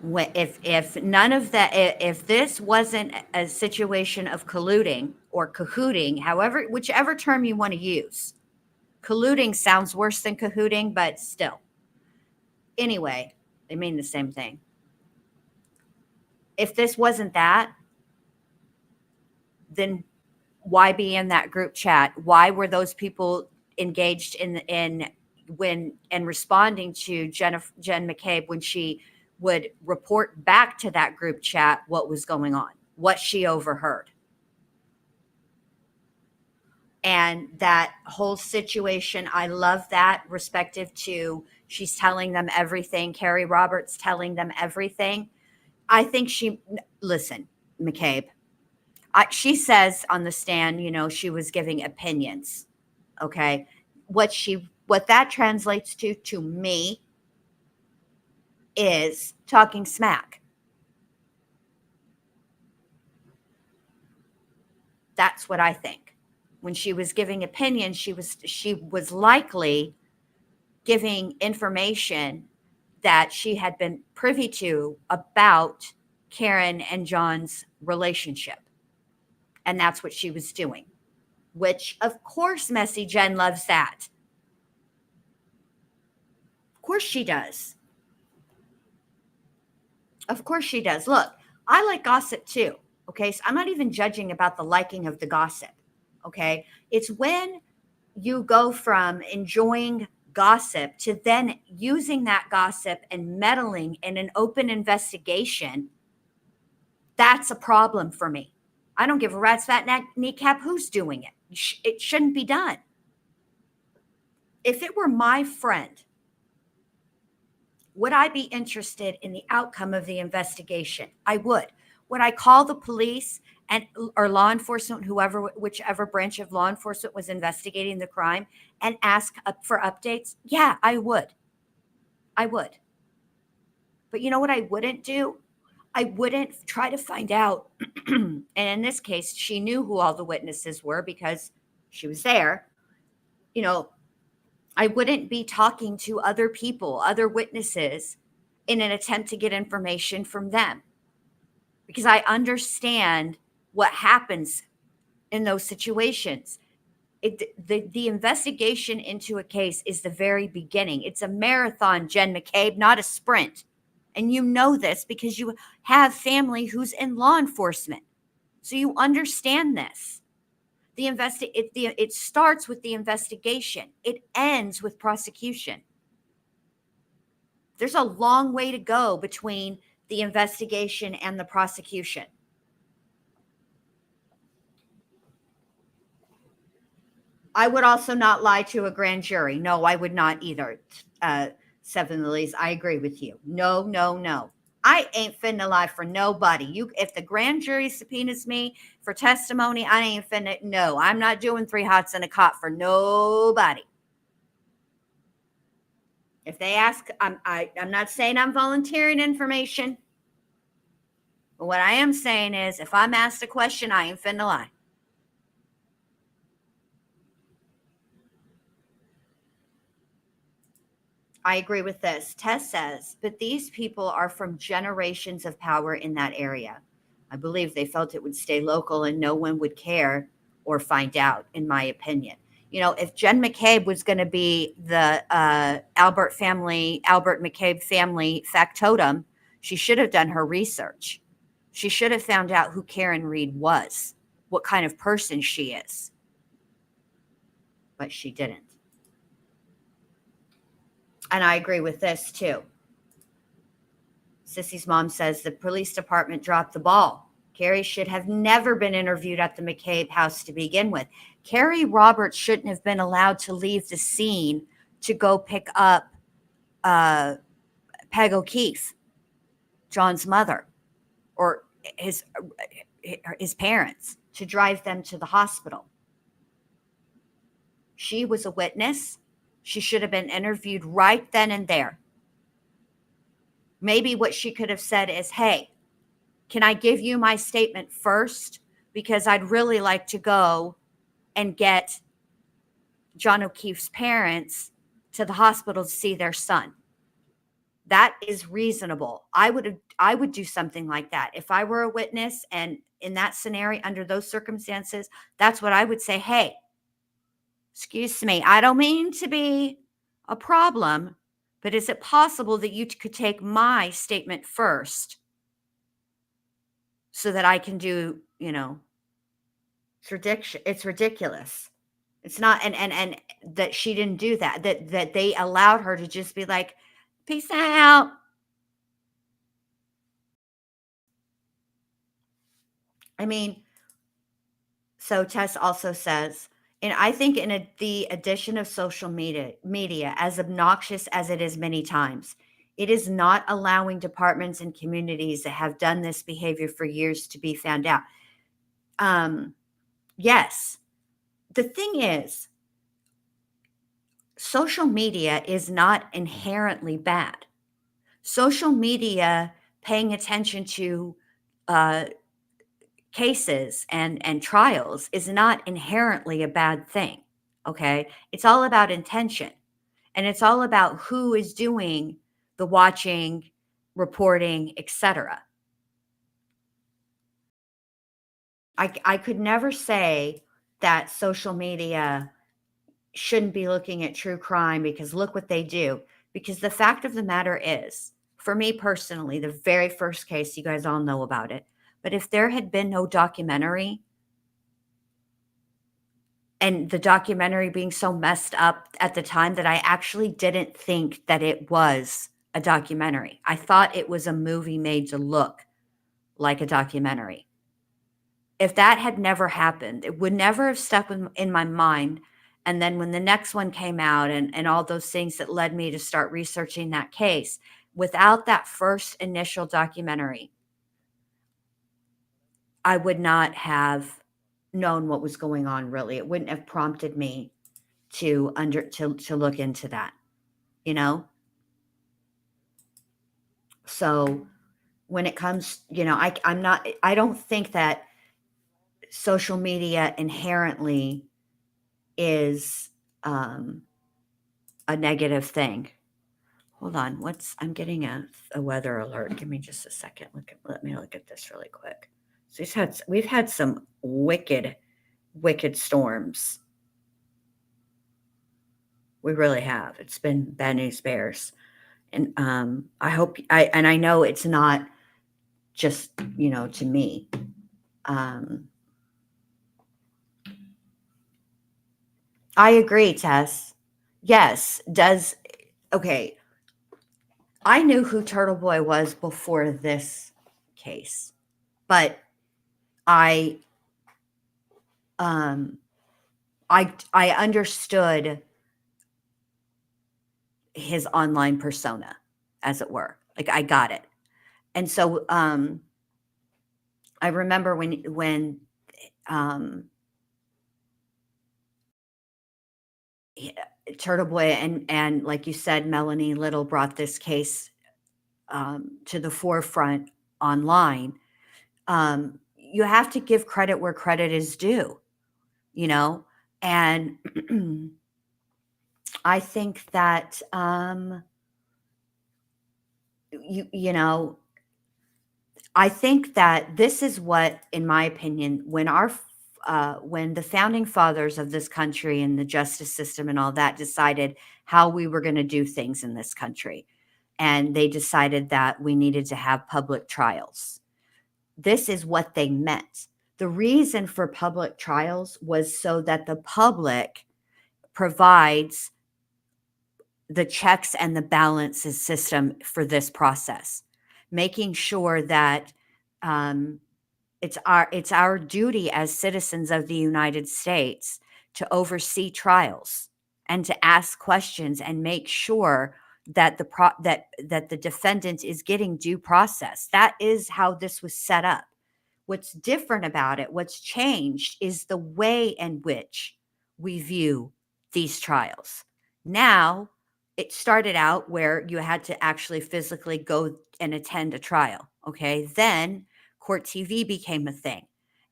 Speaker 2: if none of that, if this wasn't a situation of colluding or cahooting, however, whichever term you want to use, colluding sounds worse than cahooting, but still, anyway, they mean the same thing. If this wasn't that, then why be in that group chat? Why were those people engaged in when and responding to Jen McCabe when she would report back to that group chat what was going on, what she overheard? And that whole situation, I love that, respective to she's telling them everything, Carrie Roberts telling them everything. I think listen, McCabe, she says on the stand, she was giving opinions. Okay. What that translates to me is talking smack. That's what I think. When she was giving opinions, she was likely giving information that she had been privy to about Karen and John's relationship. And that's what she was doing, which of course, Messy Jen loves that. Of course she does. Of course she does. Look, I like gossip too. Okay. So I'm not even judging about the liking of the gossip. Okay. It's when you go from enjoying gossip to then using that gossip and meddling in an open investigation. That's a problem for me. I don't give a rat's fat kneecap who's doing it. It shouldn't be done. If it were my friend, would I be interested in the outcome of the investigation? I would. Would I call the police or law enforcement, whichever branch of law enforcement was investigating the crime, and ask for updates? Yeah, I would. I would. But you know what I wouldn't do? I wouldn't try to find out. And in this case, she knew who all the witnesses were because she was there. I wouldn't be talking to other people, other witnesses, in an attempt to get information from them. Because I understand what happens in those situations. The investigation into a case is the very beginning. It's a marathon, Jen McCabe, not a sprint. And you know this because you have family who's in law enforcement. So you understand this. It starts with the investigation. It ends with prosecution. There's a long way to go between the investigation and the prosecution. I would also not lie to a grand jury. No, I would not either. Seven Lilies, I agree with you. No. I ain't finna lie for nobody. If the grand jury subpoenas me for testimony, I ain't finna. No, I'm not doing 3 hots and a cot for nobody. If they ask, I'm not saying I'm volunteering information. But what I am saying is, if I'm asked a question, I ain't finna lie. I agree with this. Tess says, but these people are from generations of power in that area. I believe they felt it would stay local and no one would care or find out, in my opinion. If Jen McCabe was going to be the Albert McCabe family factotum, she should have done her research. She should have found out who Karen Reed was, what kind of person she is. But she didn't. And I agree with this too. Sissy's mom says the police department dropped the ball. Carrie should have never been interviewed at the McCabe house to begin with. Carrie Roberts shouldn't have been allowed to leave the scene to go pick up Peg O'Keefe, John's mother, or his parents, to drive them to the hospital. She was a witness. She should have been interviewed right then and there. Maybe what she could have said is, hey, can I give you my statement first? Because I'd really like to go and get John O'Keefe's parents to the hospital to see their son. That is reasonable. I would do something like that. If I were a witness and in that scenario, under those circumstances, that's what I would say. Hey, excuse me, I don't mean to be a problem, but is it possible that you could take my statement first so that I can do, it's ridiculous. It's not, and that she didn't do that, that they allowed her to just be like, peace out. I mean, so Tess also says, and I think the addition of social media, as obnoxious as it is many times, it is not allowing departments and communities that have done this behavior for years to be found out. Yes. The thing is, social media is not inherently bad. Social media, paying attention to cases and trials, is not inherently a bad thing. Okay. It's all about intention, and it's all about who is doing the watching, reporting, etc. I could never say that social media shouldn't be looking at true crime because look what they do. Because the fact of the matter is, for me personally, the very first case, you guys all know about it. But if there had been no documentary, and the documentary being so messed up at the time that I actually didn't think that it was a documentary. I thought it was a movie made to look like a documentary. If that had never happened, it would never have stuck in my mind. And then when the next one came out and all those things that led me to start researching that case, without that first initial documentary, I would not have known what was going on really. It wouldn't have prompted me to look into that, So when it comes, I don't think that social media inherently is a negative thing. Hold on, I'm getting a weather alert. Give me just a second. Let me look at this really quick. So we've had some wicked storms. We really have. It's been bad news bears. And I know it's not just, to me. I agree, Tess. Yes, okay. I knew who Turtle Boy was before this case, but I understood his online persona, as it were. Like, I got it. And so I remember when Turtle Boy and like you said, Melanie Little brought this case to the forefront online. You have to give credit where credit is due, and I think that I think that this is what, in my opinion, when the founding fathers of this country and the justice system and all that decided how we were going to do things in this country, and they decided that we needed to have public trials. This is what they meant. The reason for public trials was so that the public provides the checks and the balances system for this process, making sure that it's our duty as citizens of the United States to oversee trials and to ask questions and make sure that the defendant is getting due process. That is how this was set up. What's different about it, what's changed, is the way in which we view these trials. Now, it started out where you had to actually physically go and attend a trial. Okay. Then Court TV became a thing,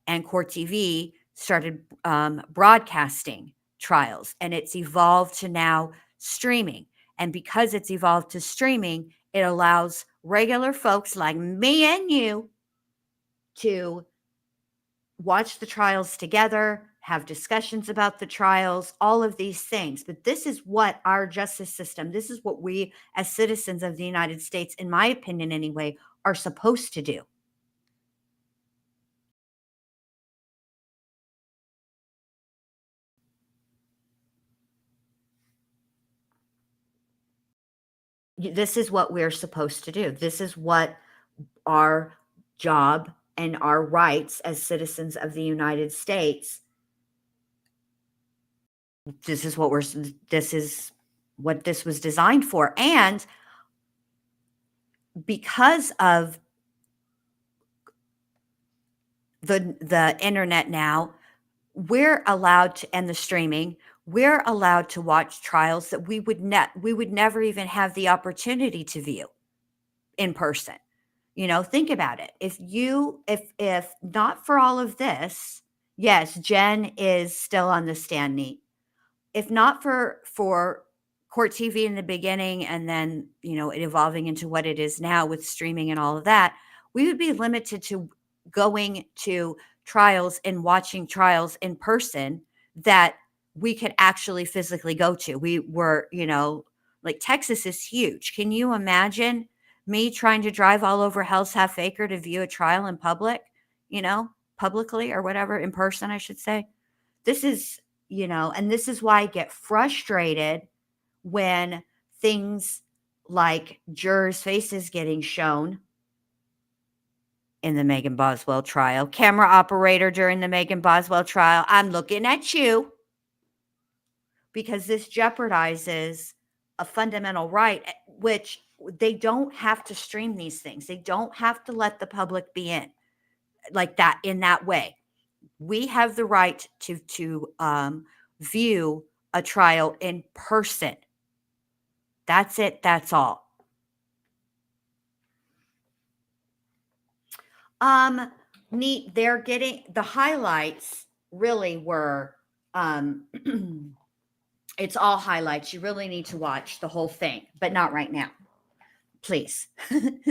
Speaker 2: and Court TV started broadcasting trials, and it's evolved to now streaming. And because it's evolved to streaming, it allows regular folks like me and you to watch the trials together, have discussions about the trials, all of these things. But this is what our justice system, this is what we as citizens of the United States, in my opinion anyway, are supposed to do. This is what we're supposed to do. This is what our job and our rights as citizens of the United States. This is what this was designed for. And because of the internet now, we're allowed to, and the streaming, we're allowed to watch trials that we would never even have the opportunity to view in person. Think about it. If not for all of this, yes, Jen is still on the stand, neat. If not for Court TV in the beginning, and then, it evolving into what it is now with streaming and all of that, we would be limited to going to trials and watching trials in person that we could actually physically go to. We were, like Texas is huge. Can you imagine me trying to drive all over Hell's Half Acre to view a trial in public, publicly or whatever, in person, I should say? This is, and this is why I get frustrated when things like jurors' faces getting shown in the Megan Boswell trial, camera operator during the Megan Boswell trial, I'm looking at you, because this jeopardizes a fundamental right, which they don't have to stream these things. They don't have to let the public be in like that, in that way. We have the right to view a trial in person. That's it. That's all. Neat. They're getting the highlights. Really were. It's all highlights. You really need to watch the whole thing, but not right now. Please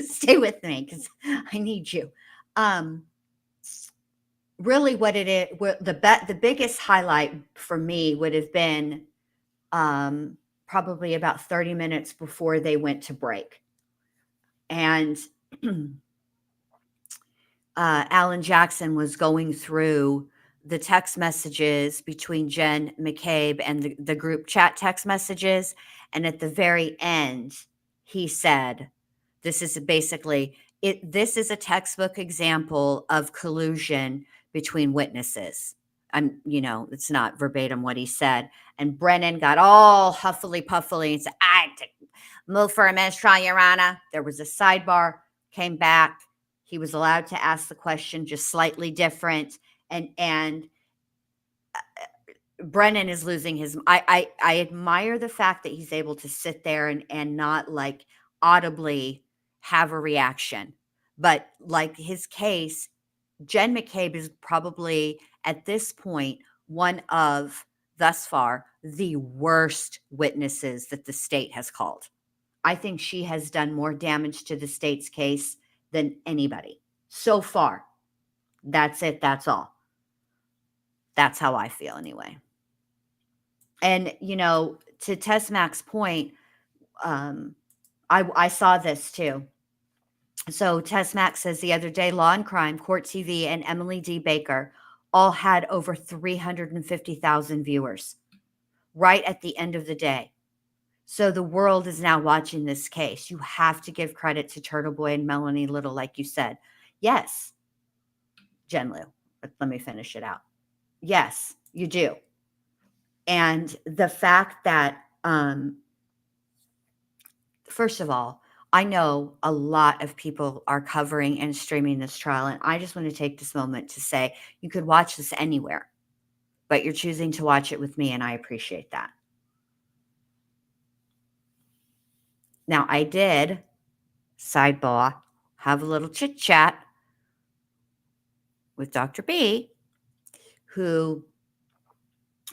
Speaker 2: stay with me because I need you. Really, what it is, the biggest highlight for me would have been probably about 30 minutes before they went to break, and Alan Jackson was going through the text messages between Jen McCabe and the group chat text messages. And at the very end, he said, this is basically it. This is a textbook example of collusion between witnesses. It's not verbatim what he said. And Brennan got all huffily puffily and said, I move for a mistrial, Your Honor. There was a sidebar, came back. He was allowed to ask the question just slightly different. And Brennan is losing his. I admire the fact that he's able to sit there and not like audibly have a reaction. But like his case, Jen McCabe is probably at this point one of, thus far, the worst witnesses that the state has called. I think she has done more damage to the state's case than anybody so far. That's it. That's all. That's how I feel anyway. And, to Tess Mack's point, I saw this too. So Tess Mack says the other day, Law and Crime, Court TV, and Emily D. Baker all had over 350,000 viewers right at the end of the day. So the world is now watching this case. You have to give credit to Turtle Boy and Melanie Little, like you said. Yes, Jen Liu, but let me finish it out. Yes, you do. And the fact that, first of all, I know a lot of people are covering and streaming this trial, and I just want to take this moment to say you could watch this anywhere, but you're choosing to watch it with me, and I appreciate that. Now, I did, sidebar, have a little chit chat with Dr. B, who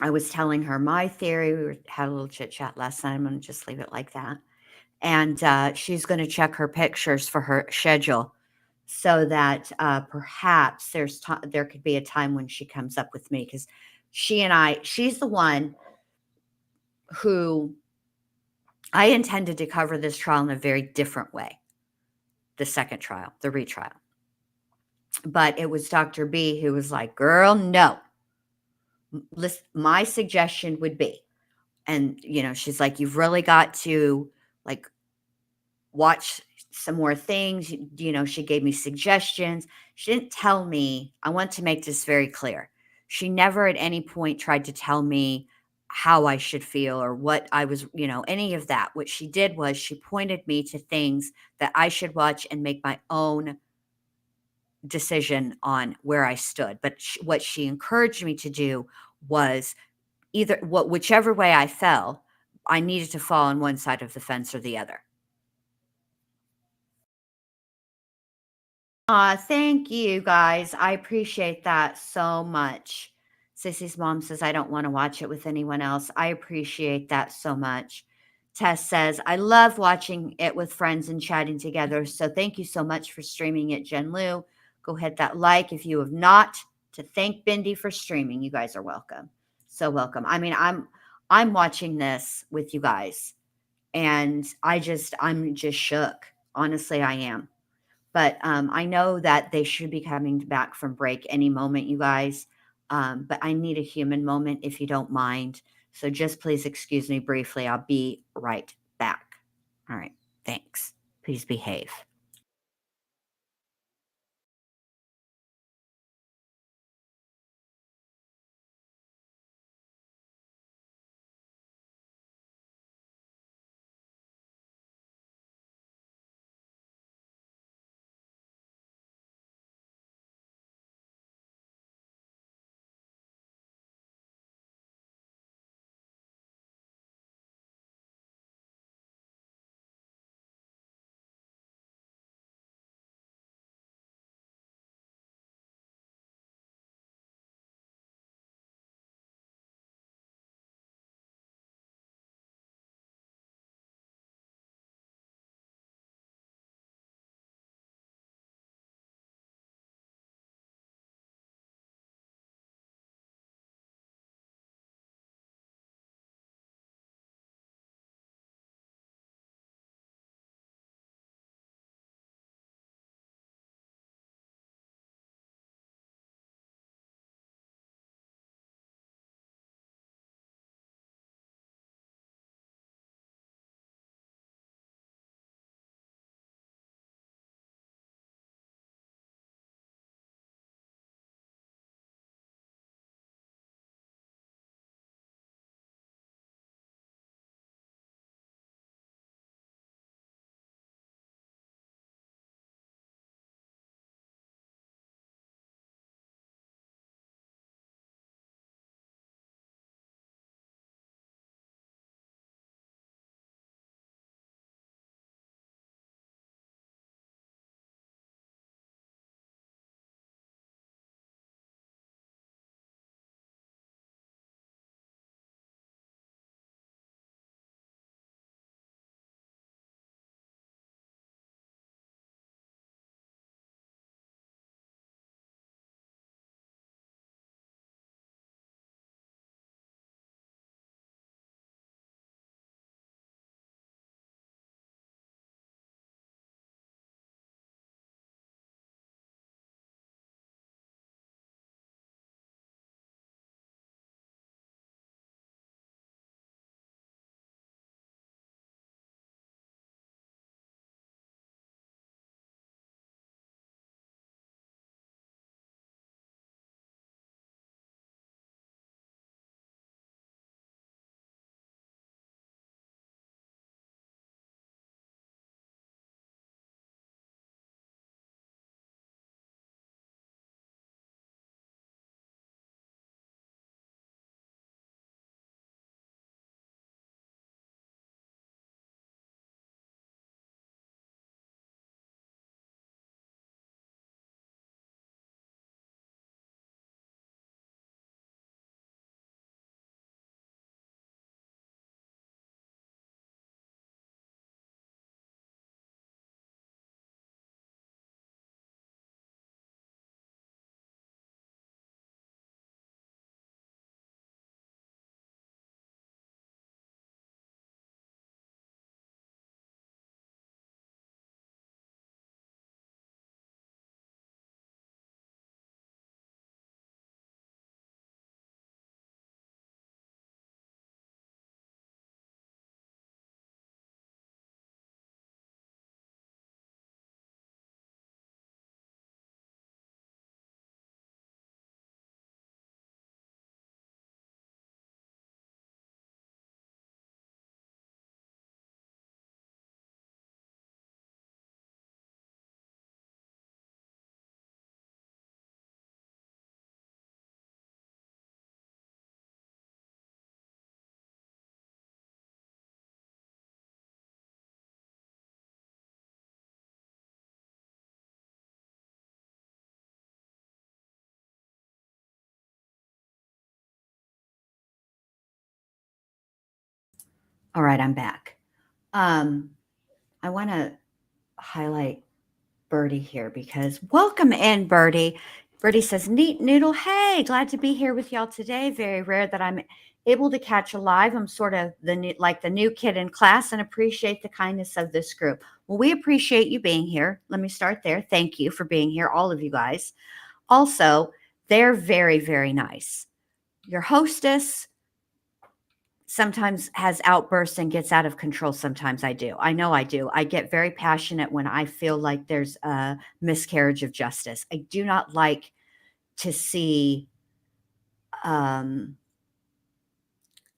Speaker 2: I was telling her my theory. Had a little chit chat last night. I'm going to just leave it like that. And she's going to check her pictures for her schedule so that perhaps there could be a time when she comes up with me, because she's the one who I intended to cover this trial in a very different way, the second trial, the retrial. But it was Dr. B who was like, girl, no. Listen, my suggestion would be, and she's like, you've really got to like watch some more things. She gave me suggestions. She didn't tell me, I want to make this very clear. She never at any point tried to tell me how I should feel or what I was, any of that. What she did was she pointed me to things that I should watch and make my own decision on where I stood. But what she encouraged me to do was whichever way I fell, I needed to fall on one side of the fence or the other. Thank you guys. I appreciate that so much. Sissy's mom says, I don't want to watch it with anyone else. I appreciate that so much. Tess says, I love watching it with friends and chatting together. So thank you so much for streaming it, Jen Lou. Go hit that like if you have not, to thank Bindi for streaming. You guys are welcome. So welcome. I mean, I'm watching this with you guys, and I'm just shook. Honestly, I am. But I know that they should be coming back from break any moment, you guys. But I need a human moment, if you don't mind. So just please excuse me briefly. I'll be right back. All right. Thanks. Please behave. All right, I'm back. I want to highlight Birdie here because welcome in, Birdie. Birdie says, neat noodle. Hey, glad to be here with y'all today. Very rare that I'm able to catch a live. I'm sort of the new kid in class and appreciate the kindness of this group. Well, we appreciate you being here. Let me start there. Thank you for being here, all of you guys. Also, they're very, very nice. Your hostess sometimes has outbursts and gets out of control. Sometimes I do. I know I do. I get very passionate when I feel like there's a miscarriage of justice. I do not like to see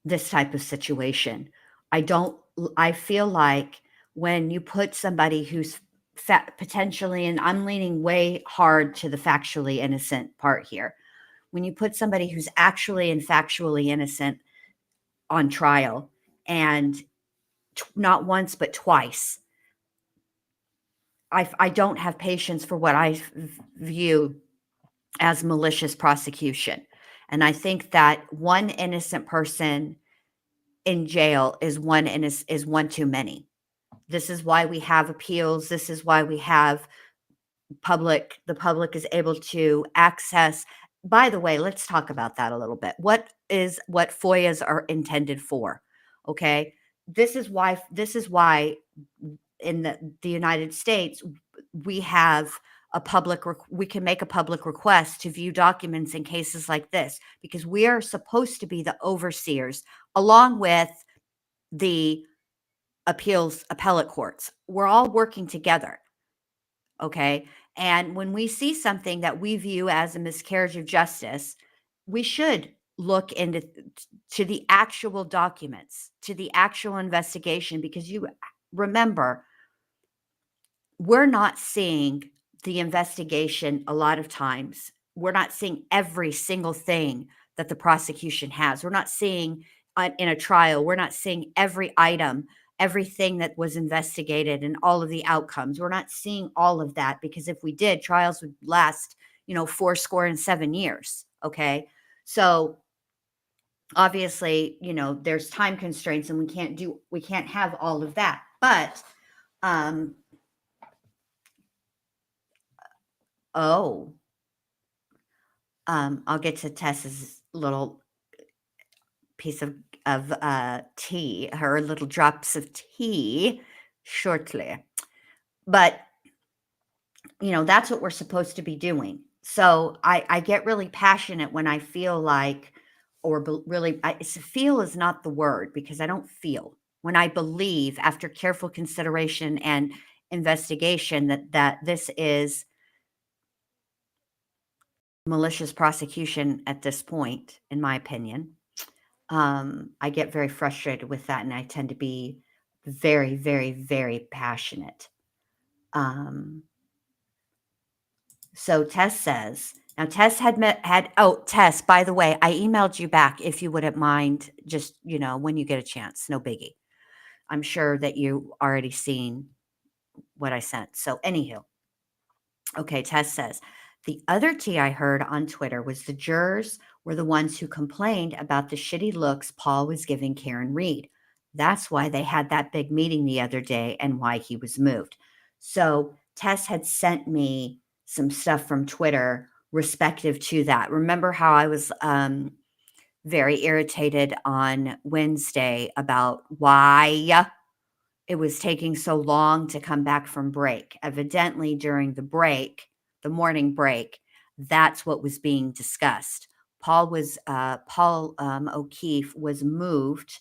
Speaker 2: this type of situation. I feel like when you put somebody who's potentially, and I'm leaning way hard to the factually innocent part here, when you put somebody who's actually and factually innocent on trial and not once but twice, I don't have patience for what I view as malicious prosecution. And I think that one innocent person in jail is one too many. This is why we have appeals. This is why we have the public is able to access. By the way, let's talk about that a little bit. What FOIAs are intended for? Okay. This is why in the United States, we have we can make a public request to view documents in cases like this, because we are supposed to be the overseers along with the appellate courts. We're all working together. Okay. And when we see something that we view as a miscarriage of justice, we should look into to the actual documents, to the actual investigation, because you remember, we're not seeing the investigation a lot of times. We're not seeing every single thing that the prosecution has. We're not seeing in a trial, we're not seeing every item, everything that was investigated and all of the outcomes. We're not seeing all of that, because if we did, trials would last, 7 years. Okay. So obviously, there's time constraints and we can't have all of that. But, I'll get to Tess's little piece of tea, her little drops of tea shortly. But, that's what we're supposed to be doing. So I get really passionate when I feel like, feel is not the word, because I don't feel. When I believe, after careful consideration and investigation, that this is malicious prosecution at this point, in my opinion, I get very frustrated with that, and I tend to be very, very, very passionate. So Tess says, now Tess Tess, by the way, I emailed you back if you wouldn't mind, just, when you get a chance, no biggie. I'm sure that you already seen what I sent. So anywho, okay, Tess says, the other tea I heard on Twitter was the jurors were the ones who complained about the shitty looks Paul was giving Karen Reed. That's why they had that big meeting the other day and why he was moved. So Tess had sent me some stuff from Twitter respective to that. Remember how I was very irritated on Wednesday about why it was taking so long to come back from break. Evidently, during the morning break, that's what was being discussed. Paul O'Keefe was moved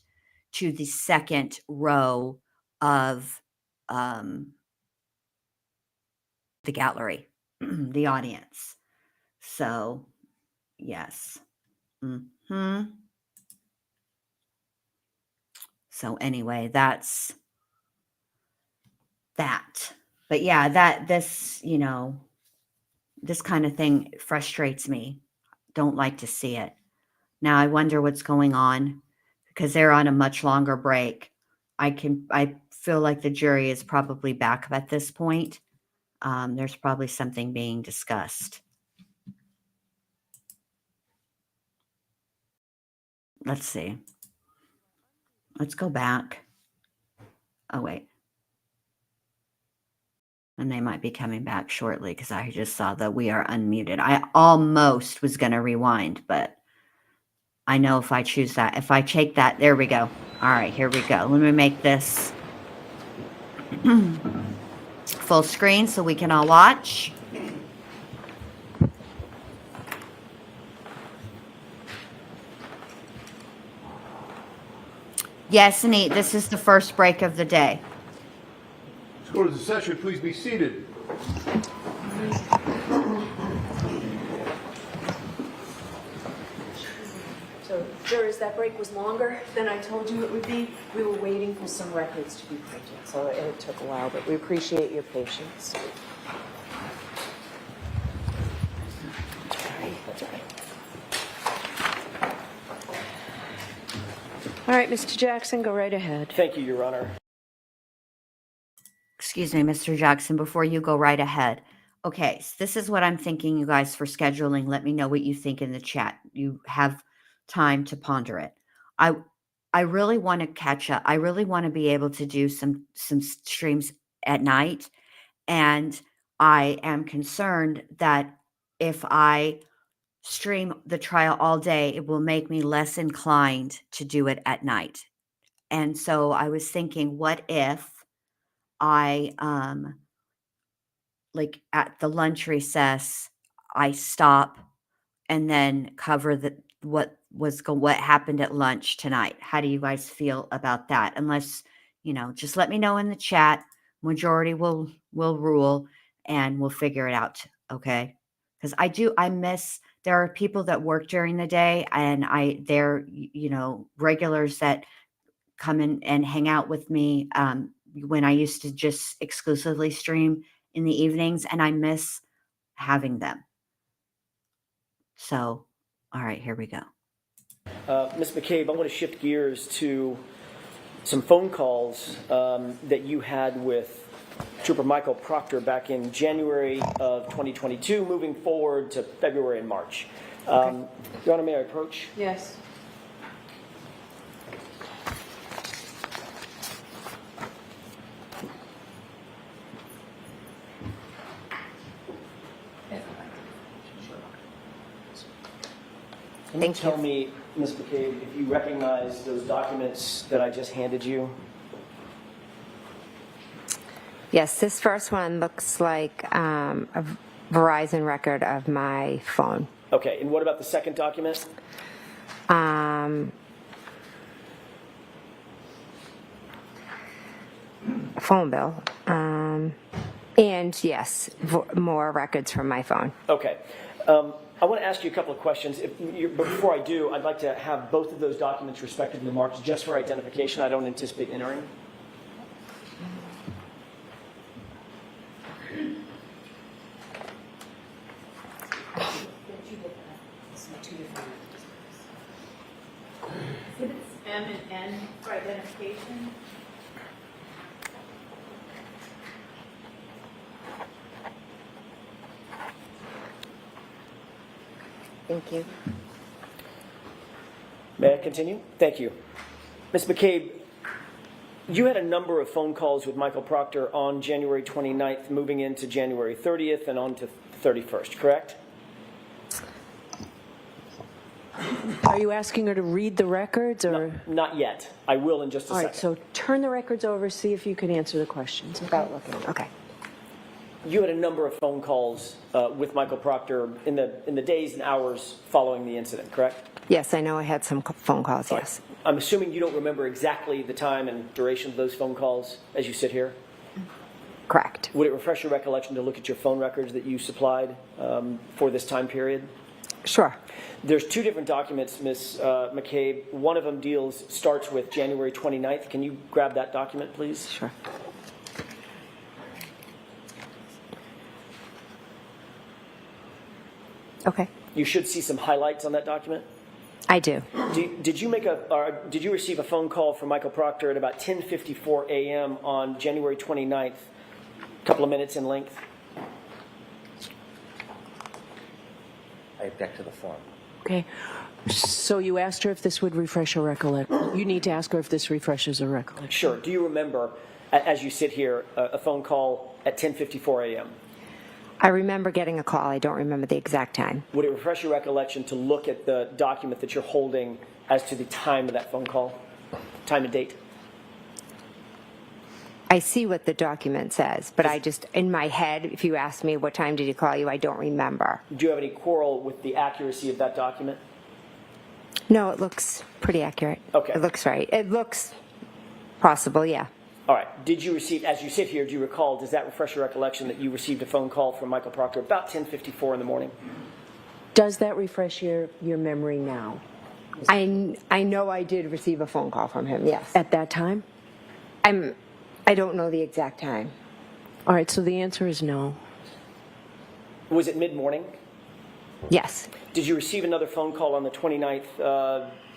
Speaker 2: to the second row of the gallery, the audience. So, yes. So anyway, that's that. But yeah, this kind of thing frustrates me. Don't like to see it. Now I wonder what's going on, because they're on a much longer break. I feel like the jury is probably back at this point. There's probably something being discussed. Let's see. Let's go back. Oh, wait. And they might be coming back shortly because I just saw that we are unmuted. I almost was going to rewind, but I know if I choose that, if I take that, there we go. All right, here we go. Let me make this full screen so we can all watch. Yes, Anit, this is the first break of the day.
Speaker 9: Let's go to the session. Please be seated.
Speaker 5: So, jurors, that break was longer than I told you it would be. We were waiting for some records to be printed, so it took a while, but we appreciate your patience. All right, Mr. Jackson, go right ahead.
Speaker 6: Thank you, Your Honor.
Speaker 2: Excuse me, Mr. Jackson, before you go right ahead. Okay, so this is what I'm thinking, you guys, for scheduling. Let me know what you think in the chat. You have time to ponder it. I really want to catch up. I really want to be able to do some streams at night, and I am concerned that if I stream the trial all day, it will make me less inclined to do it at night. And so I was thinking, what if I like at the lunch recess, I stop and then cover what happened at lunch tonight. How do you guys feel about that? Unless, just let me know in the chat. Majority will rule and we'll figure it out, okay? Because I miss, there are people that work during the day and they're regulars that come in and hang out with me when I used to just exclusively stream in the evenings, and I miss having them. So, all right, here we go.
Speaker 6: Ms. McCabe, I want to shift gears to some phone calls that you had with Trooper Michael Proctor back in January of 2022, moving forward to February and March. Okay. Your Honor, may I approach?
Speaker 5: Yes.
Speaker 6: Can you tell me, Ms. McCabe, if you recognize those documents that I just handed you?
Speaker 7: Yes, this first one looks like a Verizon record of my phone.
Speaker 6: Okay, and what about the second document?
Speaker 7: Phone bill. And yes, more records from my phone.
Speaker 6: Okay. I want to ask you a couple of questions. Before I do, I'd like to have both of those documents respectively marked just for identification. I don't anticipate entering.
Speaker 4: Exhibits M and N for identification.
Speaker 7: Thank you.
Speaker 6: May I continue? Thank you. Ms. McCabe, you had a number of phone calls with Michael Proctor on January 29th, moving into January 30th and on to 31st, correct?
Speaker 5: Are you asking her to read the records, or?
Speaker 6: No, not yet. I will in just a second.
Speaker 5: All right, so turn the records over, see if you can answer the questions.
Speaker 7: Without looking. Okay.
Speaker 6: You had a number of phone calls with Michael Proctor in the days and hours following the incident, correct?
Speaker 7: Yes, I know I had some phone calls, yes.
Speaker 6: I'm assuming you don't remember exactly the time and duration of those phone calls as you sit here?
Speaker 7: Correct.
Speaker 6: Would it refresh your recollection to look at your phone records that you supplied for this time period?
Speaker 7: Sure.
Speaker 6: There's two different documents, Ms. McCabe. One of them starts with January 29th. Can you grab that document, please?
Speaker 7: Sure. Okay.
Speaker 6: You should see some highlights on that document.
Speaker 7: I do.
Speaker 6: Did you receive a phone call from Michael Proctor at about 10:54 a.m. on January 29th, a couple of minutes in length?
Speaker 3: I object to the form.
Speaker 5: Okay. So you asked her if this would refresh her recollection. You need to ask her if this refreshes her recollection.
Speaker 6: Sure. Do you remember as you sit here, a phone call at 10:54 a.m.?
Speaker 7: I remember getting a call. I don't remember the exact time.
Speaker 6: Would it refresh your recollection to look at the document that you're holding as to the time of that phone call, time and date?
Speaker 7: I see what the document says, but I just, in my head, if you ask me what time did he call you, I don't remember.
Speaker 6: Do you have any quarrel with the accuracy of that document?
Speaker 7: No, it looks pretty accurate.
Speaker 6: Okay.
Speaker 7: It looks right. It looks possible, yeah.
Speaker 6: All right. Did you receive, as you sit here, do you recall, does that refresh your recollection that you received a phone call from Michael Proctor about 10:54 in the morning?
Speaker 5: Does that refresh your memory now?
Speaker 7: I know I did receive a phone call from him, yes.
Speaker 5: At that time?
Speaker 7: I don't know the exact time.
Speaker 5: All right, so the answer is no.
Speaker 6: Was it mid-morning?
Speaker 7: Yes.
Speaker 6: Did you receive another phone call on the 29th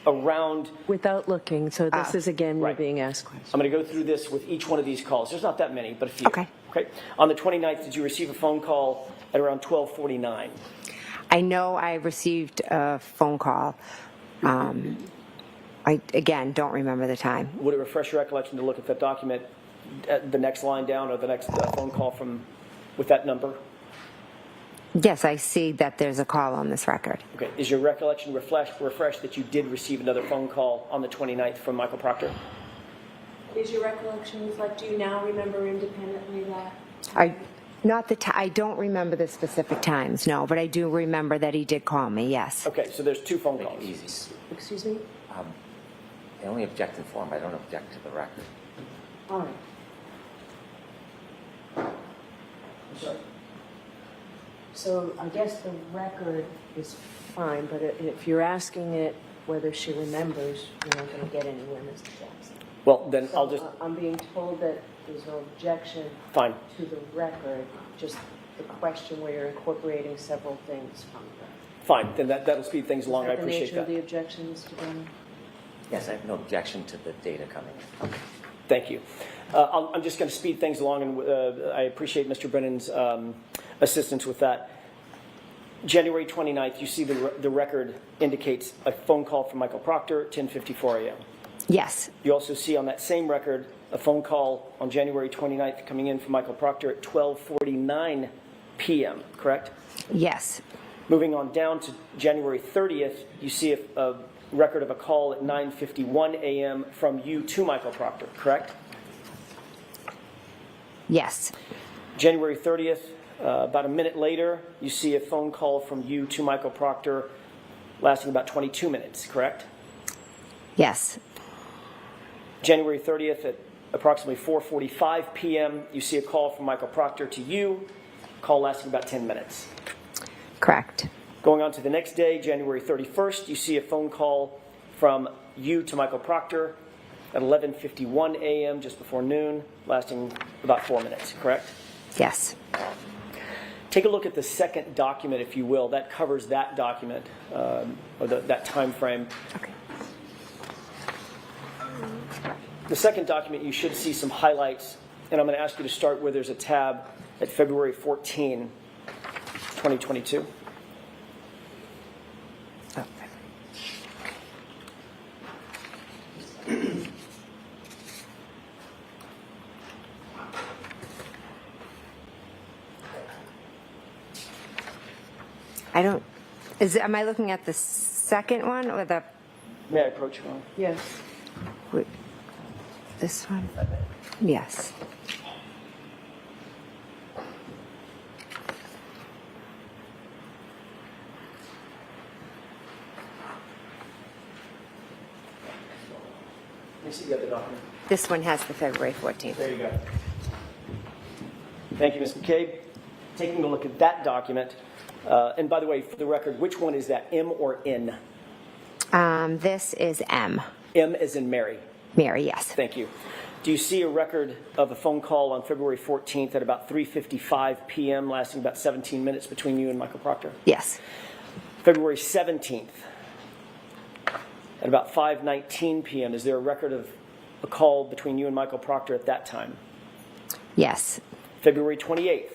Speaker 6: around?
Speaker 5: Without looking, so this is again, you're
Speaker 6: right.
Speaker 5: being asked questions.
Speaker 6: I'm going to go through this with each one of these calls. There's not that many, but a few.
Speaker 7: Okay.
Speaker 6: Okay. On the 29th, did you receive a phone call at around 12:49?
Speaker 7: I know I received a phone call. I, again, don't remember the time.
Speaker 6: Would it refresh your recollection to look at that document, the next line down, or the next phone call from with that number?
Speaker 7: Yes, I see that there's a call on this record.
Speaker 6: Okay. Is your recollection refreshed that you did receive another phone call on the 29th from Michael Proctor?
Speaker 4: Is your recollection reflect, do you now remember independently that?
Speaker 7: I don't remember the specific times, no, but I do remember that he did call me, yes.
Speaker 6: Okay, so there's two phone
Speaker 3: Make
Speaker 6: calls.
Speaker 3: it easy.
Speaker 5: Excuse me?
Speaker 3: I only object in form. I don't object to the record.
Speaker 5: All right. So I guess the record is fine, but if you're asking it whether she remembers, you're not going to get anywhere, Mr. Jackson.
Speaker 6: Well, then
Speaker 5: So,
Speaker 6: I'll just
Speaker 5: I'm being told that there's no objection
Speaker 6: fine.
Speaker 5: to the record, just the question where you're incorporating several things from the.
Speaker 6: Fine. Then that'll speed things along. I
Speaker 5: Is that the
Speaker 6: appreciate
Speaker 5: nature of
Speaker 6: that.
Speaker 5: the objection, Mr. Brennan?
Speaker 3: Yes, I have no objection to the data coming in. Okay.
Speaker 6: Thank you. I'm just going to speed things along, and I appreciate Mr. Brennan's assistance with that. January 29th, you see the record indicates a phone call from Michael Proctor, 10:54 a.m.
Speaker 7: Yes,
Speaker 6: You also see on that same record a phone call on January 29th coming in from Michael Proctor at 12:49 p.m., correct?
Speaker 7: yes,
Speaker 6: Moving on down to January 30th, you see a record of a call at 9:51 a.m. from you to Michael Proctor, correct?
Speaker 7: yes,
Speaker 6: January 30th, about a minute later, you see a phone call from you to Michael Proctor lasting about 22 minutes, correct?
Speaker 7: yes,
Speaker 6: January 30th at approximately 4:45 p.m., you see a call from Michael Proctor to you, call lasting about 10 minutes.
Speaker 7: correct.
Speaker 6: Going on to the next day, January 31st, you see a phone call from you to Michael Proctor at 11:51 a.m., just before noon, lasting about 4 minutes, correct?
Speaker 7: Yes.
Speaker 6: Take a look at the second document, if you will. That covers that document, or that time frame.
Speaker 7: Okay.
Speaker 6: The second document, you should see some highlights, and I'm going to ask you to start where there's a tab at February 14, 2022.
Speaker 7: Oh. I don't. Am I looking at the second one or the?
Speaker 6: May I approach you?
Speaker 5: Yes.
Speaker 7: Wait, this one? Yes.
Speaker 6: Let me see the other document.
Speaker 7: This one has the February 14th.
Speaker 6: There you go. Thank you, Ms. McCabe. Taking a look at that document, and by the way, for the record, which one is that, M or N?
Speaker 7: This is M.
Speaker 6: M as in Mary.
Speaker 7: Mary, yes.
Speaker 6: Thank you. Do you see a record of a phone call on February 14th at about 3:55 p.m., lasting about 17 minutes between you and Michael Proctor?
Speaker 7: Yes.
Speaker 6: February 17th at about 5:19 p.m., is there a record of a call between you and Michael Proctor at that time?
Speaker 7: Yes.
Speaker 6: February 28th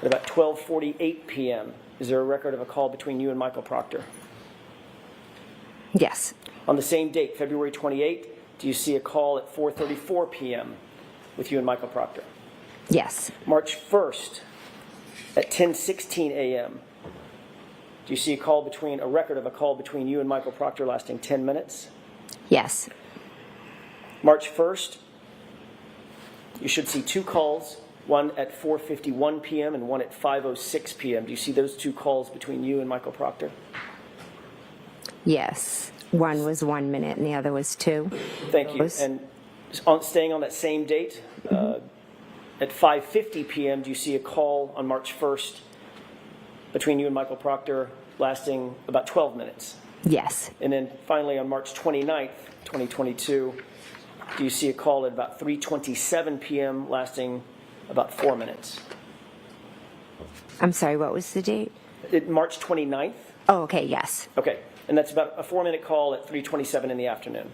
Speaker 6: at about 12:48 p.m., is there a record of a call between you and Michael Proctor?
Speaker 7: Yes.
Speaker 6: On the same date, February 28th, do you see a call at 4:34 p.m. with you and Michael Proctor?
Speaker 7: Yes.
Speaker 6: March 1st at 10:16 a.m. Do you see a record of a call between you and Michael Proctor lasting 10 minutes?
Speaker 7: Yes.
Speaker 6: March 1st, you should see 2 calls, one at 4:51 p.m. and one at 5:06 p.m. Do you see those 2 calls between you and Michael Proctor?
Speaker 7: Yes. One was 1 minute and the other was 2.
Speaker 6: Thank you. And staying on that same date, at 5:50 p.m., do you see a call on March 1st between you and Michael Proctor lasting about 12 minutes?
Speaker 7: Yes.
Speaker 6: And then finally on March 29th, 2022, do you see a call at about 3:27 p.m. lasting about 4 minutes?
Speaker 7: I'm sorry, what was the date?
Speaker 6: March 29th?
Speaker 7: Oh, okay, yes.
Speaker 6: Okay. And that's about a 4-minute call at 3:27 in the afternoon.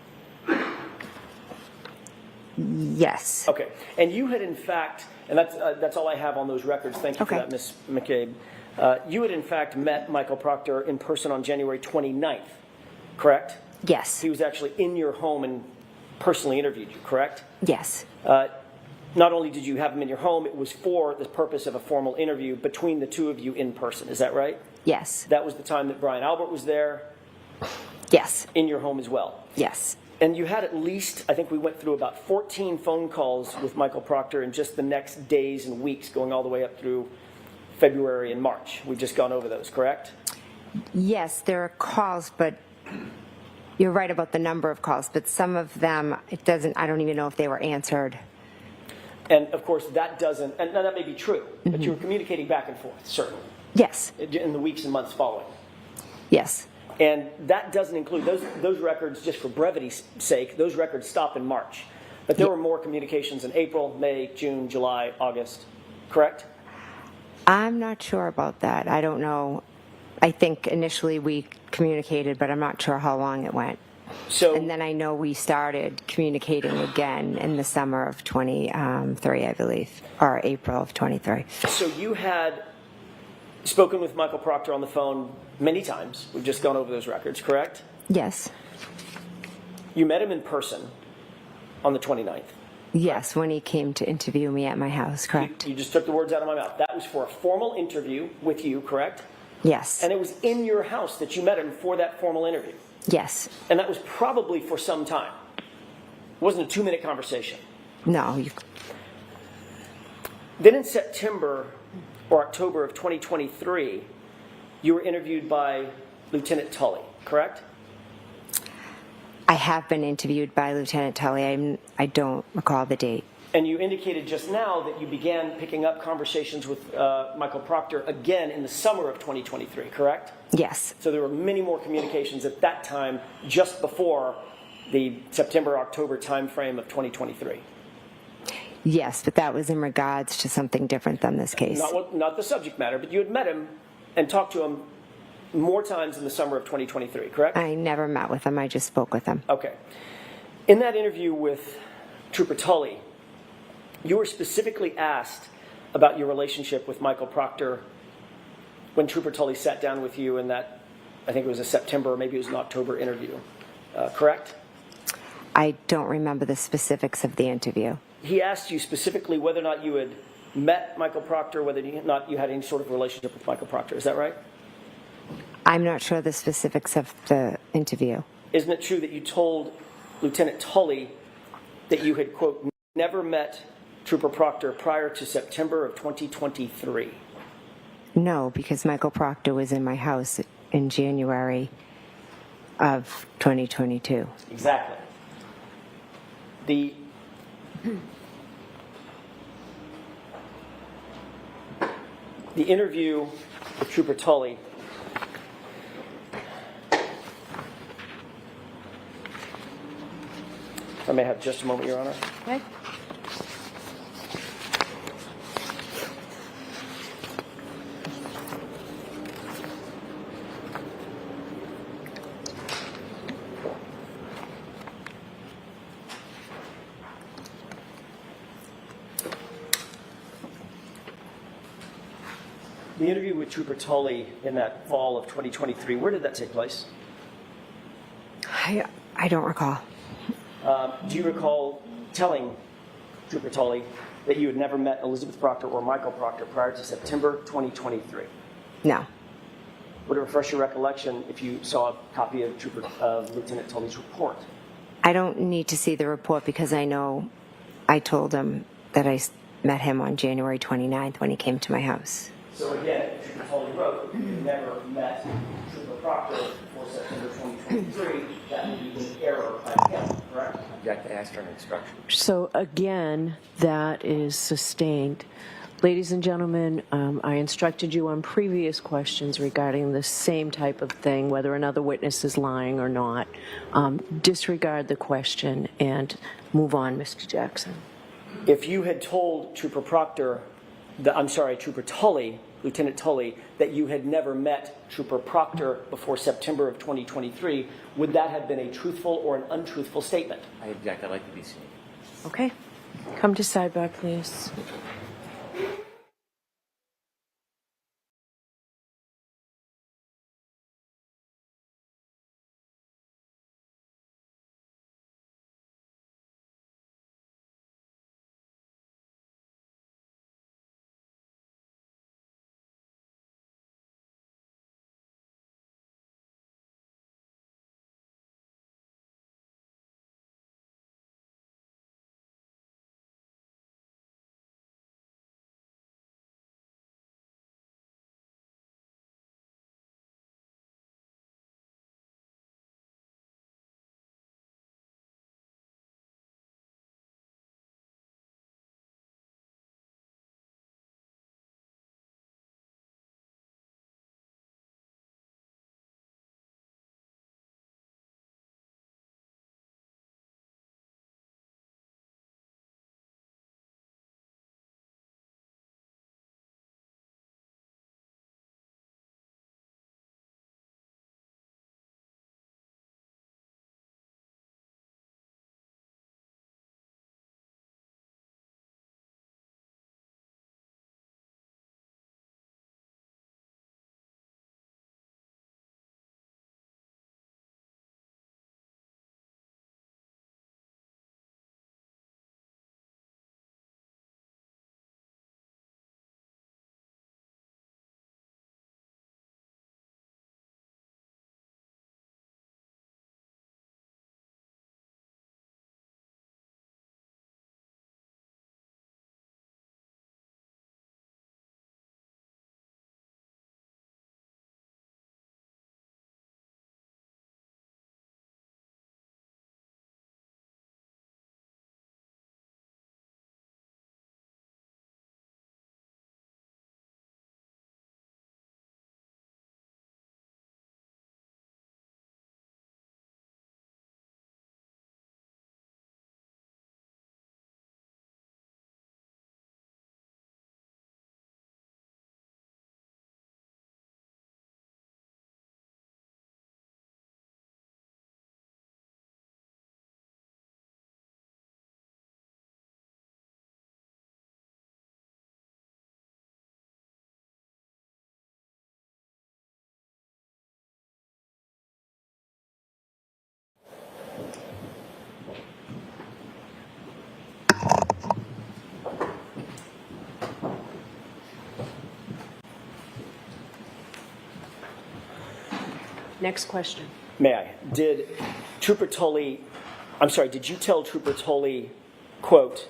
Speaker 7: Yes.
Speaker 6: Okay. And you had in fact, and that's all I have on those records. Thank you for that, Ms. McCabe. You had in fact met Michael Proctor in person on January 29th, correct?
Speaker 7: Yes.
Speaker 6: He was actually in your home and personally interviewed you, correct?
Speaker 7: Yes.
Speaker 6: Not only did you have him in your home, it was for the purpose of a formal interview between the 2 of you in person. Is that right?
Speaker 7: Yes.
Speaker 6: That was the time that Brian Albert was there
Speaker 7: Yes.
Speaker 6: in your home as well.
Speaker 7: Yes.
Speaker 6: And you had at least, I think we went through about 14 phone calls with Michael Proctor in just the next days and weeks, going all the way up through February and March. We've just gone over those, correct?
Speaker 7: Yes, there are calls, but you're right about the number of calls, but some of them, I don't even know if they were answered.
Speaker 6: And of course, that doesn't, and that may be true, but you were communicating back and forth, certainly,
Speaker 7: Yes.
Speaker 6: in the weeks and months following.
Speaker 7: Yes.
Speaker 6: And that doesn't include, those records, just for brevity's sake, those records stop in March. But there were more communications in April, May, June, July, August, correct?
Speaker 7: I'm not sure about that. I don't know. I think initially we communicated, but I'm not sure how long it went.
Speaker 6: So,
Speaker 7: And then I know we started communicating again in the summer of 23, I believe, or April of 23.
Speaker 6: so you had spoken with Michael Proctor on the phone many times. We've just gone over those records, correct?
Speaker 7: Yes.
Speaker 6: You met him in person on the 29th.
Speaker 7: Yes, when he came to interview me at my house, correct?
Speaker 6: You just took the words out of my mouth. That was for a formal interview with you, correct?
Speaker 7: Yes.
Speaker 6: And it was in your house that you met him for that formal interview.
Speaker 7: Yes.
Speaker 6: And that was probably for some time. It wasn't a 2-minute conversation.
Speaker 7: No.
Speaker 6: Then in September or October of 2023, you were interviewed by Lieutenant Tully, correct?
Speaker 7: I have been interviewed by Lieutenant Tully. I don't recall the date.
Speaker 6: And you indicated just now that you began picking up conversations with Michael Proctor again in the summer of 2023, correct?
Speaker 7: Yes.
Speaker 6: So there were many more communications at that time, just before the September-October timeframe of 2023.
Speaker 7: Yes, but that was in regards to something different than this case.
Speaker 6: Not the subject matter, but you had met him and talked to him more times in the summer of 2023, correct?
Speaker 7: I never met with him. I just spoke with him.
Speaker 6: Okay. In that interview with Trooper Tully, you were specifically asked about your relationship with Michael Proctor when Trooper Tully sat down with you in that, I think it was a September or maybe it was an October interview, correct?
Speaker 7: I don't remember the specifics of the interview.
Speaker 6: He asked you specifically whether or not you had met Michael Proctor, whether or not you had any sort of relationship with Michael Proctor. Is that right?
Speaker 7: I'm not sure the specifics of the interview.
Speaker 6: Isn't it true that you told Lieutenant Tully that you had, quote, never met Trooper Proctor prior to September of 2023?
Speaker 7: No, because Michael Proctor was in my house in January of 2022.
Speaker 6: Exactly. The interview with Trooper Tully I may have just a moment, Your Honor.
Speaker 7: Okay.
Speaker 6: The interview with Trooper Tully in that fall of 2023, where did that take place?
Speaker 7: I don't recall.
Speaker 6: Do you recall telling Trooper Tully, that you had never met Elizabeth Proctor or Michael Proctor prior to September 2023?
Speaker 7: No.
Speaker 6: Would it refresh your recollection if you saw a copy of Lieutenant Tully's report?
Speaker 7: I don't need to see the report because I know I told him that I met him on January 29th when he came to my house.
Speaker 6: So again, Trooper Tully wrote that you never met Trooper Proctor before September 2023. That would be an error by him, correct?
Speaker 3: Object to ask for an instruction.
Speaker 5: So again, that is sustained. Ladies and gentlemen, I instructed you on previous questions regarding the same type of thing, whether another witness is lying or not. Disregard the question and move on, Mr. Jackson.
Speaker 6: If you had told Trooper Tully, Lieutenant Tully, that you had never met Trooper Proctor before September of 2023, would that have been a truthful or an untruthful statement?
Speaker 3: I object. I'd like to be seen.
Speaker 5: Okay. Come to sidebar, please. Next question.
Speaker 6: May I? Did you tell Trooper Tully, quote,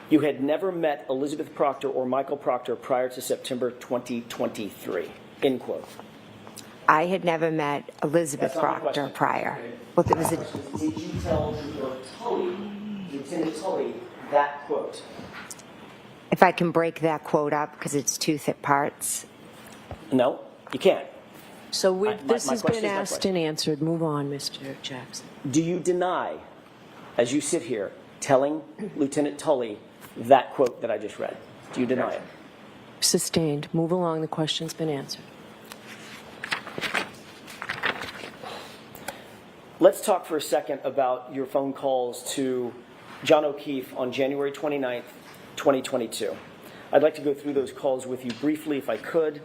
Speaker 6: you had never met Elizabeth Proctor or Michael Proctor prior to September 2023, end quote?
Speaker 7: I had never met Elizabeth
Speaker 6: That's not my
Speaker 7: Proctor
Speaker 6: question.
Speaker 7: prior.
Speaker 6: Okay.
Speaker 7: Well, there was a,
Speaker 6: Did you tell Trooper Tully, Lieutenant Tully, that quote?
Speaker 7: if I can break that quote up because it's two thick parts.
Speaker 6: No, you can't.
Speaker 5: So this
Speaker 6: my
Speaker 5: has
Speaker 6: question
Speaker 5: been
Speaker 6: is my
Speaker 5: asked
Speaker 6: question.
Speaker 5: and answered. Move on, Mr. Jackson.
Speaker 6: Do you deny, as you sit here, telling Lieutenant Tully that quote that I just read? Do you deny it?
Speaker 5: Sustained. Move along. The question's been answered.
Speaker 6: Let's talk for a second about your phone calls to John O'Keefe on January 29th, 2022. I'd like to go through those calls with you briefly, if I could.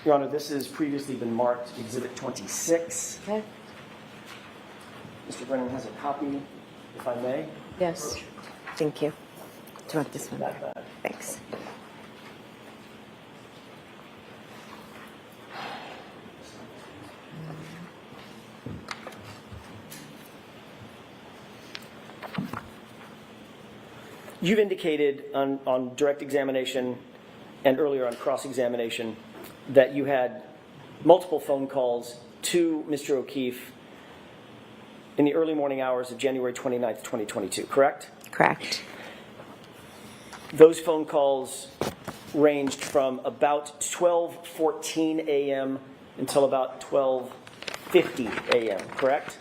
Speaker 6: Your Honor, this has previously been marked Exhibit 26.
Speaker 5: Okay.
Speaker 6: Mr. Brennan has a copy. if I may.
Speaker 5: Yes.
Speaker 7: Thank you. Do you want this one? Thanks.
Speaker 6: You've indicated on direct examination and earlier on cross-examination that you had multiple phone calls to Mr. O'Keefe in the early morning hours of January 29th, 2022, correct?
Speaker 7: Correct.
Speaker 6: Those phone calls ranged from about 12:14 a.m. until about 12:50 a.m., correct?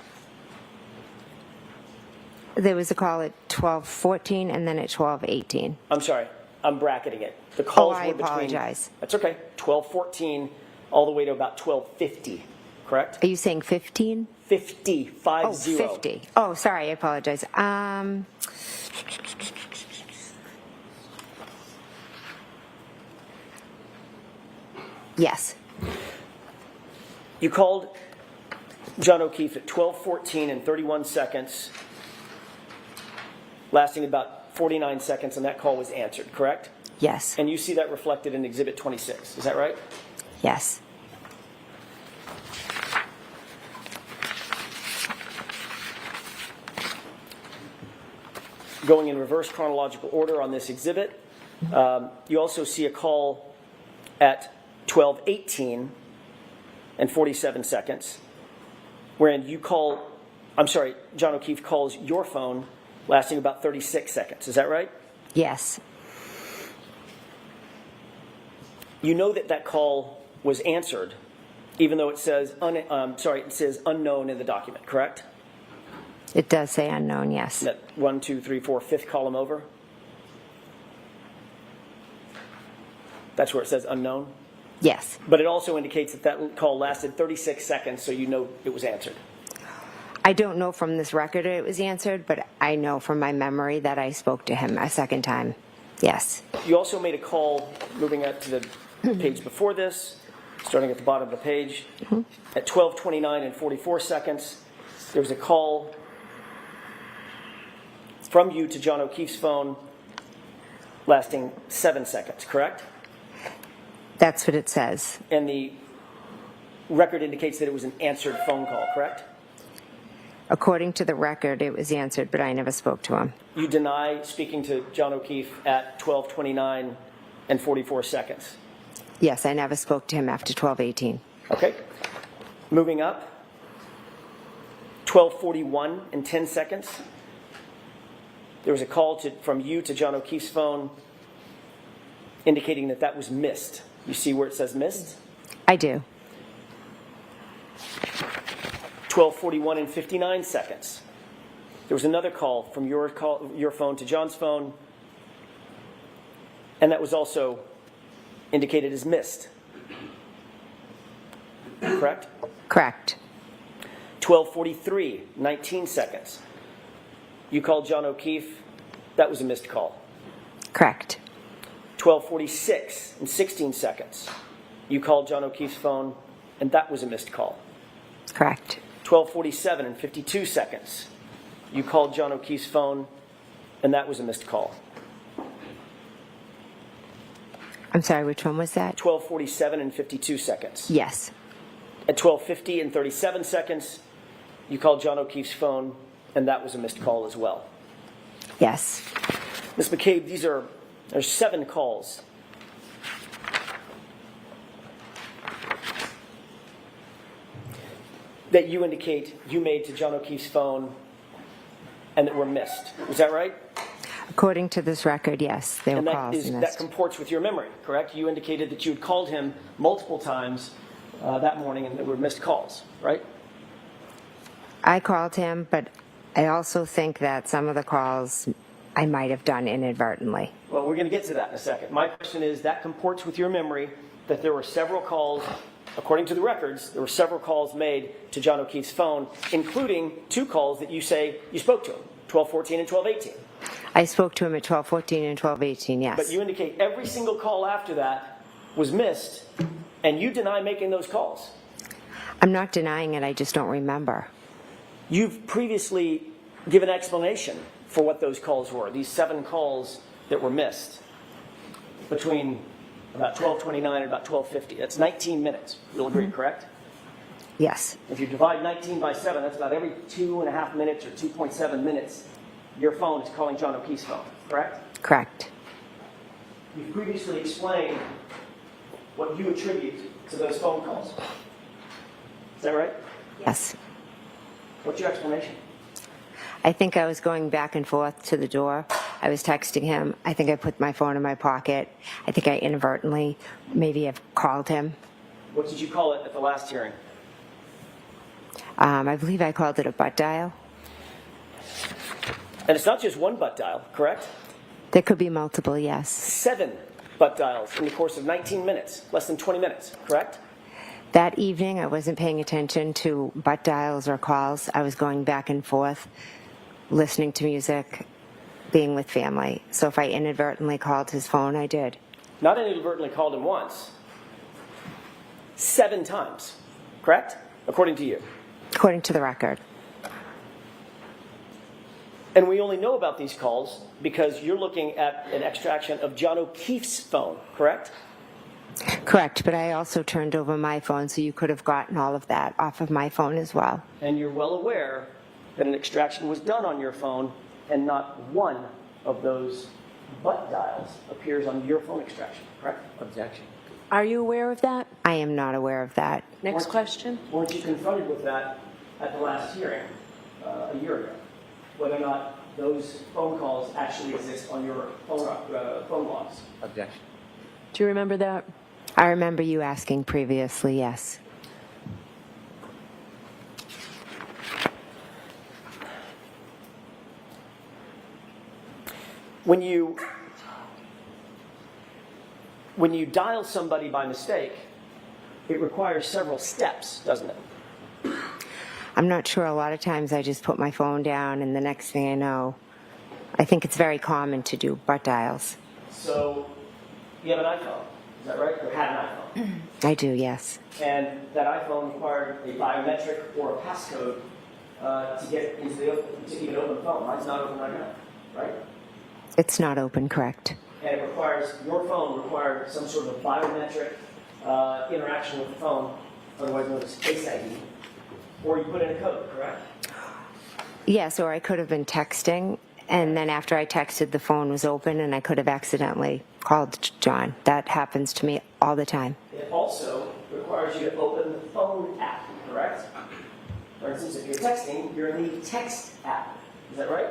Speaker 7: There was a call at 12:14 and then at 12:18.
Speaker 6: I'm sorry, I'm bracketing it. The calls
Speaker 7: I
Speaker 6: were between...
Speaker 7: apologize.
Speaker 6: That's okay. 12:14 all the way to about 12:50, correct?
Speaker 7: Are you saying 15?
Speaker 6: 50, 50.
Speaker 7: Oh, 50. Oh, sorry, I apologize. Yes.
Speaker 6: You called John O'Keefe at 12:14 and 31 seconds, lasting about 49 seconds, and that call was answered, correct?
Speaker 7: Yes.
Speaker 6: And you see that reflected in Exhibit 26, is that right?
Speaker 7: Yes.
Speaker 6: Going in reverse chronological order on this exhibit, you also see a call at 12:18 and 47 seconds, wherein John O'Keefe calls your phone lasting about 36 seconds. Is that right?
Speaker 7: Yes.
Speaker 6: You know that call was answered, even though it says it says unknown in the document, correct?
Speaker 7: It does say unknown, yes.
Speaker 6: That 1, 2, 3, 4, fifth column over. That's where it says unknown.
Speaker 7: Yes.
Speaker 6: But it also indicates that call lasted 36 seconds, so you know it was answered.
Speaker 7: I don't know from this record it was answered, but I know from my memory that I spoke to him a second time. Yes.
Speaker 6: You also made a call, moving up to the page before this, starting at the bottom of the page, at 12:29 and 44 seconds. There was a call from you to John O'Keefe's phone lasting 7 seconds, correct?
Speaker 7: That's what it says.
Speaker 6: And the record indicates that it was an answered phone call, correct?
Speaker 7: According to the record, it was answered, but I never spoke to him.
Speaker 6: You deny speaking to John O'Keefe at 12:29 and 44 seconds.
Speaker 7: Yes, I never spoke to him after 12:18.
Speaker 6: Okay. Moving up, 12:41 and 10 seconds. There was a call from you to John O'Keefe's phone indicating that was missed. You see where it says missed?
Speaker 7: I do.
Speaker 6: 12:41 and 59 seconds. There was another call from your phone to John's phone, and that was also indicated as missed. Correct?
Speaker 7: Correct.
Speaker 6: 12:43, 19 seconds. You called John O'Keefe. That was a missed call.
Speaker 7: Correct.
Speaker 6: 12:46 and 16 seconds. You called John O'Keefe's phone, and that was a missed call.
Speaker 7: Correct.
Speaker 6: 12:47 and 52 seconds. You called John O'Keefe's phone, and that was a missed call.
Speaker 7: I'm sorry, which one was that?
Speaker 6: 12:47 and 52 seconds.
Speaker 7: Yes.
Speaker 6: At 12:50 and 37 seconds, you called John O'Keefe's phone, and that was a missed call as well.
Speaker 7: Yes.
Speaker 6: Ms. McCabe, there's 7 calls. That you indicate you made to John O'Keefe's phone and that were missed. Is that right?
Speaker 7: According to this record, yes, there
Speaker 6: And
Speaker 7: were calls
Speaker 6: that
Speaker 7: missed.
Speaker 6: comports with your memory, correct? You indicated that you had called him multiple times that morning and there were missed calls, right?
Speaker 7: I called him, but I also think that some of the calls I might have done inadvertently.
Speaker 6: Well, we're going to get to that in a second. My question is, that comports with your memory that there were several calls, according to the records, there were several calls made to John O'Keefe's phone, including 2 calls that you say you spoke to him, 12:14 and 12:18.
Speaker 7: I spoke to him at 12:14 and 12:18, yes.
Speaker 6: But you indicate every single call after that was missed, and you deny making those calls.
Speaker 7: I'm not denying it, I just don't remember.
Speaker 6: You've previously give an explanation for what those calls were, these 7 calls that were missed between about 12:29 and about 12:50. That's 19 minutes. You'll agree, correct?
Speaker 7: Yes.
Speaker 6: If you divide 19 by 7, that's about every 2.5 minutes or 2.7 minutes, your phone is calling John O'Keefe's phone, correct?
Speaker 7: Correct.
Speaker 6: You've previously explained what you attribute to those phone calls. Is that right?
Speaker 7: Yes.
Speaker 6: What's your explanation?
Speaker 7: I think I was going back and forth to the door. I was texting him. I think I put my phone in my pocket. I think I inadvertently maybe have called him.
Speaker 6: What did you call it at the last hearing?
Speaker 7: I believe I called it a butt dial.
Speaker 6: And it's not just one butt dial, correct?
Speaker 7: There could be multiple, yes.
Speaker 6: 7 butt dials in the course of 19 minutes, less than 20 minutes, correct?
Speaker 7: That evening, I wasn't paying attention to butt dials or calls. I was going back and forth, listening to music, being with family. So if I inadvertently called his phone, I did.
Speaker 6: Not inadvertently called him once. 7 times, correct? According to you.
Speaker 7: According to the record.
Speaker 6: And we only know about these calls because you're looking at an extraction of John O'Keefe's phone, correct?
Speaker 7: Correct, but I also turned over my phone, so you could have gotten all of that off of my phone as well.
Speaker 6: And you're well aware that an extraction was done on your phone and not one of those butt dials appears on your phone extraction, correct? Objection.
Speaker 5: Are you aware of that?
Speaker 7: I am not aware of that.
Speaker 5: Next question.
Speaker 6: Weren't you confronted with that at the last hearing a year ago? Whether or not those phone calls actually exist on your phone logs?
Speaker 3: Objection.
Speaker 5: Do you remember that?
Speaker 7: I remember you asking previously, yes.
Speaker 6: When you dial somebody by mistake, it requires several steps, doesn't it?
Speaker 7: I'm not sure. A lot of times I just put my phone down, and the next thing I know, I think it's very common to do butt dials.
Speaker 6: So you have an iPhone, is that right? Or had an iPhone.
Speaker 7: I do, yes.
Speaker 6: And that iPhone required a biometric or a passcode to get into to even open the phone. Mine's not open right now, right?
Speaker 7: It's not open, correct?
Speaker 6: And your phone required some sort of biometric interaction with the phone, otherwise known as Face ID, or you put in a code, correct?
Speaker 7: Yes, or I could have been texting, and then after I texted, the phone was open, and I could have accidentally called John. That happens to me all the time.
Speaker 6: It also requires you to open the phone app, correct? For instance, if you're texting, you're in the text app. Is that right?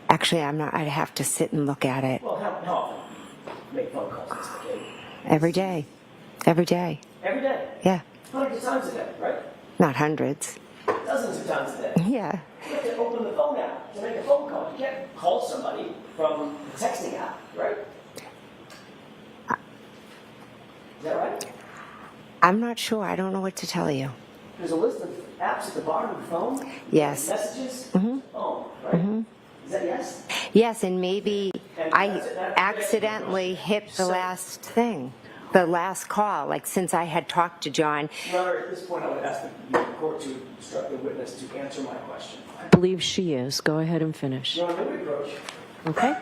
Speaker 7: Actually, I'm not. I'd have to sit and look at it.
Speaker 6: Well, how often make phone calls, Mr. Kate?
Speaker 7: Every day. Every day.
Speaker 6: Every day?
Speaker 7: Yeah.
Speaker 6: Hundreds of times a day, right?
Speaker 7: Not hundreds.
Speaker 6: Dozens of times a day.
Speaker 7: Yeah.
Speaker 6: You have to open the phone app to make a phone call. You can't call somebody from the texting app, right? Is that right?
Speaker 7: I'm not sure. I don't know what to tell you.
Speaker 6: There's a list of apps at the bottom of the phone.
Speaker 7: Yes.
Speaker 6: Messages. Phone, right? Is that yes?
Speaker 7: Yes, and maybe
Speaker 6: And
Speaker 7: I
Speaker 6: that's
Speaker 7: accidentally hit the last thing, the last call. Like, since I had talked to John,
Speaker 6: Your Honor, at this point, I would ask the court to instruct the witness to answer my question.
Speaker 5: I believe she is. Go ahead and finish.
Speaker 6: Your Honor, may we approach?
Speaker 5: Okay.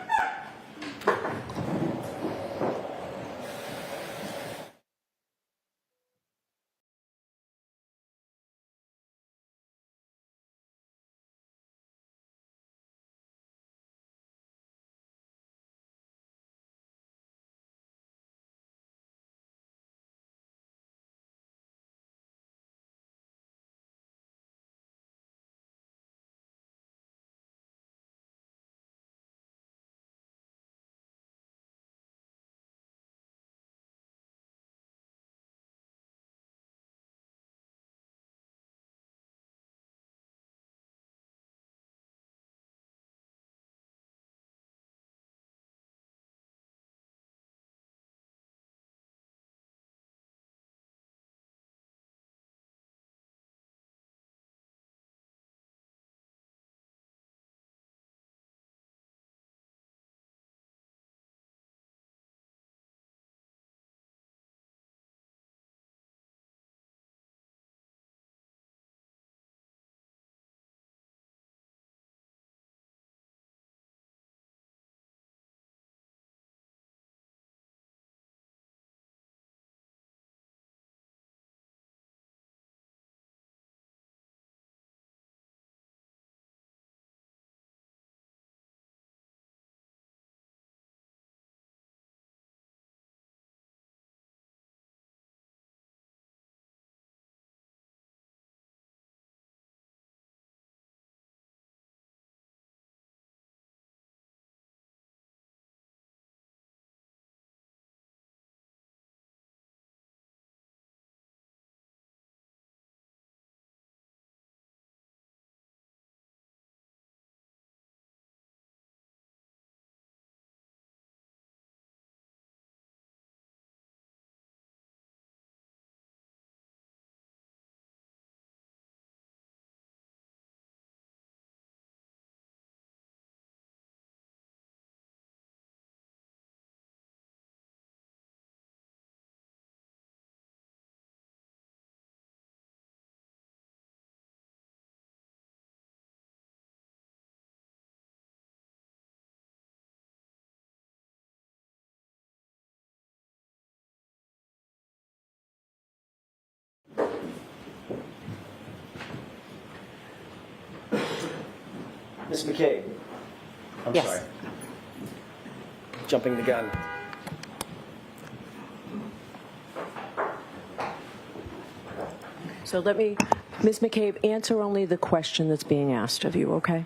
Speaker 6: Ms. McCabe? I'm
Speaker 7: Yes.
Speaker 6: sorry. Jumping the gun.
Speaker 5: So let me, Ms. McCabe, answer only the question that's being asked of you, okay?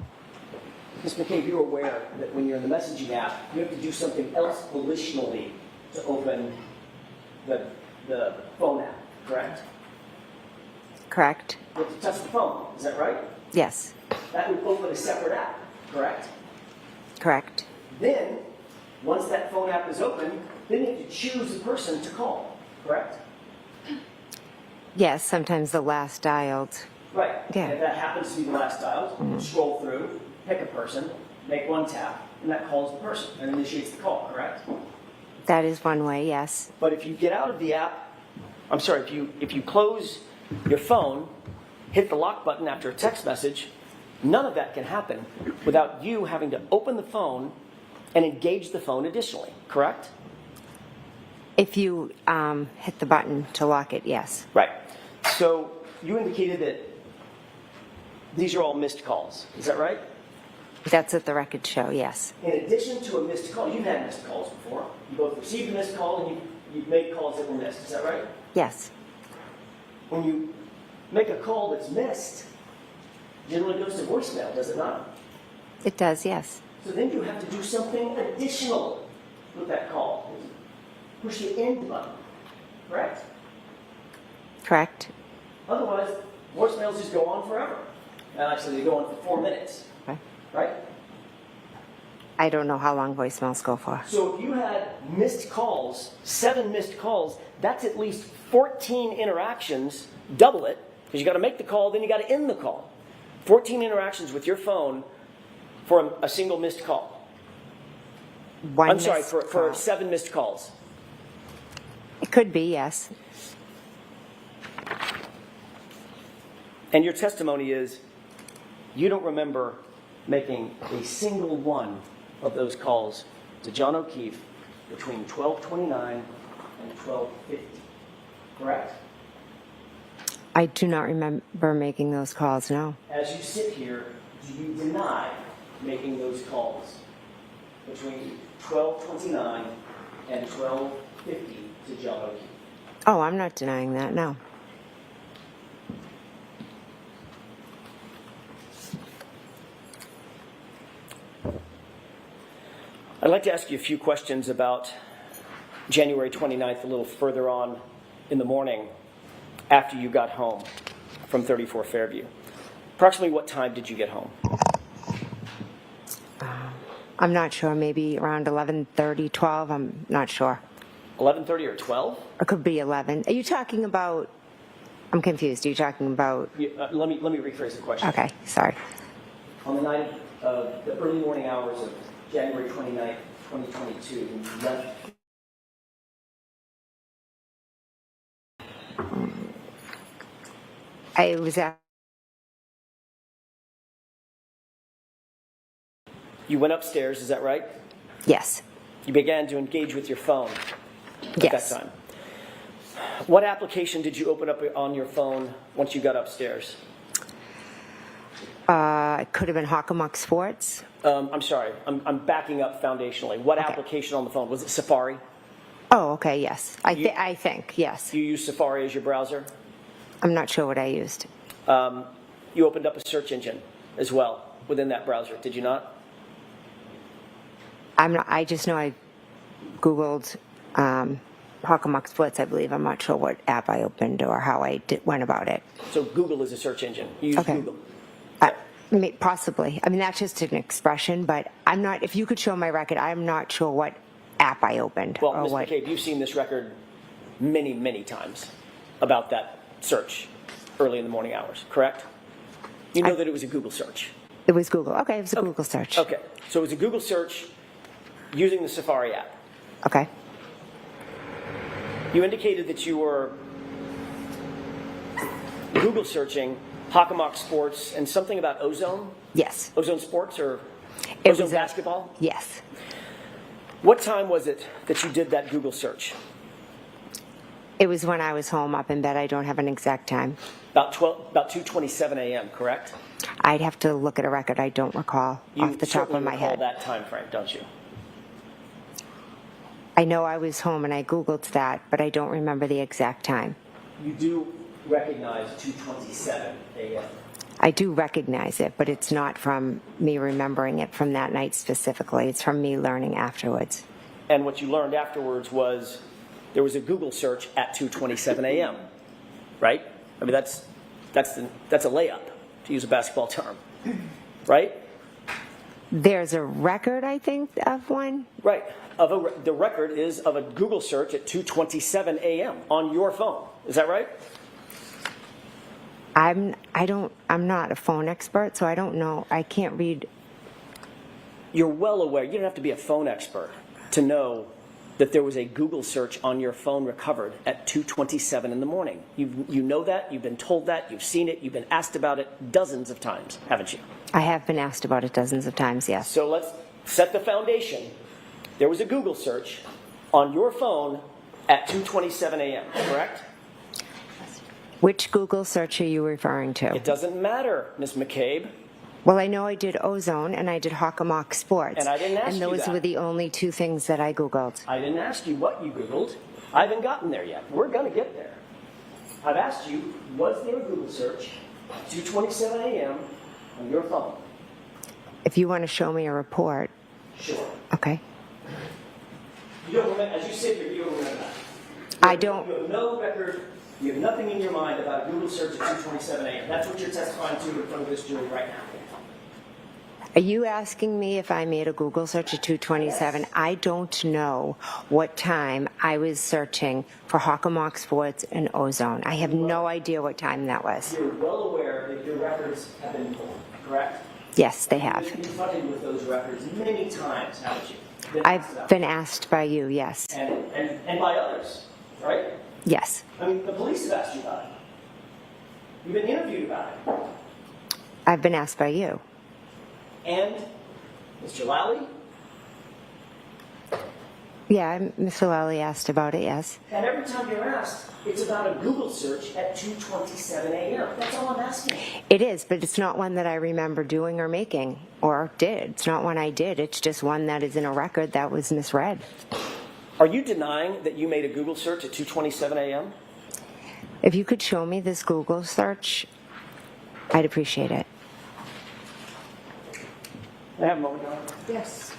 Speaker 6: Ms. McCabe, you're aware that when you're in the messaging app, you have to do something else volitionally to open the phone app, correct?
Speaker 7: Correct?
Speaker 6: You have to touch the phone, is that right?
Speaker 7: Yes.
Speaker 6: That would open a separate app, correct?
Speaker 7: Correct.
Speaker 6: Then, once that phone app is open, then you have to choose the person to call, correct?
Speaker 7: Yes, sometimes the last dialed.
Speaker 6: Right.
Speaker 7: Yeah.
Speaker 6: And if that happens to be the last dial, scroll through, pick a person, make one tap, and that calls the person and initiates the call, correct?
Speaker 7: That is one way, yes.
Speaker 6: But if you get out of the app, I'm sorry, if you close your phone, hit the lock button after a text message, none of that can happen without you having to open the phone and engage the phone additionally, correct?
Speaker 7: If you hit the button to lock it, yes.
Speaker 6: Right. So you indicated that these are all missed calls. Is that right?
Speaker 7: That's what the records show, yes.
Speaker 6: In addition to a missed call, you've had missed calls before. You both received a missed call and you've made calls that were missed. Is that right?
Speaker 7: Yes.
Speaker 6: When you make a call that's missed, generally goes to voicemail, does it not?
Speaker 7: It does, yes.
Speaker 6: So then you have to do something additional with that call. Push the end button, correct?
Speaker 7: Correct.
Speaker 6: Otherwise, voicemails just go on forever. And actually, they go on for 4 minutes,
Speaker 7: Okay.
Speaker 6: right?
Speaker 7: I don't know how long voicemails go for.
Speaker 6: So if you had missed calls, 7 missed calls, that's at least 14 interactions, double it, because you got to make the call, then you got to end the call. 14 interactions with your phone for a single missed call.
Speaker 7: One
Speaker 6: I'm sorry,
Speaker 7: missed
Speaker 6: for
Speaker 7: call.
Speaker 6: 7 missed calls.
Speaker 7: It could be, yes.
Speaker 6: And your testimony is you don't remember making a single one of those calls to John O'Keefe between 12:29 and 12:50, correct?
Speaker 7: I do not remember making those calls, no.
Speaker 6: As you sit here, do you deny making those calls between 12:29 and 12:50 to John O'Keefe?
Speaker 7: Oh, I'm not denying that, no.
Speaker 6: I'd like to ask you a few questions about January 29th, a little further on in the morning after you got home from 34 Fairview. Approximately what time did you get home?
Speaker 7: I'm not sure, maybe around 11:30, 12, I'm not sure.
Speaker 6: 11:30 or 12?
Speaker 7: It could be 11. Are you talking about, I'm confused, are you talking about,
Speaker 6: Let me rephrase the question.
Speaker 7: okay, sorry.
Speaker 6: On the night of the early morning hours of January 29th, 2022, when you left,
Speaker 7: I was at,
Speaker 6: you went upstairs, is that right?
Speaker 7: yes,
Speaker 6: You began to engage with your phone at
Speaker 7: yes.
Speaker 6: that time. What application did you open up on your phone once you got upstairs?
Speaker 7: It could have been Hockomock Sports.
Speaker 6: I'm sorry, I'm backing up foundationally. What
Speaker 7: Okay.
Speaker 6: application on the phone? Was it Safari?
Speaker 7: Oh, okay, yes. I think, yes.
Speaker 6: Do you use Safari as your browser?
Speaker 7: I'm not sure what I used.
Speaker 6: You opened up a search engine as well within that browser, did you not?
Speaker 7: I just know I Googled Hockomock Sports, I believe. I'm not sure what app I opened or how I went about it.
Speaker 6: So Google is a search engine. You use
Speaker 7: Okay.
Speaker 6: Google.
Speaker 7: Possibly. I mean, that's just an expression, but I'm not, if you could show my record, I'm not sure what app I opened.
Speaker 6: Well,
Speaker 7: or
Speaker 6: Ms.
Speaker 7: what.
Speaker 6: McCabe, you've seen this record many, many times about that search early in the morning hours, correct? You know that it was a Google search.
Speaker 7: It was Google. Okay, it was a Google search.
Speaker 6: Okay, so it was a Google search using the Safari app.
Speaker 7: Okay.
Speaker 6: You indicated that you were Google searching Hockomock Sports and something about Ozone?
Speaker 7: Yes.
Speaker 6: Ozone Sports or
Speaker 7: It
Speaker 6: Ozone
Speaker 7: was
Speaker 6: Basketball?
Speaker 7: Yes.
Speaker 6: What time was it that you did that Google search?
Speaker 7: It was when I was home up in bed. I don't have an exact time.
Speaker 6: About 2:27 a.m., correct?
Speaker 7: I'd have to look at a record. I don't recall off the top of my
Speaker 6: You certainly recall
Speaker 7: head.
Speaker 6: that time frame, don't you?
Speaker 7: I know I was home and I Googled that, but I don't remember the exact time.
Speaker 6: You do recognize 2:27 a.m.
Speaker 7: I do recognize it, but it's not from me remembering it from that night specifically. It's from me learning afterwards.
Speaker 6: And what you learned afterwards was there was a Google search at 2:27 a.m. Right? I mean, that's a layup, to use a basketball term, right?
Speaker 7: There's a record, I think, of one.
Speaker 6: Right. The record is of a Google search at 2:27 a.m. on your phone. Is that right?
Speaker 7: I'm not a phone expert, so I don't know. I can't read.
Speaker 6: You're well aware. You don't have to be a phone expert to know that there was a Google search on your phone recovered at 2:27 in the morning. You know that. You've been told that. You've seen it. You've been asked about it dozens of times, haven't you?
Speaker 7: I have been asked about it dozens of times, yes.
Speaker 6: So let's set the foundation. There was a Google search on your phone at 2:27 a.m., correct?
Speaker 7: Which Google search are you referring to?
Speaker 6: It doesn't matter, Ms. McCabe.
Speaker 7: Well, I know I did Ozone and I did Hockomock Sports.
Speaker 6: And I didn't ask you
Speaker 7: And those
Speaker 6: that.
Speaker 7: were the only two things that I Googled.
Speaker 6: I didn't ask you what you Googled. I haven't gotten there yet. We're going to get there. I've asked you, was there a Google search at 2:27 a.m. on your phone?
Speaker 7: If you want to show me a report.
Speaker 6: Sure.
Speaker 7: Okay.
Speaker 6: You don't remember, as you sit here, you don't remember that.
Speaker 7: I don't.
Speaker 6: You have no record, you have nothing in your mind about a Google search at 2:27 a.m. That's what you're testifying to in front of this jury right now.
Speaker 7: Are you asking me if I made a Google search at 2:27?
Speaker 6: Yes.
Speaker 7: I don't know what time I was searching for Hockomock Sports and Ozone. I have no idea what time that was.
Speaker 6: You're well aware that your records have been pulled, correct?
Speaker 7: Yes, they have.
Speaker 6: You've been confronted with those records many times, haven't you?
Speaker 7: I've been asked by you, yes.
Speaker 6: And by others, right?
Speaker 7: Yes.
Speaker 6: I mean, the police have asked you about it. You've been interviewed about it.
Speaker 7: I've been asked by you.
Speaker 6: And Mr. Lally?
Speaker 7: Yeah, Mr. Lally asked about it, yes.
Speaker 6: And every time you're asked, it's about a Google search at 2:27 a.m. That's all I'm asking.
Speaker 7: It is, but it's not one that I remember doing or making or did. It's not one I did. It's just one that is in a record that was misread.
Speaker 6: Are you denying that you made a Google search at 2:27 a.m.?
Speaker 7: If you could show me this Google search, I'd appreciate it.
Speaker 6: Can I have a moment, Your Honor?
Speaker 5: Yes.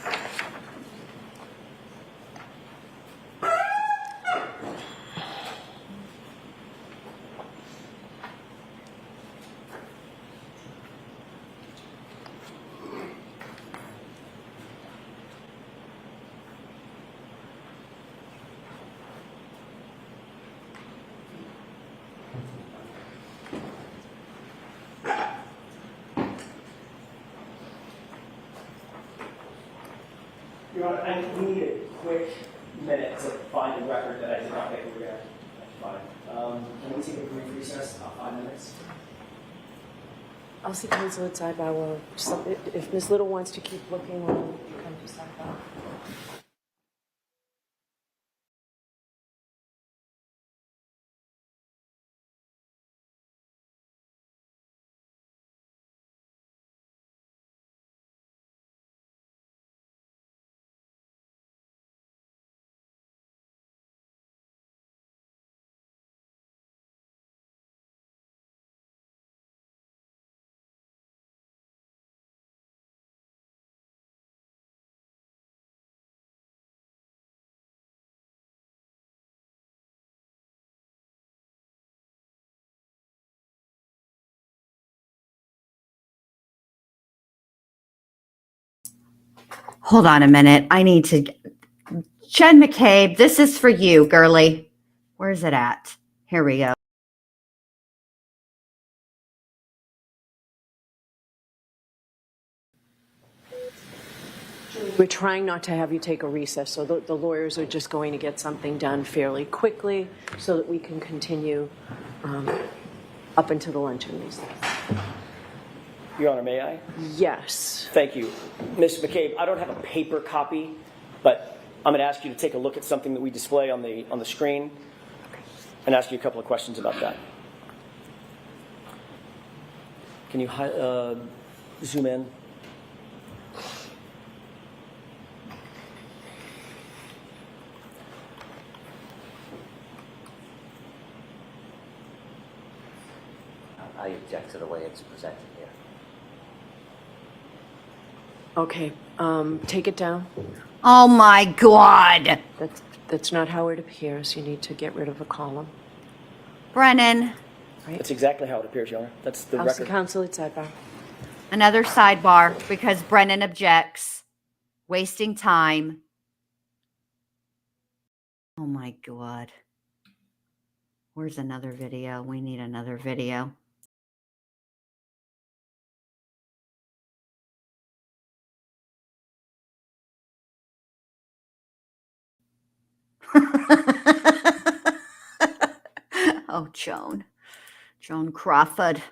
Speaker 6: Your Honor, I need a quick minute to find a record that I did not make a reaction. That's fine. Can we take a brief recess, about 5 minutes?
Speaker 5: I'll see counsel at sidebar. Well, if Ms. Little wants to keep looking, we'll come to sidebar.
Speaker 2: Hold on a minute. I need to. Jen McCabe, this is for you, girly. Where's it at? Here we go.
Speaker 5: We're trying not to have you take a recess, so the lawyers are just going to get something done fairly quickly so that we can continue up into the luncheon recess.
Speaker 6: Your Honor, may I?
Speaker 5: Yes.
Speaker 6: Thank you. Ms. McCabe, I don't have a paper copy, but I'm going to ask you to take a look at something that we display on the screen and ask you a couple of questions about that. Can you zoom in.
Speaker 3: I object to the way it's presented here.
Speaker 5: Okay, take it down.
Speaker 2: Oh my God.
Speaker 5: That's not how it appears. You need to get rid of the column.
Speaker 2: Brennan,
Speaker 6: That's exactly how it appears, Your Honor. That's the
Speaker 5: House of
Speaker 6: record.
Speaker 5: Counsel at sidebar.
Speaker 2: another sidebar because Brennan objects. Wasting time. Oh my God. Where's another video? We need another video. Oh, Joan Crawford.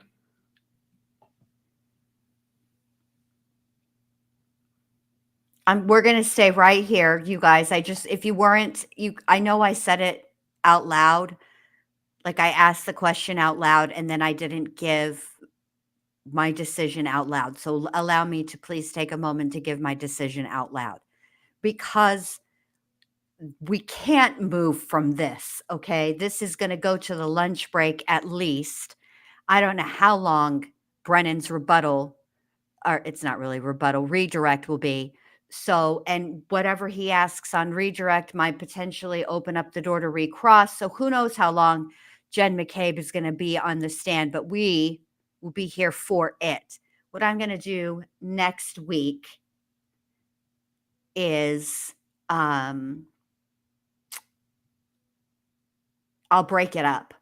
Speaker 2: We're going to stay right here, you guys. If you weren't, I know I said it out loud. Like I asked the question out loud and then I didn't give my decision out loud. So allow me to please take a moment to give my decision out loud because we can't move from this. Okay. This is going to go to the lunch break at least. I don't know how long Brennan's rebuttal, or it's not really rebuttal, redirect will be. So, and whatever he asks on redirect might potentially open up the door to recross. So who knows how long Jen McCabe is going to be on the stand, but we will be here for it. What I'm going to do next week is I'll break it up.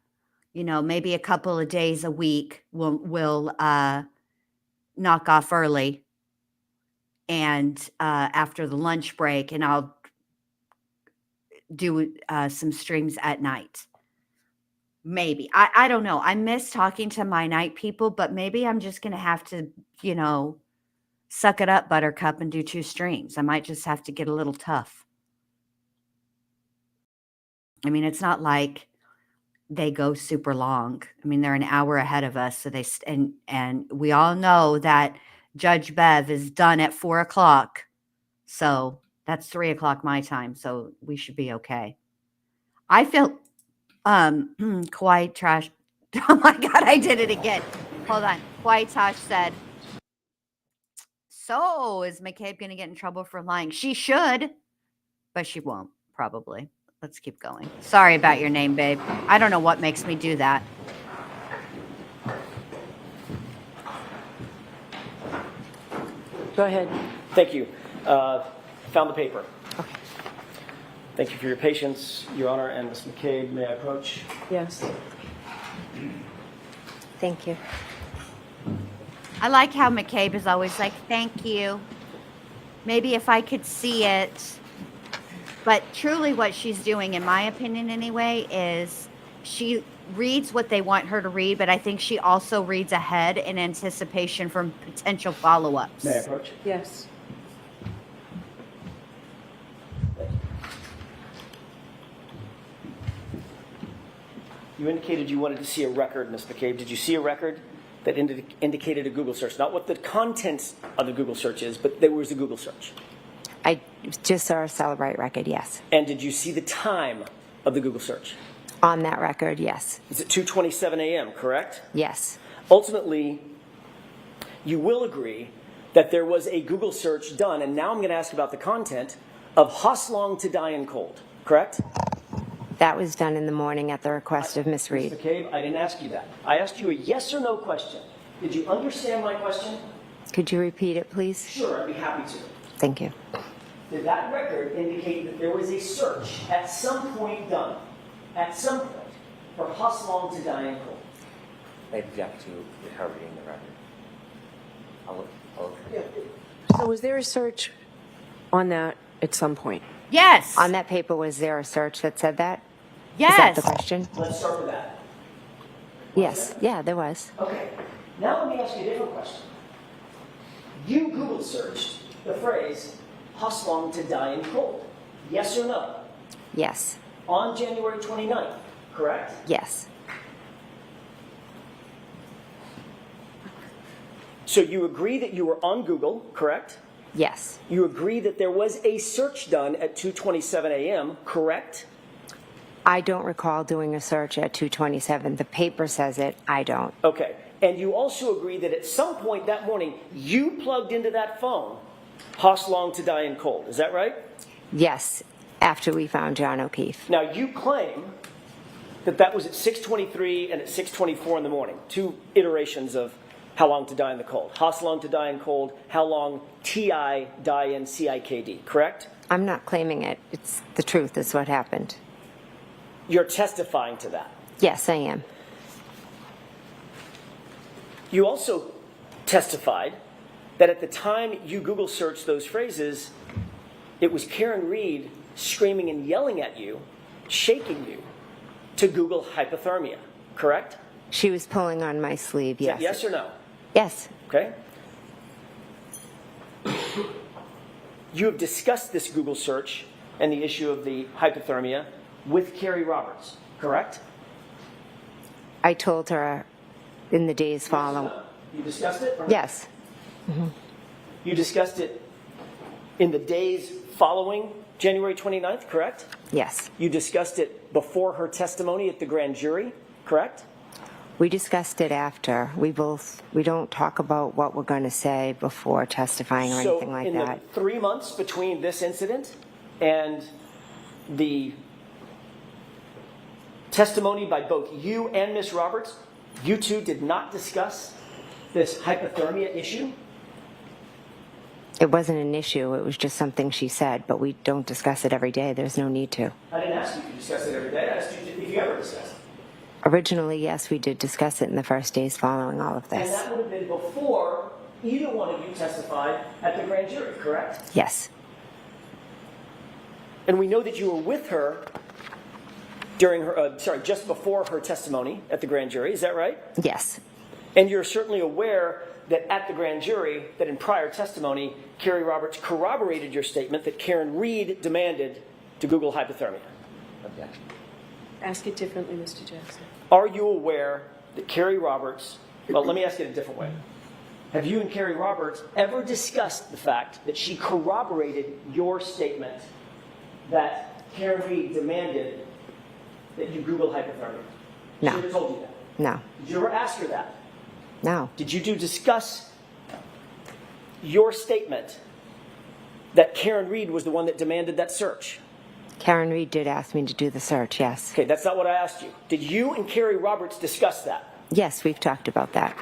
Speaker 2: You know, maybe a couple of days a week we'll knock off early and after the lunch break, and I'll do some streams at night. Maybe. I don't know. I miss talking to my night people, but maybe I'm just going to have to, suck it up, Buttercup, and do 2 streams. I might just have to get a little tough. I mean, it's not like they go super long. I mean, they're an hour ahead of us. So and we all know that Judge Bev is done at 4:00. So that's 3:00 my time. So we should be okay. I feel Quiet Trash. Oh my God, I did it again. Hold on. Quiet Tosh said, so is McCabe going to get in trouble for lying? She should, but she won't, probably. Let's keep going. Sorry about your name, babe. I don't know what makes me do that.
Speaker 5: Go ahead.
Speaker 6: Thank you. Found the paper.
Speaker 5: Okay.
Speaker 6: Thank you for your patience, Your Honor, and Ms. McCabe. May I approach?
Speaker 5: Yes.
Speaker 7: Thank you.
Speaker 2: I like how McCabe is always like, thank you. Maybe if I could see it. But truly what she's doing, in my opinion anyway, is she reads what they want her to read, but I think she also reads ahead in anticipation for potential follow-ups.
Speaker 6: May I approach?
Speaker 5: Yes.
Speaker 6: You indicated you wanted to see a record, Ms. McCabe. Did you see a record that indicated a Google search? Not what the contents of the Google search is, but there was a Google search.
Speaker 7: I just saw a Celebrate record, yes.
Speaker 6: And did you see the time of the Google search?
Speaker 7: On that record, yes.
Speaker 6: It's at 2:27 a.m., correct?
Speaker 7: Yes.
Speaker 6: Ultimately, you will agree that there was a Google search done, and now I'm going to ask about the content of Hoslong to Dian Cold, correct?
Speaker 7: That was done in the morning at the request of Ms. Reed.
Speaker 6: Ms. McCabe, I didn't ask you that. I asked you a yes or no question. Did you understand my question?
Speaker 7: Could you repeat it, please?
Speaker 6: Sure, I'd be happy to.
Speaker 7: Thank you.
Speaker 6: Did that record indicate that there was a search at some point done, at some point, for Hoslong to Dian Cold?
Speaker 3: I object to her reading the record.
Speaker 5: So was there a search on that at some point?
Speaker 2: Yes.
Speaker 7: On that paper, was there a search that said that?
Speaker 2: Yes.
Speaker 7: Is that the question?
Speaker 6: Let's start with that.
Speaker 7: Yes. Yeah, there was.
Speaker 6: Okay, now let me ask you a different question. You Google searched the phrase Hoslong to Dian Cold. Yes or no?
Speaker 7: Yes.
Speaker 6: On January 29th, correct?
Speaker 7: Yes.
Speaker 6: So you agree that you were on Google, correct?
Speaker 7: Yes.
Speaker 6: You agree that there was a search done at 2:27 a.m., correct?
Speaker 7: I don't recall doing a search at 2:27. The paper says it. I don't.
Speaker 6: Okay. And you also agree that at some point that morning, you plugged into that phone, Haas Long to Die in Cold. Is that right?
Speaker 7: Yes, after we found John O'Keefe.
Speaker 6: Now, you claim that that was at 6:23 and at 6:24 in the morning, two iterations of How Long to Die in the Cold. Haas Long to Die in Cold, How Long T.I. Die in CIKD, correct?
Speaker 7: I'm not claiming it. It's the truth. It's what happened.
Speaker 6: You're testifying to that.
Speaker 7: Yes, I am.
Speaker 6: You also testified that at the time you Google searched those phrases, it was Karen Reed screaming and yelling at you, shaking you, to Google hypothermia, correct?
Speaker 7: She was pulling on my sleeve,
Speaker 6: Is that
Speaker 7: yes.
Speaker 6: yes or no?
Speaker 7: Yes.
Speaker 6: Okay. You have discussed this Google search and the issue of the hypothermia with Carrie Roberts, correct?
Speaker 7: I told her in the days following.
Speaker 6: You discussed it? Or no?
Speaker 7: Yes.
Speaker 6: You discussed it in the days following January 29th, correct?
Speaker 7: Yes.
Speaker 6: You discussed it before her testimony at the grand jury, correct?
Speaker 7: We discussed it after. We don't talk about what we're going to say before testifying or anything like
Speaker 6: So in
Speaker 7: that.
Speaker 6: the 3 months between this incident and the testimony by both you and Ms. Roberts, you two did not discuss this hypothermia issue?
Speaker 7: It wasn't an issue. It was just something she said, but we don't discuss it every day. There's no need to.
Speaker 6: I didn't ask you to discuss it every day. I asked you if you ever discussed it.
Speaker 7: Originally, yes, we did discuss it in the first days following all of
Speaker 6: And
Speaker 7: this.
Speaker 6: that would have been before either one of you testified at the grand jury, correct?
Speaker 7: Yes.
Speaker 6: And we know that you were with her during her, just before her testimony at the grand jury. Is that right?
Speaker 7: Yes.
Speaker 6: And you're certainly aware that at the grand jury, that in prior testimony, Carrie Roberts corroborated your statement that Karen Reed demanded to Google hypothermia.
Speaker 3: Objection.
Speaker 5: Ask it differently, Mr. Jackson.
Speaker 6: Are you aware that Carrie Roberts, well, let me ask it a different way. Have you and Carrie Roberts ever discussed the fact that she corroborated your statement that Karen Reed demanded that you Google hypothermia?
Speaker 7: No.
Speaker 6: She ever told you that?
Speaker 7: No.
Speaker 6: Did you ever ask her that?
Speaker 7: No.
Speaker 6: Did you discuss your statement that Karen Reed was the one that demanded that search?
Speaker 7: Karen Reed did ask me to do the search, yes.
Speaker 6: Okay, that's not what I asked you. Did you and Carrie Roberts discuss that?
Speaker 7: Yes, we've talked about that.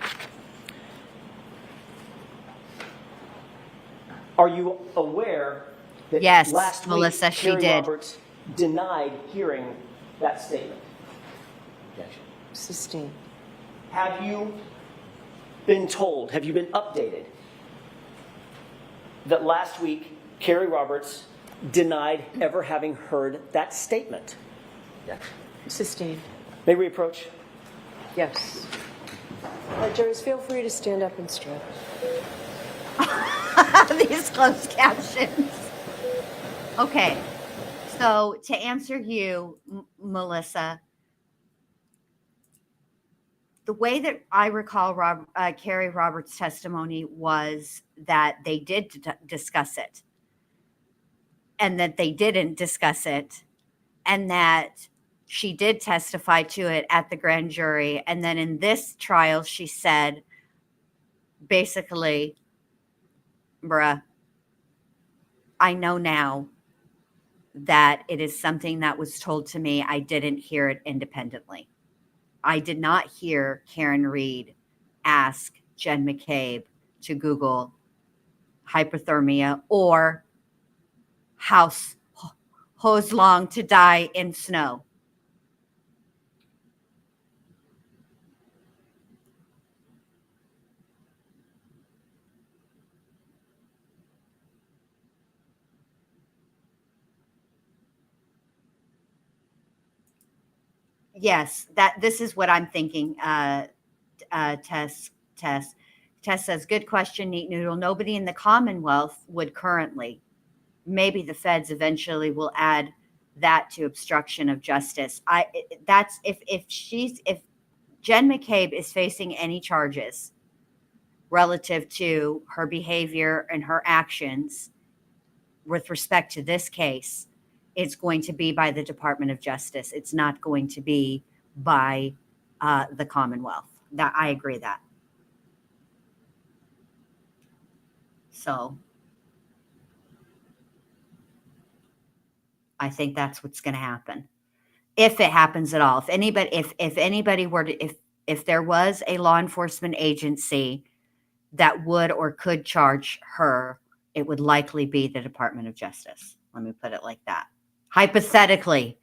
Speaker 6: Are you aware that
Speaker 2: Yes,
Speaker 6: last
Speaker 2: Melissa,
Speaker 6: week
Speaker 2: she
Speaker 6: Carrie
Speaker 2: did.
Speaker 6: Roberts denied hearing that statement?
Speaker 3: Objection.
Speaker 5: Sustained.
Speaker 6: Have you been told, have you been updated that last week Carrie Roberts denied ever having heard that statement?
Speaker 3: Objection.
Speaker 5: Sustained.
Speaker 6: May we approach?
Speaker 5: Yes. Jurors, feel free to stand up and stretch.
Speaker 2: These closed captions. Okay, so to answer you, Melissa, the way that I recall Carrie Roberts' testimony was that they did discuss it, and that they didn't discuss it, and that she did testify to it at the grand jury. And then in this trial, she said, basically, bruh, I know now that it is something that was told to me. I didn't hear it independently. I did not hear Karen Reed ask Jen McCabe to Google hypothermia or house hose long to die in snow. Yes, this is what I'm thinking. Tess says, good question, Neat Noodle. Nobody in the Commonwealth would currently. Maybe the feds eventually will add that to obstruction of justice. If Jen McCabe is facing any charges, relative to her behavior and her actions with respect to this case, it's going to be by the Department of Justice. It's not going to be by the Commonwealth. That I agree that. So I think that's what's going to happen. If it happens at all. If anybody were to, if there was a law enforcement agency that would or could charge her, it would likely be the Department of Justice. Let me put it like that. Hypothetically.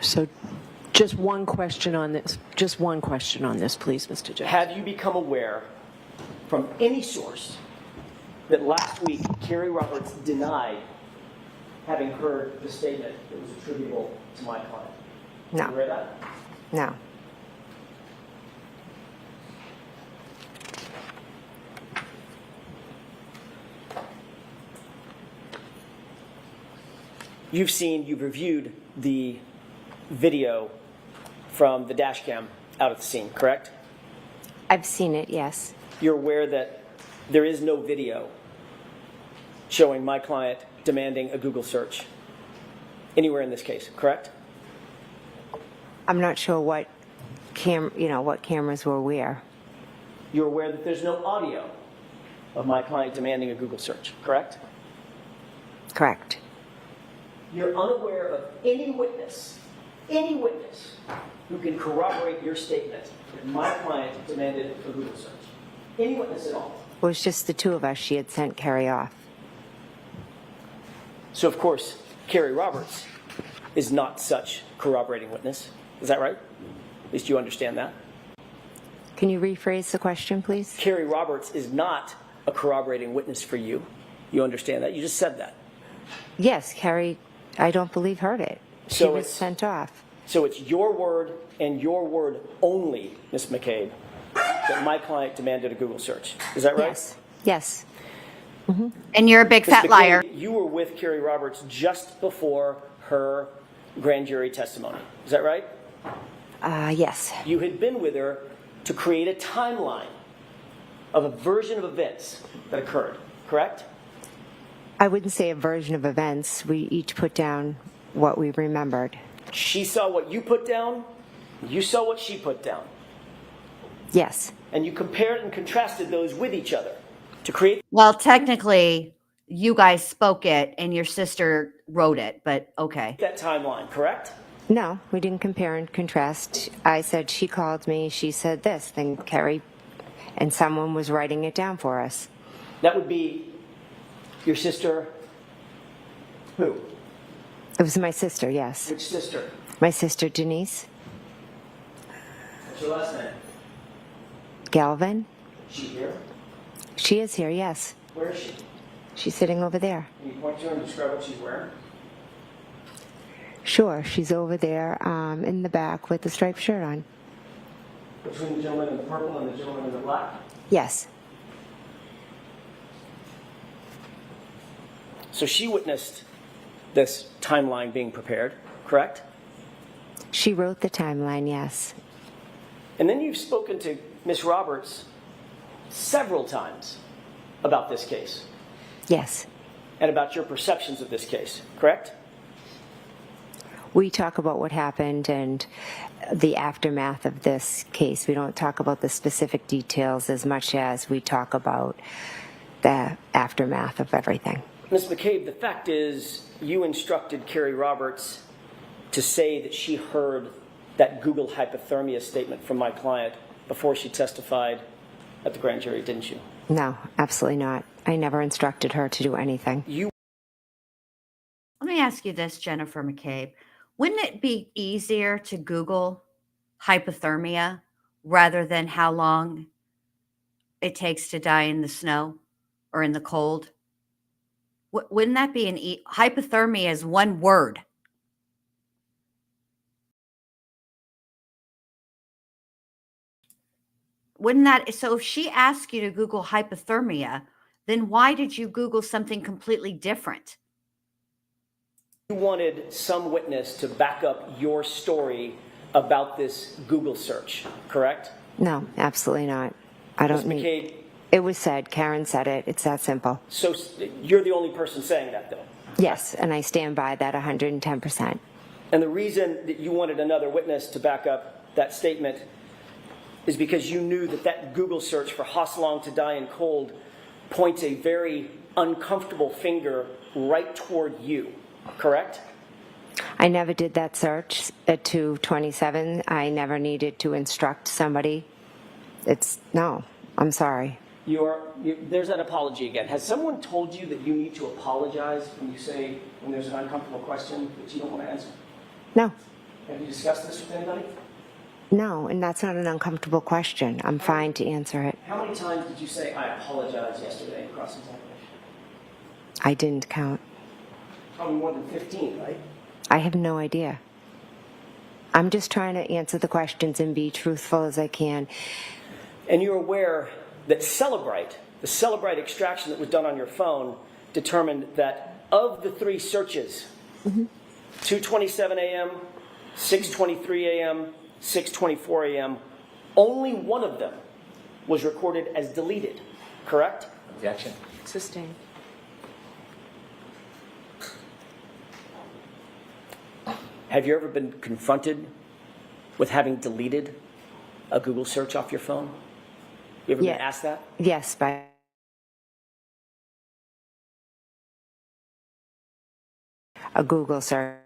Speaker 5: So just one question on this. Just one question on this, please, Mr. Jones.
Speaker 6: Have you become aware from any source that last week Carrie Roberts denied having heard the statement that was attributable to my client?
Speaker 7: No.
Speaker 6: You read that?
Speaker 7: No.
Speaker 6: You've reviewed the video from the dash cam out at the scene, correct?
Speaker 7: I've seen it, yes.
Speaker 6: You're aware that there is no video showing my client demanding a Google search anywhere in this case, correct?
Speaker 7: I'm not sure what what cameras were where.
Speaker 6: You're aware that there's no audio of my client demanding a Google search, correct?
Speaker 7: Correct.
Speaker 6: You're unaware of any witness who can corroborate your statement that my client demanded a Google search. Any witness at all.
Speaker 7: It was just the two of us. She had sent Carrie off.
Speaker 6: So, of course, Carrie Roberts is not such corroborating witness. Is that right? At least you understand that.
Speaker 7: Can you rephrase the question, please?
Speaker 6: Carrie Roberts is not a corroborating witness for you. You understand that? You just said that.
Speaker 7: Yes, Carrie, I don't believe heard it. She
Speaker 6: So
Speaker 7: was
Speaker 6: it's-
Speaker 7: sent off.
Speaker 6: So it's your word and your word only, Ms. McCabe, that my client demanded a Google search. Is that right?
Speaker 7: Yes. Yes.
Speaker 2: And you're a big
Speaker 6: Ms.
Speaker 2: fat
Speaker 6: McCabe,
Speaker 2: liar.
Speaker 6: You were with Carrie Roberts just before her grand jury testimony. Is that right?
Speaker 7: Yes.
Speaker 6: You had been with her to create a timeline of a version of events that occurred, correct?
Speaker 7: I wouldn't say a version of events. We each put down what we remembered.
Speaker 6: She saw what you put down, you saw what she put down,
Speaker 7: Yes.
Speaker 6: and you compared and contrasted those with each other to create
Speaker 2: Well, technically, you guys spoke it and your sister wrote it, but okay.
Speaker 6: that timeline, correct?
Speaker 7: No, we didn't compare and contrast. I said she called me, she said this, then Carrie, and someone was writing it down for us.
Speaker 6: That would be your sister, who?
Speaker 7: It was my sister, yes.
Speaker 6: Which sister?
Speaker 7: My sister Denise
Speaker 6: What's your last name?
Speaker 7: Galvin.
Speaker 6: She here?
Speaker 7: She is here, yes.
Speaker 6: Where is she?
Speaker 7: She's sitting over there.
Speaker 6: Can you point to her and describe what she's wearing?
Speaker 7: Sure, she's over there in the back with the striped shirt on.
Speaker 6: Between the gentleman in the purple and the gentleman in the black?
Speaker 7: Yes.
Speaker 6: So she witnessed this timeline being prepared, correct?
Speaker 7: She wrote the timeline, yes.
Speaker 6: And then you've spoken to Miss Roberts several times about this case
Speaker 7: Yes.
Speaker 6: and about your perceptions of this case, correct?
Speaker 7: We talk about what happened and the aftermath of this case. We don't talk about the specific details as much as we talk about the aftermath of everything.
Speaker 6: Ms. McCabe, the fact is you instructed Carrie Roberts to say that she heard that Google hypothermia statement from my client before she testified at the grand jury, didn't you?
Speaker 7: No, absolutely not. I never instructed her to do anything.
Speaker 2: Let me ask you this, Jennifer McCabe. Wouldn't it be easier to Google hypothermia rather than how long it takes to die in the snow or in the cold? Wouldn't that be hypothermia is one word. Wouldn't that, so if she asked you to Google hypothermia, then why did you Google something completely different?
Speaker 6: You wanted some witness to back up your story about this Google search, correct?
Speaker 7: No, absolutely not. I don't
Speaker 6: Ms.
Speaker 7: need.
Speaker 6: McCabe,
Speaker 7: It was said. Karen said it. It's that simple.
Speaker 6: so you're the only person saying that, though.
Speaker 7: Yes, and I stand by that 110%.
Speaker 6: And the reason that you wanted another witness to back up that statement is because you knew that that Google search for Hosselong to die in cold points a very uncomfortable finger right toward you, correct?
Speaker 7: I never did that search at 227. I never needed to instruct somebody. No, I'm sorry.
Speaker 6: There's that apology again. Has someone told you that you need to apologize when there's an uncomfortable question that you don't want to answer?
Speaker 7: No,
Speaker 6: Have you discussed this with anybody?
Speaker 7: no, and that's not an uncomfortable question. I'm fine to answer it.
Speaker 6: How many times did you say, I apologize yesterday in cross-examination?
Speaker 7: I didn't count.
Speaker 6: Probably more than 15, right?
Speaker 7: I have no idea. I'm just trying to answer the questions and be truthful as I can.
Speaker 6: And you're aware that the Celebrite extraction that was done on your phone determined that of the three searches, 2:27 a.m., 6:23 a.m., 6:24 a.m., only one of them was recorded as deleted, correct?
Speaker 3: Objection.
Speaker 5: Sustained.
Speaker 6: Have you ever been confronted with having deleted a Google search off your phone? You ever
Speaker 7: Yeah.
Speaker 6: been asked that?
Speaker 7: Yes, by a Google search.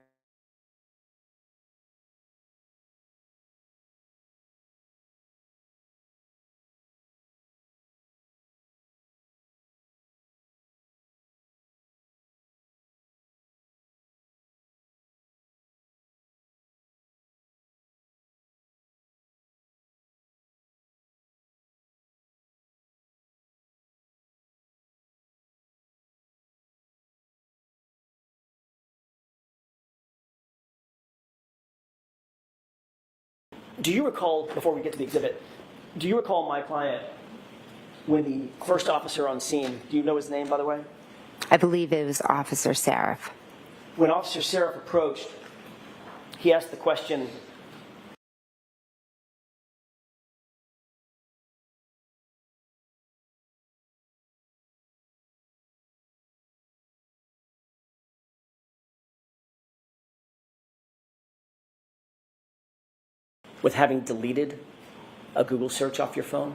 Speaker 6: Do you recall, before we get to the exhibit, do you recall my client when the first officer on scene, do you know his name, by the way?
Speaker 7: I believe it was Officer Seraph.
Speaker 6: When Officer Seraph approached, he asked the question, with having deleted a Google search off your phone?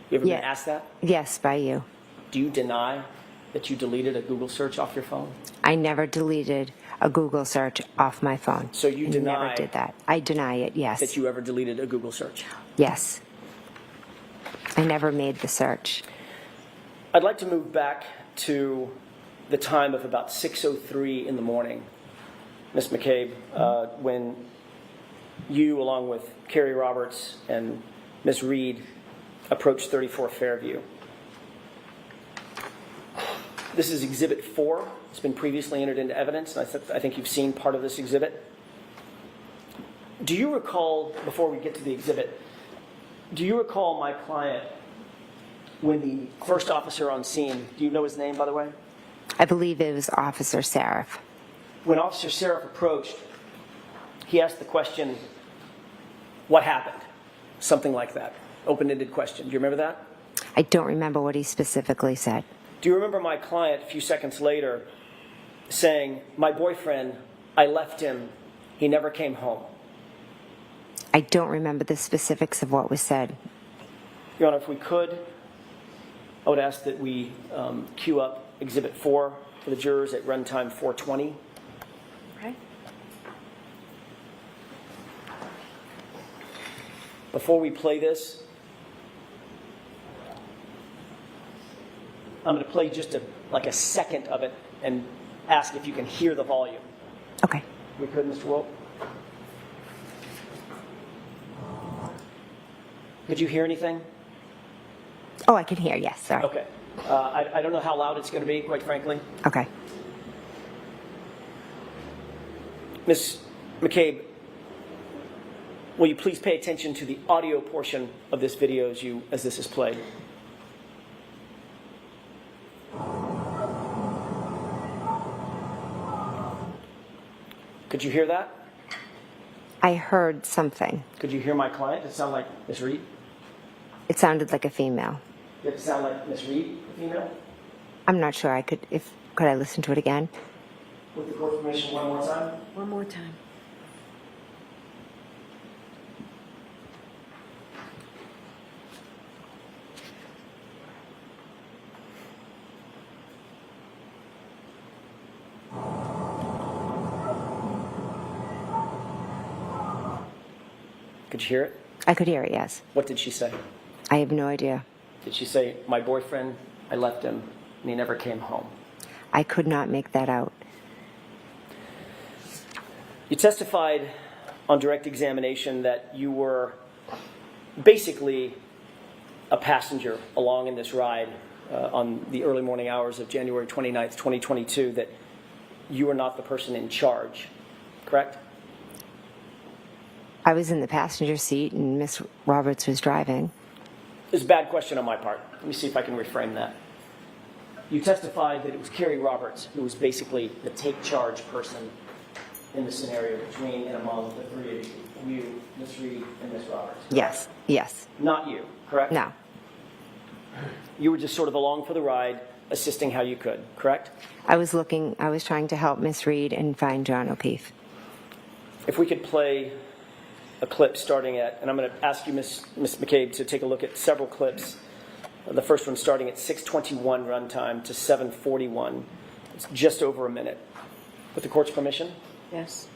Speaker 6: You ever
Speaker 7: Yeah.
Speaker 6: been asked that?
Speaker 7: Yes, by you.
Speaker 6: Do you deny that you deleted a Google search off your phone?
Speaker 7: I never deleted a Google search off my phone.
Speaker 6: So you
Speaker 7: I
Speaker 6: deny
Speaker 7: never did that. I deny it, yes.
Speaker 6: that you ever deleted a Google search?
Speaker 7: Yes. I never made the search.
Speaker 6: I'd like to move back to the time of about 6:03 in the morning, Ms. McCabe, when you, along with Carrie Roberts and Ms. Reed, approached 34 Fairview. This is Exhibit 4. It's been previously entered into evidence, and I think you've seen part of this exhibit. Do you recall, before we get to the exhibit, do you recall my client when the first officer on scene, do you know his name, by the way?
Speaker 7: I believe it was Officer Seraph.
Speaker 6: When Officer Seraph approached, he asked the question, what happened? Something like that. Open-ended question. Do you remember that?
Speaker 7: I don't remember what he specifically said.
Speaker 6: Do you remember my client a few seconds later saying, my boyfriend, I left him, he never came home?
Speaker 7: I don't remember the specifics of what was said.
Speaker 6: Your Honor, if we could, I would ask that we queue up Exhibit 4 for the jurors at runtime 4:20.
Speaker 5: Okay.
Speaker 6: Before we play this, I'm going to play just like a second of it and ask if you can hear the volume.
Speaker 7: Okay.
Speaker 6: We could, Mr. Wolf? Could you hear anything?
Speaker 7: Oh, I can hear, yes, sorry.
Speaker 6: Okay. I don't know how loud it's going to be, quite frankly.
Speaker 7: Okay.
Speaker 6: Ms. McCabe, Will you please pay attention to the audio portion of this video as this is played? Could you hear that?
Speaker 7: I heard something.
Speaker 6: Could you hear my client? Does it sound like Miss Reed?
Speaker 7: It sounded like a female.
Speaker 6: Did it sound like Miss Reed, the female?
Speaker 7: I'm not sure could I listen to it again?
Speaker 6: With the court permission, one more time?
Speaker 5: One more time.
Speaker 6: Could you hear it?
Speaker 7: I could hear it, yes.
Speaker 6: What did she say?
Speaker 7: I have no idea.
Speaker 6: Did she say, my boyfriend, I left him, and he never came home?
Speaker 7: I could not make that out.
Speaker 6: You testified on direct examination that you were basically a passenger along in this ride on the early morning hours of January 29th, 2022, that you were not the person in charge, correct?
Speaker 7: I was in the passenger seat and Miss Roberts was driving.
Speaker 6: It's a bad question on my part. Let me see if I can reframe that. You testified that it was Carrie Roberts who was basically the take charge person in the scenario between and among the three of you, Miss Reed and Miss Roberts. Correct?
Speaker 7: Yes, yes.
Speaker 6: Not you, correct?
Speaker 7: No.
Speaker 6: You were just sort of along for the ride, assisting how you could, correct?
Speaker 7: I was trying to help Miss Reed and find John O'Keefe.
Speaker 6: If we could play a clip starting at, and I'm going to ask you, Miss McCabe, to take a look at several clips. The first one starting at 6:21 runtime to 7:41. It's just over a minute. With the court's permission?
Speaker 5: Yes.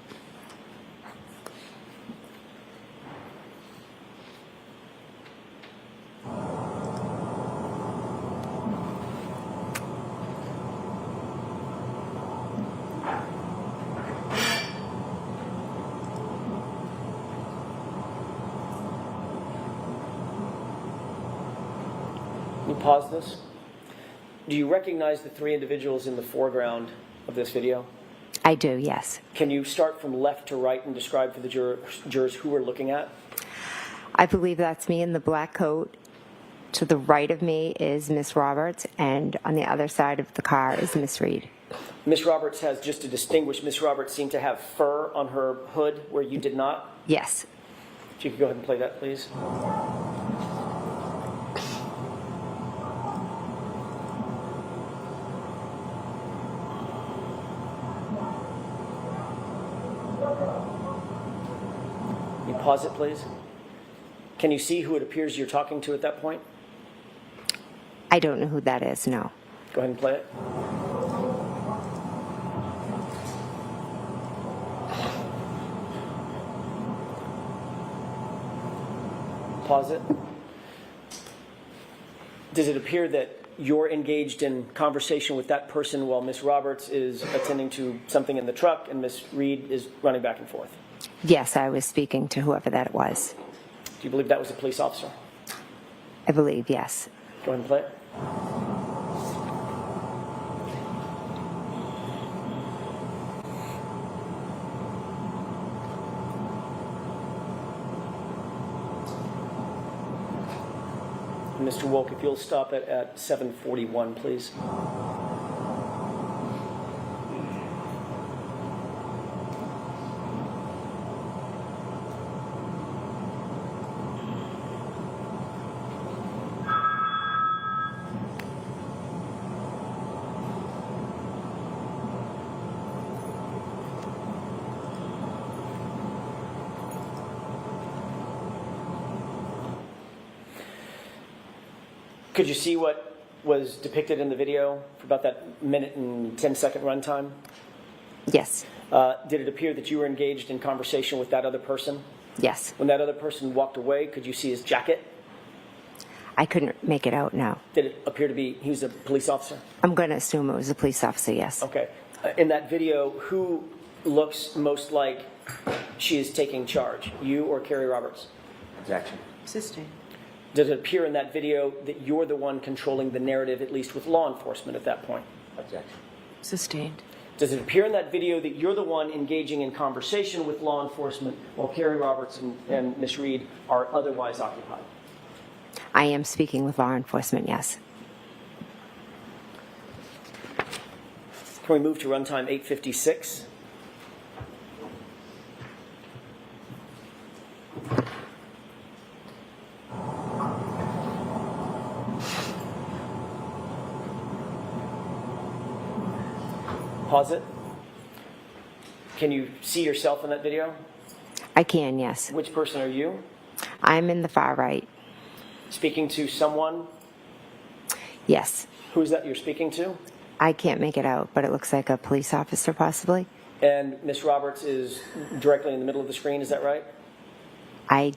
Speaker 6: Can you pause this? Do you recognize the three individuals in the foreground of this video?
Speaker 7: I do, yes.
Speaker 6: Can you start from left to right and describe for the jurors who we're looking at?
Speaker 7: I believe that's me in the black coat. To the right of me is Miss Roberts, and on the other side of the car is Miss Reed.
Speaker 6: Miss Roberts has, just to distinguish, Miss Roberts seemed to have fur on her hood where you did not.
Speaker 7: Yes.
Speaker 6: If you could go ahead and play that, please. Can you pause it, please? Can you see who it appears you're talking to at that point?
Speaker 7: I don't know who that is, no.
Speaker 6: Go ahead and play it. Pause it. Does it appear that you're engaged in conversation with that person while Miss Roberts is attending to something in the truck and Miss Reed is running back and forth?
Speaker 7: Yes, I was speaking to whoever that was.
Speaker 6: Do you believe that was a police officer?
Speaker 7: I believe, yes.
Speaker 6: Go ahead and play it. Mr. Wolk, if you'll stop it at 7:41, please. Could you see what was depicted in the video for about that minute and 10-second runtime?
Speaker 7: Yes.
Speaker 6: Did it appear that you were engaged in conversation with that other person?
Speaker 7: Yes.
Speaker 6: When that other person walked away, could you see his jacket?
Speaker 7: I couldn't make it out, no.
Speaker 6: Did it appear to be he was a police officer?
Speaker 7: I'm going to assume it was a police officer, yes.
Speaker 6: Okay. In that video, who looks most like she is taking charge, you or Carrie Roberts?
Speaker 3: Objection.
Speaker 5: Sustained.
Speaker 6: Does it appear in that video that you're the one controlling the narrative, at least with law enforcement at that point?
Speaker 3: Objection.
Speaker 5: Sustained.
Speaker 6: Does it appear in that video that you're the one engaging in conversation with law enforcement while Carrie Roberts and Ms. Reed are otherwise occupied?
Speaker 7: I am speaking with law enforcement, yes.
Speaker 6: Can we move to runtime 8:56? Pause it. Can you see yourself in that video?
Speaker 7: I can, yes.
Speaker 6: Which person are you?
Speaker 7: I'm in the far right.
Speaker 6: Speaking to someone?
Speaker 7: Yes.
Speaker 6: Who is that you're speaking to?
Speaker 7: I can't make it out, but it looks like a police officer, possibly.
Speaker 6: And Ms. Roberts is directly in the middle of the screen, is that right?
Speaker 7: I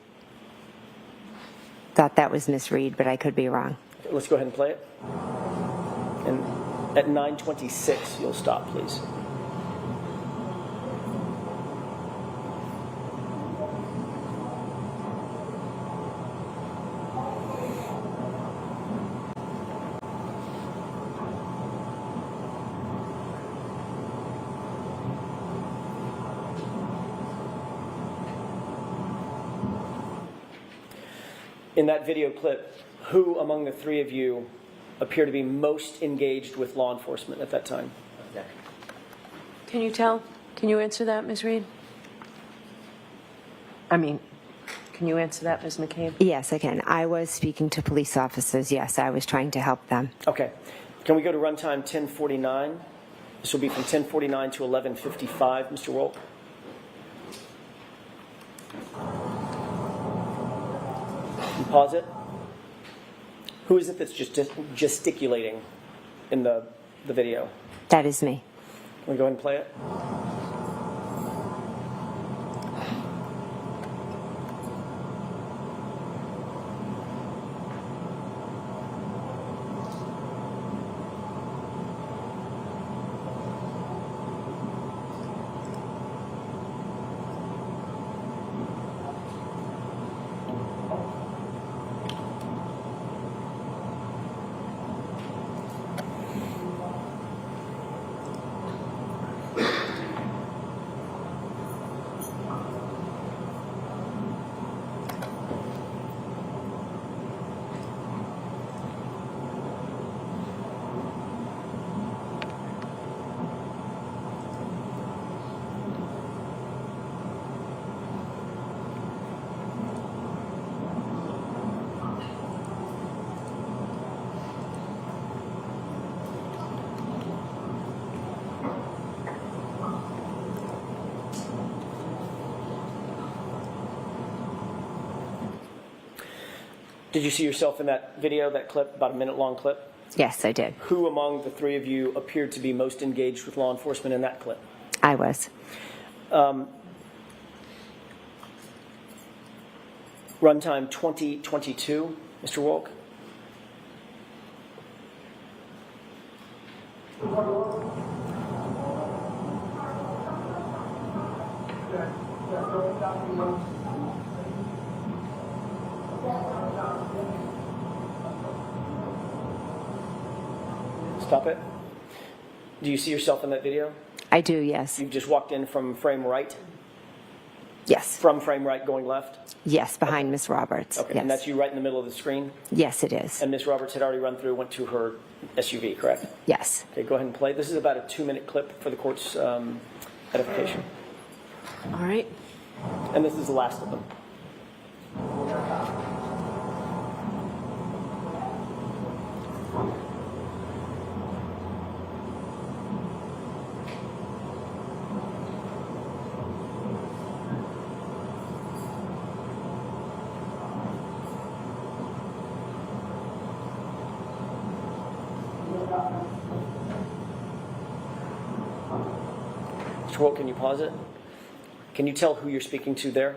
Speaker 7: thought that was Miss Reed, but I could be wrong.
Speaker 6: Let's go ahead and play it. And at 9:26, you'll stop, please. In that video clip, who among the three of you appear to be most engaged with law enforcement at that time?
Speaker 5: Can you tell? Can you answer that, Ms. Reed? Can you answer that, Ms. McCabe?
Speaker 7: Yes, I can. I was speaking to police officers. Yes, I was trying to help them.
Speaker 6: Okay. Can we go to runtime 10:49? This will be from 10:49 to 11:55, Mr. Wolk. And pause it. Who is it that's just gesticulating in the video?
Speaker 7: That is me.
Speaker 6: Can we go ahead and play it? Did you see yourself in that video, that clip, about a minute-long clip?
Speaker 7: Yes, I did.
Speaker 6: Who among the three of you appeared to be most engaged with law enforcement in that clip?
Speaker 7: I was.
Speaker 6: Runtime 20:22, Mr. Wolk. Stop it. Do you see yourself in that video?
Speaker 7: I do, yes.
Speaker 6: You've just walked in from frame right?
Speaker 7: Yes.
Speaker 6: From frame right going left?
Speaker 7: Yes, behind Miss Roberts.
Speaker 6: Okay,
Speaker 7: Yes.
Speaker 6: and that's you right in the middle of the screen?
Speaker 7: Yes, it is.
Speaker 6: And Miss Roberts had already run through, went to her SUV, correct?
Speaker 7: Yes.
Speaker 6: Okay, go ahead and play. This is about a 2-minute clip for the court's edification.
Speaker 5: All right.
Speaker 6: And this is the last of them. Mr. Wolk, can you pause it? Can you tell who you're speaking to there?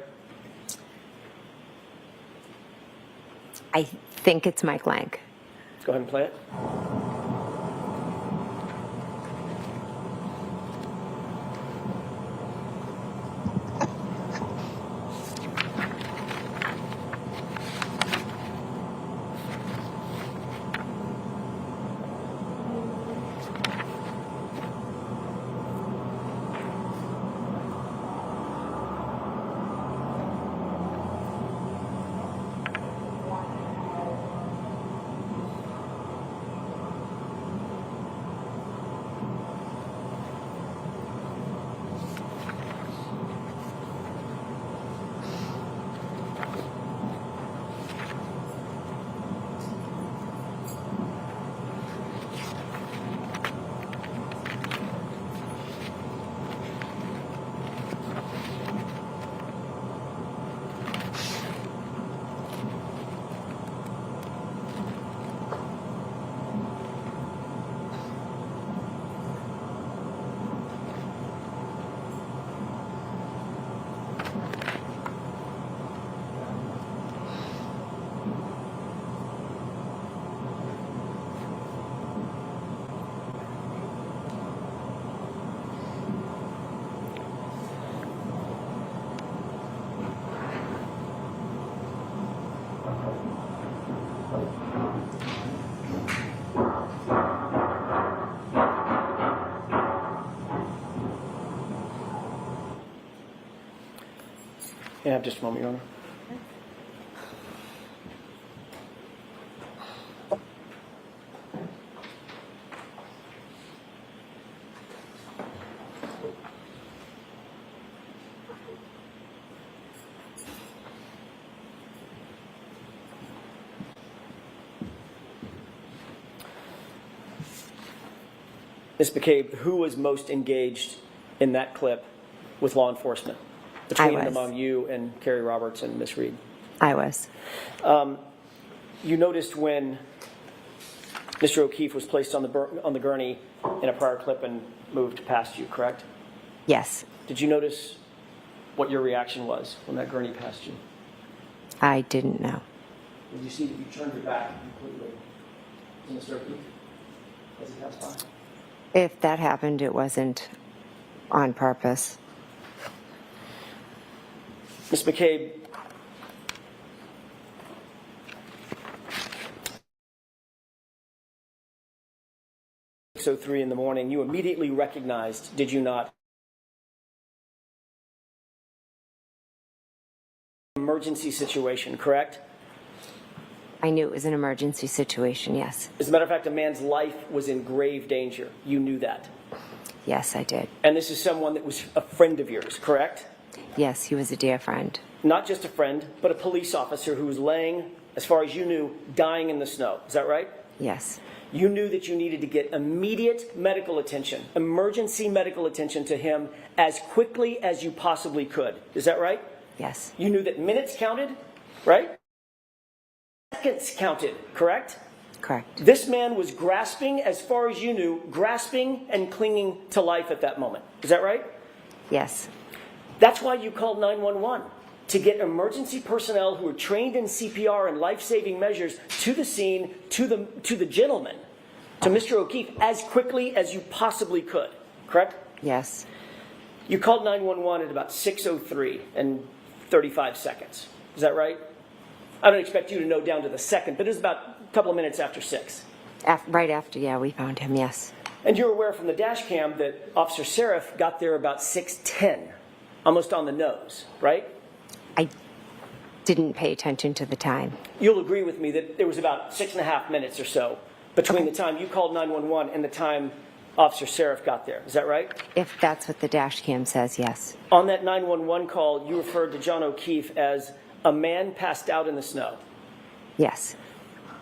Speaker 7: I think it's Mike Lang.
Speaker 6: Go ahead and play it. Yeah, just a moment, Your Honor. Ms. McCabe, who was most engaged in that clip with law enforcement? Between and among you and Kerry Roberts and Ms. Reed?
Speaker 7: I was.
Speaker 6: You noticed when Mr. O'Keefe was placed on the gurney in a prior clip and moved past you, correct?
Speaker 7: Yes.
Speaker 6: Did you notice what your reaction was when that gurney passed you?
Speaker 7: I didn't know.
Speaker 6: Did you see that you turned your back completely to Mr. O'Keefe as he passed by?
Speaker 7: If that happened, it wasn't on purpose.
Speaker 6: Ms. McCabe, .03 in the morning, you immediately recognized, did you not, emergency situation, correct?
Speaker 7: I knew it was an emergency situation, yes.
Speaker 6: As a matter of fact, a man's life was in grave danger. You knew that.
Speaker 7: Yes, I did.
Speaker 6: And this is someone that was a friend of yours, correct?
Speaker 7: Yes, he was a dear friend.
Speaker 6: Not just a friend, but a police officer who was laying, as far as you knew, dying in the snow. Is that right?
Speaker 7: Yes.
Speaker 6: You knew that you needed to get immediate medical attention, emergency medical attention to him as quickly as you possibly could. Is that right?
Speaker 7: Yes.
Speaker 6: You knew that minutes counted, right? Seconds counted, correct?
Speaker 7: Correct.
Speaker 6: This man was grasping, as far as you knew, grasping and clinging to life at that moment. Is that right?
Speaker 7: Yes.
Speaker 6: That's why you called 911, to get emergency personnel who are trained in CPR and life-saving measures to the scene, to the gentleman, to Mr. O'Keefe, as quickly as you possibly could, correct?
Speaker 7: Yes.
Speaker 6: You called 911 at about 6:03 and 35 seconds. Is that right? I don't expect you to know down to the second, but it was about a couple of minutes after 6.
Speaker 7: Right after, yeah, we found him, yes.
Speaker 6: And you're aware from the dash cam that Officer Seraph got there about 6:10, almost on the nose, right?
Speaker 7: I didn't pay attention to the time.
Speaker 6: You'll agree with me that there was about 6.5 minutes or so between the time you called 911 and the time Officer Seraph got there. Is that right?
Speaker 7: If that's what the dash cam says, yes.
Speaker 6: On that 911 call, you referred to John O'Keefe as a man passed out in the snow.
Speaker 7: Yes.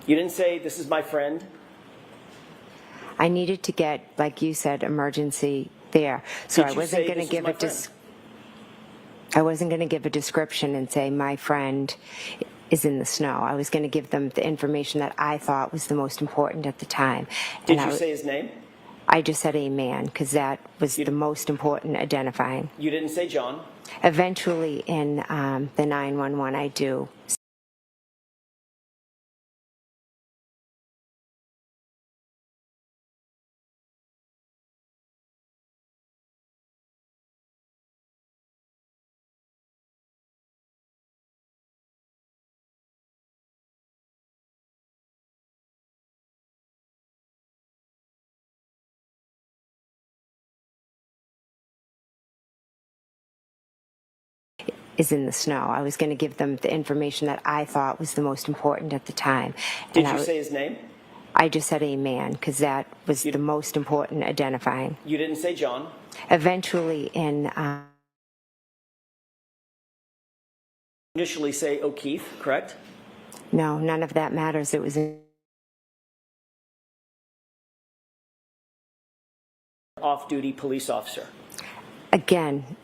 Speaker 6: You didn't say, "This is my friend"?
Speaker 7: I needed to get, like you said, emergency there. So
Speaker 6: Did
Speaker 7: I
Speaker 6: you
Speaker 7: wasn't
Speaker 6: say,
Speaker 7: going
Speaker 6: "This
Speaker 7: to
Speaker 6: is
Speaker 7: give
Speaker 6: my
Speaker 7: a
Speaker 6: friend"?
Speaker 7: I wasn't going to give a description and say my friend is in the snow. I was going to give them the information that I thought was the most important at the time.
Speaker 6: Did
Speaker 7: And
Speaker 6: you say his name?
Speaker 7: I just said a man because that was the most important identifying.
Speaker 6: You didn't say John?
Speaker 7: Eventually in the 911 I do. Is in the snow. I was going to give them the information that I thought was the most important at the time.
Speaker 6: Did you say his name?
Speaker 7: I just said a man because that was the most important identifying.
Speaker 6: You didn't say John?
Speaker 7: Eventually in...
Speaker 6: Initially say O'Keefe, correct?
Speaker 7: No, none of that matters. It was...
Speaker 6: Off-duty police officer.
Speaker 7: Again,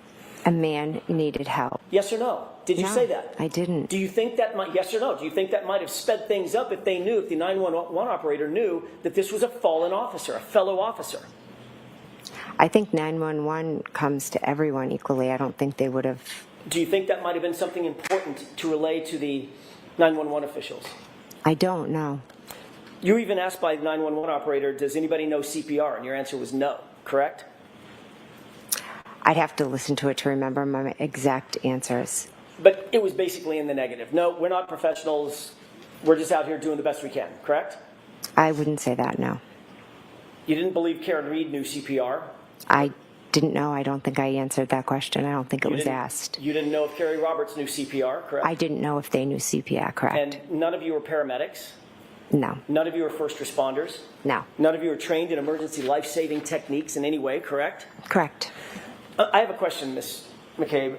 Speaker 7: a man needed help.
Speaker 6: Yes or no? Did you
Speaker 7: No,
Speaker 6: say that?
Speaker 7: I didn't.
Speaker 6: Do you think that might, yes or no, do you think that might have sped things up if they knew, if the 911 operator knew that this was a fallen officer, a fellow officer?
Speaker 7: I think 911 comes to everyone equally. I don't think they would have...
Speaker 6: Do you think that might have been something important to relay to the 911 officials?
Speaker 7: I don't know.
Speaker 6: You were even asked by the 911 operator, does anybody know CPR? And your answer was no, correct?
Speaker 7: I'd have to listen to it to remember my exact answers.
Speaker 6: But it was basically in the negative. No, we're not professionals. We're just out here doing the best we can, correct?
Speaker 7: I wouldn't say that, no.
Speaker 6: You didn't believe Karen Reed knew CPR?
Speaker 7: I didn't know. I don't think I answered that question. I don't think it was asked.
Speaker 6: You didn't know if Carrie Roberts knew CPR, correct?
Speaker 7: I didn't know if they knew CPR, correct?
Speaker 6: And none of you were paramedics?
Speaker 7: No,
Speaker 6: None of you are first responders?
Speaker 7: no,
Speaker 6: None of you are trained in emergency life-saving techniques in any way, correct?
Speaker 7: correct.
Speaker 6: I have a question, Ms. McCabe.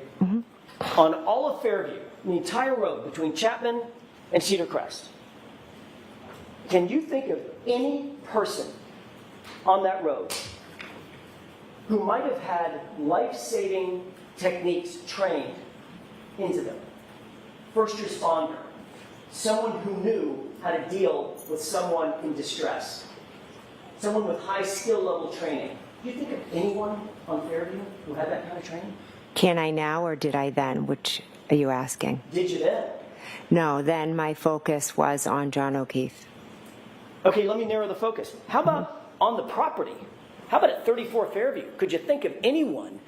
Speaker 6: On all of Fairview, the entire road between Chapman and Cedar Crest, can you think of any person on that road who might have had life-saving techniques trained into them? First responder, someone who knew how to deal with someone in distress, someone with high skill level training. Do you think of anyone on Fairview who had that kind of training?
Speaker 7: Can I now or did I then? Which are you asking?
Speaker 6: Did you then?
Speaker 7: No, then my focus was on John O'Keefe.
Speaker 6: Okay, let me narrow the focus. How about on the property? How about at 34 Fairview? Could you think of anyone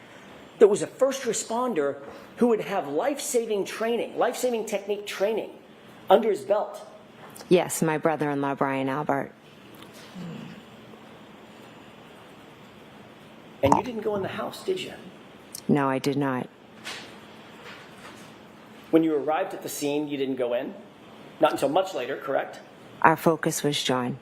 Speaker 6: that was a first responder who would have life-saving training, life-saving technique training under his belt?
Speaker 7: Yes, my brother-in-law, Brian Albert.
Speaker 6: And you didn't go in the house, did you?
Speaker 7: No, I did not.
Speaker 6: When you arrived at the scene, you didn't go in? Not until much later, correct?
Speaker 7: Our focus was John.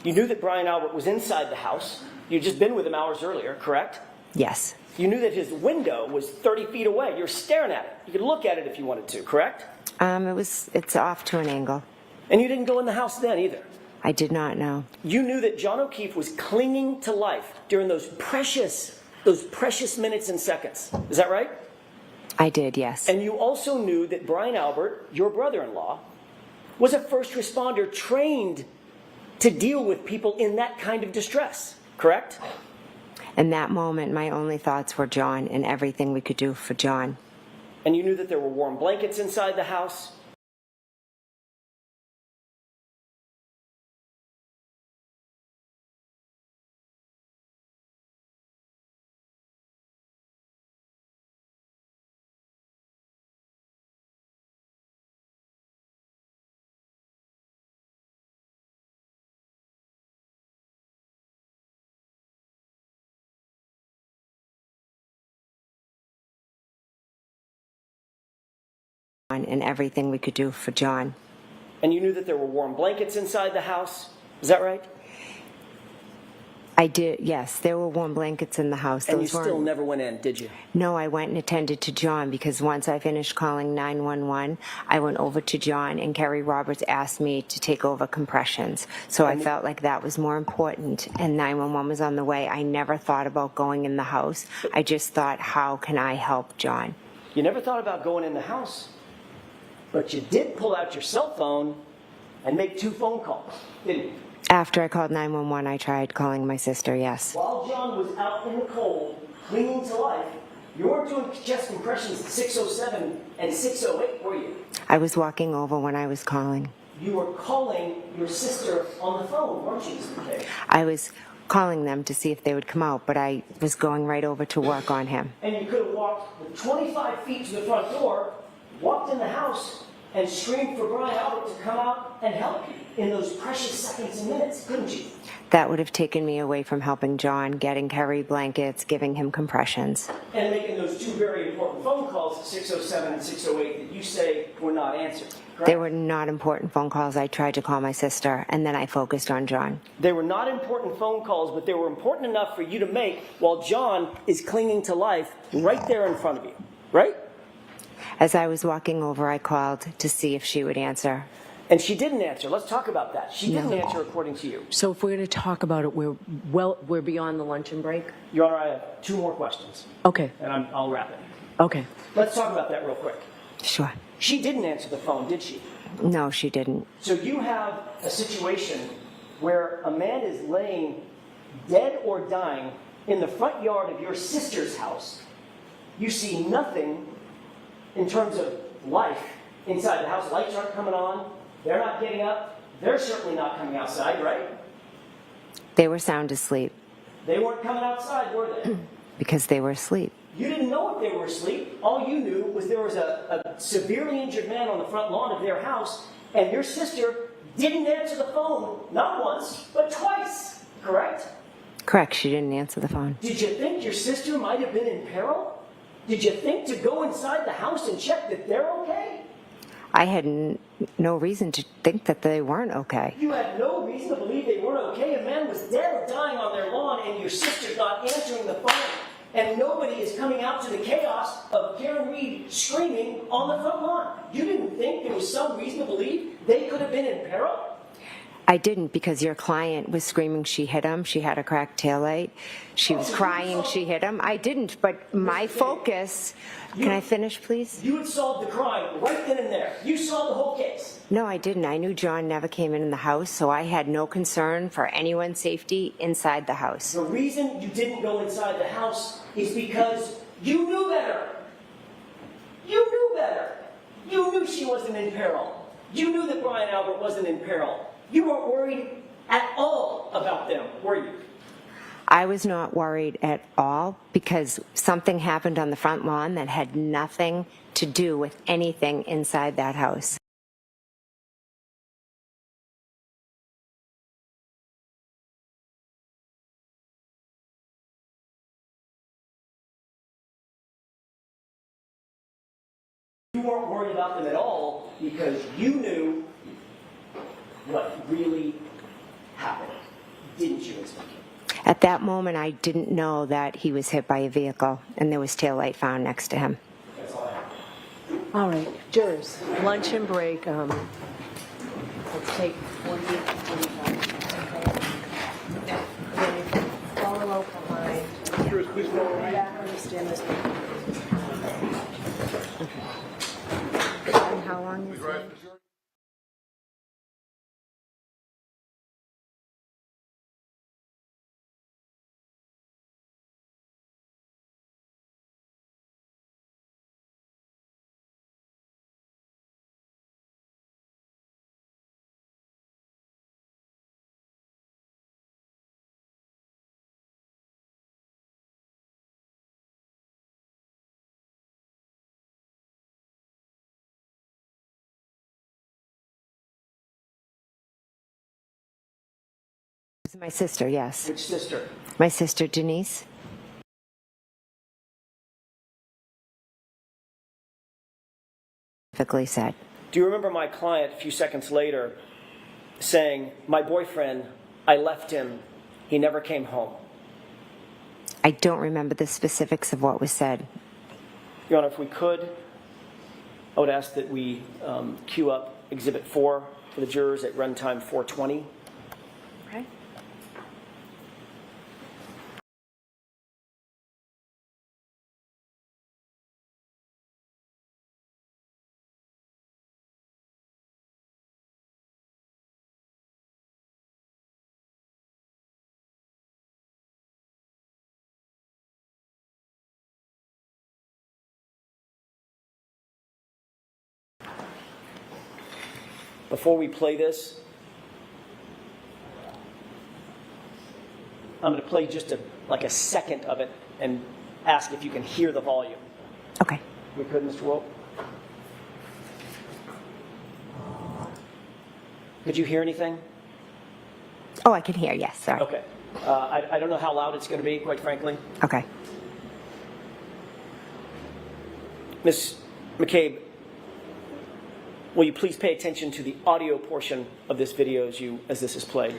Speaker 6: You knew that Brian Albert was inside the house. You'd just been with him hours earlier, correct?
Speaker 7: Yes,
Speaker 6: You knew that his window was 30 feet away. You were staring at it. You could look at it if you wanted to, correct?
Speaker 7: it's off to an angle.
Speaker 6: And you didn't go in the house then either.
Speaker 7: I did not know.
Speaker 6: You knew that John O'Keefe was clinging to life during those precious minutes and seconds. Is that right?
Speaker 7: I did, yes.
Speaker 6: And you also knew that Brian Albert, your brother-in-law, was a first responder trained to deal with people in that kind of distress, correct?
Speaker 7: In that moment, my only thoughts were John and everything we could do for John.
Speaker 6: And you knew that there were warm blankets inside the house.
Speaker 7: And everything we could do for John.
Speaker 6: And you knew that there were warm blankets inside the house. Is that right?
Speaker 7: I did, yes. There were warm blankets in the house.
Speaker 6: And you
Speaker 7: Those
Speaker 6: still
Speaker 7: weren't-
Speaker 6: never went in, did you?
Speaker 7: No, I went and attended to John because once I finished calling 911, I went over to John and Carrie Roberts asked me to take over compressions. So I felt like that was more important and 911 was on the way. I never thought about going in the house. I just thought, how can I help John?
Speaker 6: You never thought about going in the house, but you did pull out your cell phone and make 2 phone calls, didn't you?
Speaker 7: After I called 911, I tried calling my sister, yes.
Speaker 6: While John was out in the cold, clinging to life, you weren't doing chest compressions at 6:07 and 6:08, were you?
Speaker 7: I was walking over when I was calling.
Speaker 6: You were calling your sister on the phone, weren't you, Mr. McKay?
Speaker 7: I was calling them to see if they would come out, but I was going right over to work on him.
Speaker 6: And you could have walked the 25 feet to the front door, walked in the house, and screamed for Brian Albert to come out and help you in those precious seconds and minutes, couldn't you?
Speaker 7: That would have taken me away from helping John, getting Kerry blankets, giving him compressions.
Speaker 6: And making those 2 very important phone calls at 6:07 and 6:08 that you say were not answered, correct?
Speaker 7: They were not important phone calls. I tried to call my sister, and then I focused on John.
Speaker 6: They were not important phone calls, but they were important enough for you to make while John is clinging to life right there in front of you, right?
Speaker 7: As I was walking over, I called to see if she would answer.
Speaker 6: And she didn't answer. Let's talk about that. She didn't answer according to you.
Speaker 5: So if we're going to talk about it, we're beyond the luncheon break?
Speaker 6: Your Honor, I have 2 more questions,
Speaker 5: Okay,
Speaker 6: and I'll wrap it.
Speaker 5: okay.
Speaker 6: Let's talk about that real quick.
Speaker 7: Sure.
Speaker 6: She didn't answer the phone, did she?
Speaker 7: No, she didn't.
Speaker 6: So you have a situation where a man is laying dead or dying in the front yard of your sister's house. You see nothing in terms of life inside the house. Lights aren't coming on. They're not getting up. They're certainly not coming outside, right?
Speaker 7: They were sound asleep
Speaker 6: They weren't coming outside, were they?
Speaker 7: because they were asleep.
Speaker 6: You didn't know if they were asleep. All you knew was there was a severely injured man on the front lawn of their house, And your sister didn't answer the phone, not once, but twice, correct?
Speaker 7: Correct, she didn't answer the phone.
Speaker 6: Did you think your sister might have been in peril? Did you think to go inside the house and check that they're okay?
Speaker 7: I had no reason to think that they weren't okay.
Speaker 6: You had no reason to believe they weren't okay. A man was dead or dying on their lawn, and your sister's not answering the phone. And nobody is coming out to the chaos of Karen Reed screaming on the front lawn. You didn't think there was some reason to believe they could have been in peril?
Speaker 7: I didn't, because your client was screaming she hit him. She had a cracked taillight. She was crying she hit him. I didn't, but my focus... Can I finish, please?
Speaker 6: You had solved the crime right then and there. You solved the whole case.
Speaker 7: No, I didn't. I knew John never came in the house, so I had no concern for anyone's safety inside the house.
Speaker 6: The reason you didn't go inside the house is because you knew better. You knew better. You knew she wasn't in peril. You knew that Brian Albert wasn't in peril. You weren't worried at all about them, were you?
Speaker 7: I was not worried at all because something happened on the front lawn that had nothing to do with anything inside that house.
Speaker 6: You weren't worried about them at all because you knew what really happened, didn't you, Inspector?
Speaker 7: At that moment, I didn't know that he was hit by a vehicle and there was taillight found next to him.
Speaker 6: That's all I have.
Speaker 5: All right, jurors, lunch and break. Let's take 20, 25. Okay. Then follow up behind.
Speaker 9: Jurors, please follow me.
Speaker 5: Yeah, I understand this.
Speaker 7: And how long is
Speaker 9: Please
Speaker 7: it?
Speaker 9: rise for the jury.
Speaker 7: This is my sister, yes.
Speaker 6: Which sister?
Speaker 7: My sister, Denise. Specifically said.
Speaker 6: Do you remember my client a few seconds later saying, "My boyfriend, I left him, he never came home"?
Speaker 7: I don't remember the specifics of what was said.
Speaker 6: Your Honor, if we could, I would ask that we queue up Exhibit 4 for the jurors at runtime 420.
Speaker 5: Okay.
Speaker 6: Before we play this, I'm going to play just like a second of it and ask if you can hear the volume.
Speaker 7: Okay.
Speaker 6: We could, Mr. Wolf? Could you hear anything?
Speaker 7: Oh, I can hear, yes, sorry.
Speaker 6: Okay. I don't know how loud it's going to be, quite frankly.
Speaker 7: Okay.
Speaker 6: Ms. McCabe, will you please pay attention to the audio portion of this video as this is played?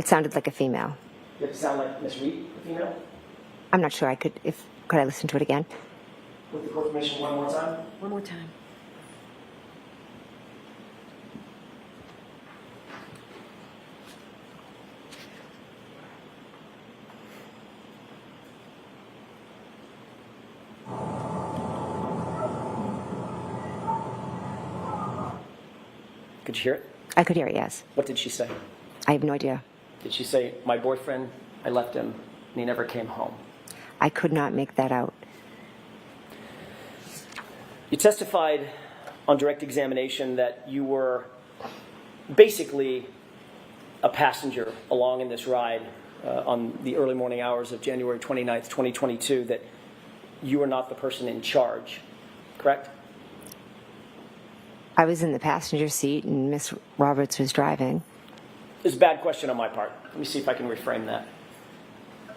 Speaker 7: It sounded like a female.
Speaker 6: Did it sound like Miss Reed, the female?
Speaker 7: I'm not sure could I listen to it again?
Speaker 6: With the court permission, one more time?
Speaker 5: One more time.
Speaker 6: Could you hear it?
Speaker 7: I could hear it, yes.
Speaker 6: What did she say?
Speaker 7: I have no idea.
Speaker 6: Did she say, my boyfriend, I left him, and he never came home?
Speaker 7: I could not make that out.
Speaker 6: You testified on direct examination that you were basically a passenger along in this ride on the early morning hours of January 29th, 2022, that you were not the person in charge, correct?
Speaker 7: I was in the passenger seat and Miss Roberts was driving.
Speaker 6: It's a bad question on my part. Let me see if I can reframe that.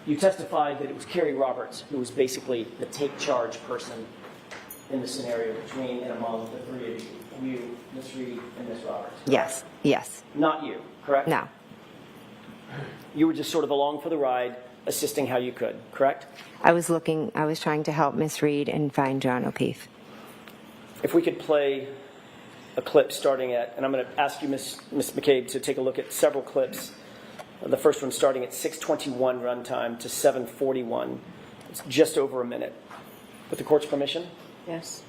Speaker 6: You testified that it was Carrie Roberts who was basically the take charge person in the scenario between and among the three of you, Miss Reed and Miss Roberts.
Speaker 7: Yes, yes.
Speaker 6: Not you, correct?
Speaker 7: No.
Speaker 6: You were just sort of along for the ride, assisting how you could, correct?
Speaker 7: I was trying to help Miss Reed and find John O'Keefe.
Speaker 6: If we could play a clip starting at, and I'm going to ask you, Miss McCabe, to take a look at several clips. The first one starting at 6:21 runtime to 7:41. It's just over a minute. With the court's permission?
Speaker 5: Yes.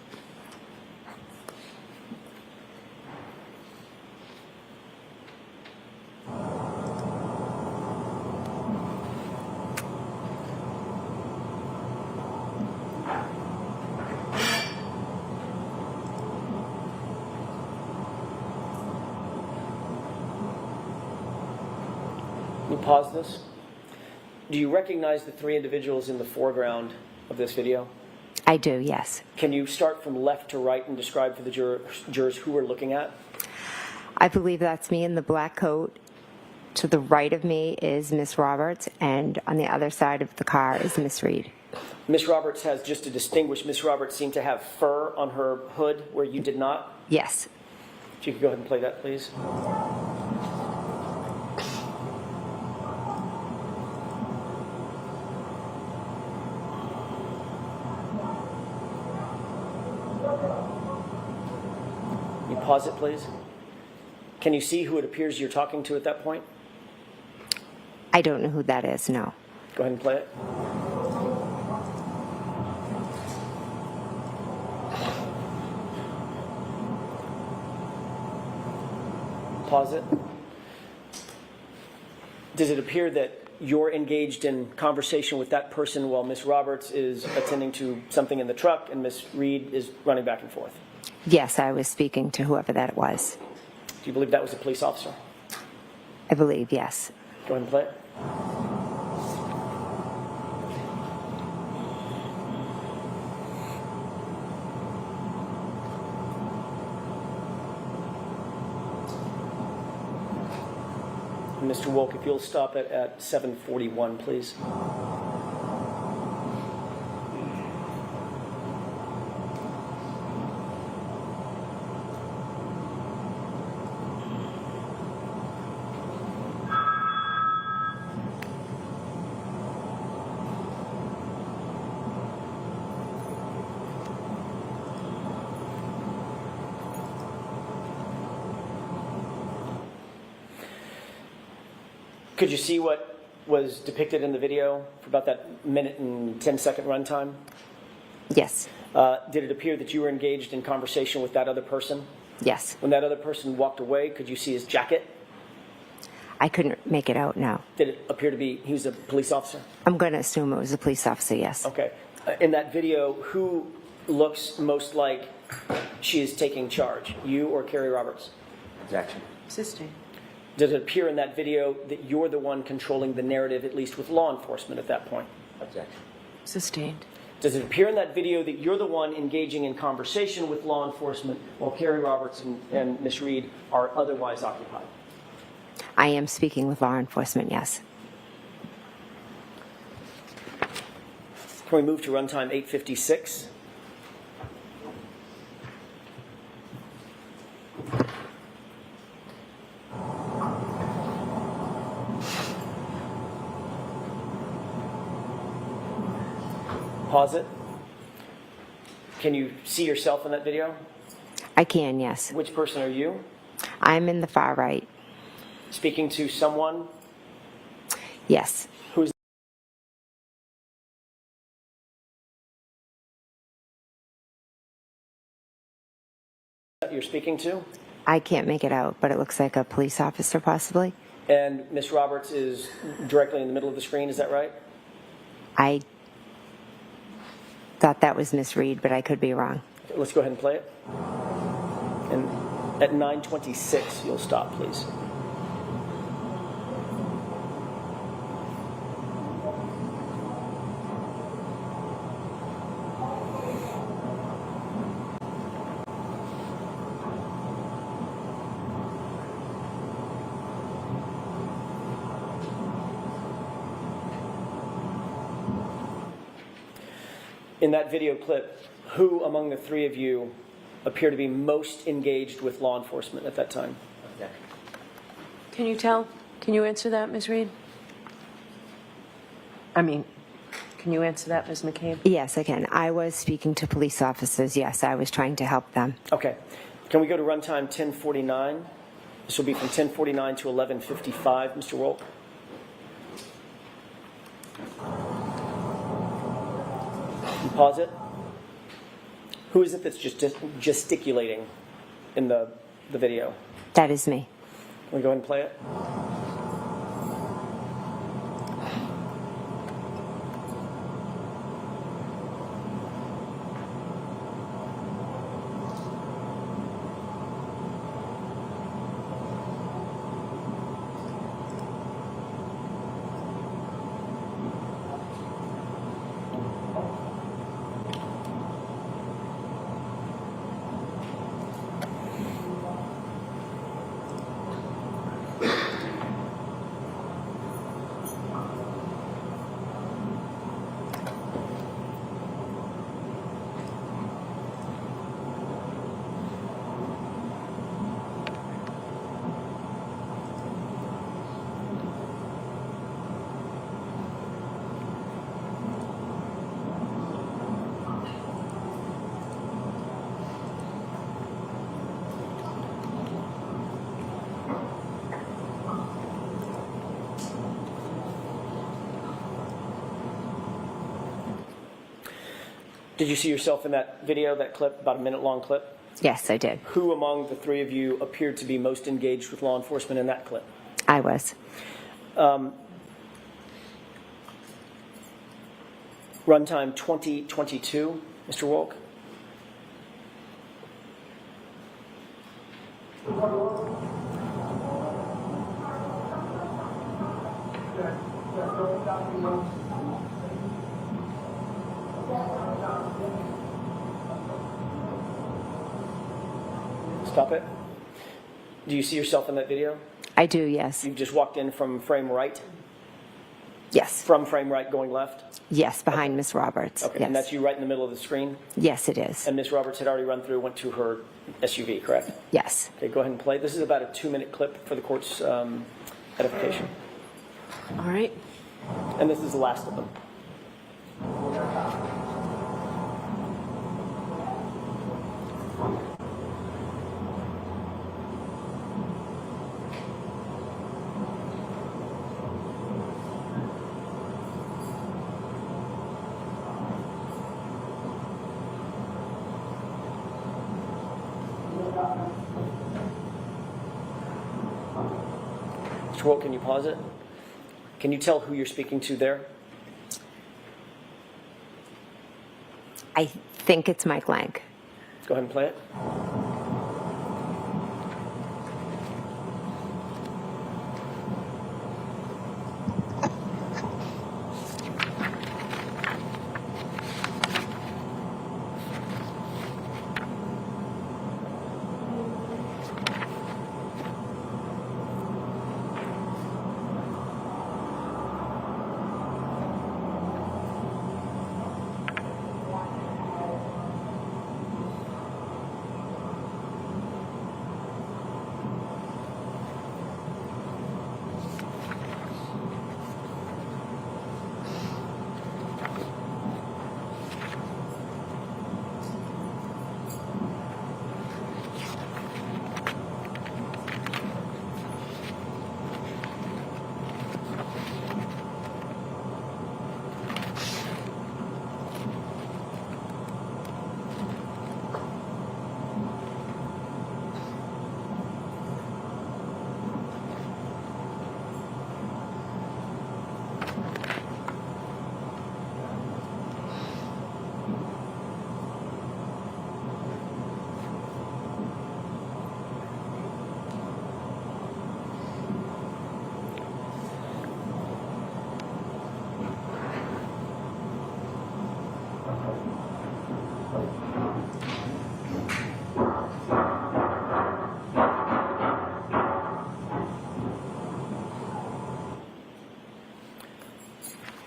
Speaker 6: Can you pause this? Do you recognize the three individuals in the foreground of this video?
Speaker 7: I do, yes.
Speaker 6: Can you start from left to right and describe for the jurors who we're looking at?
Speaker 7: I believe that's me in the black coat. To the right of me is Miss Roberts, and on the other side of the car is Miss Reed.
Speaker 6: Miss Roberts has, just to distinguish, Miss Roberts seemed to have fur on her hood where you did not.
Speaker 7: Yes.
Speaker 6: If you could go ahead and play that, please. Can you pause it, please? Can you see who it appears you're talking to at that point?
Speaker 7: I don't know who that is, no.
Speaker 6: Go ahead and play it. Pause it. Does it appear that you're engaged in conversation with that person while Miss Roberts is attending to something in the truck and Miss Reed is running back and forth?
Speaker 7: Yes, I was speaking to whoever that was.
Speaker 6: Do you believe that was a police officer?
Speaker 7: I believe, yes.
Speaker 6: Go ahead and play it. Mr. Wolk, if you'll stop it at 7:41, please. Could you see what was depicted in the video for about that minute and 10-second runtime?
Speaker 7: Yes.
Speaker 6: Did it appear that you were engaged in conversation with that other person?
Speaker 7: Yes.
Speaker 6: When that other person walked away, could you see his jacket?
Speaker 7: I couldn't make it out, no.
Speaker 6: Did it appear to be he was a police officer?
Speaker 7: I'm going to assume it was a police officer, yes.
Speaker 6: Okay. In that video, who looks most like she is taking charge, you or Carrie Roberts?
Speaker 3: Objection.
Speaker 5: Sustained.
Speaker 6: Does it appear in that video that you're the one controlling the narrative, at least with law enforcement at that point?
Speaker 3: Objection.
Speaker 5: Sustained.
Speaker 6: Does it appear in that video that you're the one engaging in conversation with law enforcement while Carrie Roberts and Miss Reed are otherwise occupied?
Speaker 7: I am speaking with law enforcement, yes.
Speaker 6: Can we move to runtime 8:56? Pause it. Can you see yourself in that video?
Speaker 7: I can, yes.
Speaker 6: Which person are you?
Speaker 7: I'm in the far right.
Speaker 6: Speaking to someone
Speaker 7: Yes.
Speaker 6: who's you're speaking to?
Speaker 7: I can't make it out, but it looks like a police officer possibly.
Speaker 6: And Miss Roberts is directly in the middle of the screen, is that right?
Speaker 7: I thought that was Miss Reed, but I could be wrong.
Speaker 6: Okay, let's go ahead and play it. And at 9:26, you'll stop, please. In that video clip, who among the three of you appear to be most engaged with law enforcement at that time?
Speaker 5: Can you tell? Can you answer that, Ms. Reed? I mean, can you answer that, Ms. McCabe?
Speaker 7: Yes, I can. I was speaking to police officers. Yes, I was trying to help them.
Speaker 6: Okay. Can we go to runtime 10:49? This will be from 10:49 to 11:55, Mr. Wolk. You pause it. Who is it that's just gesticulating in the video?
Speaker 7: That is me.
Speaker 6: Can we go ahead and play it? Did you see yourself in that video, that clip, about a minute-long clip?
Speaker 7: Yes, I did.
Speaker 6: Who among the three of you appeared to be most engaged with law enforcement in that clip?
Speaker 7: I was.
Speaker 6: Runtime 20:22, Mr. Wolk. Stop it. Do you see yourself in that video?
Speaker 7: I do, yes.
Speaker 6: You've just walked in from frame right?
Speaker 7: Yes.
Speaker 6: From frame right going left?
Speaker 7: Yes, behind Miss Roberts.
Speaker 6: Okay,
Speaker 7: Yes.
Speaker 6: and that's you right in the middle of the screen?
Speaker 7: Yes, it is.
Speaker 6: And Miss Roberts had already run through, went to her SUV, correct?
Speaker 7: Yes.
Speaker 6: Okay, go ahead and play. This is about a 2-minute clip for the court's edification.
Speaker 5: All right.
Speaker 6: And this is the last of them. Mr. Wolk, can you pause it? Can you tell who you're speaking to there?
Speaker 7: I think it's Mike Lang.
Speaker 6: Go ahead and play it.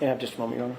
Speaker 6: You have just a moment, Your Honor.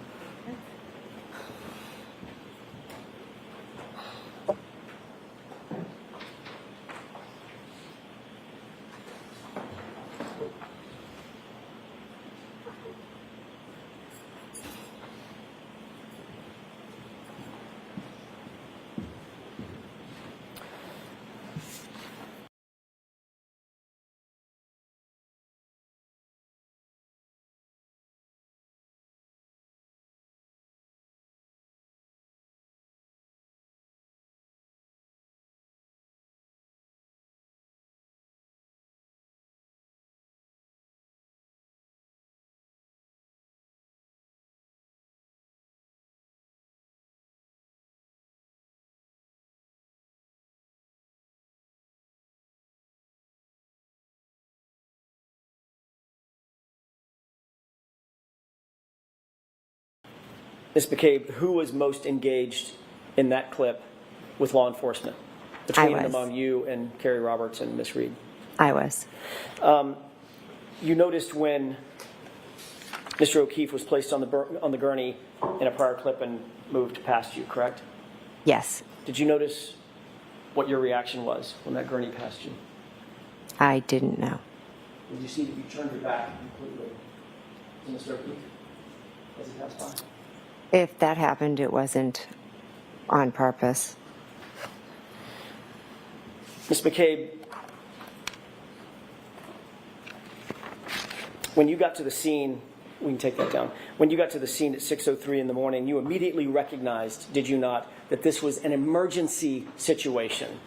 Speaker 6: Ms. McCabe, who was most engaged in that clip with law enforcement? Between
Speaker 7: was.
Speaker 6: among you and Carrie Roberts and Ms. Reed?
Speaker 7: I was.
Speaker 6: You noticed when Mr. O'Keefe was placed on the gurney in a prior clip and moved past you, correct?
Speaker 7: Yes.
Speaker 6: Did you notice what your reaction was when that gurney passed you?
Speaker 7: I didn't know.
Speaker 6: Did you see that you turned your back completely to Mr. O'Keefe as he passed by?
Speaker 7: If that happened, it wasn't on purpose.
Speaker 6: Ms. McCabe, when you got to the scene, we can take that down. When you got to the scene at 6:03 in the morning, you immediately recognized, did you not, that this was an emergency situation?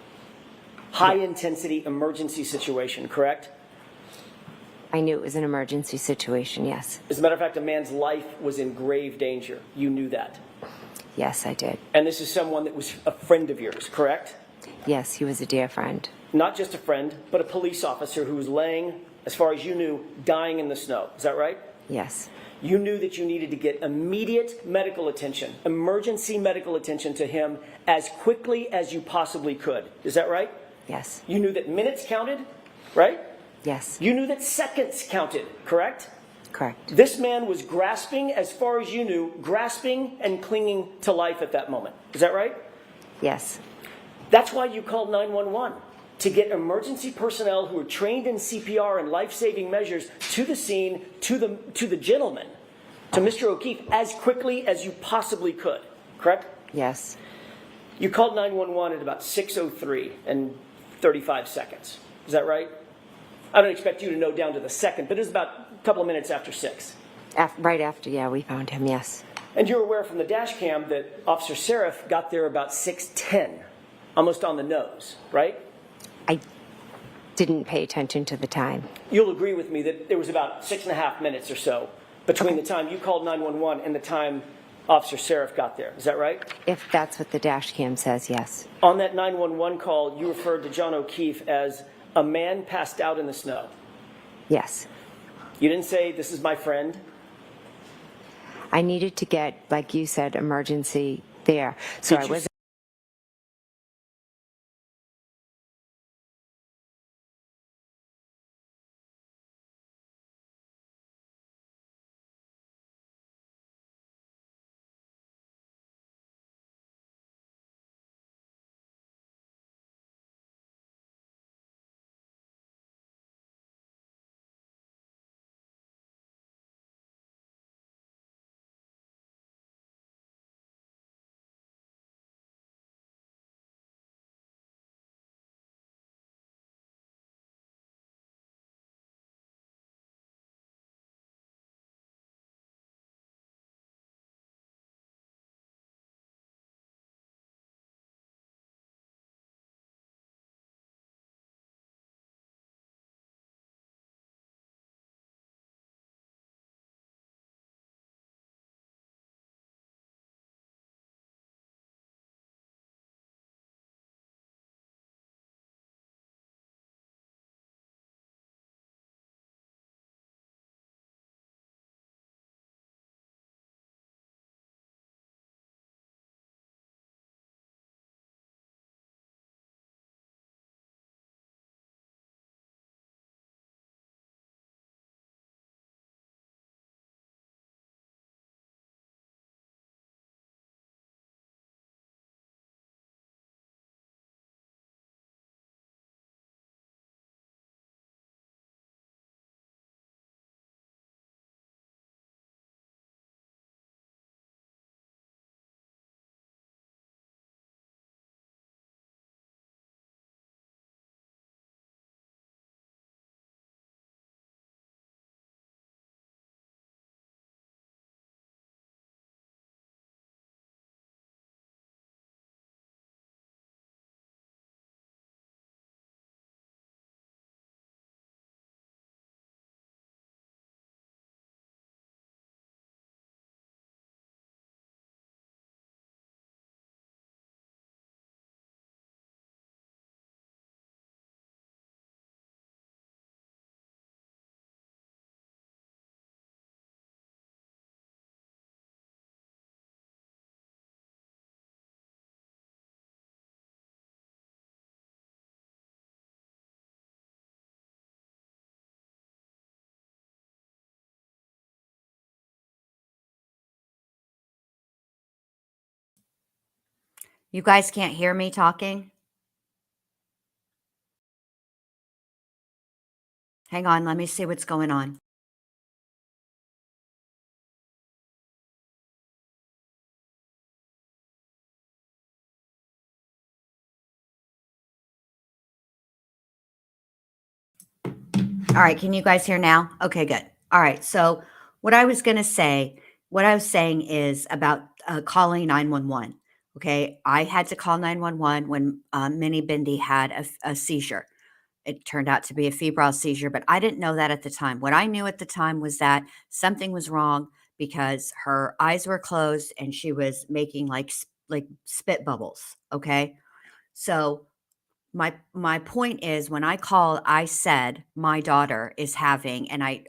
Speaker 6: High-intensity emergency situation, correct?
Speaker 7: I knew it was an emergency situation, yes.
Speaker 6: As a matter of fact, a man's life was in grave danger. You knew that.
Speaker 7: Yes, I did.
Speaker 6: And this is someone that was a friend of yours, correct?
Speaker 7: Yes, he was a dear friend.
Speaker 6: Not just a friend, but a police officer who was laying, as far as you knew, dying in the snow. Is that right?
Speaker 7: Yes.
Speaker 6: You knew that you needed to get immediate medical attention, emergency medical attention to him as quickly as you possibly could. Is that right?
Speaker 7: Yes.
Speaker 6: You knew that minutes counted, right?
Speaker 7: Yes.
Speaker 6: You knew that seconds counted, correct?
Speaker 7: Correct.
Speaker 6: This man was grasping, as far as you knew, grasping and clinging to life at that moment. Is that right?
Speaker 7: Yes.
Speaker 6: That's why you called 911, to get emergency personnel who are trained in CPR and life-saving measures to the scene, to the gentleman, to Mr. O'Keefe, as quickly as you possibly could, correct?
Speaker 7: Yes.
Speaker 6: You called 911 at about 6:03 and 35 seconds. Is that right? I don't expect you to know down to the second, but it was about a couple of minutes after 6.
Speaker 7: Right after, yeah, we found him, yes.
Speaker 6: And you're aware from the dash cam that Officer Seraph got there about 6:10, almost on the nose, right?
Speaker 7: I didn't pay attention to the time.
Speaker 6: You'll agree with me that there was about 6.5 minutes or so between the time you called 911 and the time Officer Seraph got there. Is that right?
Speaker 7: If that's what the dash cam says, yes.
Speaker 6: On that 911 call, you referred to John O'Keefe as a man passed out in the snow.
Speaker 7: Yes.
Speaker 6: You didn't say, "This is my friend"?
Speaker 7: I needed to get, like you said, emergency there. So
Speaker 6: Did
Speaker 7: I
Speaker 6: you
Speaker 7: was
Speaker 2: You guys can't hear me talking? Hang on, let me see what's going on. All right, can you guys hear now? Okay, good. All right, so what I was saying is about calling 911. Okay, I had to call 911 when Minnie Bindi had a seizure. It turned out to be a febrile seizure, but I didn't know that at the time. What I knew at the time was that something was wrong because her eyes were closed and she was making like spit bubbles. Okay, so my point is when I called, I said my daughter is having, and I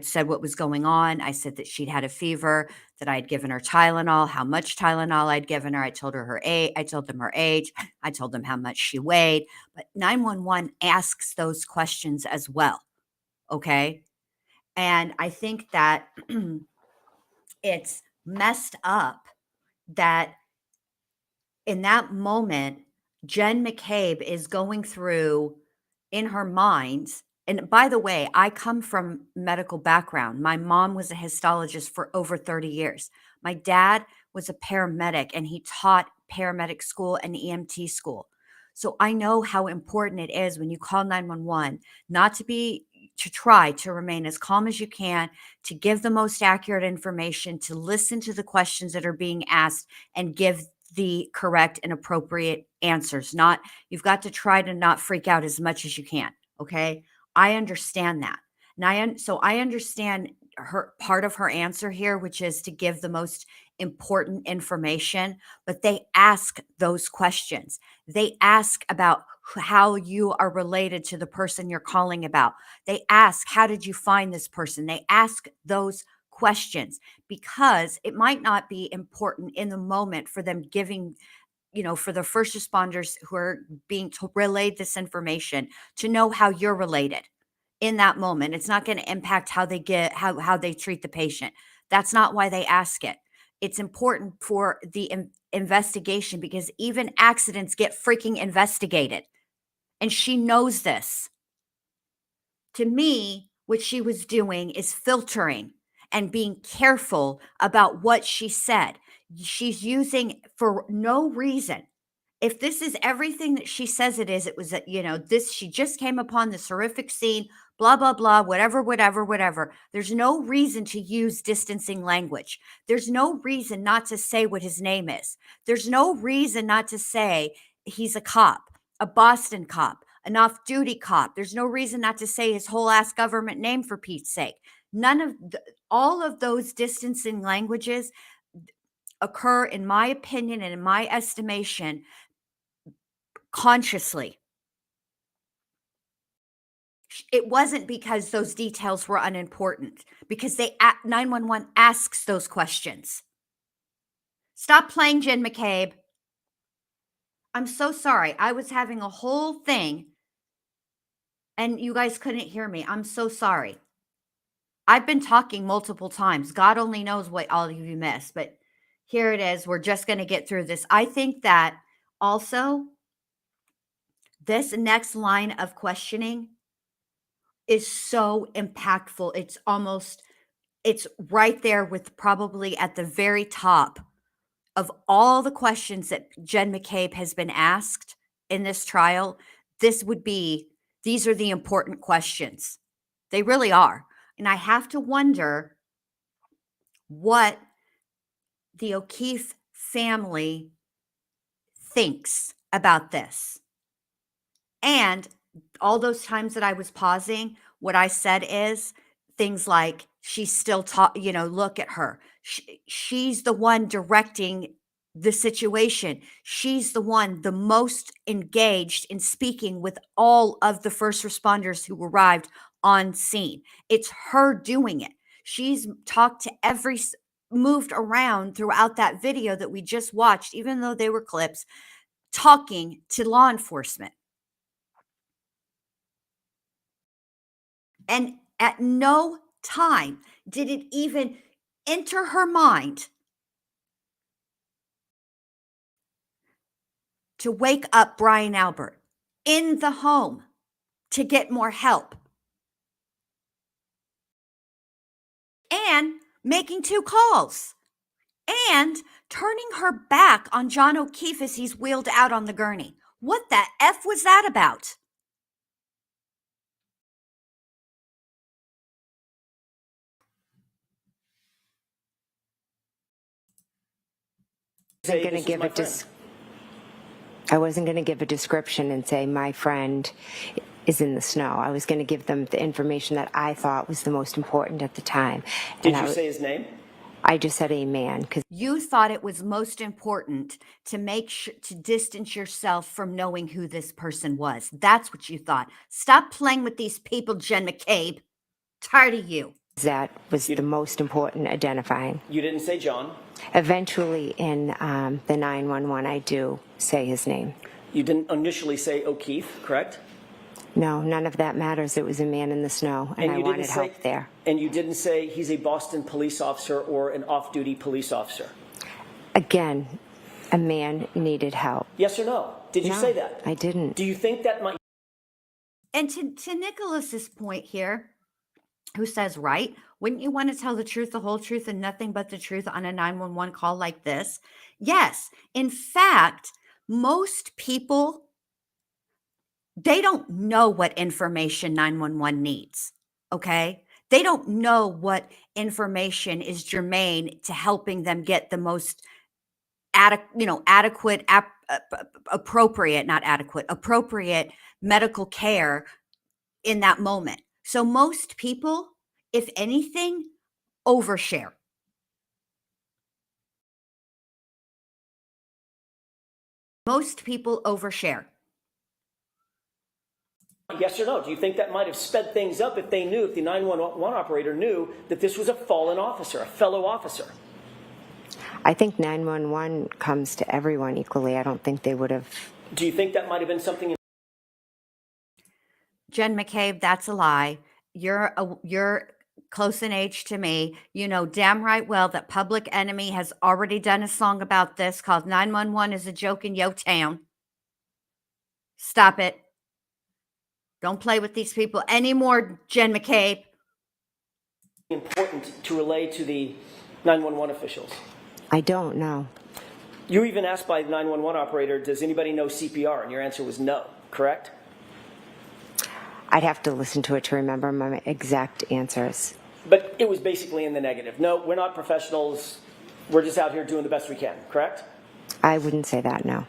Speaker 2: said what was going on. I said that she'd had a fever, that I had given her Tylenol, how much Tylenol I'd given her. I told her age. I told them her age. I told them how much she weighed. But 911 asks those questions as well. Okay. And I think that it's messed up that in that moment, Jen McCabe is going through in her mind. And by the way, I come from medical background. My mom was a histologist for over 30 years. My dad was a paramedic and he taught paramedic school and EMT school. So I know how important it is when you call 911 not to try to remain as calm as you can, to give the most accurate information, to listen to the questions that are being asked and give the correct and appropriate answers. Not, you've got to try to not freak out as much as you can. Okay. I understand that. And so I understand her part of her answer here, which is to give the most important information, but they ask those questions. They ask about how you are related to the person you're calling about. They ask, how did you find this person? They ask those questions because it might not be important in the moment for them giving, for the first responders who are being relayed this information to know how you're related in that moment. It's not going to impact how they get, how they treat the patient. That's not why they ask it. It's important for the investigation because even accidents get freaking investigated. And she knows this. To me, what she was doing is filtering and being careful about what she said. She's using for no reason. If this is everything that she says it is, it was that, this, she just came upon this horrific scene, blah, blah, blah, whatever, whatever, whatever. There's no reason to use distancing language. There's no reason not to say what his name is. There's no reason not to say he's a cop, a Boston cop, an off-duty cop. There's no reason not to say his whole ass government name, for Pete's sake. All of those distancing languages occur, in my opinion and in my estimation, consciously. It wasn't because those details were unimportant, because 911 asks those questions. Stop playing, Jen McCabe. I'm so sorry. I was having a whole thing and you guys couldn't hear me. I'm so sorry. I've been talking multiple times. God only knows what all of you missed, but here it is. We're just going to get through this. I think that also this next line of questioning is so impactful. It's right there with probably at the very top of all the questions that Jen McCabe has been asked in this trial. These are the important questions. They really are. And I have to wonder what the O'Keefe family thinks about this. And all those times that I was pausing, what I said is things like, she's still look at her. She's the one directing the situation. She's the one the most engaged in speaking with all of the first responders who arrived on scene. It's her doing it. She's talked to moved around throughout that video that we just watched, even though they were clips, talking to law enforcement. And at no time did it even enter her mind to wake up Brian Albert in the home to get more help. And making 2 calls. And turning her back on John O'Keefe as he's wheeled out on the gurney. What the F was that about?
Speaker 7: I wasn't going to give a description and say my friend is in the snow. I was going to give them the information that I thought was the most important at the time.
Speaker 6: Did you say his name?
Speaker 7: I just said a man because
Speaker 2: You thought it was most important to make sure to distance yourself from knowing who this person was. That's what you thought. Stop playing with these people, Jen McCabe. Tired of you.
Speaker 7: that was the most important identifying.
Speaker 6: You didn't say John.
Speaker 7: Eventually in the 911, I do say his name.
Speaker 6: You didn't initially say O'Keefe, correct?
Speaker 7: No, none of that matters. It was a man in the snow, and I wanted help there.
Speaker 6: And you didn't say he's a Boston police officer or an off-duty police officer?
Speaker 7: Again, a man needed help.
Speaker 6: Yes or no? Did you say that?
Speaker 7: I didn't.
Speaker 6: Do you think that might...
Speaker 2: And to Nicholas's point here, who says, right, wouldn't you want to tell the truth, the whole truth, and nothing but the truth on a 911 call like this? Yes. In fact, most people, they don't know what information 911 needs, okay? They don't know what information is germane to helping them get the most appropriate medical care in that moment. So most people, if anything, overshare. Most people overshare.
Speaker 6: Yes or no? Do you think that might have sped things up if the 911 operator knew that this was a fallen officer, a fellow officer?
Speaker 7: I think 911 comes to everyone equally. I don't think they would have.
Speaker 6: Do you think that might have been something?
Speaker 2: Jen McCabe, that's a lie. You're close in age to me. You know damn right well that Public Enemy has already done a song about this called 911 is a Joke in Yo Town. Stop it. Don't play with these people anymore, Jen McCabe.
Speaker 6: Important to relay to the 911 officials?
Speaker 7: I don't know.
Speaker 6: You even asked by the 911 operator, does anybody know CPR? And your answer was no, correct?
Speaker 7: I'd have to listen to it to remember my exact answers.
Speaker 6: But it was basically in the negative. No, we're not professionals. We're just out here doing the best we can, correct?
Speaker 7: I wouldn't say that, no.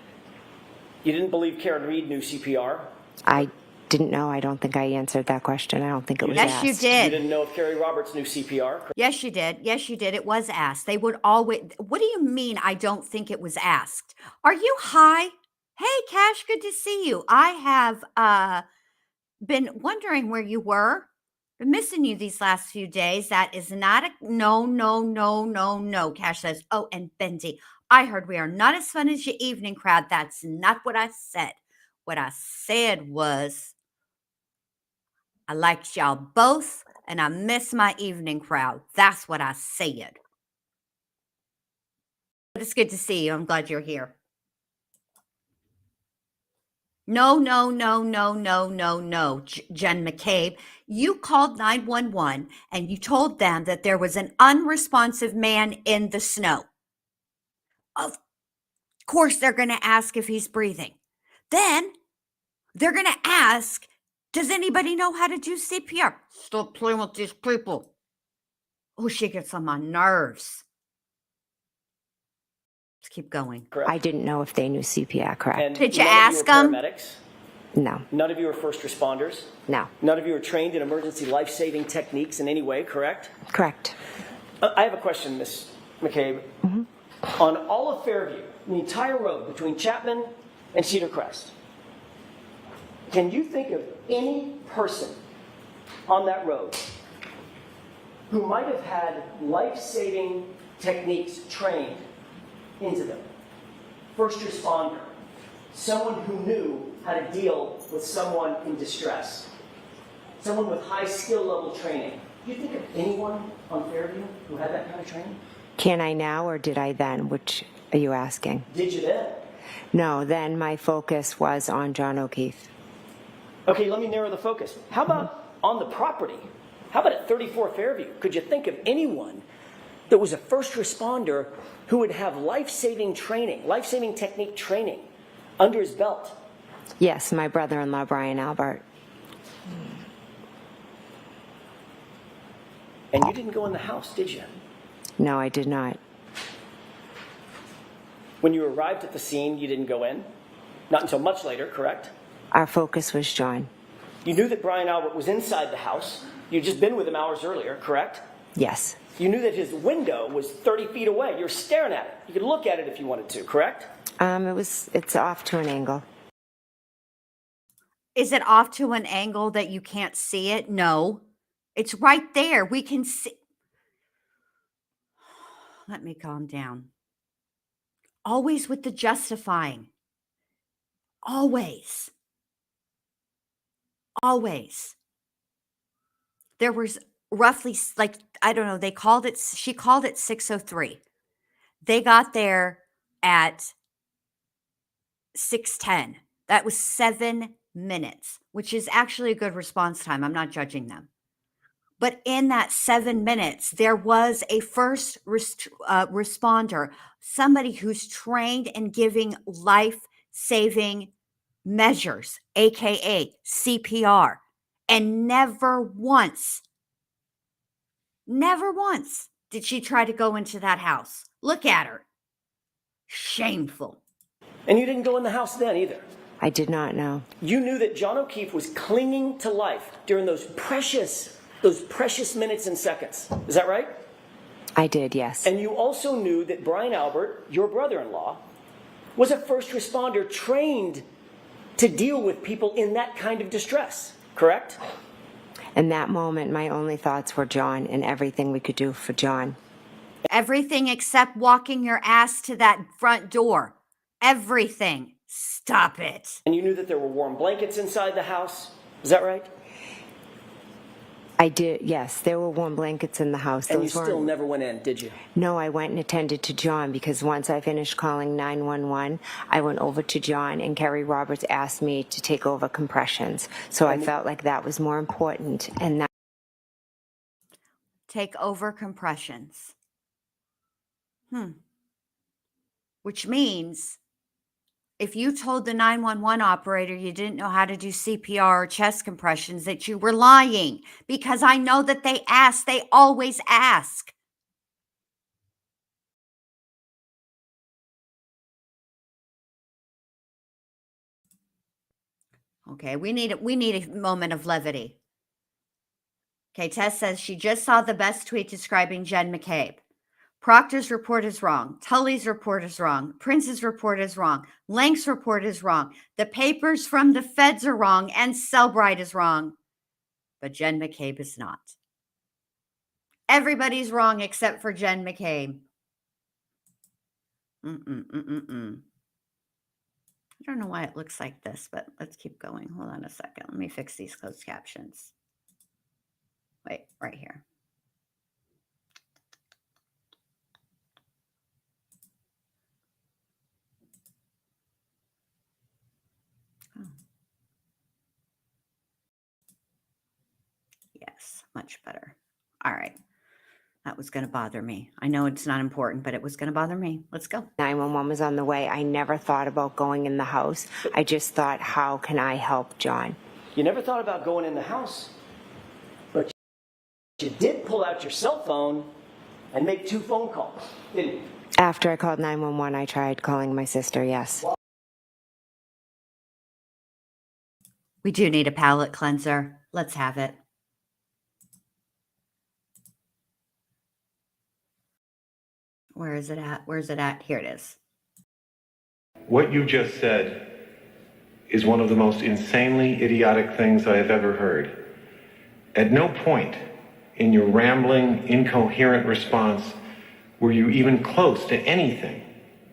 Speaker 6: You didn't believe Karen Reed knew CPR?
Speaker 7: I didn't know. I don't think I answered that question. I don't think it was asked.
Speaker 2: Yes, you did.
Speaker 6: You didn't know if Carrie Roberts knew CPR?
Speaker 2: Yes, you did. Yes, you did. It was asked. They would always. What do you mean I don't think it was asked? Are you high? Hey, Cash, good to see you. I have been wondering where you were. Been missing you these last few days. That is not a no. Cash says, oh, and Bendy, I heard we are not as fun as your evening crowd. That's not what I said. What I said was I liked y'all both and I miss my evening crowd. That's what I said. But it's good to see you. I'm glad you're here. No, Jen McCabe. You called 911 and you told them that there was an unresponsive man in the snow. Of course, they're going to ask if he's breathing. Then they're going to ask, does anybody know how to do CPR? Stop playing with these people. Oh, she gets on my nerves. Let's keep going.
Speaker 6: Correct.
Speaker 7: I didn't know if they knew CPR, correct?
Speaker 6: And
Speaker 2: did you
Speaker 6: none of
Speaker 2: ask
Speaker 6: were
Speaker 2: them?
Speaker 6: Paramedics?
Speaker 7: No.
Speaker 6: None of you are first responders?
Speaker 7: No.
Speaker 6: None of you are trained in emergency life-saving techniques in any way, correct?
Speaker 7: Correct.
Speaker 6: I have a question, Ms. McCabe. Mm-hmm. On all of Fairview, the entire road between Chapman and Cedar Crest, can you think of any person on that road who might have had life-saving techniques trained into them? First responder, someone who knew how to deal with someone in distress, someone with high skill level training. Do you think of anyone on Fairview who had that kind of training?
Speaker 7: Can I now or did I then? Which are you asking?
Speaker 6: Did you then?
Speaker 7: No, then my focus was on John O'Keefe.
Speaker 6: Okay, let me narrow the focus. How about on the property? How about at 34 Fairview? Could you think of anyone that was a first responder who would have life-saving training, life-saving technique training under his belt?
Speaker 7: Yes, my brother-in-law, Brian Albert.
Speaker 6: And you didn't go in the house, did you?
Speaker 7: No, I did not.
Speaker 6: When you arrived at the scene, you didn't go in? Not until much later, correct?
Speaker 7: Our focus was John.
Speaker 6: You knew that Brian Albert was inside the house. You'd just been with him hours earlier, correct?
Speaker 7: Yes.
Speaker 6: You knew that his window was 30 feet away. You were staring at it. You could look at it if you wanted to, correct?
Speaker 7: It's off to an angle.
Speaker 2: Is it off to an angle that you can't see it? No. It's right there. We can see. Let me calm down. Always with the justifying. Always. Always. There was roughly, like, I don't know, she called it 6:03. They got there at 6:10. That was 7 minutes, which is actually a good response time. I'm not judging them. But in that 7 minutes, there was a first responder, somebody who's trained in giving life-saving measures, AKA CPR, and never once did she try to go into that house. Look at her. Shameful.
Speaker 6: And you didn't go in the house then either.
Speaker 7: I did not know.
Speaker 6: You knew that John O'Keefe was clinging to life during those precious minutes and seconds. Is that right?
Speaker 7: I did, yes.
Speaker 6: And you also knew that Brian Albert, your brother-in-law, was a first responder trained to deal with people in that kind of distress, correct?
Speaker 7: In that moment, my only thoughts were John and everything we could do for John.
Speaker 2: Everything except walking your ass to that front door. Everything. Stop it.
Speaker 6: And you knew that there were warm blankets inside the house. Is that right?
Speaker 7: I did, yes. There were warm blankets in the house.
Speaker 6: And you still never went in, did you?
Speaker 7: No, I went and attended to John because once I finished calling 911, I went over to John and Kerry Roberts asked me to take over compressions. So I felt like that was more important. And that
Speaker 2: Take over compressions. Which means if you told the 911 operator you didn't know how to do CPR or chest compressions, that you were lying, because I know that they ask. They always ask. Okay, we need a moment of levity. Okay, Tess says she just saw the best tweet describing Jen McCabe. Proctor's report is wrong. Tully's report is wrong. Prince's report is wrong. Lank's report is wrong. The papers from the feds are wrong. And Selbright is wrong. But Jen McCabe is not. Everybody's wrong except for Jen McCabe. I don't know why it looks like this, but let's keep going. Hold on a second. Let me fix these closed captions. Wait, right here. Yes, much better. All right. That was going to bother me. I know it's not important, but it was going to bother me. Let's go.
Speaker 7: 911 was on the way. I never thought about going in the house. I just thought, how can I help John?
Speaker 6: You never thought about going in the house, but you did pull out your cell phone and make 2 phone calls, didn't you?
Speaker 7: After I called 911, I tried calling my sister, yes.
Speaker 2: We do need a palate cleanser. Let's have it. Where is it at? Where's it at? Here it is.
Speaker 10: What you just said is one of the most insanely idiotic things I have ever heard. At no point in your rambling, incoherent response were you even close to anything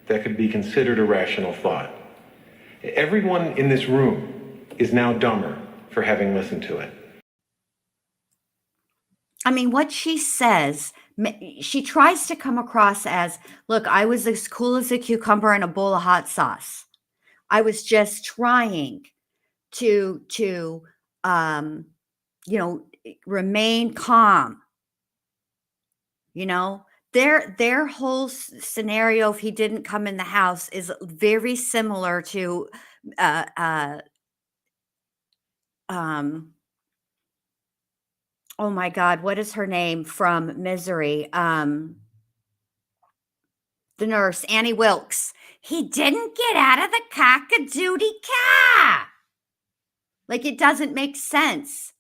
Speaker 10: that could be considered a rational thought. Everyone in this room is now dumber for having listened to it.
Speaker 2: I mean, what she says She tries to come across as, look, I was as cool as a cucumber in a bowl of hot sauce. I was just trying to remain calm. Their whole scenario, if he didn't come in the house, is very similar to oh my God, what is her name from Misery? The nurse, Annie Wilkes. He didn't get out of the cock-a-doodie car. Like, it doesn't make sense.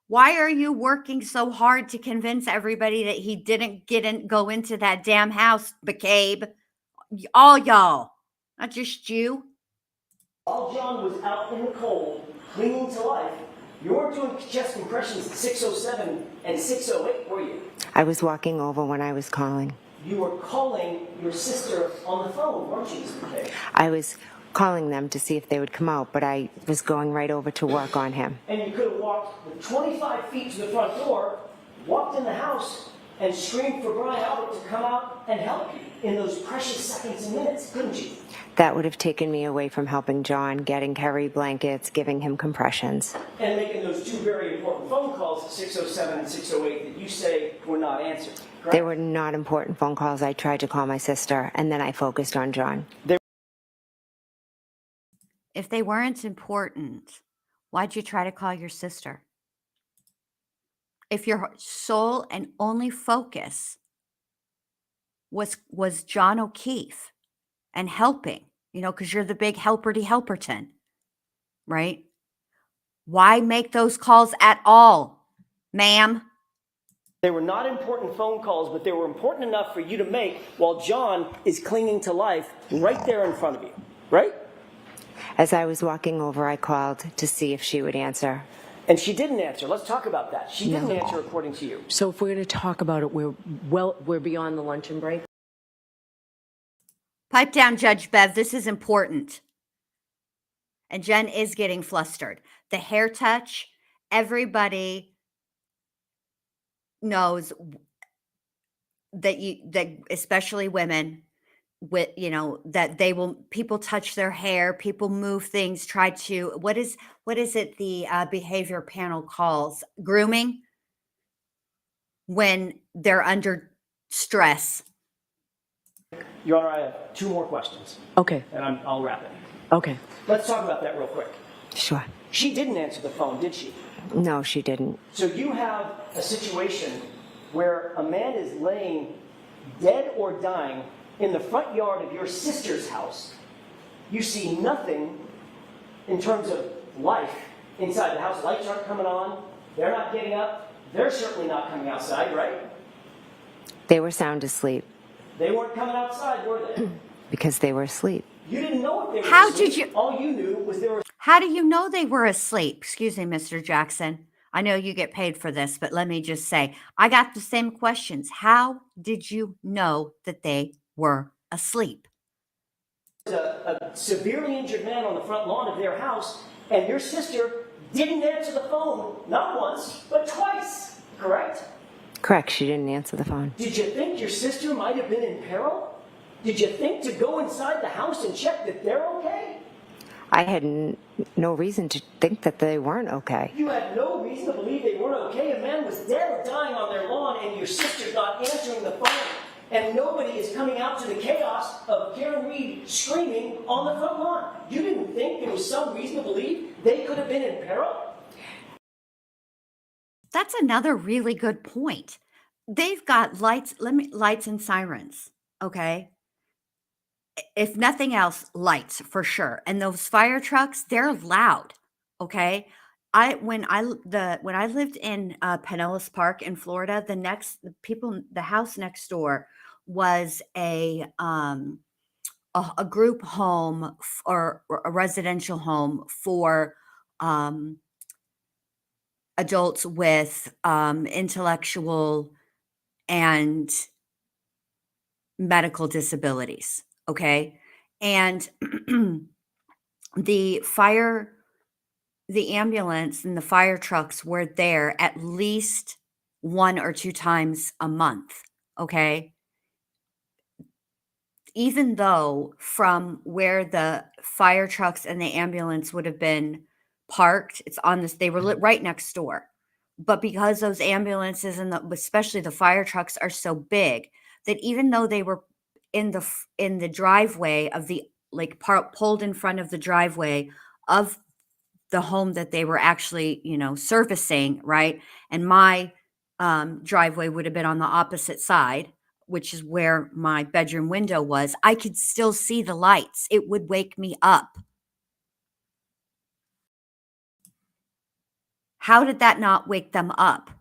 Speaker 2: Why are you working so hard to convince everybody that he didn't go into that damn house, McCabe? All y'all, not just you.
Speaker 6: While John was out in the cold, clinging to life, you weren't doing chest compressions at 6:07 and 6:08, were you?
Speaker 7: I was walking over when I was calling.
Speaker 6: You were calling your sister on the phone, weren't you, Mr. McKay?
Speaker 7: I was calling them to see if they would come out, but I was going right over to work on him.
Speaker 6: And you could have walked the 25 feet to the front door, walked in the house, and screamed for Brian Albert to come out and help you in those precious seconds and minutes, couldn't you?
Speaker 7: That would have taken me away from helping John, getting Kerry blankets, giving him compressions.
Speaker 6: And making those two very important phone calls at 6:07 and 6:08 that you say were not answered, correct?
Speaker 7: They were not important phone calls. I tried to call my sister, and then I focused on John.
Speaker 2: If they weren't important, why'd you try to call your sister? If your sole and only focus was John O'Keefe and helping, because you're the big helperton, right? Why make those calls at all, ma'am?
Speaker 6: They were not important phone calls, but they were important enough for you to make while John is clinging to life right there in front of you, right?
Speaker 7: As I was walking over, I called to see if she would answer.
Speaker 6: And she didn't answer. Let's talk about that. She didn't answer according to you.
Speaker 5: So if we're going to talk about it, we're beyond the luncheon break.
Speaker 2: Pipe down, Judge Bev. This is important. And Jen is getting flustered. The hair touch, everybody knows that especially women, that people touch their hair, people move things, try to, what is it the behavior panel calls? Grooming? When they're under stress.
Speaker 6: Your Honor, I have two more questions.
Speaker 5: Okay.
Speaker 6: And I'll wrap it.
Speaker 5: Okay.
Speaker 6: Let's talk about that real quick.
Speaker 7: Sure.
Speaker 6: She didn't answer the phone, did she?
Speaker 7: No, she didn't.
Speaker 6: So you have a situation where a man is laying dead or dying in the front yard of your sister's house. You see nothing in terms of life inside the house. Lights aren't coming on. They're not getting up. They're certainly not coming outside, right?
Speaker 7: They were sound asleep.
Speaker 6: They weren't coming outside, were they?
Speaker 7: Because they were asleep.
Speaker 6: You didn't know if they were
Speaker 2: How
Speaker 6: asleep.
Speaker 2: did you?
Speaker 6: All you knew was they were.
Speaker 2: How do you know they were asleep? Excuse me, Mr. Jackson. I know you get paid for this, but let me just say, I got the same questions. How did you know that they were asleep?
Speaker 6: A severely injured man on the front lawn of their house, and your sister didn't answer the phone, not once, but twice, correct?
Speaker 7: Correct, she didn't answer the phone.
Speaker 6: Did you think your sister might have been in peril? Did you think to go inside the house and check that they're okay?
Speaker 7: I had no reason to think that they weren't okay.
Speaker 6: You had no reason to believe they weren't okay. A man was dead or dying on their lawn, and your sister's not answering the phone. And nobody is coming out to the chaos of Karen Reed screaming on the front lawn. You didn't think there was some reason to believe they could have been in peril?
Speaker 2: That's another really good point. They've got lights and sirens, okay? If nothing else, lights for sure. And those fire trucks, they're loud, okay? When I lived in Pinellas Park in Florida, the house next door was a group home or a residential home for adults with intellectual and medical disabilities. Okay. And the ambulance and the fire trucks were there at least 1 or 2 times a month, okay? Even though from where the fire trucks and the ambulance would have been parked, it's on this, they were right next door. But because those ambulances and especially the fire trucks are so big, that even though they were in the driveway of the, like, pulled in front of the driveway of the home that they were actually, servicing, right? And my driveway would have been on the opposite side, which is where my bedroom window was. I could still see the lights. It would wake me up. How did that not wake them up?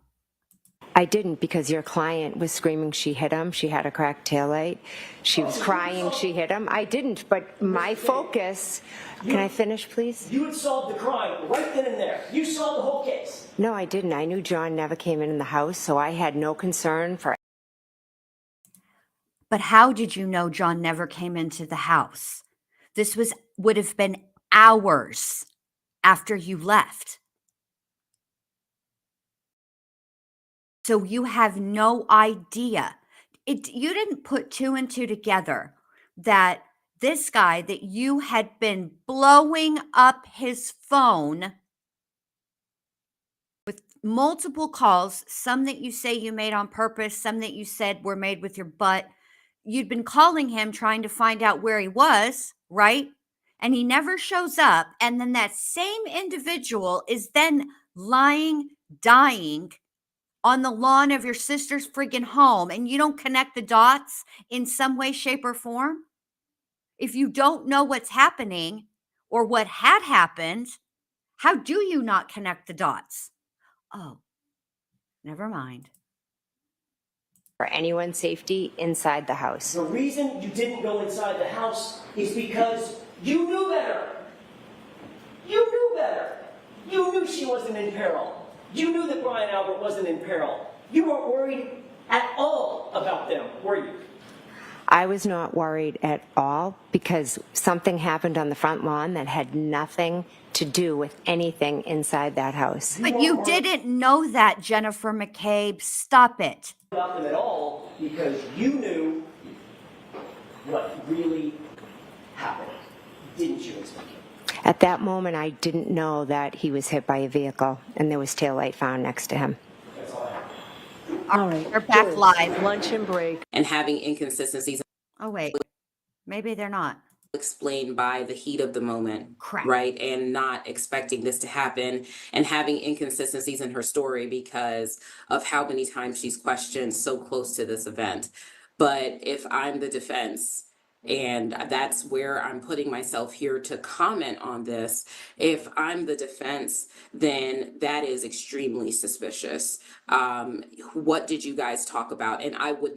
Speaker 7: I didn't, because your client was screaming she hit him. She had a cracked taillight. She was crying she hit him. I didn't, but my focus... Can I finish, please?
Speaker 6: You had solved the crime right then and there. You solved the whole case.
Speaker 7: No, I didn't. I knew John never came in the house, so I had no concern for...
Speaker 2: But how did you know John never came into the house? This would have been hours after you left. So you have no idea. You didn't put 2 and 2 together that this guy that you had been blowing up his phone with multiple calls, some that you say you made on purpose, some that you said were made with your butt. You'd been calling him trying to find out where he was, right? And he never shows up. And then that same individual is then lying, dying on the lawn of your sister's friggin' home, and you don't connect the dots in some way, shape, or form? If you don't know what's happening or what had happened, how do you not connect the dots? Oh, never mind.
Speaker 7: for anyone's safety inside the house.
Speaker 6: The reason you didn't go inside the house is because you knew better. You knew better. You knew she wasn't in peril. You knew that Brian Albert wasn't in peril. You weren't worried at all about them, were you?
Speaker 7: I was not worried at all because something happened on the front lawn that had nothing to do with anything inside that house.
Speaker 2: But you didn't know that, Jennifer McCabe. Stop it.
Speaker 6: About them at all because you knew what really happened, didn't you, Inspector?
Speaker 7: At that moment, I didn't know that he was hit by a vehicle and there was taillight found next to him.
Speaker 6: That's all I have.
Speaker 2: All right, we're back live.
Speaker 5: Luncheon break.
Speaker 11: And having inconsistencies
Speaker 2: Oh, wait. Maybe they're not.
Speaker 11: explained by the heat of the moment,
Speaker 2: Crap.
Speaker 11: right? And not expecting this to happen and having inconsistencies in her story because of how many times she's questioned so close to this event. But if I'm the defense, and that's where I'm putting myself here to comment on this. If I'm the defense, then that is extremely suspicious. What did you guys talk about? And I would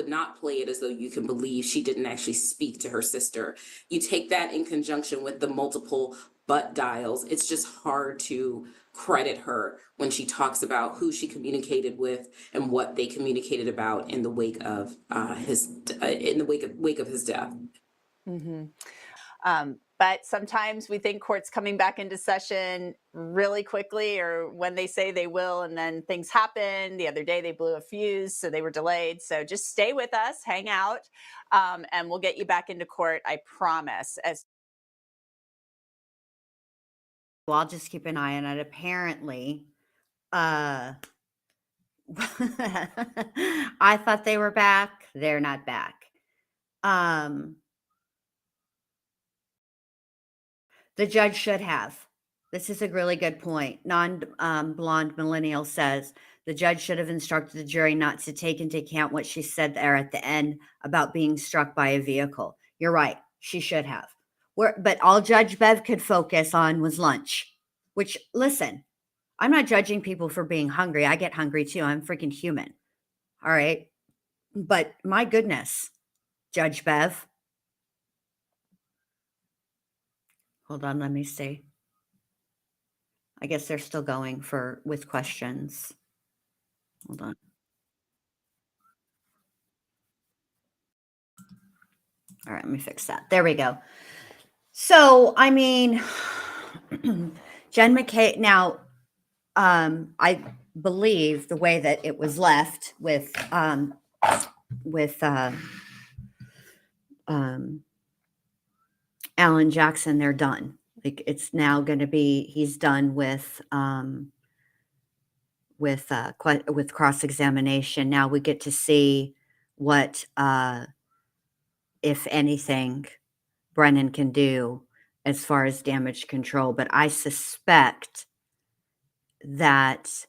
Speaker 11: not play it as though you can believe she didn't actually speak to her sister. You take that in conjunction with the multiple butt dials. It's just hard to credit her when she talks about who she communicated with and what they communicated about in the wake of his death.
Speaker 12: Mm-hmm. But sometimes we think court's coming back into session really quickly, or when they say they will, and then things happen. The other day they blew a fuse, so they were delayed. So just stay with us, hang out, and we'll get you back into court, I promise.
Speaker 2: Well, I'll just keep an eye on it. Apparently, I thought they were back. They're not back. The judge should have. This is a really good point. Non-blonde millennial says the judge should have instructed the jury not to take into account what she said there at the end about being struck by a vehicle. You're right. She should have. But all Judge Bev could focus on was lunch, which, listen, I'm not judging people for being hungry. I get hungry too. I'm freaking human. All right. But my goodness, Judge Bev. Hold on. Let me see. I guess they're still going with questions. Hold on. All right. Let me fix that. There we go. So, I mean, Jen McCabe, now, believe the way that it was left with Alan Jackson, they're done. Like it's now going to be, he's done with cross examination. Now we get to see what, if anything, Brennan can do as far as damage control. But I suspect that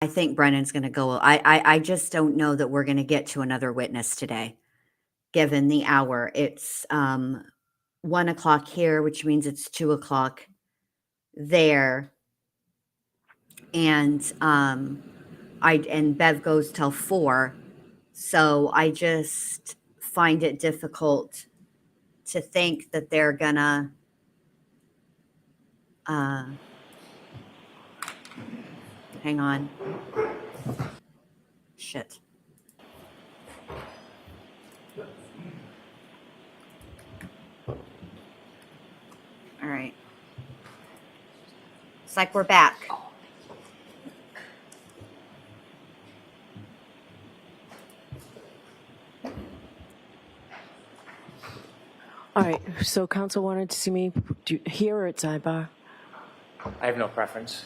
Speaker 2: I think Brennan's going to go. I just don't know that we're going to get to another witness today, given the hour. It's 1 o'clock here, which means it's 2 o'clock there, and Bev goes till 4. So I just find it difficult to think that they're gonna hang on. Shit. All right. It's like we're back.
Speaker 5: All right, so council wanted to see me here or at sidebar?
Speaker 3: I have no preference.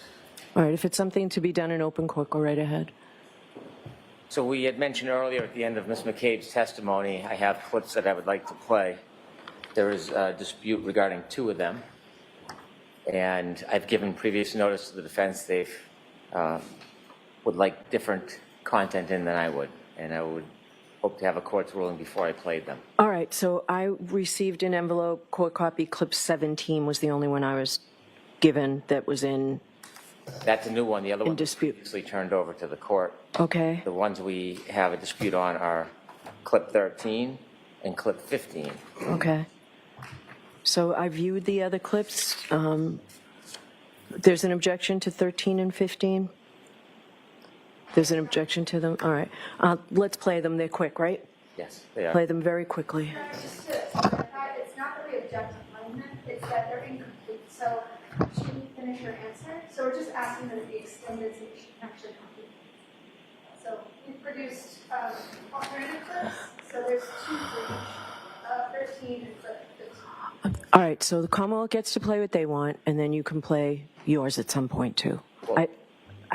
Speaker 5: All right, if it's something to be done in open court, go right ahead.
Speaker 3: So we had mentioned earlier at the end of Ms. McCabe's testimony, I have clips that I would like to play. There is a dispute regarding 2 of them. And I've given previous notice to the defense they would like different content in than I would. And I would hope to have a court's ruling before I played them.
Speaker 5: All right, so I received an envelope, court copy, clip 17 was the only one I was given that was in
Speaker 3: That's a new one. The other one was
Speaker 5: dispute.
Speaker 3: previously turned over to the court.
Speaker 5: Okay.
Speaker 3: The ones we have a dispute on are clip 13 and clip 15.
Speaker 5: Okay. So I viewed the other clips. There's an objection to 13 and 15? There's an objection to them? All right. Let's play them. They're quick, right?
Speaker 3: Yes, they are.
Speaker 5: Play them very quickly.
Speaker 13: Just to clarify, it's not that we object to playing them, it's that they're incomplete. So she didn't finish her answer. So we're just asking that it be extended so that she can actually complete. So we produced alternative clips. So there's 2 for each, 13 and clip 15.
Speaker 5: All right, so the Commonwealth gets to play what they want, and then you can play yours at some point, too.
Speaker 3: Well,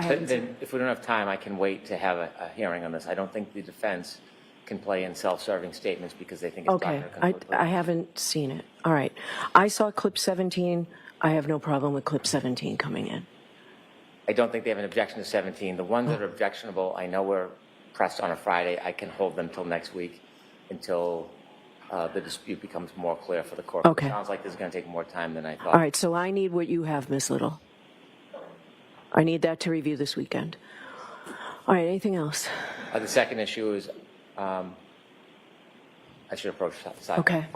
Speaker 3: then, if we don't have time, I can wait to have a hearing on this. I don't think the defense can play in self-serving statements because they think it's
Speaker 5: Okay,
Speaker 3: doctrine.
Speaker 5: I haven't seen it. All right. I saw clip 17. I have no problem with clip 17 coming in.
Speaker 3: I don't think they have an objection to 17. The ones that are objectionable, I know we're pressed on a Friday. I can hold them till next week until the dispute becomes more clear for the court.
Speaker 5: Okay.
Speaker 3: It sounds like this is going to take more time than I thought.
Speaker 5: All right, so I need what you have, Ms. Little. I need that to review this weekend. All right, anything else?
Speaker 3: The second issue is I should approach the side.
Speaker 5: Okay.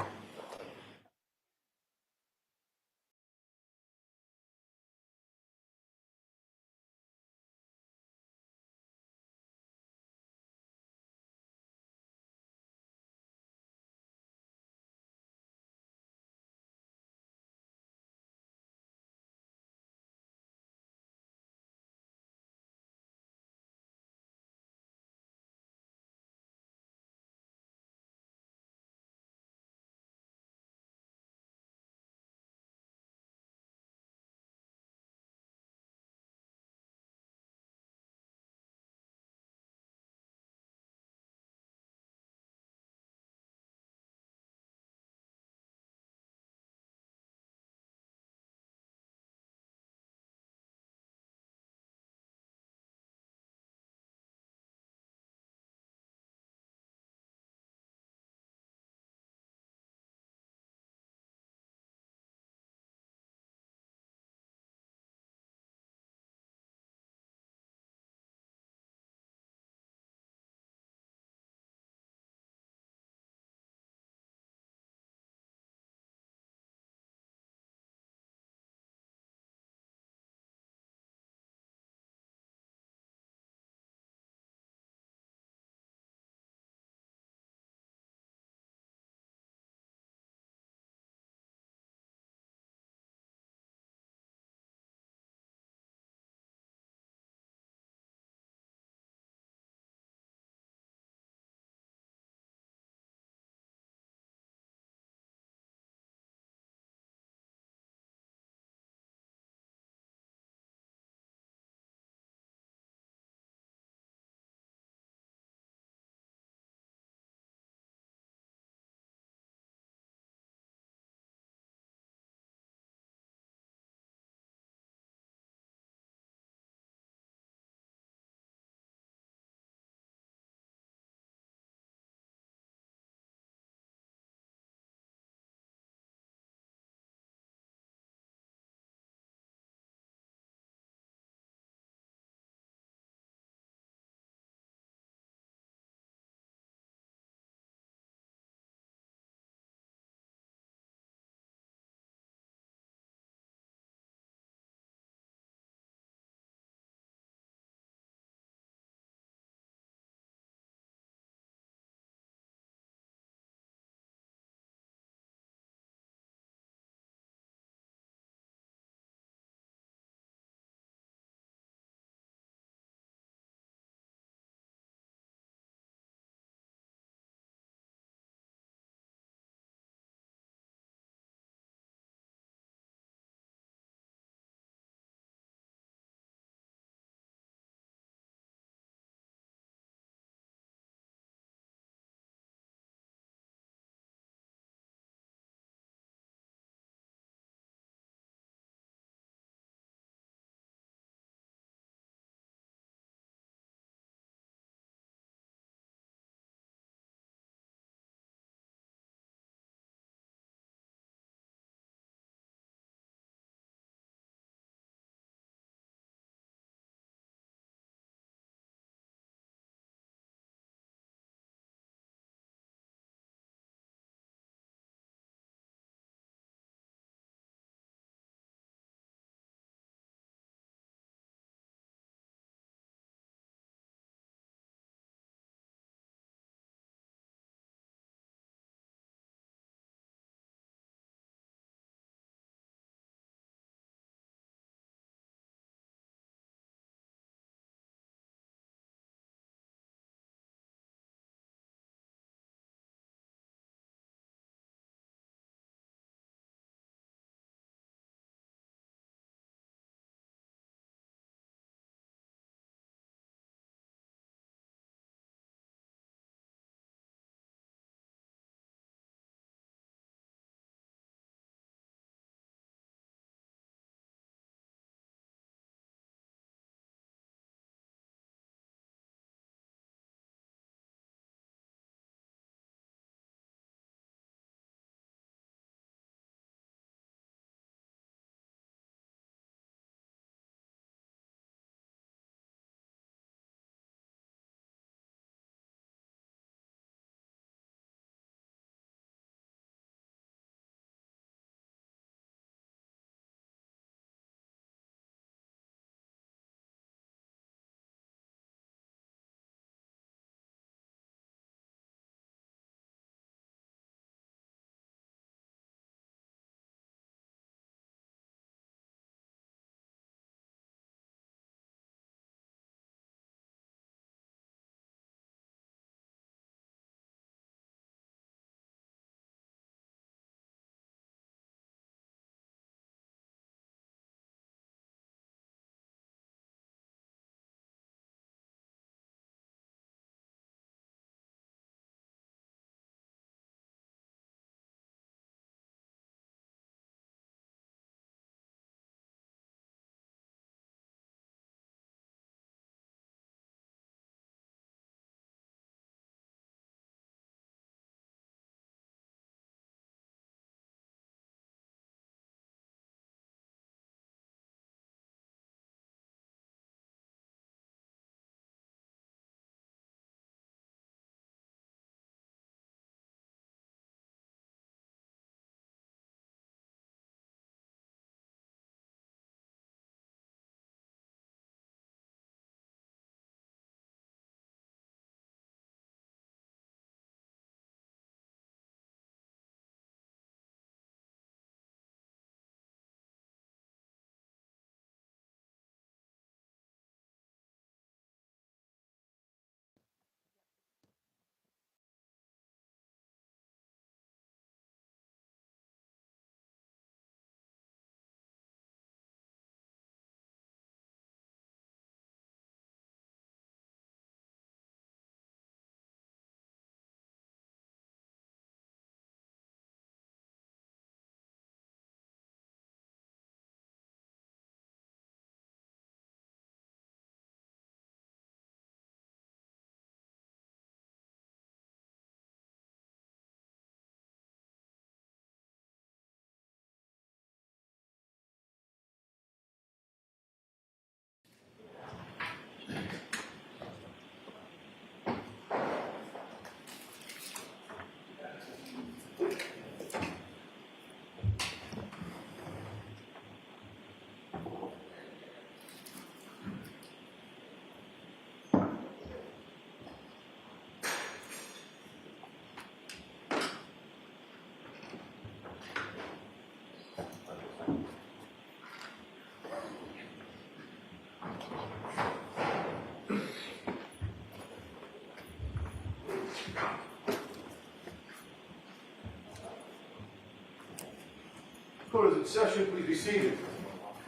Speaker 9: Court is in session. Please be seated.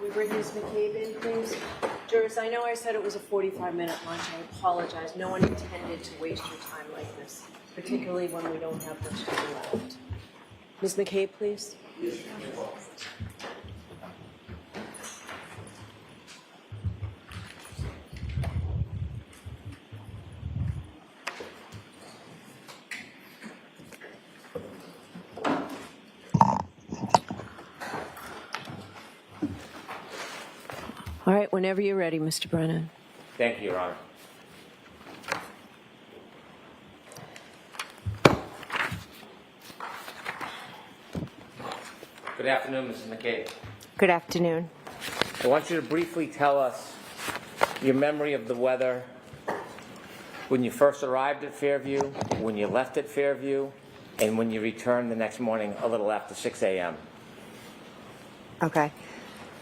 Speaker 5: We bring Ms. McCabe in, please. Jurors, I know I said it was a 45-minute lunch. I apologize. No one intended to waste your time like this, particularly when we don't have much time left. Ms. McCabe, please. All right, whenever you're ready, Mr. Brennan.
Speaker 3: Thank you, Your Honor. Good afternoon, Mrs. McCabe.
Speaker 7: Good afternoon.
Speaker 3: I want you to briefly tell us your memory of the weather when you first arrived at Fairview, when you left at Fairview, and when you returned the next morning a little after 6 a.m.
Speaker 7: Okay.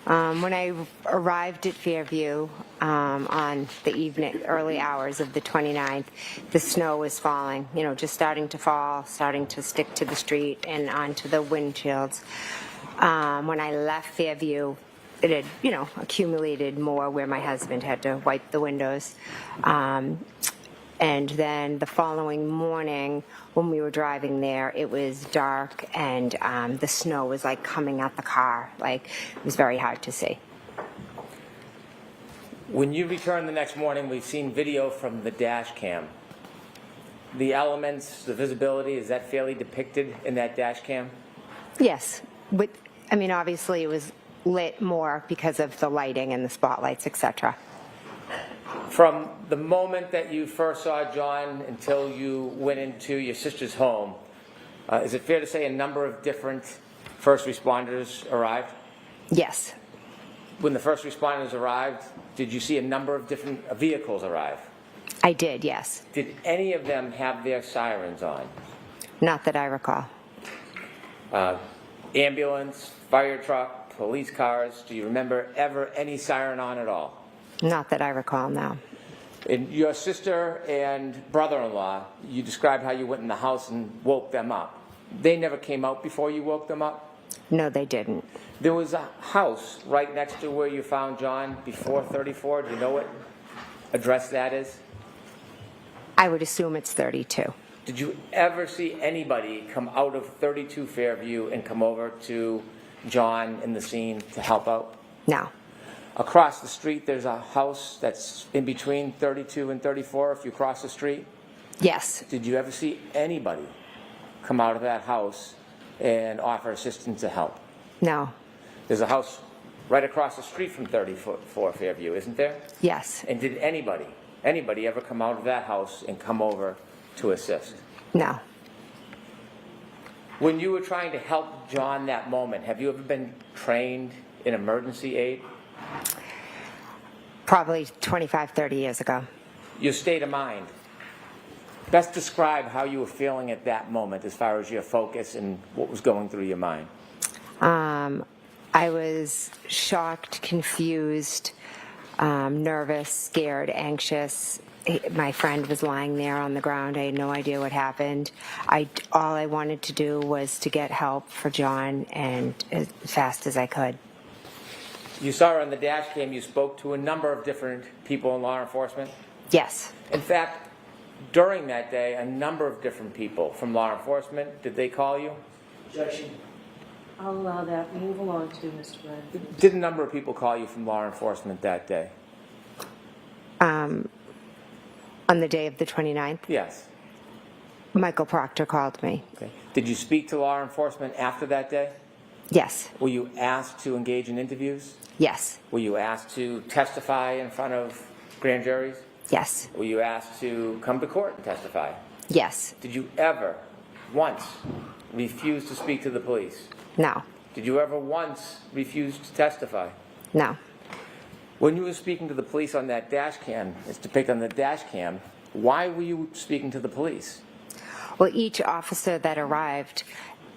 Speaker 7: When I arrived at Fairview on the early hours of the 29th, the snow was falling, just starting to fall, starting to stick to the street and onto the windshields. When I left Fairview, it had, accumulated more where my husband had to wipe the windows. And then the following morning, when we were driving there, it was dark and the snow was like coming at the car. Like, it was very hard to see.
Speaker 3: When you returned the next morning, we've seen video from the dash cam. The elements, the visibility, is that fairly depicted in that dash cam?
Speaker 7: Yes. Obviously it was lit more because of the lighting and the spotlights, etc.
Speaker 3: From the moment that you first saw John until you went into your sister's home, is it fair to say a number of different first responders arrived?
Speaker 7: Yes.
Speaker 3: When the first responders arrived, did you see a number of different vehicles arrive?
Speaker 7: I did, yes.
Speaker 3: Did any of them have their sirens on?
Speaker 7: Not that I recall.
Speaker 3: Ambulance, fire truck, police cars, do you remember ever any siren on at all?
Speaker 7: Not that I recall, no.
Speaker 3: And your sister and brother-in-law, you described how you went in the house and woke them up. They never came out before you woke them up?
Speaker 7: No, they didn't.
Speaker 3: There was a house right next to where you found John before 34. Do you know what address that is?
Speaker 7: I would assume it's 32.
Speaker 3: Did you ever see anybody come out of 32 Fairview and come over to John in the scene to help out?
Speaker 7: No.
Speaker 3: Across the street, there's a house that's in between 32 and 34 if you cross the street?
Speaker 7: Yes.
Speaker 3: Did you ever see anybody come out of that house and offer assistance to help?
Speaker 7: No.
Speaker 3: There's a house right across the street from 34 Fairview, isn't there?
Speaker 7: Yes.
Speaker 3: And did anybody ever come out of that house and come over to assist?
Speaker 7: No.
Speaker 3: When you were trying to help John that moment, have you ever been trained in emergency aid?
Speaker 7: Probably 25, 30 years ago.
Speaker 3: Your state of mind. Best describe how you were feeling at that moment as far as your focus and what was going through your mind.
Speaker 7: I was shocked, confused, nervous, scared, anxious. My friend was lying there on the ground. I had no idea what happened. All I wanted to do was to get help for John, and as fast as I could.
Speaker 3: You saw on the dash cam you spoke to a number of different people in law enforcement?
Speaker 7: Yes.
Speaker 3: In fact, during that day, a number of different people from law enforcement, did they call you?
Speaker 5: Objection. I'll allow that. Move along to Mr. Brennan.
Speaker 3: Did a number of people call you from law enforcement that day?
Speaker 7: On the day of the 29th?
Speaker 3: Yes.
Speaker 7: Michael Proctor called me.
Speaker 3: Okay. Did you speak to law enforcement after that day?
Speaker 7: Yes.
Speaker 3: Were you asked to engage in interviews?
Speaker 7: Yes.
Speaker 3: Were you asked to testify in front of grand juries?
Speaker 7: Yes.
Speaker 3: Were you asked to come to court and testify?
Speaker 7: Yes.
Speaker 3: Did you ever, once, refuse to speak to the police?
Speaker 7: No.
Speaker 3: Did you ever once refuse to testify?
Speaker 7: No.
Speaker 3: When you were speaking to the police on that dash cam, it's depicted on the dash cam, why were you speaking to the police?
Speaker 7: Well, each officer that arrived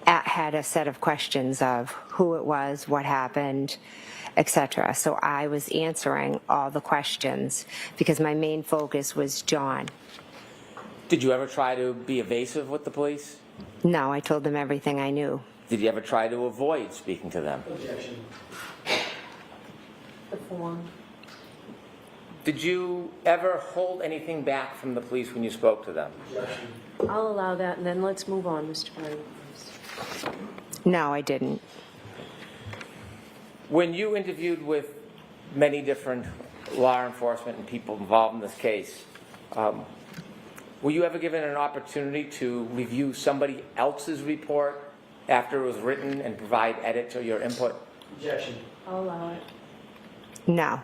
Speaker 7: had a set of questions of who it was, what happened, etc. So I was answering all the questions because my main focus was John.
Speaker 3: Did you ever try to be evasive with the police?
Speaker 7: No, I told them everything I knew.
Speaker 3: Did you ever try to avoid speaking to them?
Speaker 6: Objection.
Speaker 5: The form.
Speaker 3: Did you ever hold anything back from the police when you spoke to them?
Speaker 6: Objection.
Speaker 5: I'll allow that, and then let's move on, Mr. Brady, please.
Speaker 7: No, I didn't.
Speaker 3: When you interviewed with many different law enforcement and people involved in this case, were you ever given an opportunity to review somebody else's report after it was written and provide edits or your input?
Speaker 6: Objection.
Speaker 5: I'll allow it.
Speaker 7: No.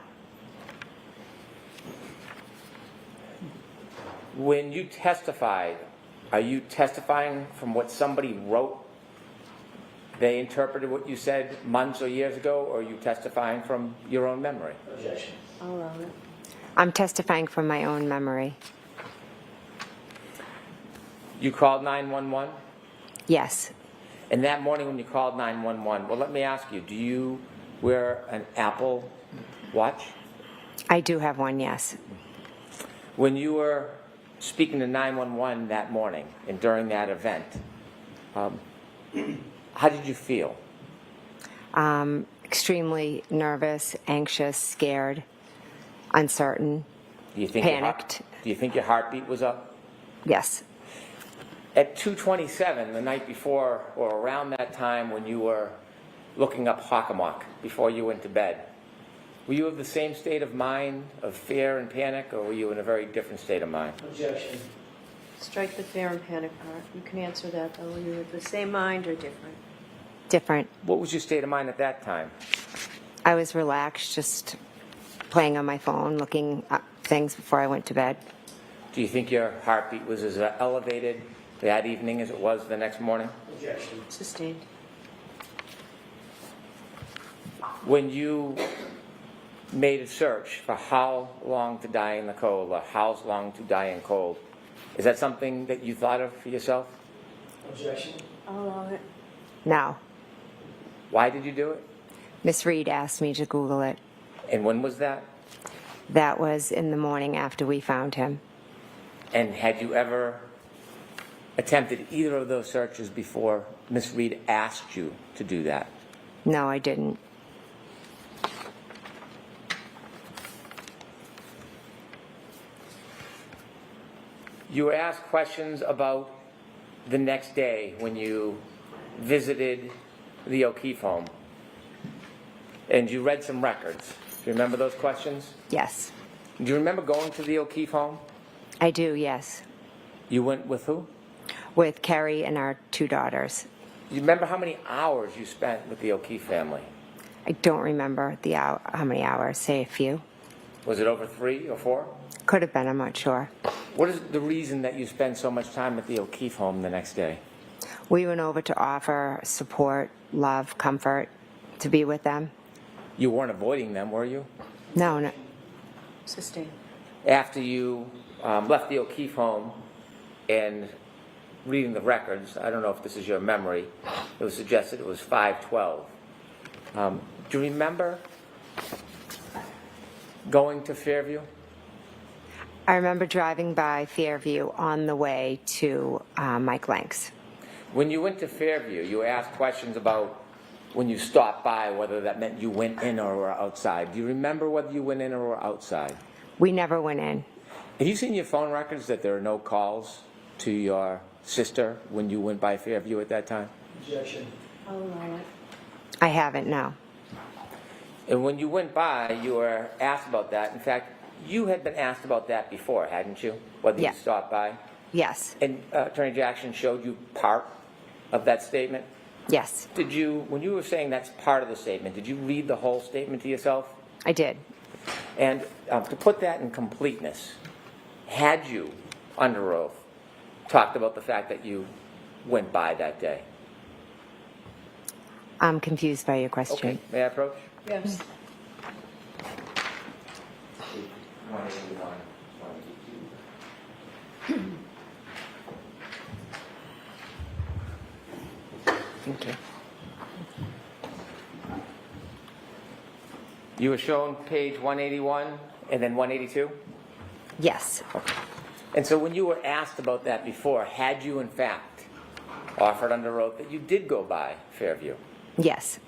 Speaker 3: When you testified, are you testifying from what somebody wrote? They interpreted what you said months or years ago, or are you testifying from your own memory?
Speaker 6: Objection.
Speaker 5: I'll allow it.
Speaker 7: I'm testifying from my own memory.
Speaker 3: You called 911?
Speaker 7: Yes.
Speaker 3: And that morning when you called 911, well, let me ask you, do you wear an Apple Watch?
Speaker 7: I do have one, yes.
Speaker 3: When you were speaking to 911 that morning and during that event, how did you feel?
Speaker 7: Extremely nervous, anxious, scared, uncertain,
Speaker 3: Do you think
Speaker 7: panicked.
Speaker 3: Do you think your heartbeat was up?
Speaker 7: Yes.
Speaker 3: At 2:27, the night before or around that time when you were looking up Hockomock before you went to bed, were you of the same state of mind of fear and panic, or were you in a very different state of mind?
Speaker 6: Objection.
Speaker 5: Strike the fear and panic part. You can answer that, though. Were you of the same mind or different?
Speaker 7: Different.
Speaker 3: What was your state of mind at that time?
Speaker 7: I was relaxed, just playing on my phone, looking up things before I went to bed.
Speaker 3: Do you think your heartbeat was as elevated that evening as it was the next morning?
Speaker 6: Objection.
Speaker 5: Sustained.
Speaker 3: When you made a search for how long to die in the cold or how long to die in cold, is that something that you thought of for yourself?
Speaker 6: Objection.
Speaker 5: I'll allow it.
Speaker 7: No.
Speaker 3: Why did you do it?
Speaker 7: Miss Reed asked me to Google it.
Speaker 3: And when was that?
Speaker 7: That was in the morning after we found him.
Speaker 3: And had you ever attempted either of those searches before Miss Reed asked you to do that?
Speaker 7: No, I didn't.
Speaker 3: You were asked questions about the next day when you visited the O'Keefe home. And you read some records. Do you remember those questions?
Speaker 7: Yes.
Speaker 3: Do you remember going to the O'Keefe home?
Speaker 7: I do, yes.
Speaker 3: You went with who?
Speaker 7: With Carrie and our 2 daughters.
Speaker 3: You remember how many hours you spent with the O'Keefe family?
Speaker 7: I don't remember how many hours, say a few.
Speaker 3: Was it over 3 or 4?
Speaker 7: Could have been, I'm not sure.
Speaker 3: What is the reason that you spend so much time at the O'Keefe home the next day?
Speaker 7: We went over to offer support, love, comfort, to be with them.
Speaker 3: You weren't avoiding them, were you?
Speaker 7: No, no.
Speaker 5: Sustained.
Speaker 3: After you left the O'Keefe home and reading the records, I don't know if this is your memory, it was suggested it was 5:12. Do you remember going to Fairview?
Speaker 7: I remember driving by Fairview on the way to Mike Lank's.
Speaker 3: When you went to Fairview, you asked questions about when you stopped by, whether that meant you went in or were outside. Do you remember whether you went in or were outside?
Speaker 7: We never went in.
Speaker 3: Have you seen your phone records that there are no calls to your sister when you went by Fairview at that time?
Speaker 6: Objection.
Speaker 5: I'll allow it.
Speaker 7: I haven't, no.
Speaker 3: And when you went by, you were asked about that. In fact, you had been asked about that before, hadn't you? Whether
Speaker 7: Yeah.
Speaker 3: you stopped by?
Speaker 7: Yes,
Speaker 3: And Attorney Jackson showed you part of that statement?
Speaker 7: yes,
Speaker 3: Did you, when you were saying that's part of the statement, did you read the whole statement to yourself?
Speaker 7: I did.
Speaker 3: And to put that in completeness, had you, under oath, talked about the fact that you went by that day?
Speaker 7: I'm confused by your question.
Speaker 3: Okay, may I approach?
Speaker 5: Yes.
Speaker 3: 181, 182.
Speaker 7: Thank you.
Speaker 3: You were shown page 181 and then 182?
Speaker 7: Yes.
Speaker 3: And so when you were asked about that before, had you in fact offered under oath that you did go by Fairview?
Speaker 7: Yes.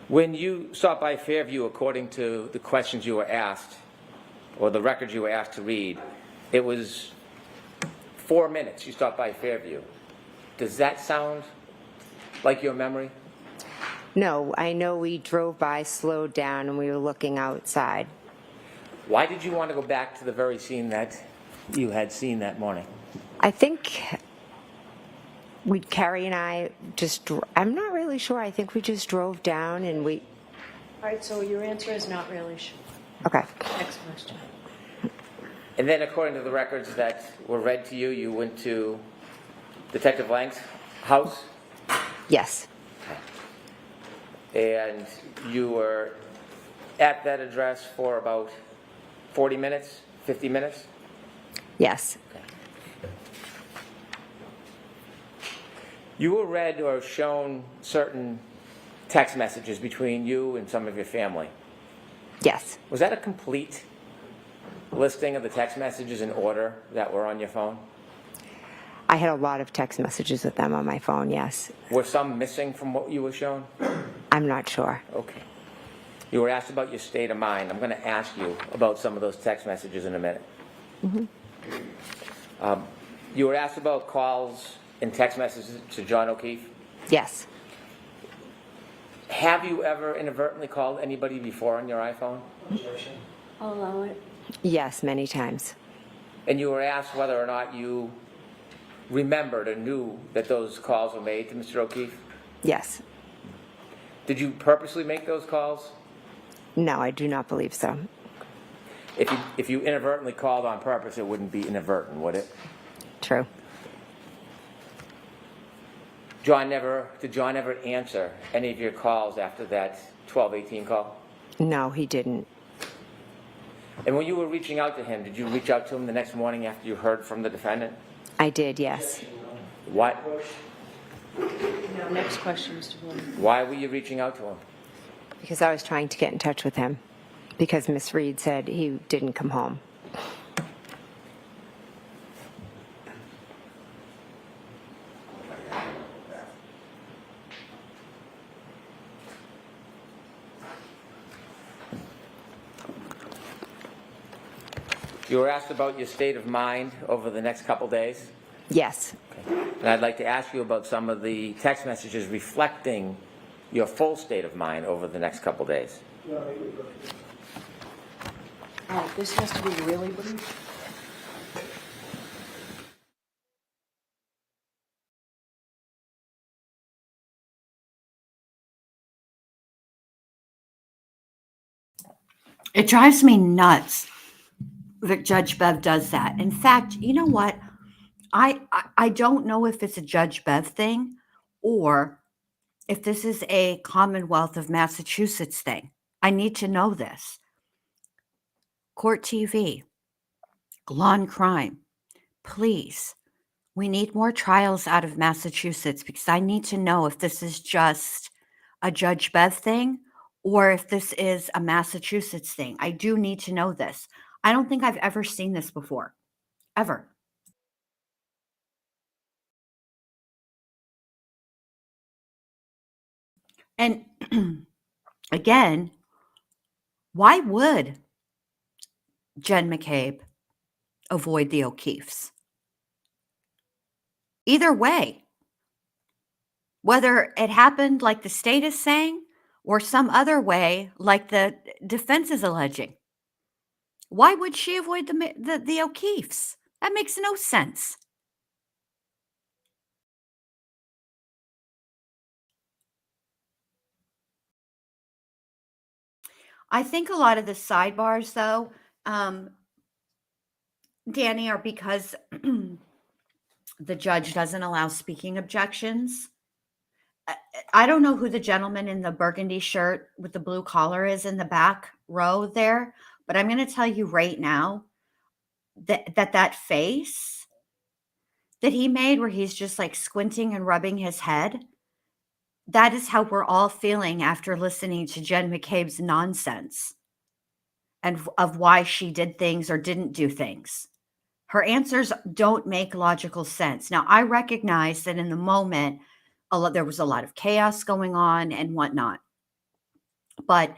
Speaker 3: When you stopped by Fairview, according to the questions you were asked, or the records you were asked to read, it was 4 minutes you stopped by Fairview. Does that sound like your memory?
Speaker 7: No, I know we drove by, slowed down, and we were looking outside.
Speaker 3: Why did you want to go back to the very scene that you had seen that morning?
Speaker 7: I think Carrie and I I'm not really sure. I think we just drove down and we.
Speaker 5: All right, so your answer is not really sure.
Speaker 7: Okay.
Speaker 5: Next question.
Speaker 3: And then according to the records that were read to you, you went to Detective Lang's house?
Speaker 7: Yes.
Speaker 3: And you were at that address for about 40 minutes, 50 minutes?
Speaker 7: Yes.
Speaker 3: You were read or shown certain text messages between you and some of your family.
Speaker 7: Yes.
Speaker 3: Was that a complete listing of the text messages in order that were on your phone?
Speaker 7: I had a lot of text messages with them on my phone, yes.
Speaker 3: Were some missing from what you were shown?
Speaker 7: I'm not sure.
Speaker 3: Okay. You were asked about your state of mind. I'm going to ask you about some of those text messages in a minute.
Speaker 7: Mm-hmm.
Speaker 3: You were asked about calls and text messages to John O'Keefe.
Speaker 7: Yes.
Speaker 3: Have you ever inadvertently called anybody before on your iPhone?
Speaker 5: I'll allow it.
Speaker 7: Yes, many times.
Speaker 3: And you were asked whether or not you remembered or knew that those calls were made to Mr. O'Keefe?
Speaker 7: Yes.
Speaker 3: Did you purposely make those calls?
Speaker 7: No, I do not believe so.
Speaker 3: If you inadvertently called on purpose, it wouldn't be inadvertent, would it?
Speaker 7: True.
Speaker 3: Did John ever answer any of your calls after that 1218 call?
Speaker 7: No, he didn't.
Speaker 3: And when you were reaching out to him, did you reach out to him the next morning after you heard from the defendant?
Speaker 7: I did, yes.
Speaker 3: What?
Speaker 5: No, next question, Mr. Bloom.
Speaker 3: Why were you reaching out to him?
Speaker 7: Because I was trying to get in touch with him. Because Miss Reed said he didn't come home.
Speaker 3: You were asked about your state of mind over the next couple days?
Speaker 7: Yes.
Speaker 3: Okay. And I'd like to ask you about some of the text messages reflecting your full state of mind over the next couple days.
Speaker 5: Oh, this has to be really brief.
Speaker 2: It drives me nuts that Judge Bev does that. In fact, you know what? I don't know if it's a Judge Bev thing or if this is a Commonwealth of Massachusetts thing. I need to know this. Court TV, Law and Crime, please. We need more trials out of Massachusetts because I need to know if this is just a Judge Bev thing or if this is a Massachusetts thing. I do need to know this. I don't think I've ever seen this before, ever. And again, why would Jen McCabe avoid the O'Keefes? Either way, whether it happened like the state is saying or some other way like the defense is alleging, why would she avoid the O'Keefes? That makes no sense. I think a lot of the sidebars, though, Danny, are because the judge doesn't allow speaking objections. I don't know who the gentleman in the burgundy shirt with the blue collar is in the back row there, but I'm going to tell you right now that face that he made where he's just like squinting and rubbing his head, that is how we're all feeling after listening to Jen McCabe's nonsense and of why she did things or didn't do things. Her answers don't make logical sense. Now, I recognize that in the moment, there was a lot of chaos going on and whatnot. But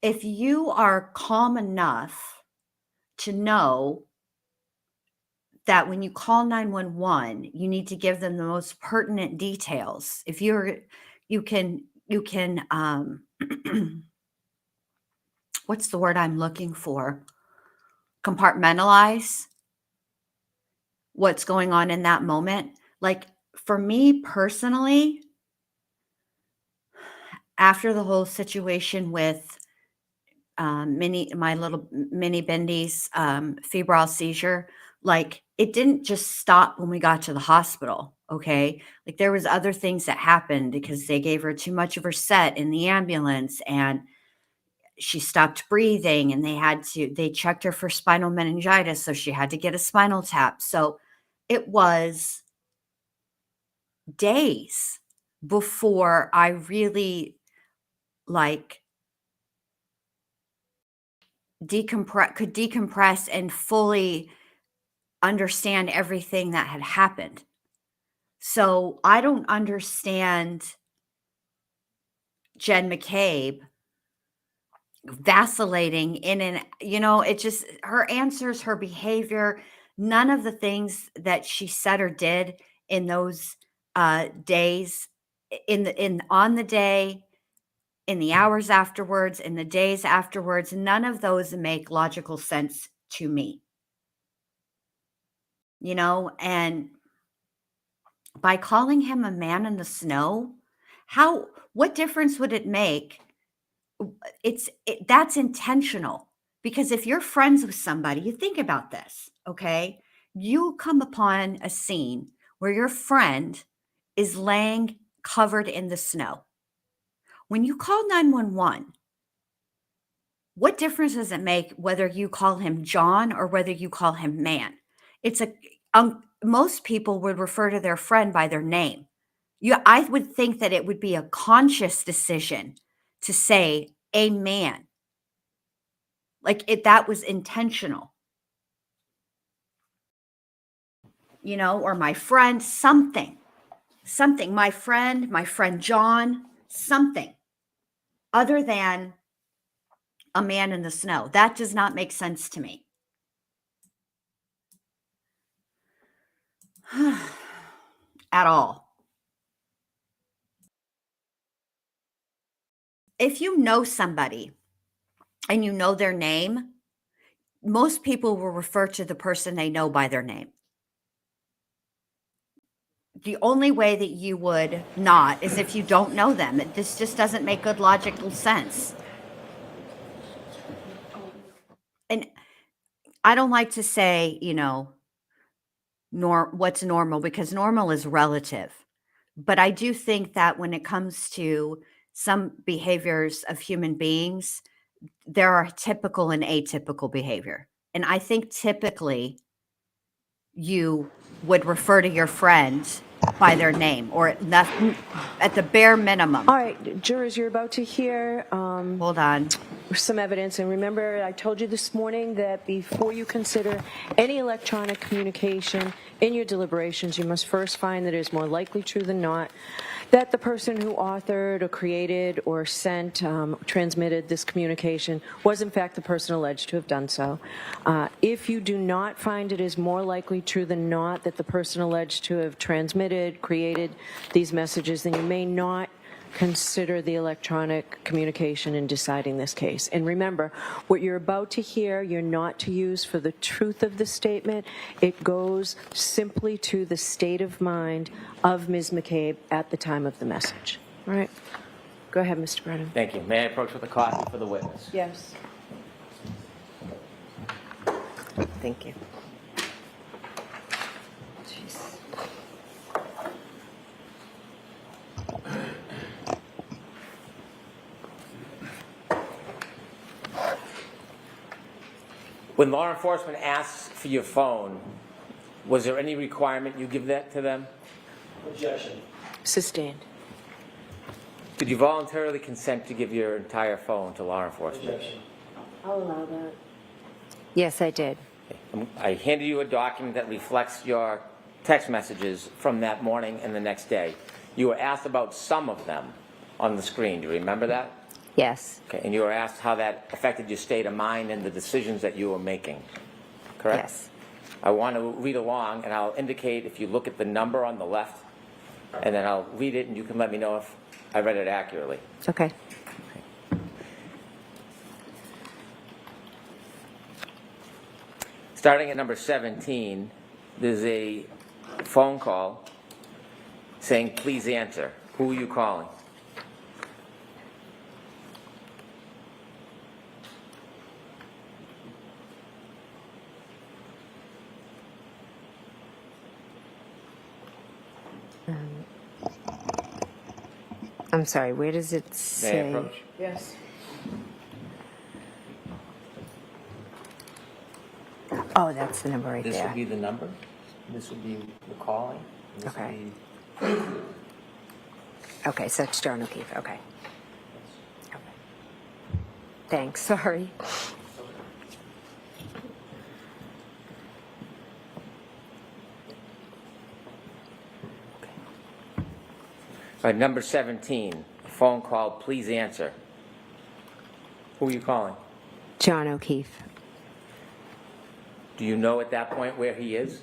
Speaker 2: if you are calm enough to know that when you call 911, you need to give them the most pertinent details. If you can, what's the word I'm looking for? Compartmentalize what's going on in that moment. Like for me personally, after the whole situation with my little mini Bendy's febrile seizure, like it didn't just stop when we got to the hospital. Okay. Like there was other things that happened because they gave her too much of her set in the ambulance and she stopped breathing and they checked her for spinal meningitis. So she had to get a spinal tap. So it was days before I really like could decompress and fully understand everything that had happened. So I don't understand Jen McCabe vacillating in and, it just, her answers, her behavior, none of the things that she said or did in those days, on the day, in the hours afterwards, in the days afterwards, none of those make logical sense to me. And by calling him a man in the snow, what difference would it make? That's intentional, because if you're friends with somebody, you think about this, okay? You come upon a scene where your friend is laying covered in the snow. When you call 911, what difference does it make whether you call him John or whether you call him man? Most people would refer to their friend by their name. I would think that it would be a conscious decision to say a man. Like that was intentional. Or my friend, something, my friend John, something other than a man in the snow. That does not make sense to me. At all. If you know somebody and you know their name, most people will refer to the person they know by their name. The only way that you would not is if you don't know them. This just doesn't make good logical sense. And I don't like to say, what's normal, because normal is relative. But I do think that when it comes to some behaviors of human beings, there are typical and atypical behavior. And I think typically you would refer to your friend by their name, or at the bare minimum.
Speaker 5: All right, jurors, you're about to hear
Speaker 2: hold on,
Speaker 5: some evidence. And remember, I told you this morning that before you consider any electronic communication in your deliberations, you must first find that it is more likely true than not that the person who authored or created or sent, transmitted this communication was in fact the person alleged to have done so. If you do not find it is more likely true than not that the person alleged to have transmitted, created these messages, then you may not consider the electronic communication in deciding this case. And remember, what you're about to hear, you're not to use for the truth of the statement. It goes simply to the state of mind of Ms. McCabe at the time of the message. All right. Go ahead, Mr. Brennan.
Speaker 3: Thank you. May I approach with a copy for the witness?
Speaker 5: Yes. Thank you.
Speaker 3: When law enforcement asks for your phone, was there any requirement you give that to them?
Speaker 6: Objection.
Speaker 5: Sustained.
Speaker 3: Did you voluntarily consent to give your entire phone to law enforcement?
Speaker 6: Objection.
Speaker 5: I'll allow that.
Speaker 7: Yes, I did.
Speaker 3: I handed you a document that reflects your text messages from that morning and the next day. You were asked about some of them on the screen. Do you remember that?
Speaker 7: Yes.
Speaker 3: Okay, and you were asked how that affected your state of mind and the decisions that you were making, correct?
Speaker 7: Yes.
Speaker 3: I want to read along, and I'll indicate if you look at the number on the left, and then I'll read it, and you can let me know if I read it accurately.
Speaker 7: Okay.
Speaker 3: Starting at number 17, there's a phone call saying, please answer. Who are you calling?
Speaker 7: I'm sorry, where does it
Speaker 3: May I
Speaker 7: say?
Speaker 3: approach?
Speaker 5: Yes.
Speaker 7: Oh, that's the number right
Speaker 3: This
Speaker 7: there.
Speaker 3: would be the number. This would be the calling. And this
Speaker 7: Okay.
Speaker 3: would be
Speaker 7: Okay, so it's John O'Keefe. Okay. Thanks. Sorry.
Speaker 3: All right, number 17, phone call, please answer. Who are you calling?
Speaker 7: John O'Keefe.
Speaker 3: Do you know at that point where he is?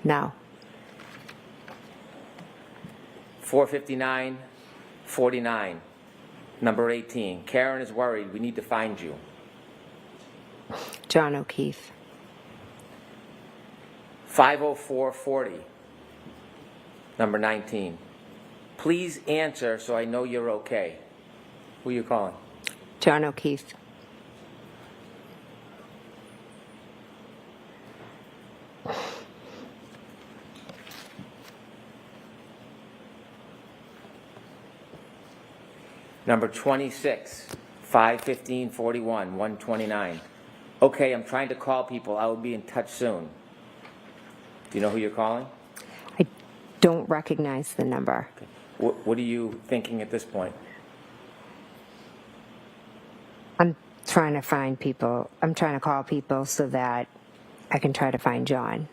Speaker 7: No.
Speaker 3: 459-49, number 18. Karen is worried. We need to find you.
Speaker 7: John O'Keefe.
Speaker 3: 504-40, number 19. Please answer so I know you're okay. Who are you calling?
Speaker 7: John O'Keefe.
Speaker 3: Number 26, 515-41, 129. Okay, I'm trying to call people. I will be in touch soon. Do you know who you're calling?
Speaker 7: I don't recognize the number.
Speaker 3: Okay. What are you thinking at this point?
Speaker 7: I'm trying to find people. I'm trying to call people so that I can try to find John.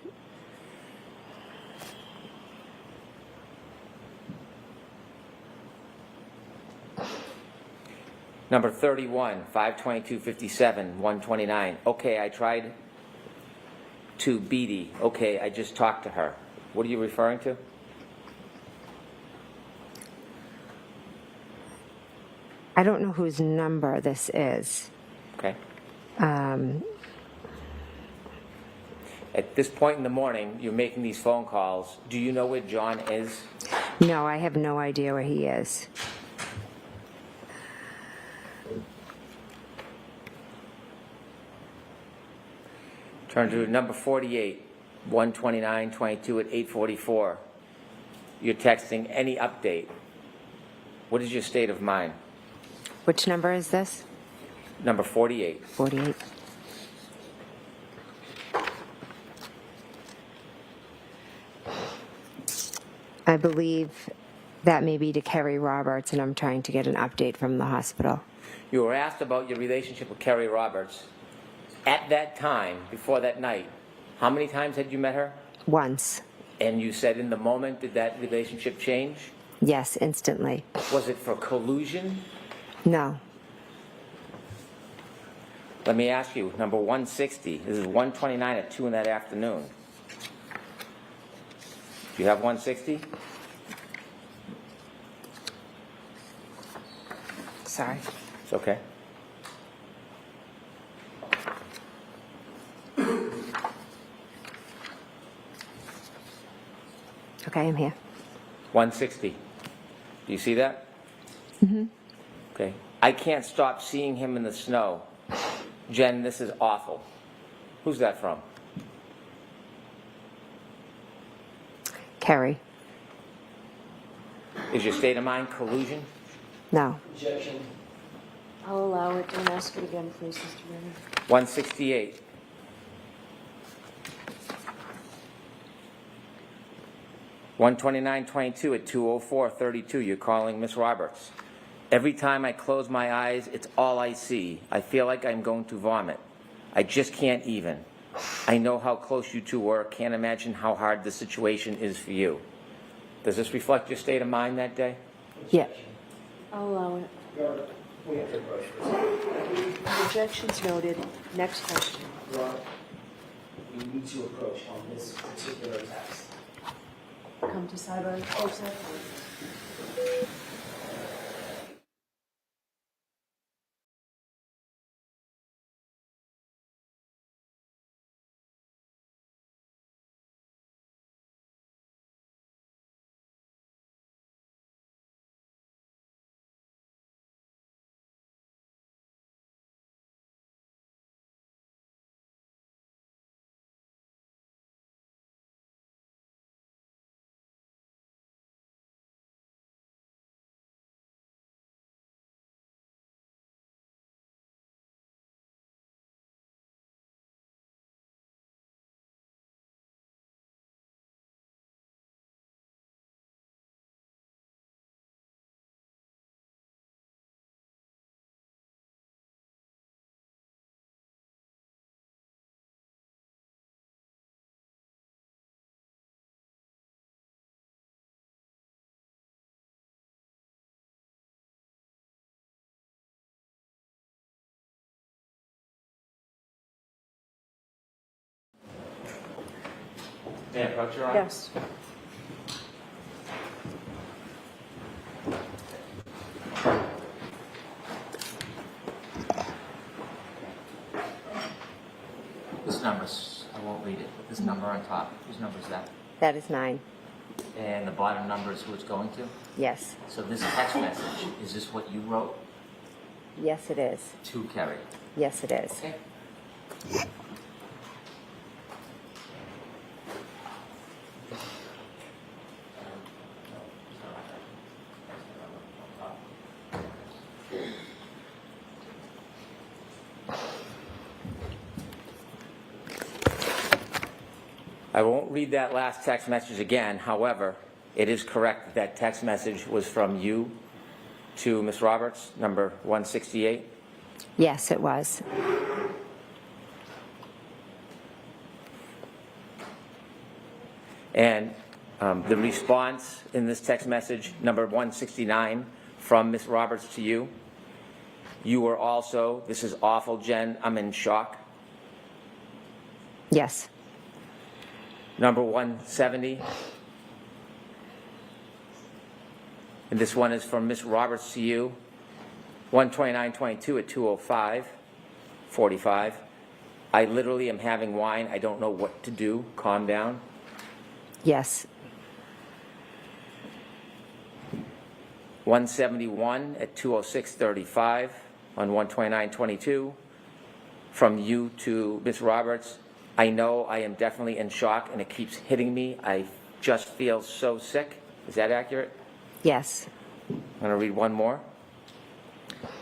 Speaker 3: Number 31, 522-57, 129. Okay, I tried to Beatty. Okay, I just talked to her. What are you referring to?
Speaker 7: I don't know whose number this is.
Speaker 3: Okay. At this point in the morning, you're making these phone calls. Do you know where John is?
Speaker 7: No, I have no idea where he is.
Speaker 3: Turn to number 48, 129-22 at 8:44. You're texting any update. What is your state of mind?
Speaker 7: Which number is this?
Speaker 3: Number 48.
Speaker 7: 48. I believe that may be to Kerry Roberts, and I'm trying to get an update from the hospital.
Speaker 3: You were asked about your relationship with Kerry Roberts. At that time, before that night, how many times had you met her?
Speaker 7: Once.
Speaker 3: And you said in the moment, did that relationship change?
Speaker 7: Yes, instantly.
Speaker 3: Was it for collusion?
Speaker 7: No.
Speaker 3: Let me ask you, number 160, this is 129 at 2 in that afternoon. Do you have 160?
Speaker 7: Sorry.
Speaker 3: It's okay.
Speaker 7: Okay, I'm here.
Speaker 3: 160. Do you see that?
Speaker 7: Mm-hmm.
Speaker 3: Okay. I can't stop seeing him in the snow. Jen, this is awful. Who's that from?
Speaker 7: Kerry.
Speaker 3: Is your state of mind collusion?
Speaker 7: No.
Speaker 3: Objection.
Speaker 5: I'll allow it. Don't ask it again, please, Mr. Brennan.
Speaker 3: 168. $129.22 at 2:04:32. You're calling Miss Roberts. Every time I close my eyes, it's all I see. I feel like I'm going to vomit. I just can't even. I know how close you two were. Can't imagine how hard the situation is for you. Does this reflect your state of mind that day?
Speaker 5: Yeah. I'll allow it.
Speaker 6: We have to approach.
Speaker 5: Objections noted. Next question.
Speaker 6: We need to approach on this particular text.
Speaker 5: Come to sidebar.
Speaker 3: May I approach, Your Honor?
Speaker 5: Yes.
Speaker 3: This number's, I won't read it, but this number on top, whose number is that?
Speaker 7: That is 9.
Speaker 3: And the bottom number is who it's going to?
Speaker 7: Yes.
Speaker 3: So this text message, is this what you wrote
Speaker 7: Yes, it is.
Speaker 3: to Kerry?
Speaker 7: Yes, it is.
Speaker 3: Okay. I won't read that last text message again. However, it is correct that that text message was from you to Ms. Roberts, number 168.
Speaker 7: Yes, it was.
Speaker 3: And the response in this text message, number 169, from Ms. Roberts to you, you were also, this is awful, Jen, I'm in shock.
Speaker 7: Yes.
Speaker 3: Number 170, and this one is from Ms. Roberts to you, 129:22 at 2:05:45. I literally am having wine. I don't know what to do. Calm down.
Speaker 7: Yes.
Speaker 3: 171 at 2:06:35 on 129:22 from you to Ms. Roberts. I know I am definitely in shock and it keeps hitting me. I just feel so sick. Is that accurate?
Speaker 7: Yes.
Speaker 3: I'm going to read one more.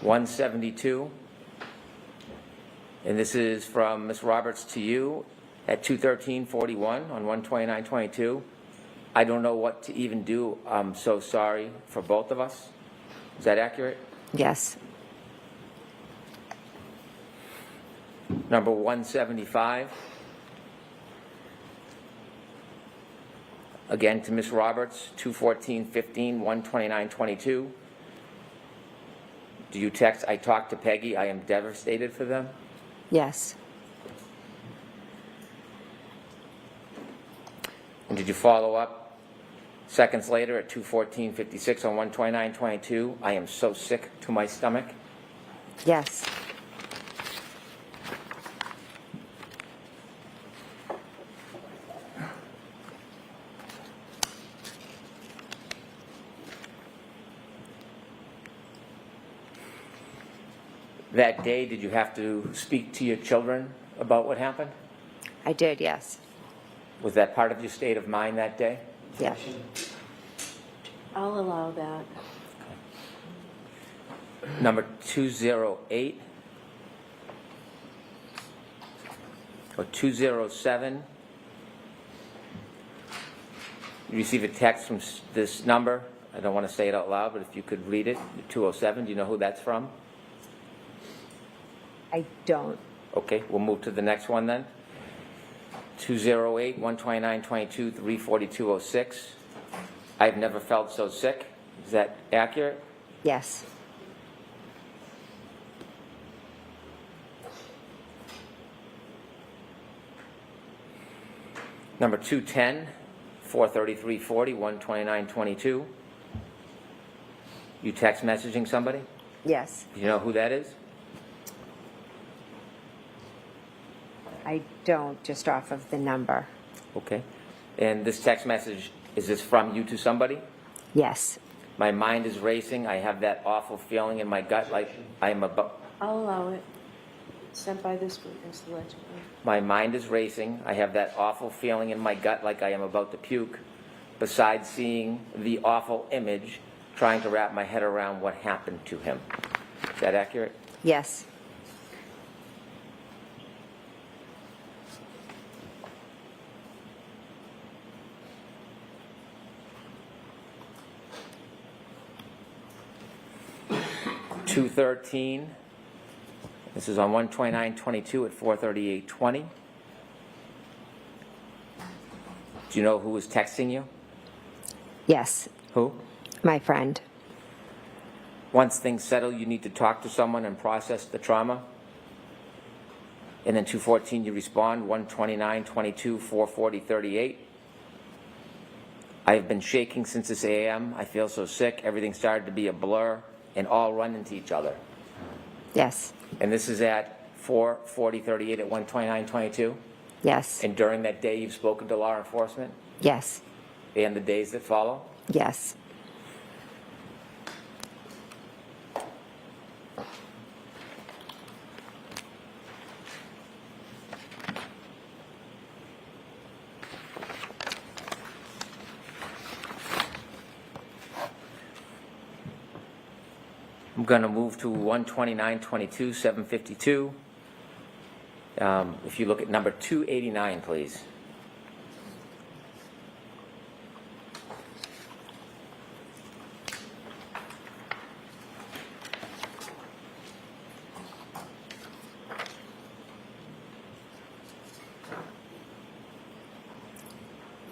Speaker 3: 172. And this is from Ms. Roberts to you at 2:13:41 on 129:22. I don't know what to even do. I'm so sorry for both of us. Is that accurate?
Speaker 7: Yes.
Speaker 3: Number 175. Again to Ms. Roberts, 2:14:15, 129:22. Do you text, I talked to Peggy, I am devastated for them?
Speaker 7: Yes.
Speaker 3: And did you follow up seconds later at 2:14:56 on 129:22? I am so sick to my stomach.
Speaker 7: Yes.
Speaker 3: That day, did you have to speak to your children about what happened?
Speaker 7: I did, yes.
Speaker 3: Was that part of your state of mind that day?
Speaker 7: Yes.
Speaker 5: I'll allow that.
Speaker 3: Number 208 or 207. You receive a text from this number I don't want to say it out loud, but if you could read it, 207, do you know who that's from?
Speaker 7: I don't.
Speaker 3: Okay, we'll move to the next one then. 208, 12922, 34206. I've never felt so sick. Is that accurate?
Speaker 7: Yes.
Speaker 3: Number 210, 43340, 12922. You text messaging somebody?
Speaker 7: Yes.
Speaker 3: Do you know who that is?
Speaker 7: I don't, just off of the number.
Speaker 3: Okay. And this text message, is this from you to somebody?
Speaker 7: Yes.
Speaker 3: My mind is racing. I have that awful feeling in my gut like I am about...
Speaker 5: I'll allow it. Sent by this witness, allegedly.
Speaker 3: My mind is racing. I have that awful feeling in my gut like I am about to puke. Besides seeing the awful image, trying to wrap my head around what happened to him. Is that accurate?
Speaker 7: Yes.
Speaker 3: .213. This is on 12922 at 43820. Do you know who was texting you?
Speaker 7: Yes.
Speaker 3: Who?
Speaker 7: My friend.
Speaker 3: Once things settle, you need to talk to someone and process the trauma. And then 214, you respond, 12922, 44038. I have been shaking since this a.m. I feel so sick. Everything started to be a blur and all run into each other.
Speaker 7: Yes.
Speaker 3: And this is at 44038 at 12922.
Speaker 7: Yes.
Speaker 3: And during that day, you've spoken to law enforcement?
Speaker 7: Yes.
Speaker 3: And the days that follow?
Speaker 7: Yes.
Speaker 3: I'm going to move to 12922, 752. If you look at number 289, please.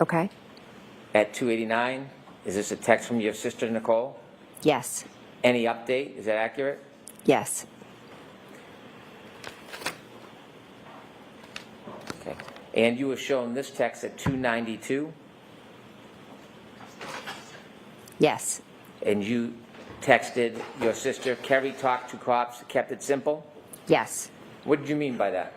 Speaker 7: Okay.
Speaker 3: At 289, is this a text from your sister, Nicole?
Speaker 7: Yes.
Speaker 3: Any update? Is that accurate?
Speaker 7: Yes.
Speaker 3: Okay. And you were shown this text at 292,
Speaker 7: Yes.
Speaker 3: and you texted your sister, Kerry talked to cops, kept it simple?
Speaker 7: Yes.
Speaker 3: What did you mean by that?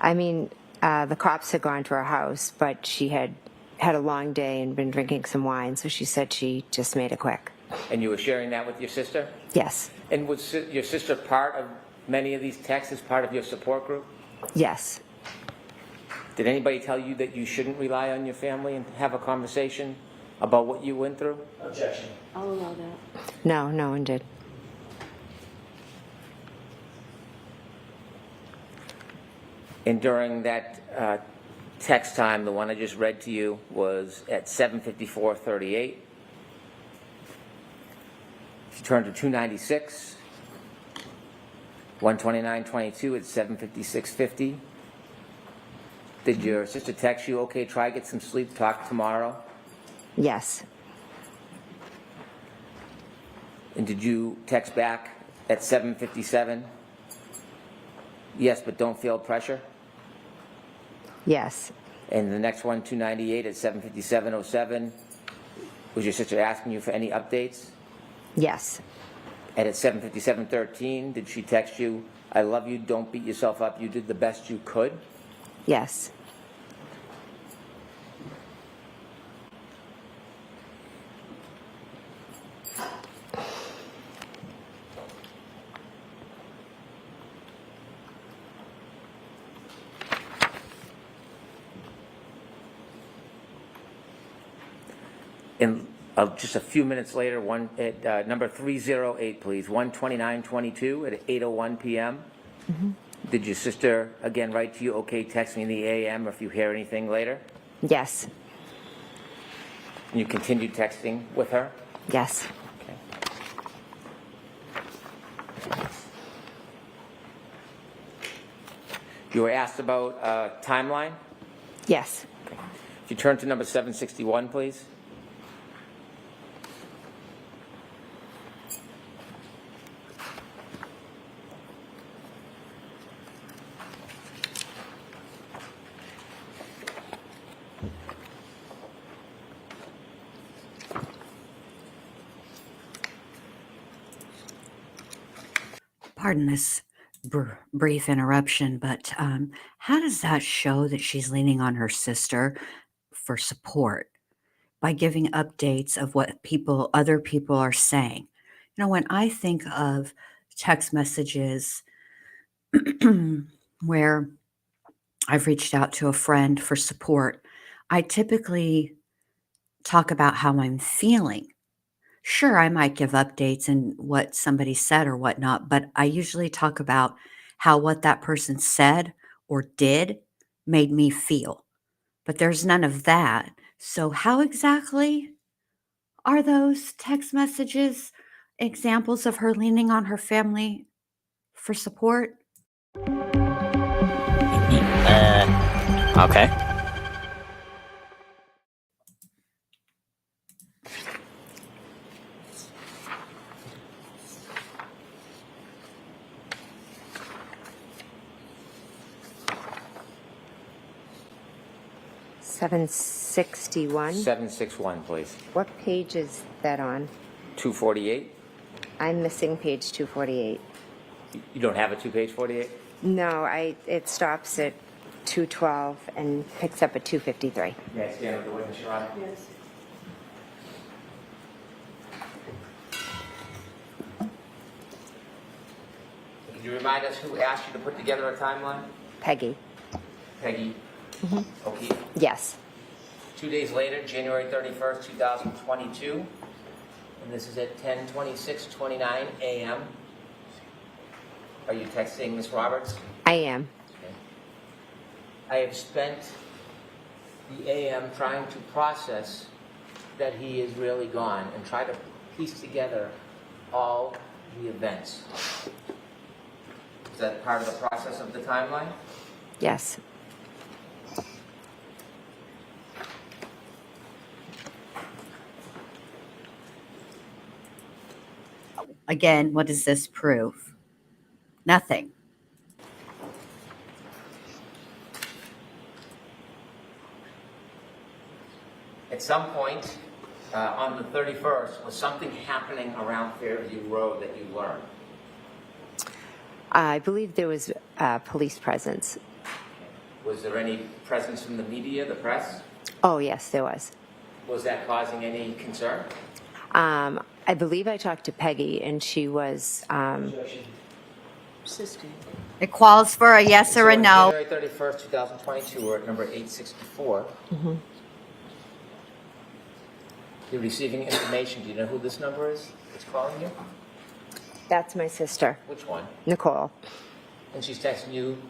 Speaker 7: I mean, the cops had gone to her house, but she had had a long day and been drinking some wine, so she said she just made it quick.
Speaker 3: And you were sharing that with your sister?
Speaker 7: Yes.
Speaker 3: And was your sister part of many of these texts as part of your support group?
Speaker 7: Yes.
Speaker 3: Did anybody tell you that you shouldn't rely on your family and have a conversation about what you went through?
Speaker 6: Objection.
Speaker 5: I'll allow that.
Speaker 7: No, no one did.
Speaker 3: And during that text time, the one I just read to you was at 7:54:38. She turned to 296, 129:22 at 7:56:50. Did your sister text you, okay, try get some sleep, talk tomorrow?
Speaker 7: Yes.
Speaker 3: And did you text back at 7:57? Yes, but don't feel pressure?
Speaker 7: Yes.
Speaker 3: And the next one, 298 at 7:57:07, was your sister asking you for any updates?
Speaker 7: Yes.
Speaker 3: And at 7:57:13, did she text you, I love you, don't beat yourself up, you did the best you could?
Speaker 7: Yes.
Speaker 3: And just a few minutes later, one at number 308, please, 129:22 at 8:01 p.m. Did your sister again write to you, okay, text me in the AM if you hear anything later?
Speaker 7: Yes.
Speaker 3: And you continued texting with her?
Speaker 7: Yes.
Speaker 3: Okay. You were asked about timeline?
Speaker 7: Yes.
Speaker 3: If you turn to number 761, please.
Speaker 2: Pardon this brief interruption, but how does that show that she's leaning on her sister for support by giving updates of what other people are saying? You know, when I think of text messages where I've reached out to a friend for support, I typically talk about how I'm feeling. Sure, I might give updates and what somebody said or whatnot, but I usually talk about how what that person said or did made me feel. But there's none of that. So, how exactly are those text messages examples of her leaning on her family for support?
Speaker 14: Okay.
Speaker 7: $761.
Speaker 3: 761, please.
Speaker 7: What page is that on?
Speaker 3: 248?
Speaker 7: I'm missing page 248.
Speaker 3: You don't have a two-page 48?
Speaker 7: No, it stops at 212 and picks up at 253.
Speaker 3: May I stand with the witness, Your Honor?
Speaker 4: Yes.
Speaker 3: Can you remind us who asked you to put together a timeline?
Speaker 7: Peggy.
Speaker 3: Peggy O'Keefe.
Speaker 7: Yes.
Speaker 3: 2 days later, January 31st, 2022, and this is at 10:26:29 a.m. Are you texting Ms. Roberts?
Speaker 7: I am.
Speaker 3: Okay. I have spent the a.m. trying to process that he is really gone and try to piece together all the events. Is that part of the process of the timeline?
Speaker 7: Yes.
Speaker 2: Again, what does this prove? Nothing.
Speaker 3: At some point on the 31st, was something happening around Fairview Road that you learned?
Speaker 7: I believe there was police presence.
Speaker 3: Was there any presence from the media, the press?
Speaker 7: Oh, yes, there was.
Speaker 3: Was that causing any concern?
Speaker 7: I believe I talked to Peggy, and she was.
Speaker 2: It calls for a yes or a
Speaker 3: on
Speaker 2: no.
Speaker 3: January 31st, 2022, we're at number 864.
Speaker 7: Mm-hmm.
Speaker 3: You're receiving information. Do you know who this number is that's calling you?
Speaker 7: That's my sister,
Speaker 3: Which one?
Speaker 7: Nicole.
Speaker 3: And she's texting you,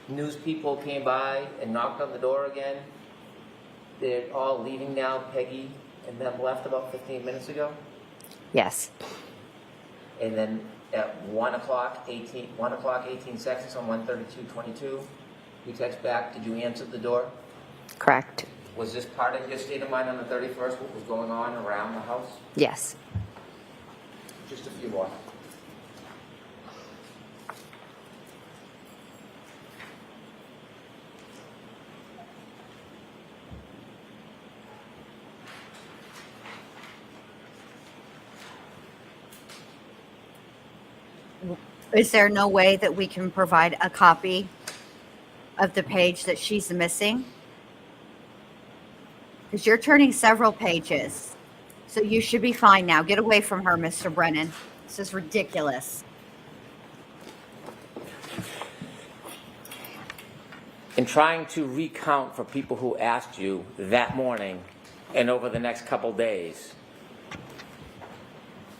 Speaker 3: news people came by and knocked on the door again. They're all leaving now, Peggy and them left about 15 minutes ago.
Speaker 7: Yes.
Speaker 3: And then at 1 o'clock, 18 seconds on 1:32:22, you text back, did you answer the door?
Speaker 7: Correct.
Speaker 3: Was this part of your state of mind on the 31st, what was going on around the house?
Speaker 7: Yes.
Speaker 3: Just a few more.
Speaker 2: Is there no way that we can provide a copy of the page that she's missing? Because you're turning several pages. So you should be fine now. Get away from her, Mr. Brennan. This is ridiculous.
Speaker 3: In trying to recount for people who asked you that morning and over the next couple days,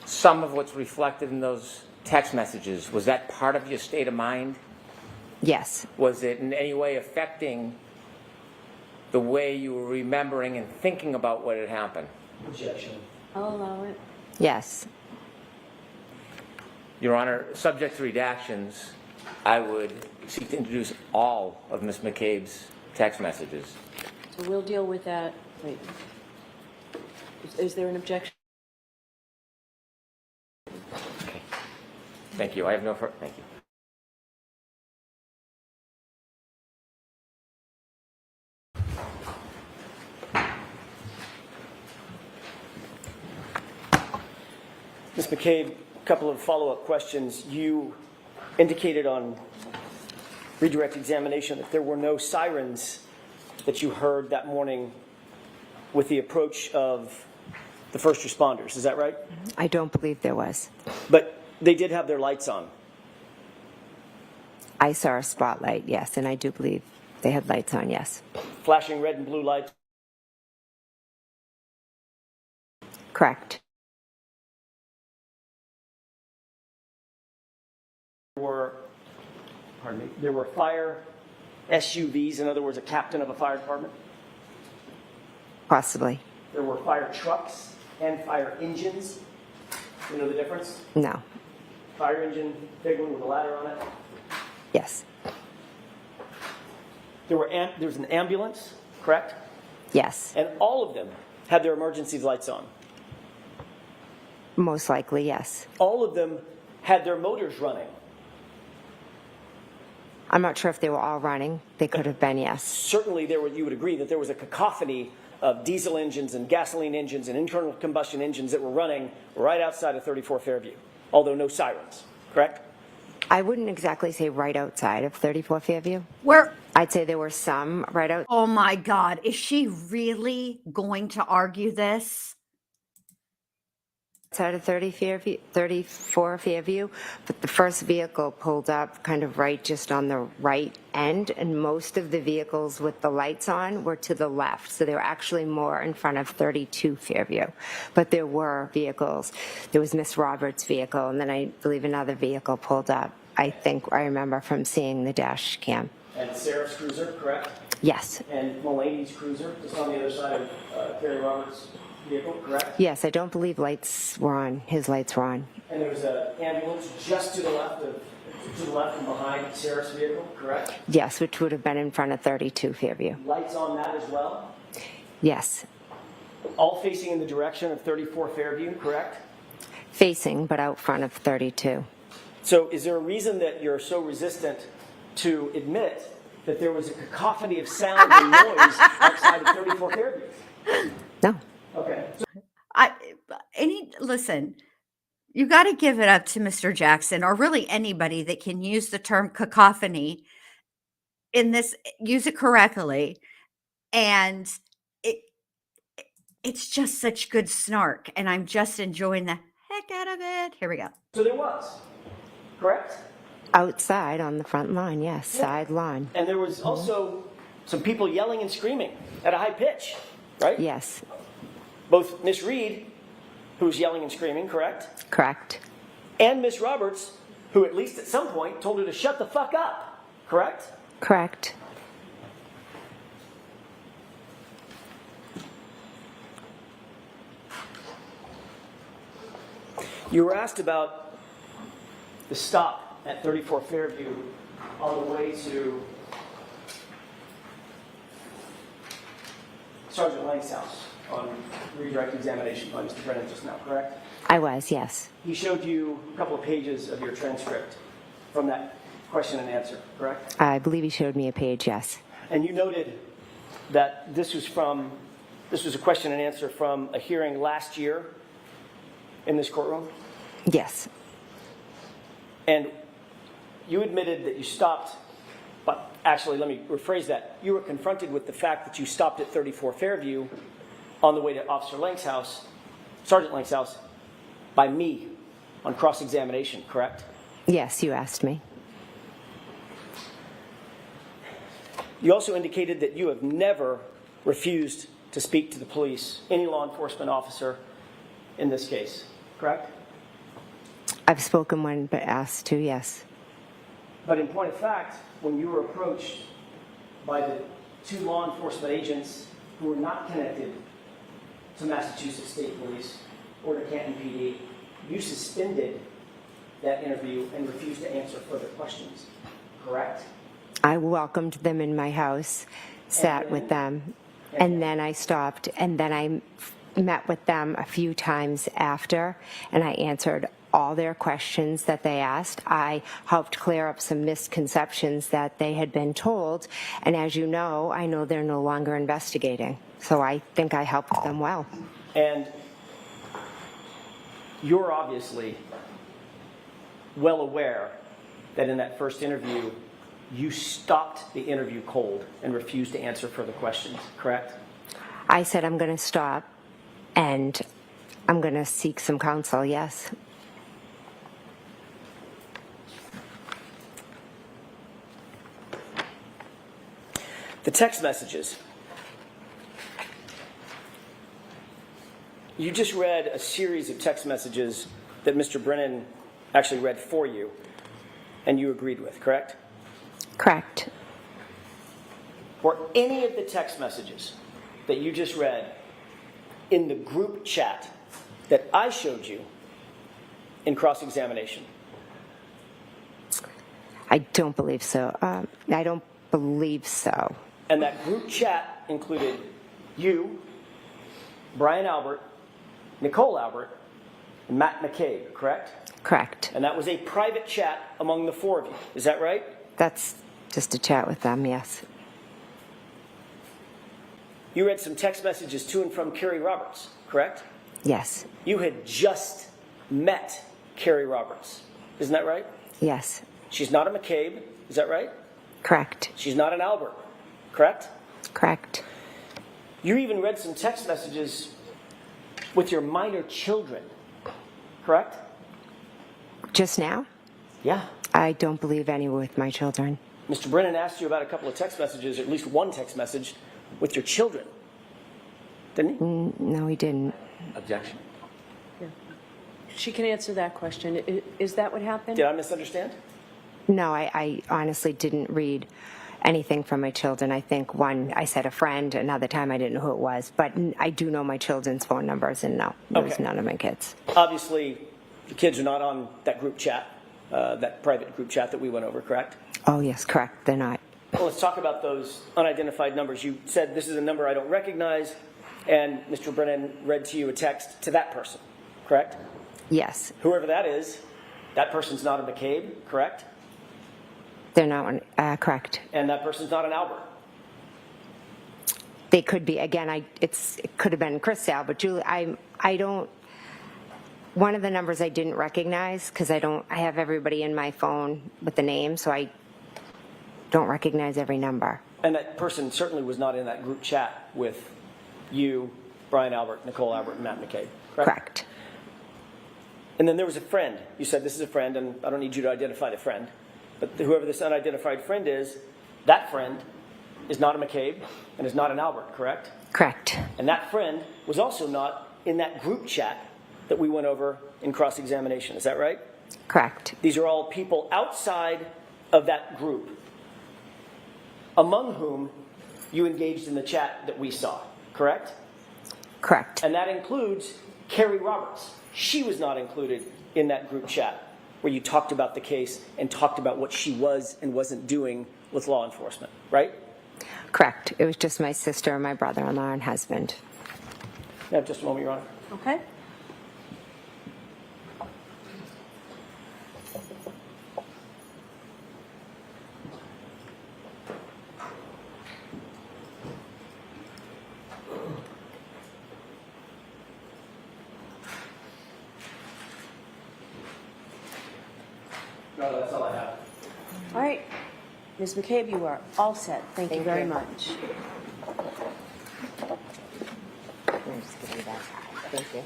Speaker 3: some of what's reflected in those text messages, was that part of your state of mind?
Speaker 7: Yes.
Speaker 3: Was it in any way affecting the way you were remembering and thinking about what had happened?
Speaker 6: Objection.
Speaker 4: I'll allow it.
Speaker 7: Yes.
Speaker 3: Your Honor, subject to redactions, I would seek to introduce all of Ms. McCabe's text messages.
Speaker 5: So we'll deal with that. Wait. Is there an objection?
Speaker 3: Okay. Thank you. I have no further. Thank you.
Speaker 6: Ms. McCabe, a couple of follow-up questions. You indicated on redirect examination that there were no sirens that you heard that morning with the approach of the first responders. Is that right?
Speaker 7: I don't believe there was.
Speaker 6: But they did have their lights on.
Speaker 7: I saw a spotlight, yes, and I do believe they had lights on, yes.
Speaker 6: Flashing red and blue lights.
Speaker 7: Correct.
Speaker 6: There were fire SUVs, in other words, a captain of a fire department.
Speaker 7: Possibly.
Speaker 6: There were fire trucks and fire engines. You know the difference?
Speaker 7: No.
Speaker 6: Fire engine, big one with a ladder on it.
Speaker 7: Yes.
Speaker 6: There was an ambulance, correct?
Speaker 7: Yes.
Speaker 6: And all of them had their emergency lights on.
Speaker 7: Most likely, yes.
Speaker 6: All of them had their motors running.
Speaker 7: I'm not sure if they were all running. They could have been, yes.
Speaker 6: Certainly, you would agree that there was a cacophony of diesel engines and gasoline engines and internal combustion engines that were running right outside of 34 Fairview, although no sirens, correct?
Speaker 7: I wouldn't exactly say right outside of 34 Fairview.
Speaker 2: Where?
Speaker 7: I'd say there were some right out.
Speaker 2: Oh my God. Is she really going to argue this?
Speaker 7: Outside of 34 Fairview, but the first vehicle pulled up kind of right just on the right end, and most of the vehicles with the lights on were to the left, so they were actually more in front of 32 Fairview. But there were vehicles. There was Miss Roberts' vehicle, and then I believe another vehicle pulled up. I think I remember from seeing the dash cam.
Speaker 6: And Sarah's cruiser, correct?
Speaker 7: Yes.
Speaker 6: And Mulaney's cruiser, just on the other side of Carrie Roberts' vehicle, correct?
Speaker 7: Yes, I don't believe lights were on. His lights were on.
Speaker 6: And there was an ambulance just to the left and behind Sarah's vehicle, correct?
Speaker 7: Yes, which would have been in front of 32 Fairview.
Speaker 6: Lights on that as well?
Speaker 7: Yes.
Speaker 6: All facing in the direction of 34 Fairview, correct?
Speaker 7: Facing, but out front of 32.
Speaker 6: So is there a reason that you're so resistant to admit that there was a cacophony of sound and noise outside of 34 Fairview?
Speaker 7: No.
Speaker 6: Okay.
Speaker 2: Listen, you got to give it up to Mr. Jackson, or really anybody that can use the term cacophony in this, use it correctly. And it's just such good snark. And I'm just enjoying the heck out of it. Here we go.
Speaker 6: So there was, correct?
Speaker 7: Outside on the front lawn, yes, side lawn.
Speaker 6: And there was also some people yelling and screaming at a high pitch, right?
Speaker 7: Yes.
Speaker 6: Both Miss Reed, who was yelling and screaming, correct?
Speaker 7: Correct.
Speaker 6: And Miss Roberts, who at least at some point told her to shut the fuck up, correct?
Speaker 7: Correct.
Speaker 6: You were asked about the stop at 34 Fairview on the way to Sergeant Lang's house on redirect examination by Mr. Brennan just now, correct?
Speaker 7: I was, yes.
Speaker 6: He showed you a couple of pages of your transcript from that question and answer, correct?
Speaker 7: I believe he showed me a page, yes.
Speaker 6: And you noted that this was a question and answer from a hearing last year in this courtroom?
Speaker 7: Yes.
Speaker 6: And you admitted that you stopped, but actually, let me rephrase that. You were confronted with the fact that you stopped at 34 Fairview on the way to Officer Lang's house, Sergeant Lang's house, by me on cross-examination, correct?
Speaker 7: Yes, you asked me.
Speaker 6: You also indicated that you have never refused to speak to the police, any law enforcement officer in this case, correct?
Speaker 7: I've spoken when but asked to, yes.
Speaker 6: But in point of fact, when you were approached by the two law enforcement agents who were not connected to Massachusetts State Police or to Canton PD, you suspended that interview and refused to answer further questions, correct?
Speaker 7: I welcomed them in my house, sat with them, and then I stopped, and then I met with them a few times after, and I answered all their questions that they asked. I helped clear up some misconceptions that they had been told, and as you know, I know they're no longer investigating, so I think I helped them well.
Speaker 6: And you're obviously well aware that in that first interview, you stopped the interview cold and refused to answer further questions, correct?
Speaker 7: I said I'm going to stop and I'm going to seek some counsel, yes.
Speaker 6: The text messages. You just read a series of text messages that Mr. Brennan actually read for you and you agreed with, correct?
Speaker 7: Correct.
Speaker 6: Were any of the text messages that you just read in the group chat that I showed you in cross-examination?
Speaker 7: I don't believe so. I don't believe so.
Speaker 6: And that group chat included you, Brian Albert, Nicole Albert, and Matt McCabe, correct?
Speaker 7: Correct.
Speaker 6: And that was a private chat among the four of you. Is that right?
Speaker 7: That's just a chat with them, yes.
Speaker 6: You read some text messages to and from Carrie Roberts, correct?
Speaker 7: Yes.
Speaker 6: You had just met Carrie Roberts. Isn't that right?
Speaker 7: Yes.
Speaker 6: She's not a McCabe. Is that right?
Speaker 7: Correct.
Speaker 6: She's not an Albert, correct?
Speaker 7: Correct.
Speaker 6: You even read some text messages with your minor children, correct?
Speaker 7: Just now?
Speaker 6: Yeah.
Speaker 7: I don't believe any with my children.
Speaker 6: Mr. Brennan asked you about a couple of text messages, or at least one text message, with your children. Didn't he?
Speaker 7: No, he didn't.
Speaker 3: Objection.
Speaker 5: She can answer that question. Is that what happened?
Speaker 6: Did I misunderstand?
Speaker 7: No, I honestly didn't read anything from my children. I think one, I said a friend, another time I didn't know who it was, but I do know my children's phone numbers, and no, it was none of my kids.
Speaker 6: Obviously, the kids are not on that group chat, that private group chat that we went over, correct?
Speaker 7: Oh, yes, correct. They're not.
Speaker 6: Well, let's talk about those unidentified numbers. You said this is a number I don't recognize, and Mr. Brennan read to you a text to that person, correct?
Speaker 7: Yes.
Speaker 6: Whoever that is, that person's not a McCabe, correct?
Speaker 7: They're not correct.
Speaker 6: And that person's not an Albert.
Speaker 7: They could be. Again, it could have been Chris Sal, but Julie, I don't. One of the numbers I didn't recognize because I have everybody in my phone with the name, so I don't recognize every number.
Speaker 6: And that person certainly was not in that group chat with you, Brian Albert, Nicole Albert, and Matt McCabe, correct?
Speaker 7: Correct.
Speaker 6: And then there was a friend. You said this is a friend, and I don't need you to identify the friend. But whoever this unidentified friend is, that friend is not a McCabe and is not an Albert, correct?
Speaker 7: Correct.
Speaker 6: And that friend was also not in that group chat that we went over in cross-examination. Is that right?
Speaker 7: Correct.
Speaker 6: These are all people outside of that group, among whom you engaged in the chat that we saw, correct?
Speaker 7: Correct.
Speaker 6: And that includes Carrie Roberts. She was not included in that group chat where you talked about the case and talked about what she was and wasn't doing with law enforcement, right?
Speaker 7: Correct. It was just my sister, my brother-in-law, and husband.
Speaker 6: Yeah, just a moment, Your Honor.
Speaker 12: Okay.
Speaker 6: No, that's all I have.
Speaker 5: All right. Ms. McCabe, you are all set. Thank you very much.
Speaker 7: I'm just giving you that. Thank you.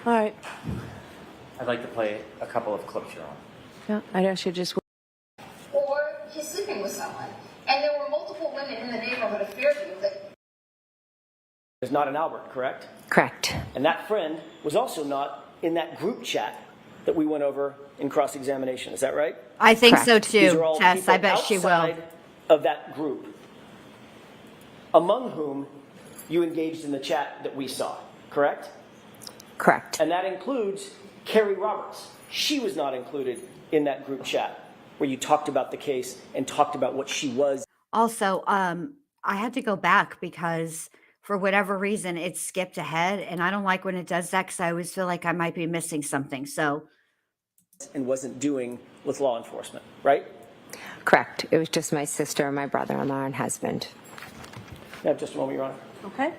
Speaker 5: All right.
Speaker 3: I'd like to play a couple of clips, Your Honor.
Speaker 5: Yeah, I'd ask you to just.
Speaker 13: Or he's sleeping with someone. And there were multiple women in the neighborhood of Fairview that
Speaker 6: Is not an Albert, correct?
Speaker 7: Correct.
Speaker 6: And that friend was also not in that group chat that we went over in cross-examination. Is that right?
Speaker 2: I think so
Speaker 7: Correct.
Speaker 6: These are
Speaker 2: too,
Speaker 6: all
Speaker 2: Tess.
Speaker 6: people
Speaker 2: I bet she will.
Speaker 6: outside of that group, among whom you engaged in the chat that we saw, correct?
Speaker 7: Correct.
Speaker 6: And that includes Carrie Roberts. She was not included in that group chat where you talked about the case and talked about what she was.
Speaker 2: Also, I had to go back because for whatever reason it skipped ahead, and I don't like when it does that because I always feel like I might be missing something. So
Speaker 6: And wasn't doing with law enforcement, right?
Speaker 7: Correct. It was just my sister, my brother-in-law, and husband.
Speaker 6: Now, just a moment, Your Honor.
Speaker 12: Okay.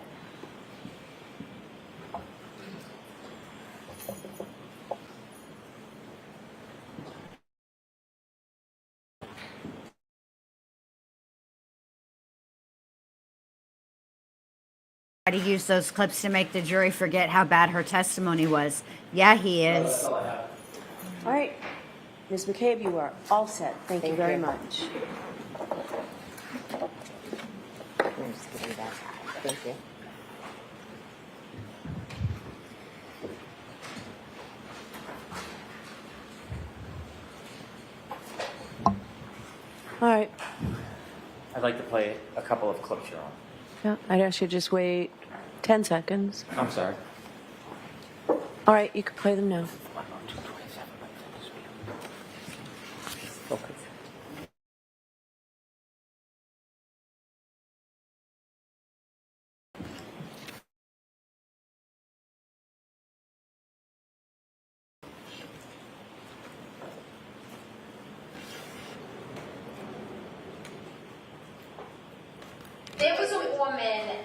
Speaker 2: try to use those clips to make the jury forget how bad her testimony was. Yeah, he is.
Speaker 5: All right. Ms. McCabe, you are all set. Thank you very much.
Speaker 7: Thank you.
Speaker 5: All right.
Speaker 3: I'd like to play a couple of clips, Your Honor.
Speaker 5: Yeah, I'd ask you to just wait 10 seconds.
Speaker 3: I'm sorry.
Speaker 5: All right, you can play them now.
Speaker 6: Okay.
Speaker 14: There was a woman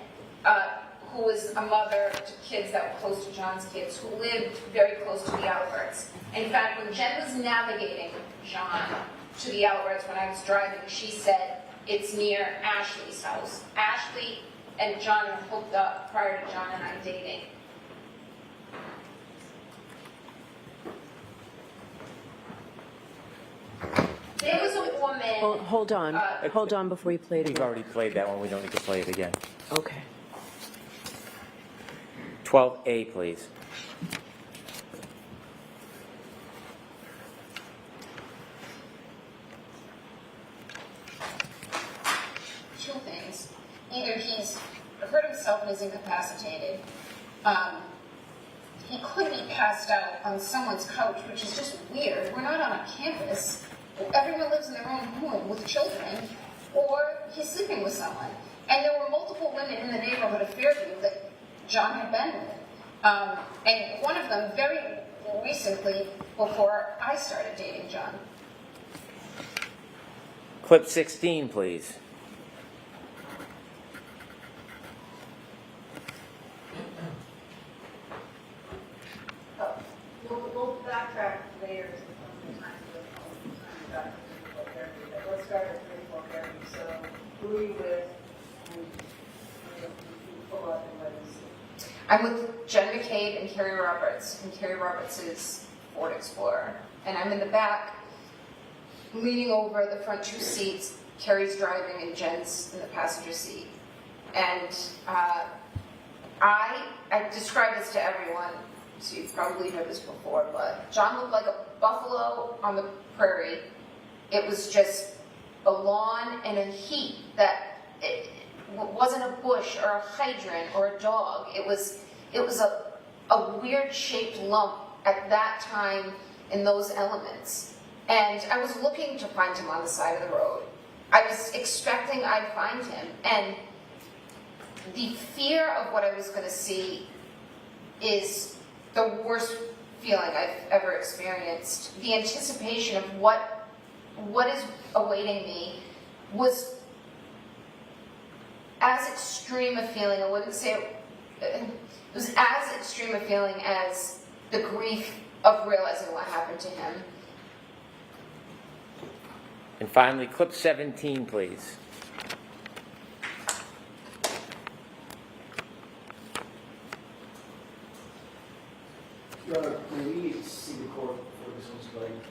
Speaker 14: who was a mother to kids that were close to John's kids, who lived very close to the outlets. In fact, when Jen was navigating John to the outlets when I was driving, she said, it's near Ashley's house. Ashley and John were hooked up prior to John and I dating. There was a woman...
Speaker 5: Well, hold on. Hold on before you play it
Speaker 3: We've
Speaker 5: again.
Speaker 3: already played that one. We don't need to play it again.
Speaker 5: Okay.
Speaker 3: 12A, please.
Speaker 14: Two things. Either he's hurt himself and is incapacitated. He could be passed out on someone's couch, which is just weird. We're not on a campus. Everyone lives in their own home with children, or he's sleeping with someone. And there were multiple women in the neighborhood of Fairview that John had been with. And one of them very recently, before I started dating John.
Speaker 3: Clip 16, please.
Speaker 4: We'll backtrack later. Let's start at 34 Fairview. So, who are you with? Pull up and let me see.
Speaker 14: I'm with Jen McCabe and Carrie Roberts, and Carrie Roberts is Ford Explorer. And I'm in the back, leaning over the front two seats. Carrie's driving and Jen's in the passenger seat. And I described this to everyone, so you've probably heard this before, but John looked like a buffalo on the prairie. It was just a lawn and a heat that it wasn't a bush or a hydrant or a dog. It was a weird shaped lump at that time in those elements. And I was looking to find him on the side of the road. I was expecting I'd find him. And the fear of what I was going to see is the worst feeling I've ever experienced. The anticipation of what is awaiting me was as extreme a feeling. I wouldn't say it was as extreme a feeling as the grief of realizing what happened to him.
Speaker 3: And finally, clip 17, please.
Speaker 6: Your Honor, we need to see the court before this one's played.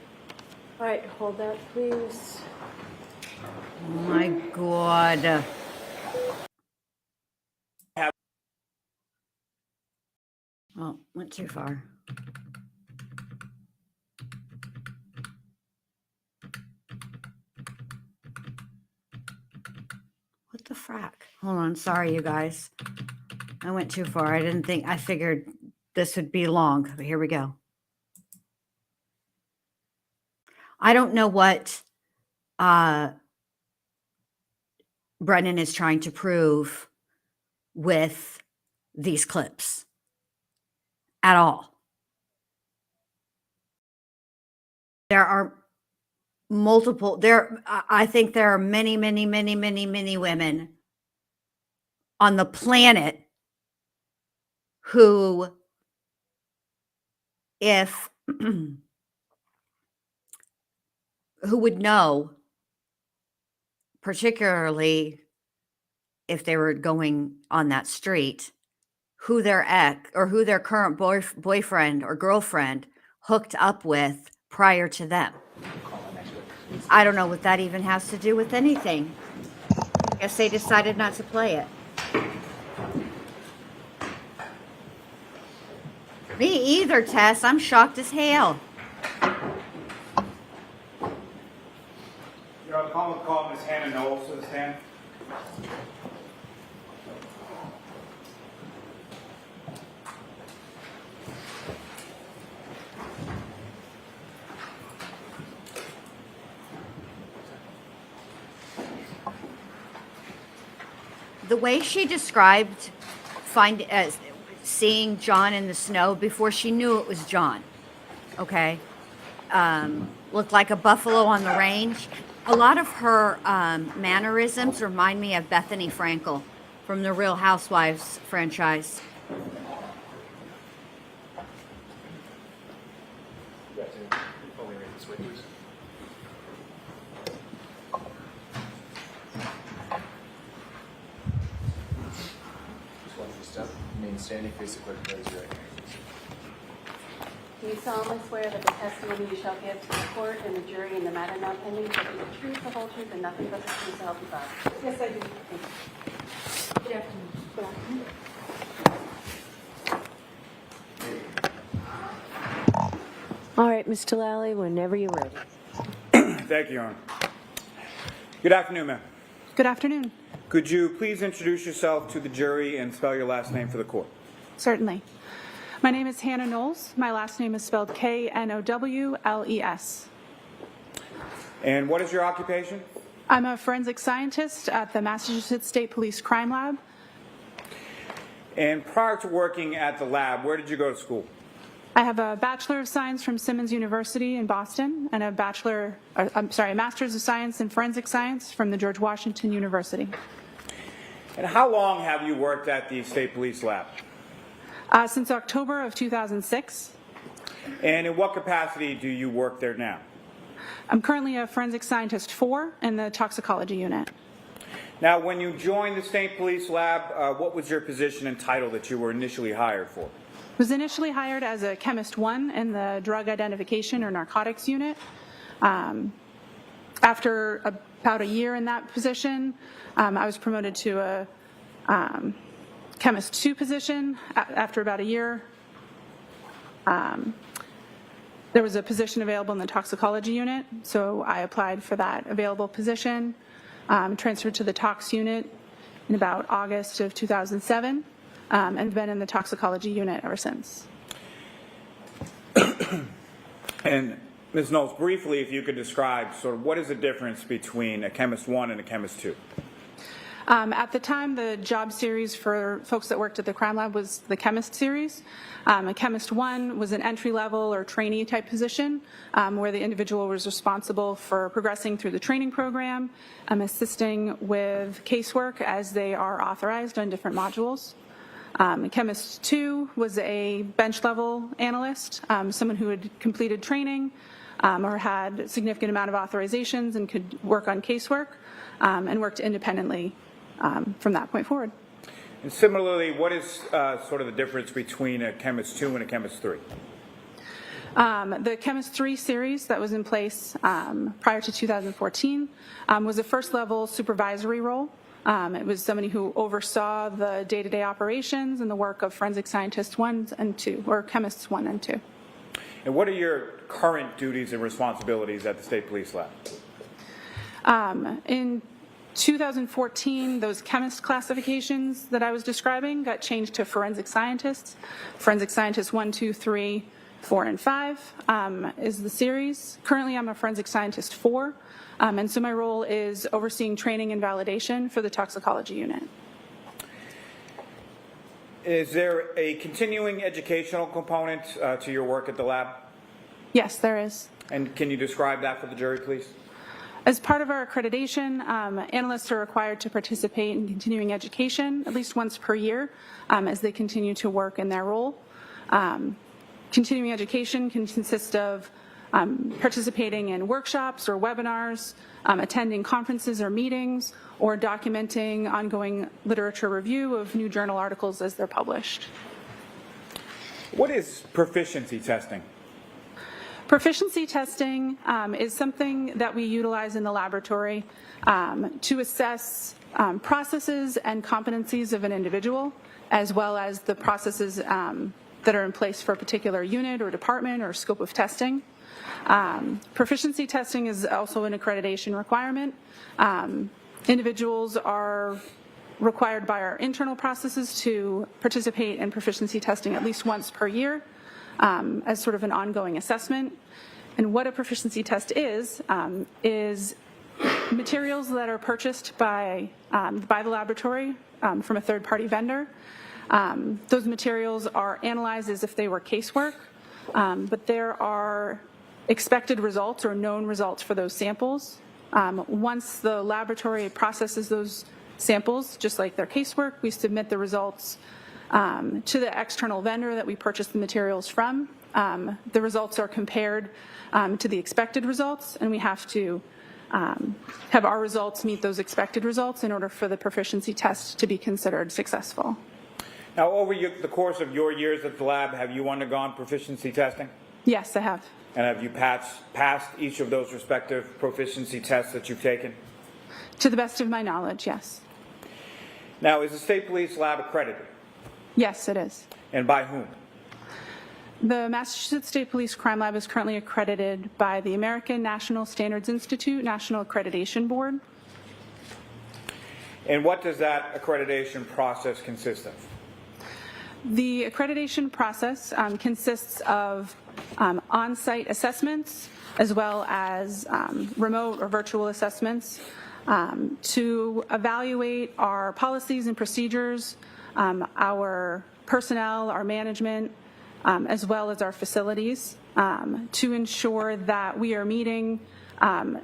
Speaker 5: All right, hold that, please.
Speaker 2: Oh my God. Well, went too far. Hold on. Sorry, you guys. I went too far. I figured this would be long, but here we go. I don't know what Brennan is trying to prove with these clips at all. There are I think there are many, many, many, many, many women on the planet who, if who would know, particularly if they were going on that street, who their ex or who their current boyfriend or girlfriend hooked up with prior to them. I don't know what that even has to do with anything. I guess they decided not to play it. Me either, Tess. I'm shocked as hell.
Speaker 15: You're on the Commonwealth call Ms. Hannah Knowles to the stand.
Speaker 2: The way she described seeing John in the snow before she knew it was John, okay, looked like a buffalo on the range. A lot of her mannerisms remind me of Bethany Frankel from the Real Housewives franchise.
Speaker 16: Standing, face the clerk, raise your right hand.
Speaker 4: Do you solemnly swear that the testimony you shall give to the court and the jury in the matter now pending shall be the truth, the whole truth, and nothing but the truth, so help you God? Yes, I do. Good afternoon. Good afternoon.
Speaker 5: All right, Mr. Lally, whenever you're ready.
Speaker 15: Thank you, Your Honor. Good afternoon, ma'am.
Speaker 17: Good afternoon.
Speaker 15: Could you please introduce yourself to the jury and spell your last name for the court?
Speaker 17: Certainly. My name is Hannah Knowles. My last name is spelled Knowles.
Speaker 15: And what is your occupation?
Speaker 17: I'm a forensic scientist at the Massachusetts State Police Crime Lab.
Speaker 15: And prior to working at the lab, where did you go to school?
Speaker 17: I have a Bachelor of Science from Simmons University in Boston and a Master's of Science in Forensic Science from the George Washington University.
Speaker 15: And how long have you worked at the State Police Lab?
Speaker 17: Since October of 2006.
Speaker 15: And in what capacity do you work there now?
Speaker 17: I'm currently a Forensic Scientist 4 in the Toxicology Unit.
Speaker 15: Now, when you joined the State Police Lab, what was your position and title that you were initially hired for?
Speaker 17: I was initially hired as a Chemist 1 in the Drug Identification or Narcotics Unit. After about a year in that position, I was promoted to a Chemist 2 position. After about a year, there was a position available in the Toxicology Unit, so I applied for that available position, transferred to the Tox Unit in about August of 2007, and been in the Toxicology Unit ever since.
Speaker 15: And Ms. Knowles, briefly, if you could describe sort of what is the difference between a Chemist 1 and a Chemist 2?
Speaker 17: At the time, the job series for folks that worked at the crime lab was the Chemist series. A Chemist 1 was an entry-level or trainee type position where the individual was responsible for progressing through the training program, assisting with casework as they are authorized on different modules. Chemist 2 was a bench-level analyst, someone who had completed training or had a significant amount of authorizations and could work on casework and worked independently from that point forward.
Speaker 15: And similarly, what is sort of the difference between a Chemist 2 and a Chemist 3?
Speaker 17: The Chemist 3 series that was in place prior to 2014 was a first-level supervisory role. It was somebody who oversaw the day-to-day operations and the work of forensic scientists 1 and 2, or chemists 1 and 2.
Speaker 15: And what are your current duties and responsibilities at the State Police Lab?
Speaker 17: In 2014, those chemist classifications that I was describing got changed to forensic scientists. Forensic scientist 1, 2, 3, 4, and 5 is the series. Currently, I'm a forensic scientist 4, and so my role is overseeing training and validation for the toxicology unit.
Speaker 15: Is there a continuing educational component to your work at the lab?
Speaker 17: Yes, there is.
Speaker 15: And can you describe that for the jury, please?
Speaker 17: As part of our accreditation, analysts are required to participate in continuing education at least once per year as they continue to work in their role. Continuing education can consist of participating in workshops or webinars, attending conferences or meetings, or documenting ongoing literature review of new journal articles as they're published.
Speaker 15: What is proficiency testing?
Speaker 17: Proficiency testing is something that we utilize in the laboratory to assess processes and competencies of an individual, as well as the processes that are in place for a particular unit or department or scope of testing. Proficiency testing is also an accreditation requirement. Individuals are required by our internal processes to participate in proficiency testing at least once per year as sort of an ongoing assessment. And what a proficiency test is materials that are purchased by the laboratory from a third-party vendor. Those materials are analyzed as if they were casework, but there are expected results or known results for those samples. Once the laboratory processes those samples, just like their casework, we submit the results to the external vendor that we purchased the materials from. The results are compared to the expected results, and we have to have our results meet those expected results in order for the proficiency test to be considered successful.
Speaker 15: Now, over the course of your years at the lab, have you undergone proficiency testing?
Speaker 17: Yes, I have.
Speaker 15: And have you passed each of those respective proficiency tests that you've taken?
Speaker 17: To the best of my knowledge, yes.
Speaker 15: Now, is the State Police Lab accredited?
Speaker 17: Yes, it is.
Speaker 15: And by whom?
Speaker 17: The Massachusetts State Police Crime Lab is currently accredited by the American National Standards Institute National Accreditation Board.
Speaker 15: And what does that accreditation process consist of?
Speaker 17: The accreditation process consists of on-site assessments as well as remote or virtual assessments to evaluate our policies and procedures, our personnel, our management, as well as our facilities to ensure that we are meeting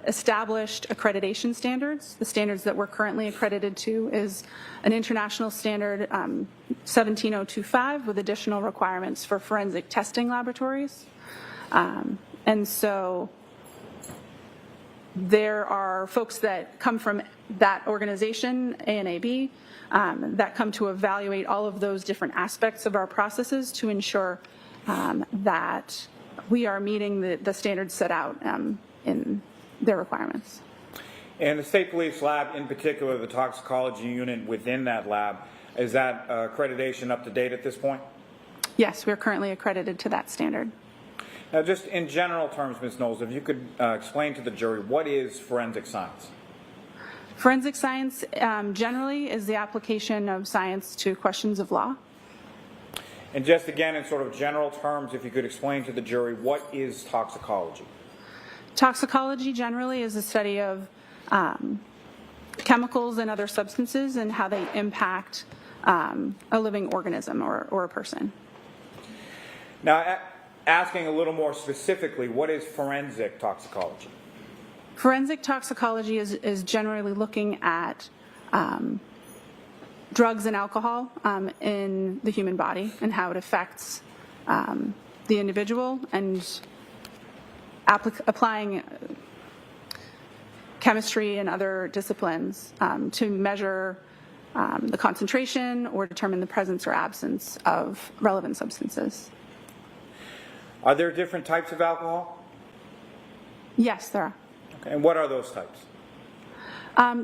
Speaker 17: established accreditation standards. The standards that we're currently accredited to is an international standard 17025 with additional requirements for forensic testing laboratories. And so there are folks that come from that organization, ANAB, that come to evaluate all of those different aspects of our processes to ensure that we are meeting the standards set out in their requirements.
Speaker 15: And the State Police Lab, in particular, the toxicology unit within that lab, is that accreditation up to date at this point?
Speaker 17: Yes, we're currently accredited to that standard.
Speaker 15: Now, just in general terms, Ms. Knowles, if you could explain to the jury, what is forensic science?
Speaker 17: Forensic science generally is the application of science to questions of law.
Speaker 15: And just again, in sort of general terms, if you could explain to the jury, what is toxicology?
Speaker 17: Toxicology generally is a study of chemicals and other substances and how they impact a living organism or a person.
Speaker 15: Now, asking a little more specifically, what is forensic toxicology?
Speaker 17: Forensic toxicology is generally looking at drugs and alcohol in the human body and how it affects the individual and applying chemistry and other disciplines to measure the concentration or determine the presence or absence of relevant substances.
Speaker 15: Are there different types of alcohol?
Speaker 17: Yes, there are.
Speaker 15: Okay. And what are those types?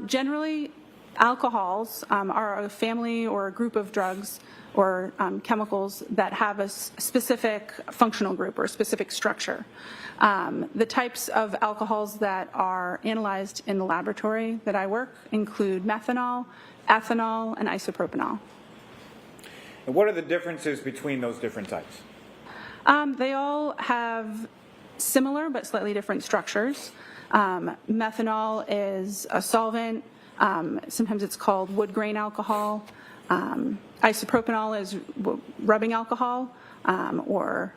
Speaker 17: Generally, Alcohols are a family or a group of drugs or chemicals that have a specific functional group or a specific structure. The types of alcohols that are analyzed in the laboratory that I work include methanol, ethanol, and isopropanol.
Speaker 15: And what are the differences between those different types?
Speaker 17: They all have similar but slightly different structures. Methanol is a solvent. Sometimes it's called wood grain alcohol. Isopropanol is rubbing alcohol or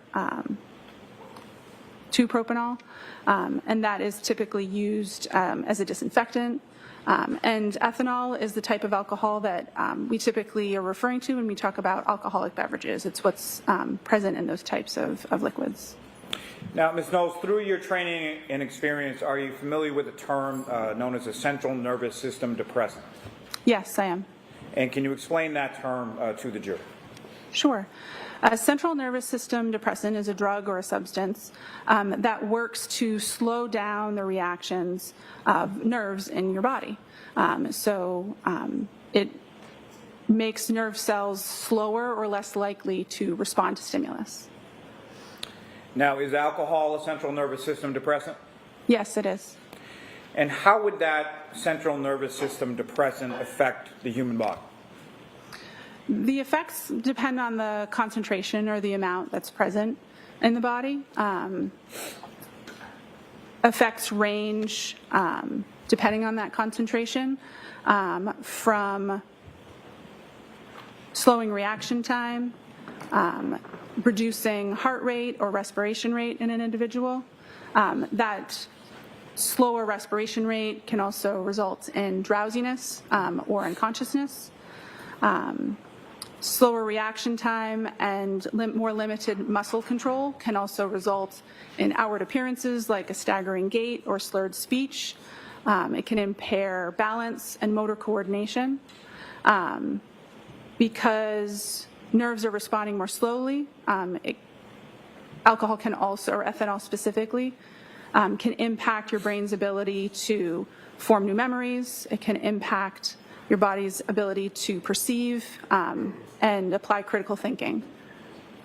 Speaker 17: 2-propanol, and that is typically used as a disinfectant. And ethanol is the type of alcohol that we typically are referring to when we talk about alcoholic beverages. It's what's present in those types of liquids.
Speaker 15: Now, Ms. Knowles, through your training and experience, are you familiar with the term known as a central nervous system depressant?
Speaker 17: Yes, I am.
Speaker 15: And can you explain that term to the jury?
Speaker 17: Sure. A central nervous system depressant is a drug or a substance that works to slow down the reactions of nerves in your body. It makes nerve cells slower or less likely to respond to stimulus.
Speaker 15: Now, is alcohol a central nervous system depressant?
Speaker 17: Yes, it is.
Speaker 15: And how would that central nervous system depressant affect the human body?
Speaker 17: The effects depend on the concentration or the amount that's present in the body. Effects range, depending on that concentration, from slowing reaction time, reducing heart rate or respiration rate in an individual. That slower respiration rate can also result in drowsiness or unconsciousness. Slower reaction time and more limited muscle control can also result in outward appearances like a staggering gait or slurred speech. It can impair balance and motor coordination. Because nerves are responding more slowly, alcohol can also, or ethanol specifically, can impact your brain's ability to form new memories. It can impact your body's ability to perceive and apply critical thinking.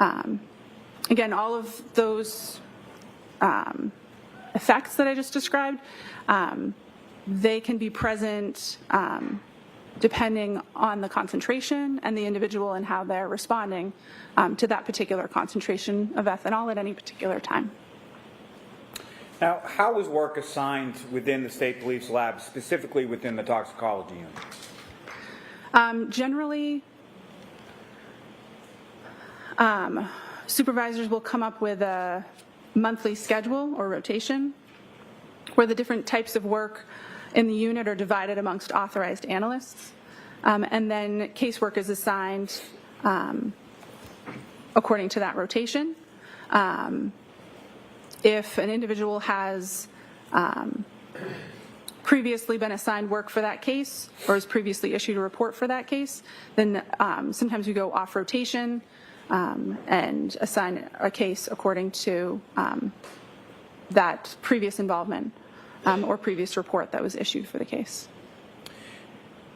Speaker 17: Again, all of those effects that I just described, they can be present depending on the concentration and the individual and how they're responding to that particular concentration of ethanol at any particular time.
Speaker 15: Now, how was work assigned within the state police lab, specifically within the toxicology unit?
Speaker 17: Generally, supervisors will come up with a monthly schedule or rotation where the different types of work in the unit are divided amongst authorized analysts, and then casework is assigned according to that rotation. If an individual has previously been assigned work for that case or has previously issued a report for that case, then sometimes we go off rotation and assign a case according to that previous involvement or previous report that was issued for the case.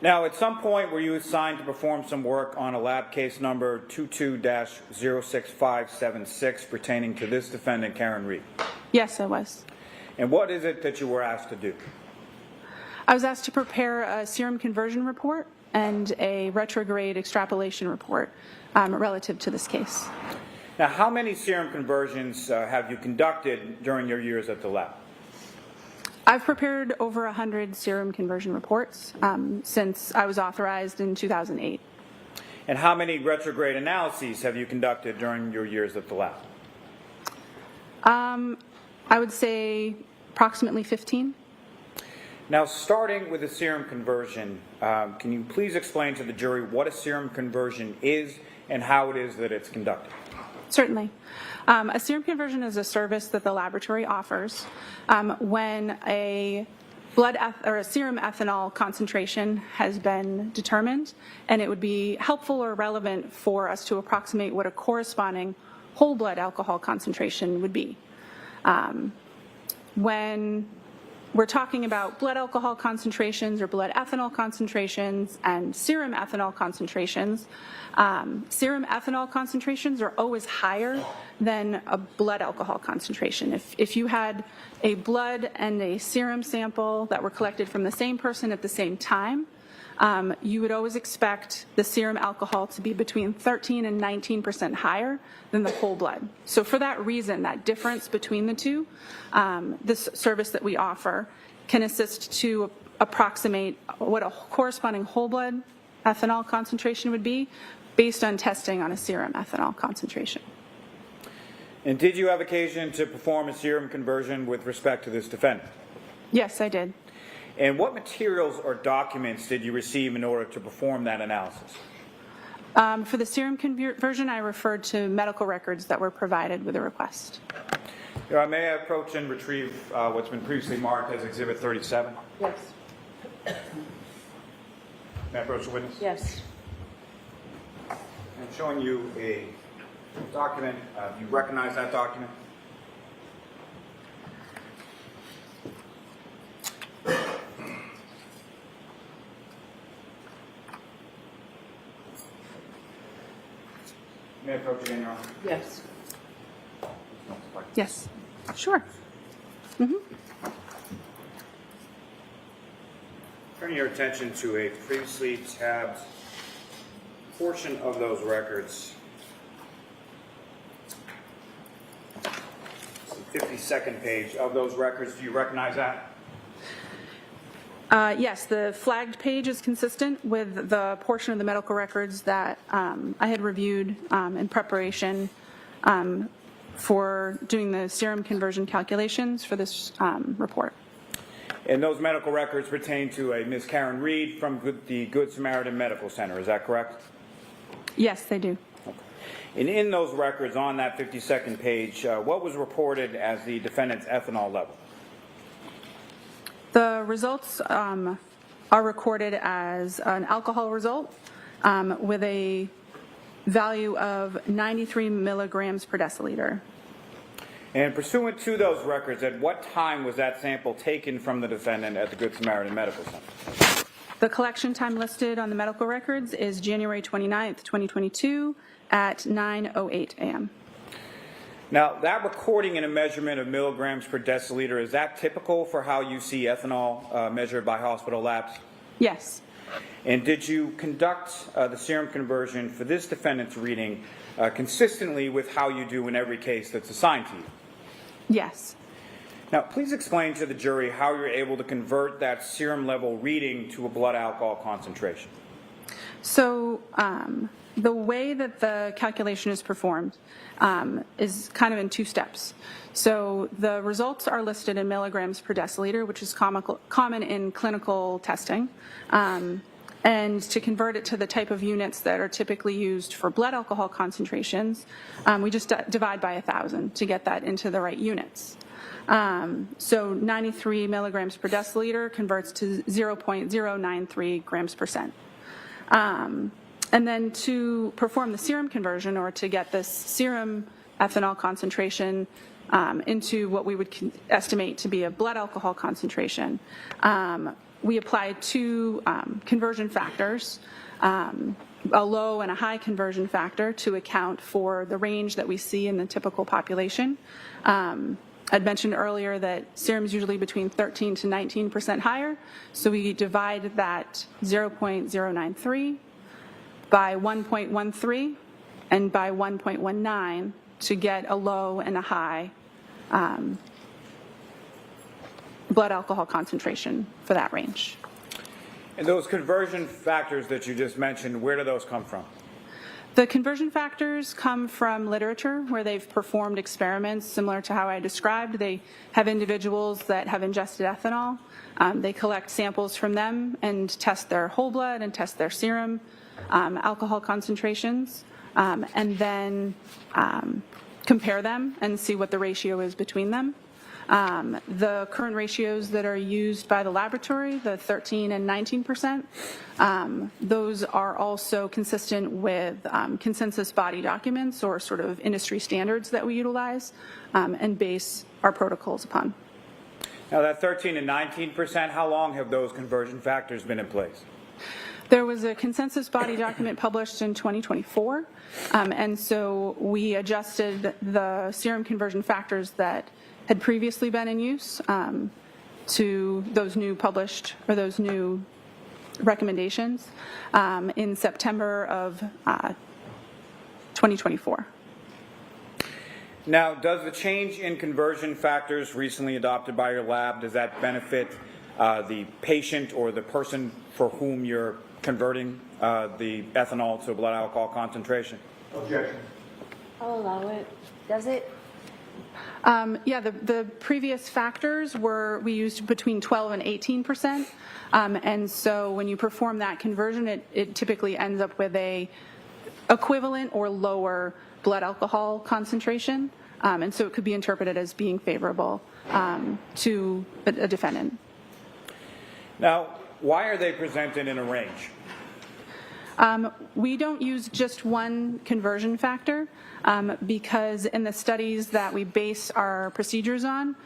Speaker 15: Now, at some point, were you assigned to perform some work on a lab case number 22-06576 pertaining to this defendant, Karen Reed?
Speaker 17: Yes, I was.
Speaker 15: And what is it that you were asked to do?
Speaker 17: I was asked to prepare a serum conversion report and a retrograde extrapolation report relative to this case.
Speaker 15: Now, how many serum conversions have you conducted during your years at the lab?
Speaker 17: I've prepared over 100 serum conversion reports since I was authorized in 2008.
Speaker 15: And how many retrograde analyses have you conducted during your years at the lab?
Speaker 17: I would say approximately 15.
Speaker 15: Now, starting with a serum conversion, can you please explain to the jury what a serum conversion is and how it is that it's conducted?
Speaker 17: Certainly. A serum conversion is a service that the laboratory offers when a serum ethanol concentration has been determined, and it would be helpful or relevant for us to approximate what a corresponding whole blood alcohol concentration would be. When we're talking about blood alcohol concentrations or blood ethanol concentrations and serum ethanol concentrations. Serum ethanol concentrations are always higher than a blood alcohol concentration. If you had a blood and a serum sample that were collected from the same person at the same time, you would always expect the serum alcohol to be between 13 and 19% higher than the whole blood. So for that reason, that difference between the two, this service that we offer can assist to approximate what a corresponding whole blood ethanol concentration would be based on testing on a serum ethanol concentration.
Speaker 15: And did you have occasion to perform a serum conversion with respect to this defendant?
Speaker 17: Yes, I did.
Speaker 15: And what materials or documents did you receive in order to perform that analysis?
Speaker 17: For the serum conversion, I referred to medical records that were provided with a request.
Speaker 15: May I approach and retrieve what's been previously marked as Exhibit 37?
Speaker 5: Yes.
Speaker 15: May I approach the witness?
Speaker 5: Yes.
Speaker 15: I'm showing you a document. Do you recognize that document? May I approach again, Your Honor?
Speaker 5: Yes.
Speaker 17: Yes, sure. Mm-hmm.
Speaker 15: Turning your attention to a previously tabbed portion of those records. It's the 52nd page of those records. Do you recognize that?
Speaker 17: Yes, the flagged page is consistent with the portion of the medical records that I had reviewed in preparation for doing the serum conversion calculations for this report.
Speaker 15: And those medical records pertain to a Ms. Karen Reed from the Good Samaritan Medical Center. Is that correct?
Speaker 17: Yes, they do.
Speaker 15: Okay. And in those records on that 52nd page, what was reported as the defendant's ethanol level?
Speaker 17: The results are recorded as an alcohol result with a value of 93 milligrams per deciliter.
Speaker 15: And pursuant to those records, at what time was that sample taken from the defendant at the Good Samaritan Medical Center?
Speaker 17: The collection time listed on the medical records is January 29th, 2022 at 9:08 a.m.
Speaker 15: Now, that recording and a measurement of milligrams per deciliter, is that typical for how you see ethanol measured by hospital labs?
Speaker 17: Yes.
Speaker 15: And did you conduct the serum conversion for this defendant's reading consistently with how you do in every case that's assigned to you?
Speaker 17: Yes.
Speaker 15: Now, please explain to the jury how you're able to convert that serum level reading to a blood alcohol concentration.
Speaker 17: So the way that the calculation is performed is kind of in two steps. So the results are listed in milligrams per deciliter, which is common in clinical testing. And to convert it to the type of units that are typically used for blood alcohol concentrations, we just divide by 1,000 to get that into the right units. So 93 milligrams per deciliter converts to 0.093 grams per cent. And then to perform the serum conversion, or to get this serum ethanol concentration into what we would estimate to be a blood alcohol concentration, we apply two conversion factors, a low and a high conversion factor, to account for the range that we see in the typical population. I'd mentioned earlier that serum is usually between 13 to 19% higher, so we divide that 0.093 by 1.13 and by 1.19 to get a low and a high blood alcohol concentration for that range.
Speaker 15: And those conversion factors that you just mentioned, where do those come from?
Speaker 17: The conversion factors come from literature where they've performed experiments similar to how I described. They have individuals that have ingested ethanol. They collect samples from them and test their whole blood and test their serum alcohol concentrations, and then compare them and see what the ratio is between them. The current ratios that are used by the laboratory, the 13 and 19%, those are also consistent with consensus body documents, or sort of industry standards that we utilize and base our protocols upon.
Speaker 15: Now that 13 and 19%, how long have those conversion factors been in place?
Speaker 17: There was a consensus body document published in 2024, and so we adjusted the serum conversion factors that had previously been in use to those new published, or those new recommendations in September of 2024.
Speaker 15: Now, does the change in conversion factors recently adopted by your lab, does that benefit the patient or the person for whom you're converting the ethanol to blood alcohol concentration?
Speaker 9: Objection.
Speaker 4: I'll allow it. Does it?
Speaker 17: Yeah, the previous factors we used between 12 and 18%. And so when you perform that conversion, it typically ends up with a equivalent or lower blood alcohol concentration. And so it could be interpreted as being favorable to a defendant.
Speaker 15: Now, why are they presented in a range?
Speaker 17: We don't use just one conversion factor because in the studies that we base our procedures on,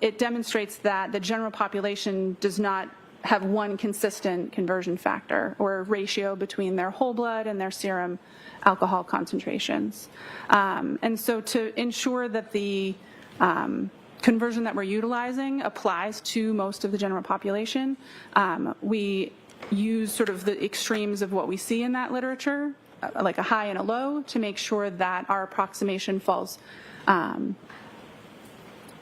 Speaker 17: it demonstrates that the general population does not have one consistent conversion factor or ratio between their whole blood and their serum alcohol concentrations. And so to ensure that the conversion that we're utilizing applies to most of the general population, we use sort of the extremes of what we see in that literature, like a high and a low, to make sure that our approximation falls, that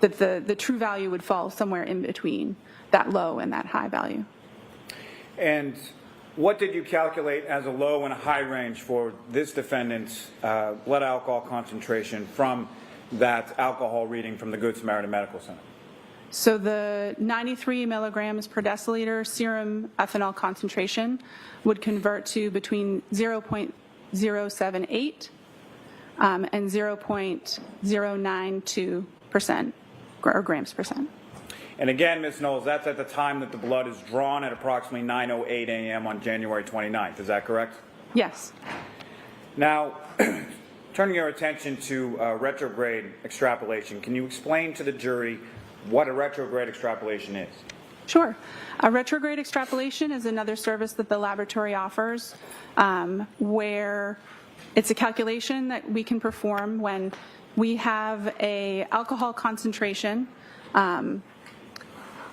Speaker 17: the true value would fall somewhere in between that low and that high value.
Speaker 15: And what did you calculate as a low and a high range for this defendant's blood alcohol concentration from that alcohol reading from the Good Samaritan Medical Center?
Speaker 17: So the 93 milligrams per deciliter serum ethanol concentration would convert to between 0.078 and 0.092% or grams percent.
Speaker 15: And again, Ms. Knowles, that's at the time that the blood is drawn at approximately 9:08 a.m. on January 29th. Is that correct?
Speaker 17: Yes.
Speaker 15: Now, turning your attention to retrograde extrapolation, can you explain to the jury what a retrograde extrapolation is?
Speaker 17: Sure. A retrograde extrapolation is another service that the laboratory offers where it's a calculation that we can perform when we have a alcohol concentration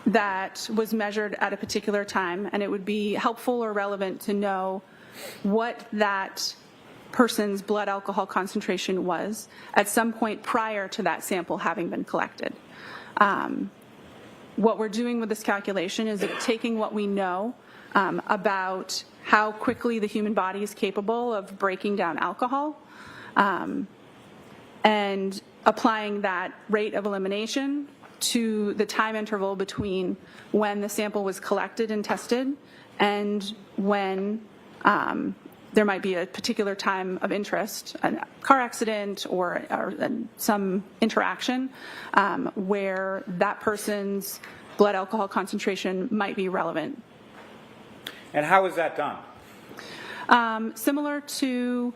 Speaker 17: that was measured at a particular time, and it would be helpful or relevant to know what that person's blood alcohol concentration was at some point prior to that sample having been collected. What we're doing with this calculation is taking what we know about how quickly the human body is capable of breaking down alcohol and applying that rate of elimination to the time interval between when the sample was collected and tested and when there might be a particular time of interest, a car accident or some interaction where that person's blood alcohol concentration might be relevant.
Speaker 15: And how is that done?
Speaker 17: Similar to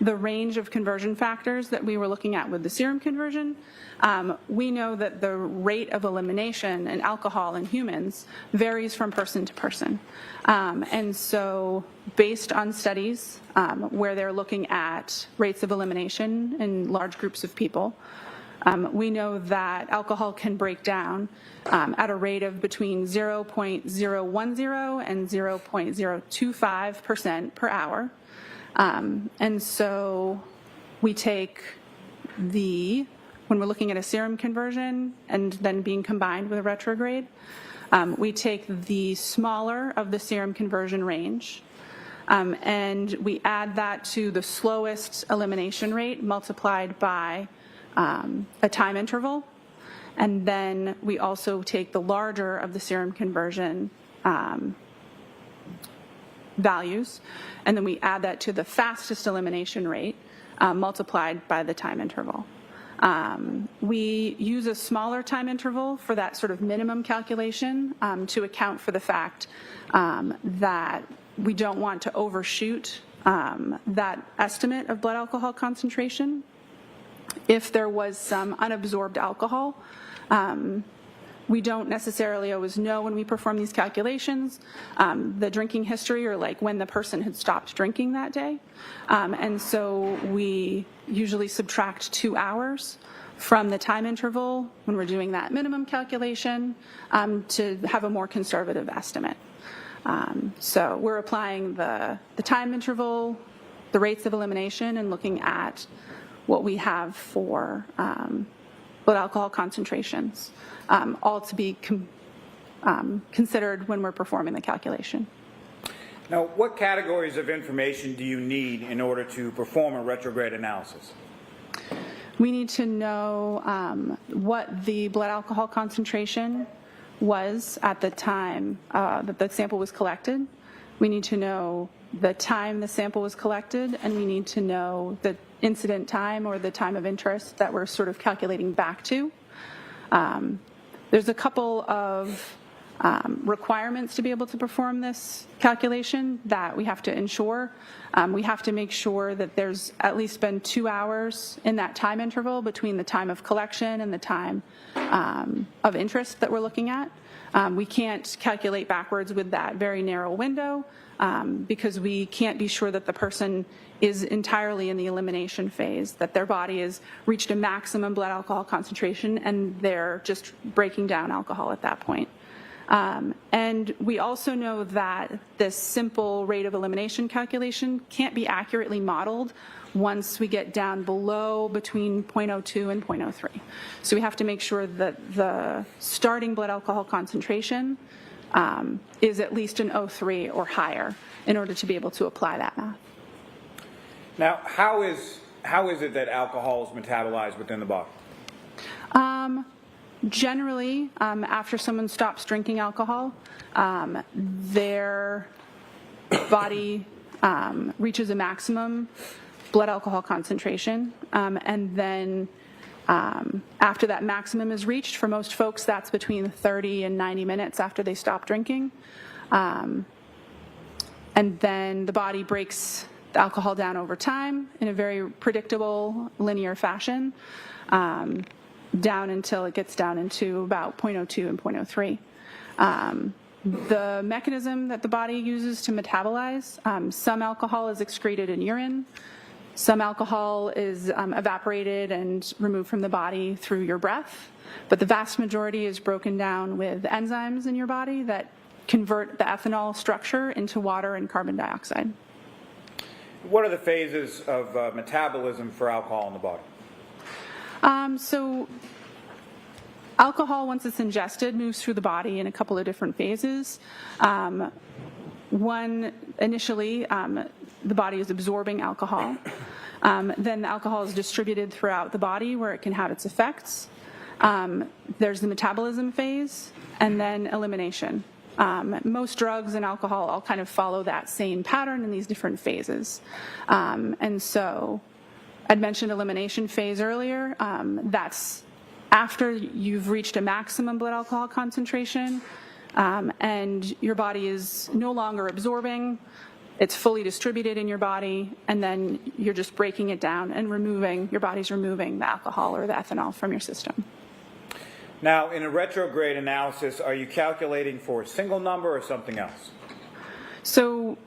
Speaker 17: the range of conversion factors that we were looking at with the serum conversion, we know that the rate of elimination in alcohol in humans varies from person to person. And so based on studies where they're looking at rates of elimination in large groups of people, we know that alcohol can break down at a rate of between 0.010 and 0.025% per hour. And so we take when we're looking at a serum conversion and then being combined with a retrograde, we take the smaller of the serum conversion range and we add that to the slowest elimination rate multiplied by a time interval. And then we also take the larger of the serum conversion values, and then we add that to the fastest elimination rate multiplied by the time interval. We use a smaller time interval for that sort of minimum calculation to account for the fact that we don't want to overshoot that estimate of blood alcohol concentration. if there was some unabsorbed alcohol. We don't necessarily always know when we perform these calculations the drinking history or like when the person had stopped drinking that day. And so we usually subtract 2 hours from the time interval when we're doing that minimum calculation to have a more conservative estimate. So we're applying the time interval, the rates of elimination, and looking at what we have for blood alcohol concentrations, all to be considered when we're performing the calculation.
Speaker 15: Now, what categories of information do you need in order to perform a retrograde analysis?
Speaker 17: We need to know what the blood alcohol concentration was at the time that the sample was collected. We need to know the time the sample was collected, and we need to know the incident time or the time of interest that we're sort of calculating back to. There's a couple of requirements to be able to perform this calculation that we have to ensure. We have to make sure that there's at least been 2 hours in that time interval between the time of collection and the time of interest that we're looking at. We can't calculate backwards with that very narrow window because we can't be sure that the person is entirely in the elimination phase, that their body has reached a maximum blood alcohol concentration and they're just breaking down alcohol at that point. And we also know that this simple rate of elimination calculation can't be accurately modeled once we get down below between 0.02 and 0.03. So we have to make sure that the starting blood alcohol concentration is at least an 0.03 or higher in order to be able to apply that math.
Speaker 15: Now, how is it that alcohol is metabolized within the body?
Speaker 17: Generally, after someone stops drinking alcohol, their body reaches a maximum blood alcohol concentration, and then after that maximum is reached, for most folks that's between 30 and 90 minutes after they stop drinking, and then the body breaks the alcohol down over time in a very predictable linear fashion, down until it gets down into about 0.02 and 0.03. The mechanism that the body uses to metabolize, some alcohol is excreted in urine, some alcohol is evaporated and removed from the body through your breath, but the vast majority is broken down with enzymes in your body that convert the ethanol structure into water and carbon dioxide.
Speaker 15: What are the phases of metabolism for alcohol in the body?
Speaker 17: So alcohol, once it's ingested, moves through the body in a couple of different phases. One, initially, the body is absorbing alcohol. Then the alcohol is distributed throughout the body where it can have its effects. There's the metabolism phase, and then elimination. Most drugs and alcohol all kind of follow that same pattern in these different phases. And so I'd mentioned elimination phase earlier. That's after you've reached a maximum blood alcohol concentration and your body is no longer absorbing, it's fully distributed in your body, and then you're just breaking it down and your body's removing the alcohol or the ethanol from your system.
Speaker 15: Now, in a retrograde analysis, are you calculating for a single number or something else?
Speaker 17: So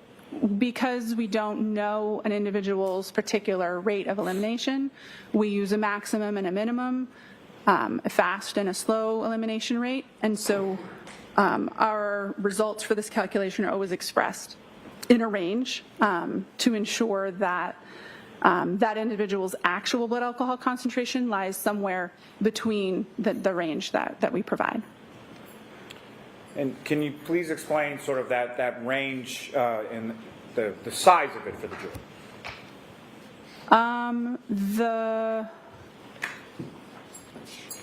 Speaker 17: because we don't know an individual's particular rate of elimination, we use a maximum and a minimum, a fast and a slow elimination rate. And so our results for this calculation are always expressed in a range to ensure that that individual's actual blood alcohol concentration lies somewhere between the range that we provide.
Speaker 15: And can you please explain sort of that range and the size of it for the jury?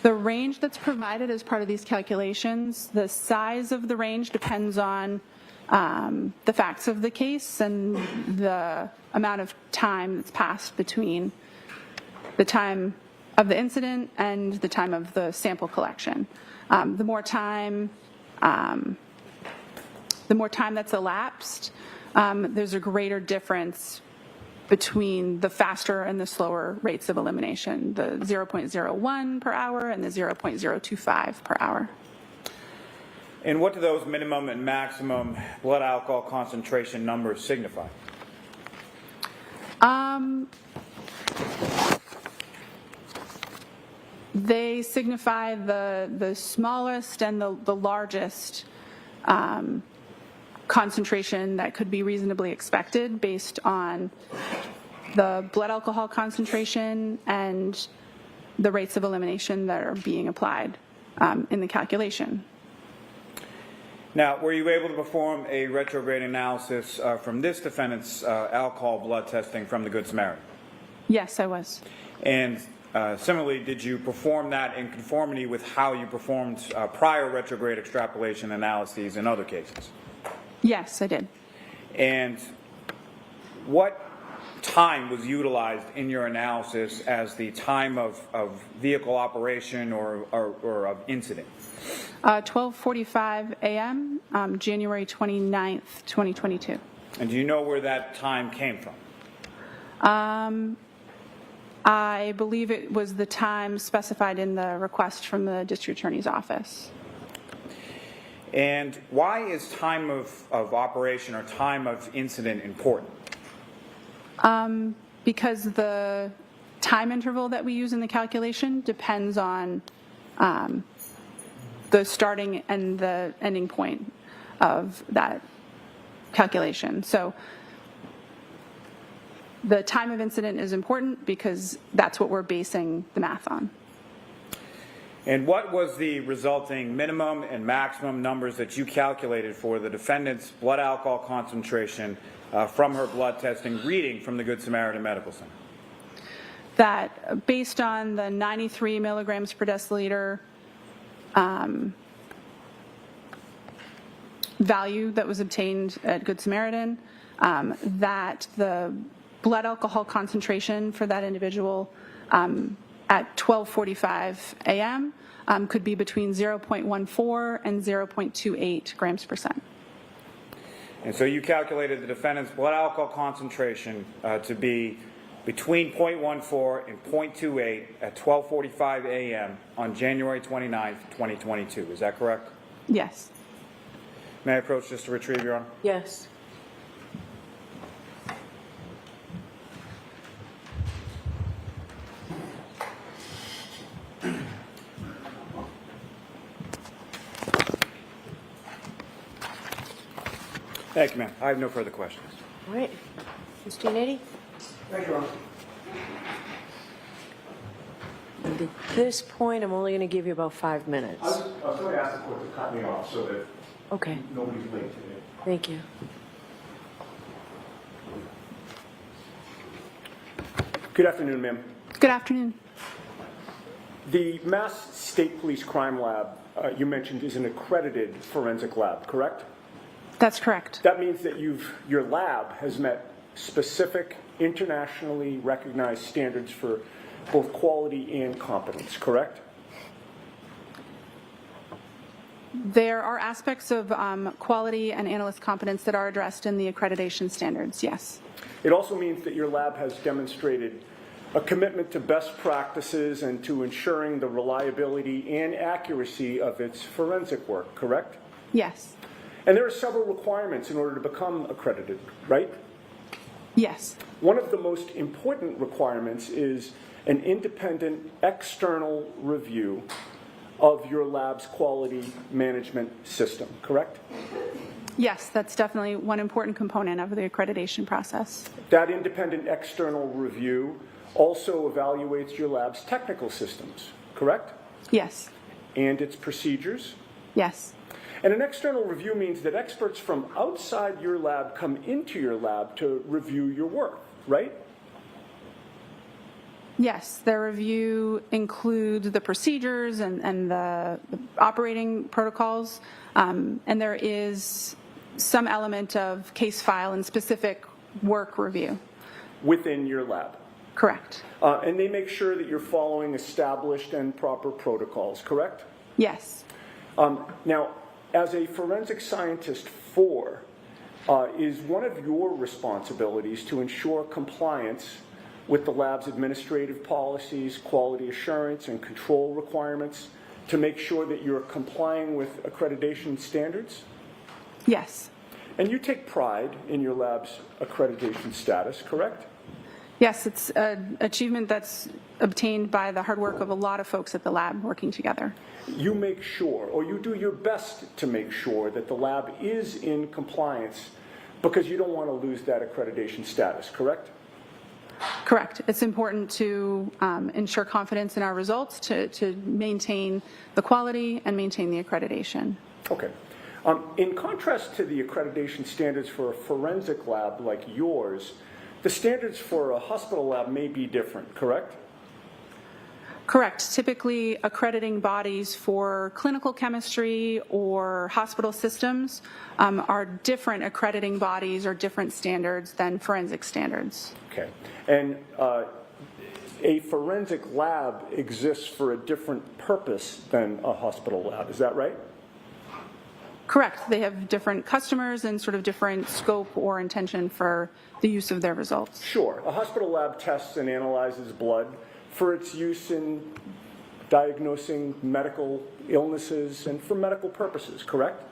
Speaker 17: The range that's provided as part of these calculations, the size of the range depends on the facts of the case and the amount of time that's passed between the time of the incident and the time of the sample collection. The more time that's elapsed, there's a greater difference between the faster and the slower rates of elimination, the 0.01 per hour and the 0.025 per hour.
Speaker 15: And what do those minimum and maximum blood alcohol concentration numbers signify?
Speaker 17: They signify the smallest and the largest concentration that could be reasonably expected based on the blood alcohol concentration and the rates of elimination that are being applied in the calculation.
Speaker 15: Now, were you able to perform a retrograde analysis from this defendant's alcohol blood testing from the Good Samaritan?
Speaker 17: Yes, I was.
Speaker 15: And similarly, did you perform that in conformity with how you performed prior retrograde extrapolation analyses in other cases?
Speaker 17: Yes, I did.
Speaker 15: And what time was utilized in your analysis as the time of vehicle operation or of incident?
Speaker 17: 12:45 a.m., January 29th, 2022.
Speaker 15: And do you know where that time came from?
Speaker 17: I believe it was the time specified in the request from the district attorney's office.
Speaker 15: And why is time of operation or time of incident important?
Speaker 17: Because the time interval that we use in the calculation depends on the starting and the ending point of that calculation. So the time of incident is important because that's what we're basing the math on.
Speaker 15: And what was the resulting minimum and maximum numbers that you calculated for the defendant's blood alcohol concentration from her blood testing reading from the Good Samaritan Medical Center?
Speaker 17: That based on the 93 milligrams per deciliter value that was obtained at Good Samaritan, that the blood alcohol concentration for that individual at 12:45 a.m. Could be between 0.14 and 0.28 grams per cent.
Speaker 15: And so you calculated the defendant's blood alcohol concentration to be between 0.14 and 0.28 at 12:45 a.m. on January 29th, 2022. Is that correct?
Speaker 17: Yes.
Speaker 15: May I approach just to retrieve, Your Honor?
Speaker 5: Yes.
Speaker 15: Thank you, ma'am. I have no further questions.
Speaker 5: All right. Mr. Giannetti?
Speaker 9: Thank you, Your Honor.
Speaker 5: And at this point, I'm only going to give you about 5 minutes.
Speaker 9: I was going to ask the court to cut me off so that
Speaker 5: Okay.
Speaker 9: nobody's late today.
Speaker 5: Thank you.
Speaker 6: Good afternoon, ma'am.
Speaker 17: Good afternoon.
Speaker 6: The Mass State Police Crime Lab you mentioned is an accredited forensic lab, correct?
Speaker 17: That's correct.
Speaker 6: That means that your lab has met specific internationally recognized standards for both quality and competence, correct?
Speaker 17: There are aspects of quality and analyst competence that are addressed in the accreditation standards, yes.
Speaker 6: It also means that your lab has demonstrated a commitment to best practices and to ensuring the reliability and accuracy of its forensic work, correct?
Speaker 17: Yes.
Speaker 6: And there are several requirements in order to become accredited, right?
Speaker 17: Yes.
Speaker 6: One of the most important requirements is an independent external review of your lab's quality management system, correct?
Speaker 17: Yes, that's definitely one important component of the accreditation process.
Speaker 6: That independent external review also evaluates your lab's technical systems, correct?
Speaker 17: Yes.
Speaker 6: And its procedures?
Speaker 17: Yes.
Speaker 6: And an external review means that experts from outside your lab come into your lab to review your work, right?
Speaker 17: Yes, the review includes the procedures and the operating protocols, and there is some element of case file and specific work review.
Speaker 6: Within your lab?
Speaker 17: Correct.
Speaker 6: And they make sure that you're following established and proper protocols, correct?
Speaker 17: Yes.
Speaker 6: Now, as a forensic scientist 4,
Speaker 9: is one of your responsibilities to ensure compliance with the lab's administrative policies, quality assurance, and control requirements to make sure that you're complying with accreditation standards?
Speaker 17: Yes.
Speaker 9: And you take pride in your lab's accreditation status, correct?
Speaker 17: Yes, it's an achievement that's obtained by the hard work of a lot of folks at the lab working together.
Speaker 9: You make sure, or you do your best to make sure that the lab is in compliance because you don't want to lose that accreditation status, correct?
Speaker 17: Correct. It's important to ensure confidence in our results, to maintain the quality and maintain the accreditation.
Speaker 9: Okay. In contrast to the accreditation standards for a forensic lab like yours, the standards for a hospital lab may be different, correct?
Speaker 17: Correct. Typically, accrediting bodies for clinical chemistry or hospital systems are different accrediting bodies or different standards than forensic standards.
Speaker 9: Okay. And a forensic lab exists for a different purpose than a hospital lab, is that right?
Speaker 17: Correct. They have different customers and sort of different scope or intention for the use of their results.
Speaker 9: Sure. A hospital lab tests and analyzes blood for its use in diagnosing medical illnesses and for medical purposes, correct?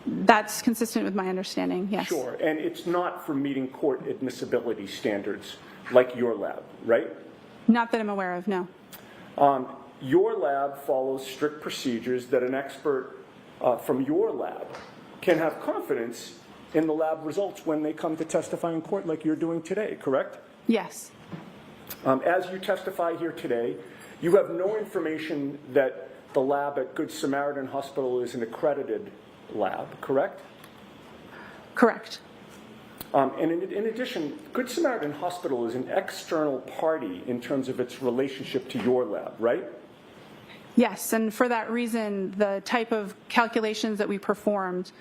Speaker 17: That's consistent with my understanding, yes.
Speaker 9: Sure. And it's not for meeting court admissibility standards like your lab, right?
Speaker 17: Not that I'm aware of, no.
Speaker 9: Your lab follows strict procedures that an expert from your lab can have confidence in the lab results when they come to testify in court like you're doing today, correct?
Speaker 17: Yes.
Speaker 9: As you testify here today, you have no information that the lab at Good Samaritan Hospital is an accredited lab, correct?
Speaker 17: Correct.
Speaker 9: And in addition, Good Samaritan Hospital is an external party in terms of its relationship to your lab, right?
Speaker 17: Yes, and for that reason, the type of calculations that we performed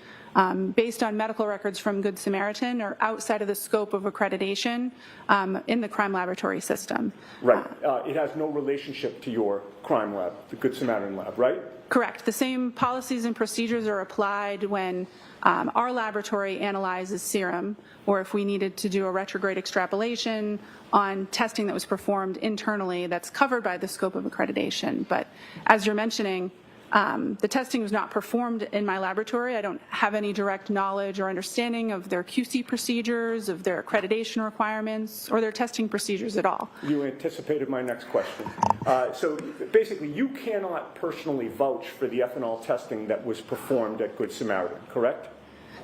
Speaker 17: based on medical records from Good Samaritan are outside of the scope of accreditation in the crime laboratory system.
Speaker 9: Right. It has no relationship to your crime lab, the Good Samaritan lab, right?
Speaker 17: Correct. The same policies and procedures are applied when our laboratory analyzes serum, or if we needed to do a retrograde extrapolation on testing that was performed internally that's covered by the scope of accreditation. But as you're mentioning, the testing was not performed in my laboratory. I don't have any direct knowledge or understanding of their QC procedures, of their accreditation requirements, or their testing procedures at all.
Speaker 9: You anticipated my next question. So basically, you cannot personally vouch for the ethanol testing that was performed at Good Samaritan, correct?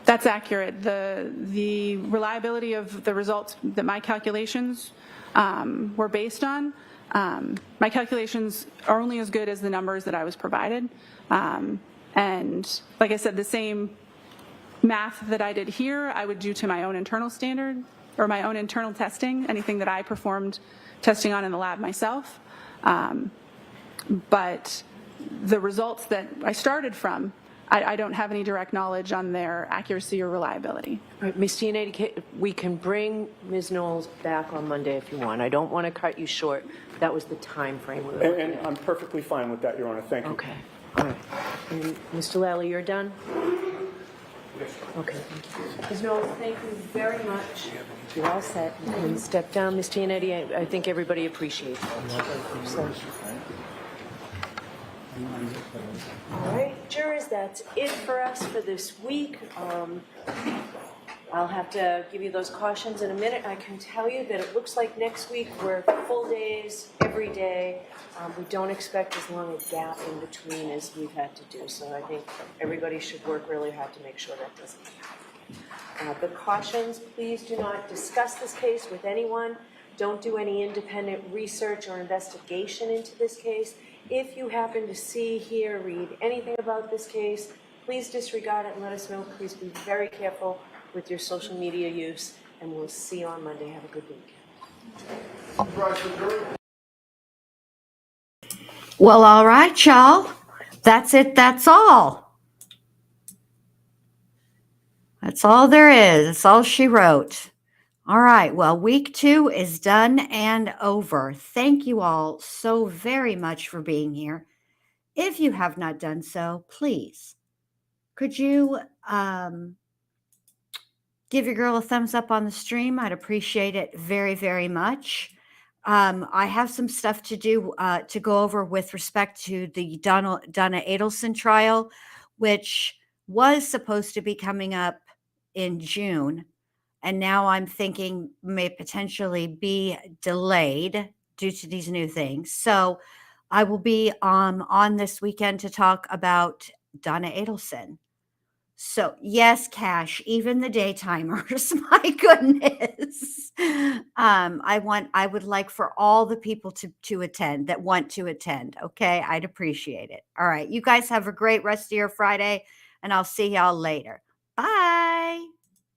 Speaker 17: That's accurate. The reliability of the results that my calculations were based on, my calculations are only as good as the numbers that I was provided. And like I said, the same math that I did here, I would do to my own internal standard or my own internal testing, anything that I performed testing on in the lab myself. But the results that I started from, I don't have any direct knowledge on their accuracy or reliability.
Speaker 5: All right, Ms. Giannetti, we can bring Ms. Knowles back on Monday if you want. I don't want to cut you short. That was the time frame we were looking
Speaker 9: And
Speaker 5: at.
Speaker 9: I'm perfectly fine with that, Your Honor. Thank you.
Speaker 5: Okay. All right. And Mr. Lally, you're done? Okay, thank you. Ms. Knowles, thank you very much. You're all set. You can step down. Ms. Giannetti, I think everybody appreciates it. So. All right, jurors, that's it for us for this week. I'll have to give you those cautions in a minute. I can tell you that it looks like next week we're full days every day. We don't expect as long a gap in between as we've had to do, so I think everybody should work really hard to make sure that doesn't happen. The cautions, please do not discuss this case with anyone. Don't do any independent research or investigation into this case. If you happen to see, hear, read anything about this case, please disregard it and let us know. Please be very careful with your social media use, and we'll see you on Monday. Have a good weekend.
Speaker 2: Well, all right, y'all. That's it. That's all. That's all there is. That's all she wrote. All right. Well, week 2 is done and over. Thank you all so very much for being here. If you have not done so, please, could you give your girl a thumbs up on the stream. I'd appreciate it very, very much. I have some stuff to do to go over with respect to the Donna Adelson trial, which was supposed to be coming up in June. And now I'm thinking may potentially be delayed due to these new things. So I will be on this weekend to talk about Donna Adelson. So yes, Cash, even the daytimers, my goodness. I would like for all the people to attend that want to attend. Okay. I'd appreciate it. All right. You guys have a great rest of your Friday, and I'll see y'all later. Bye.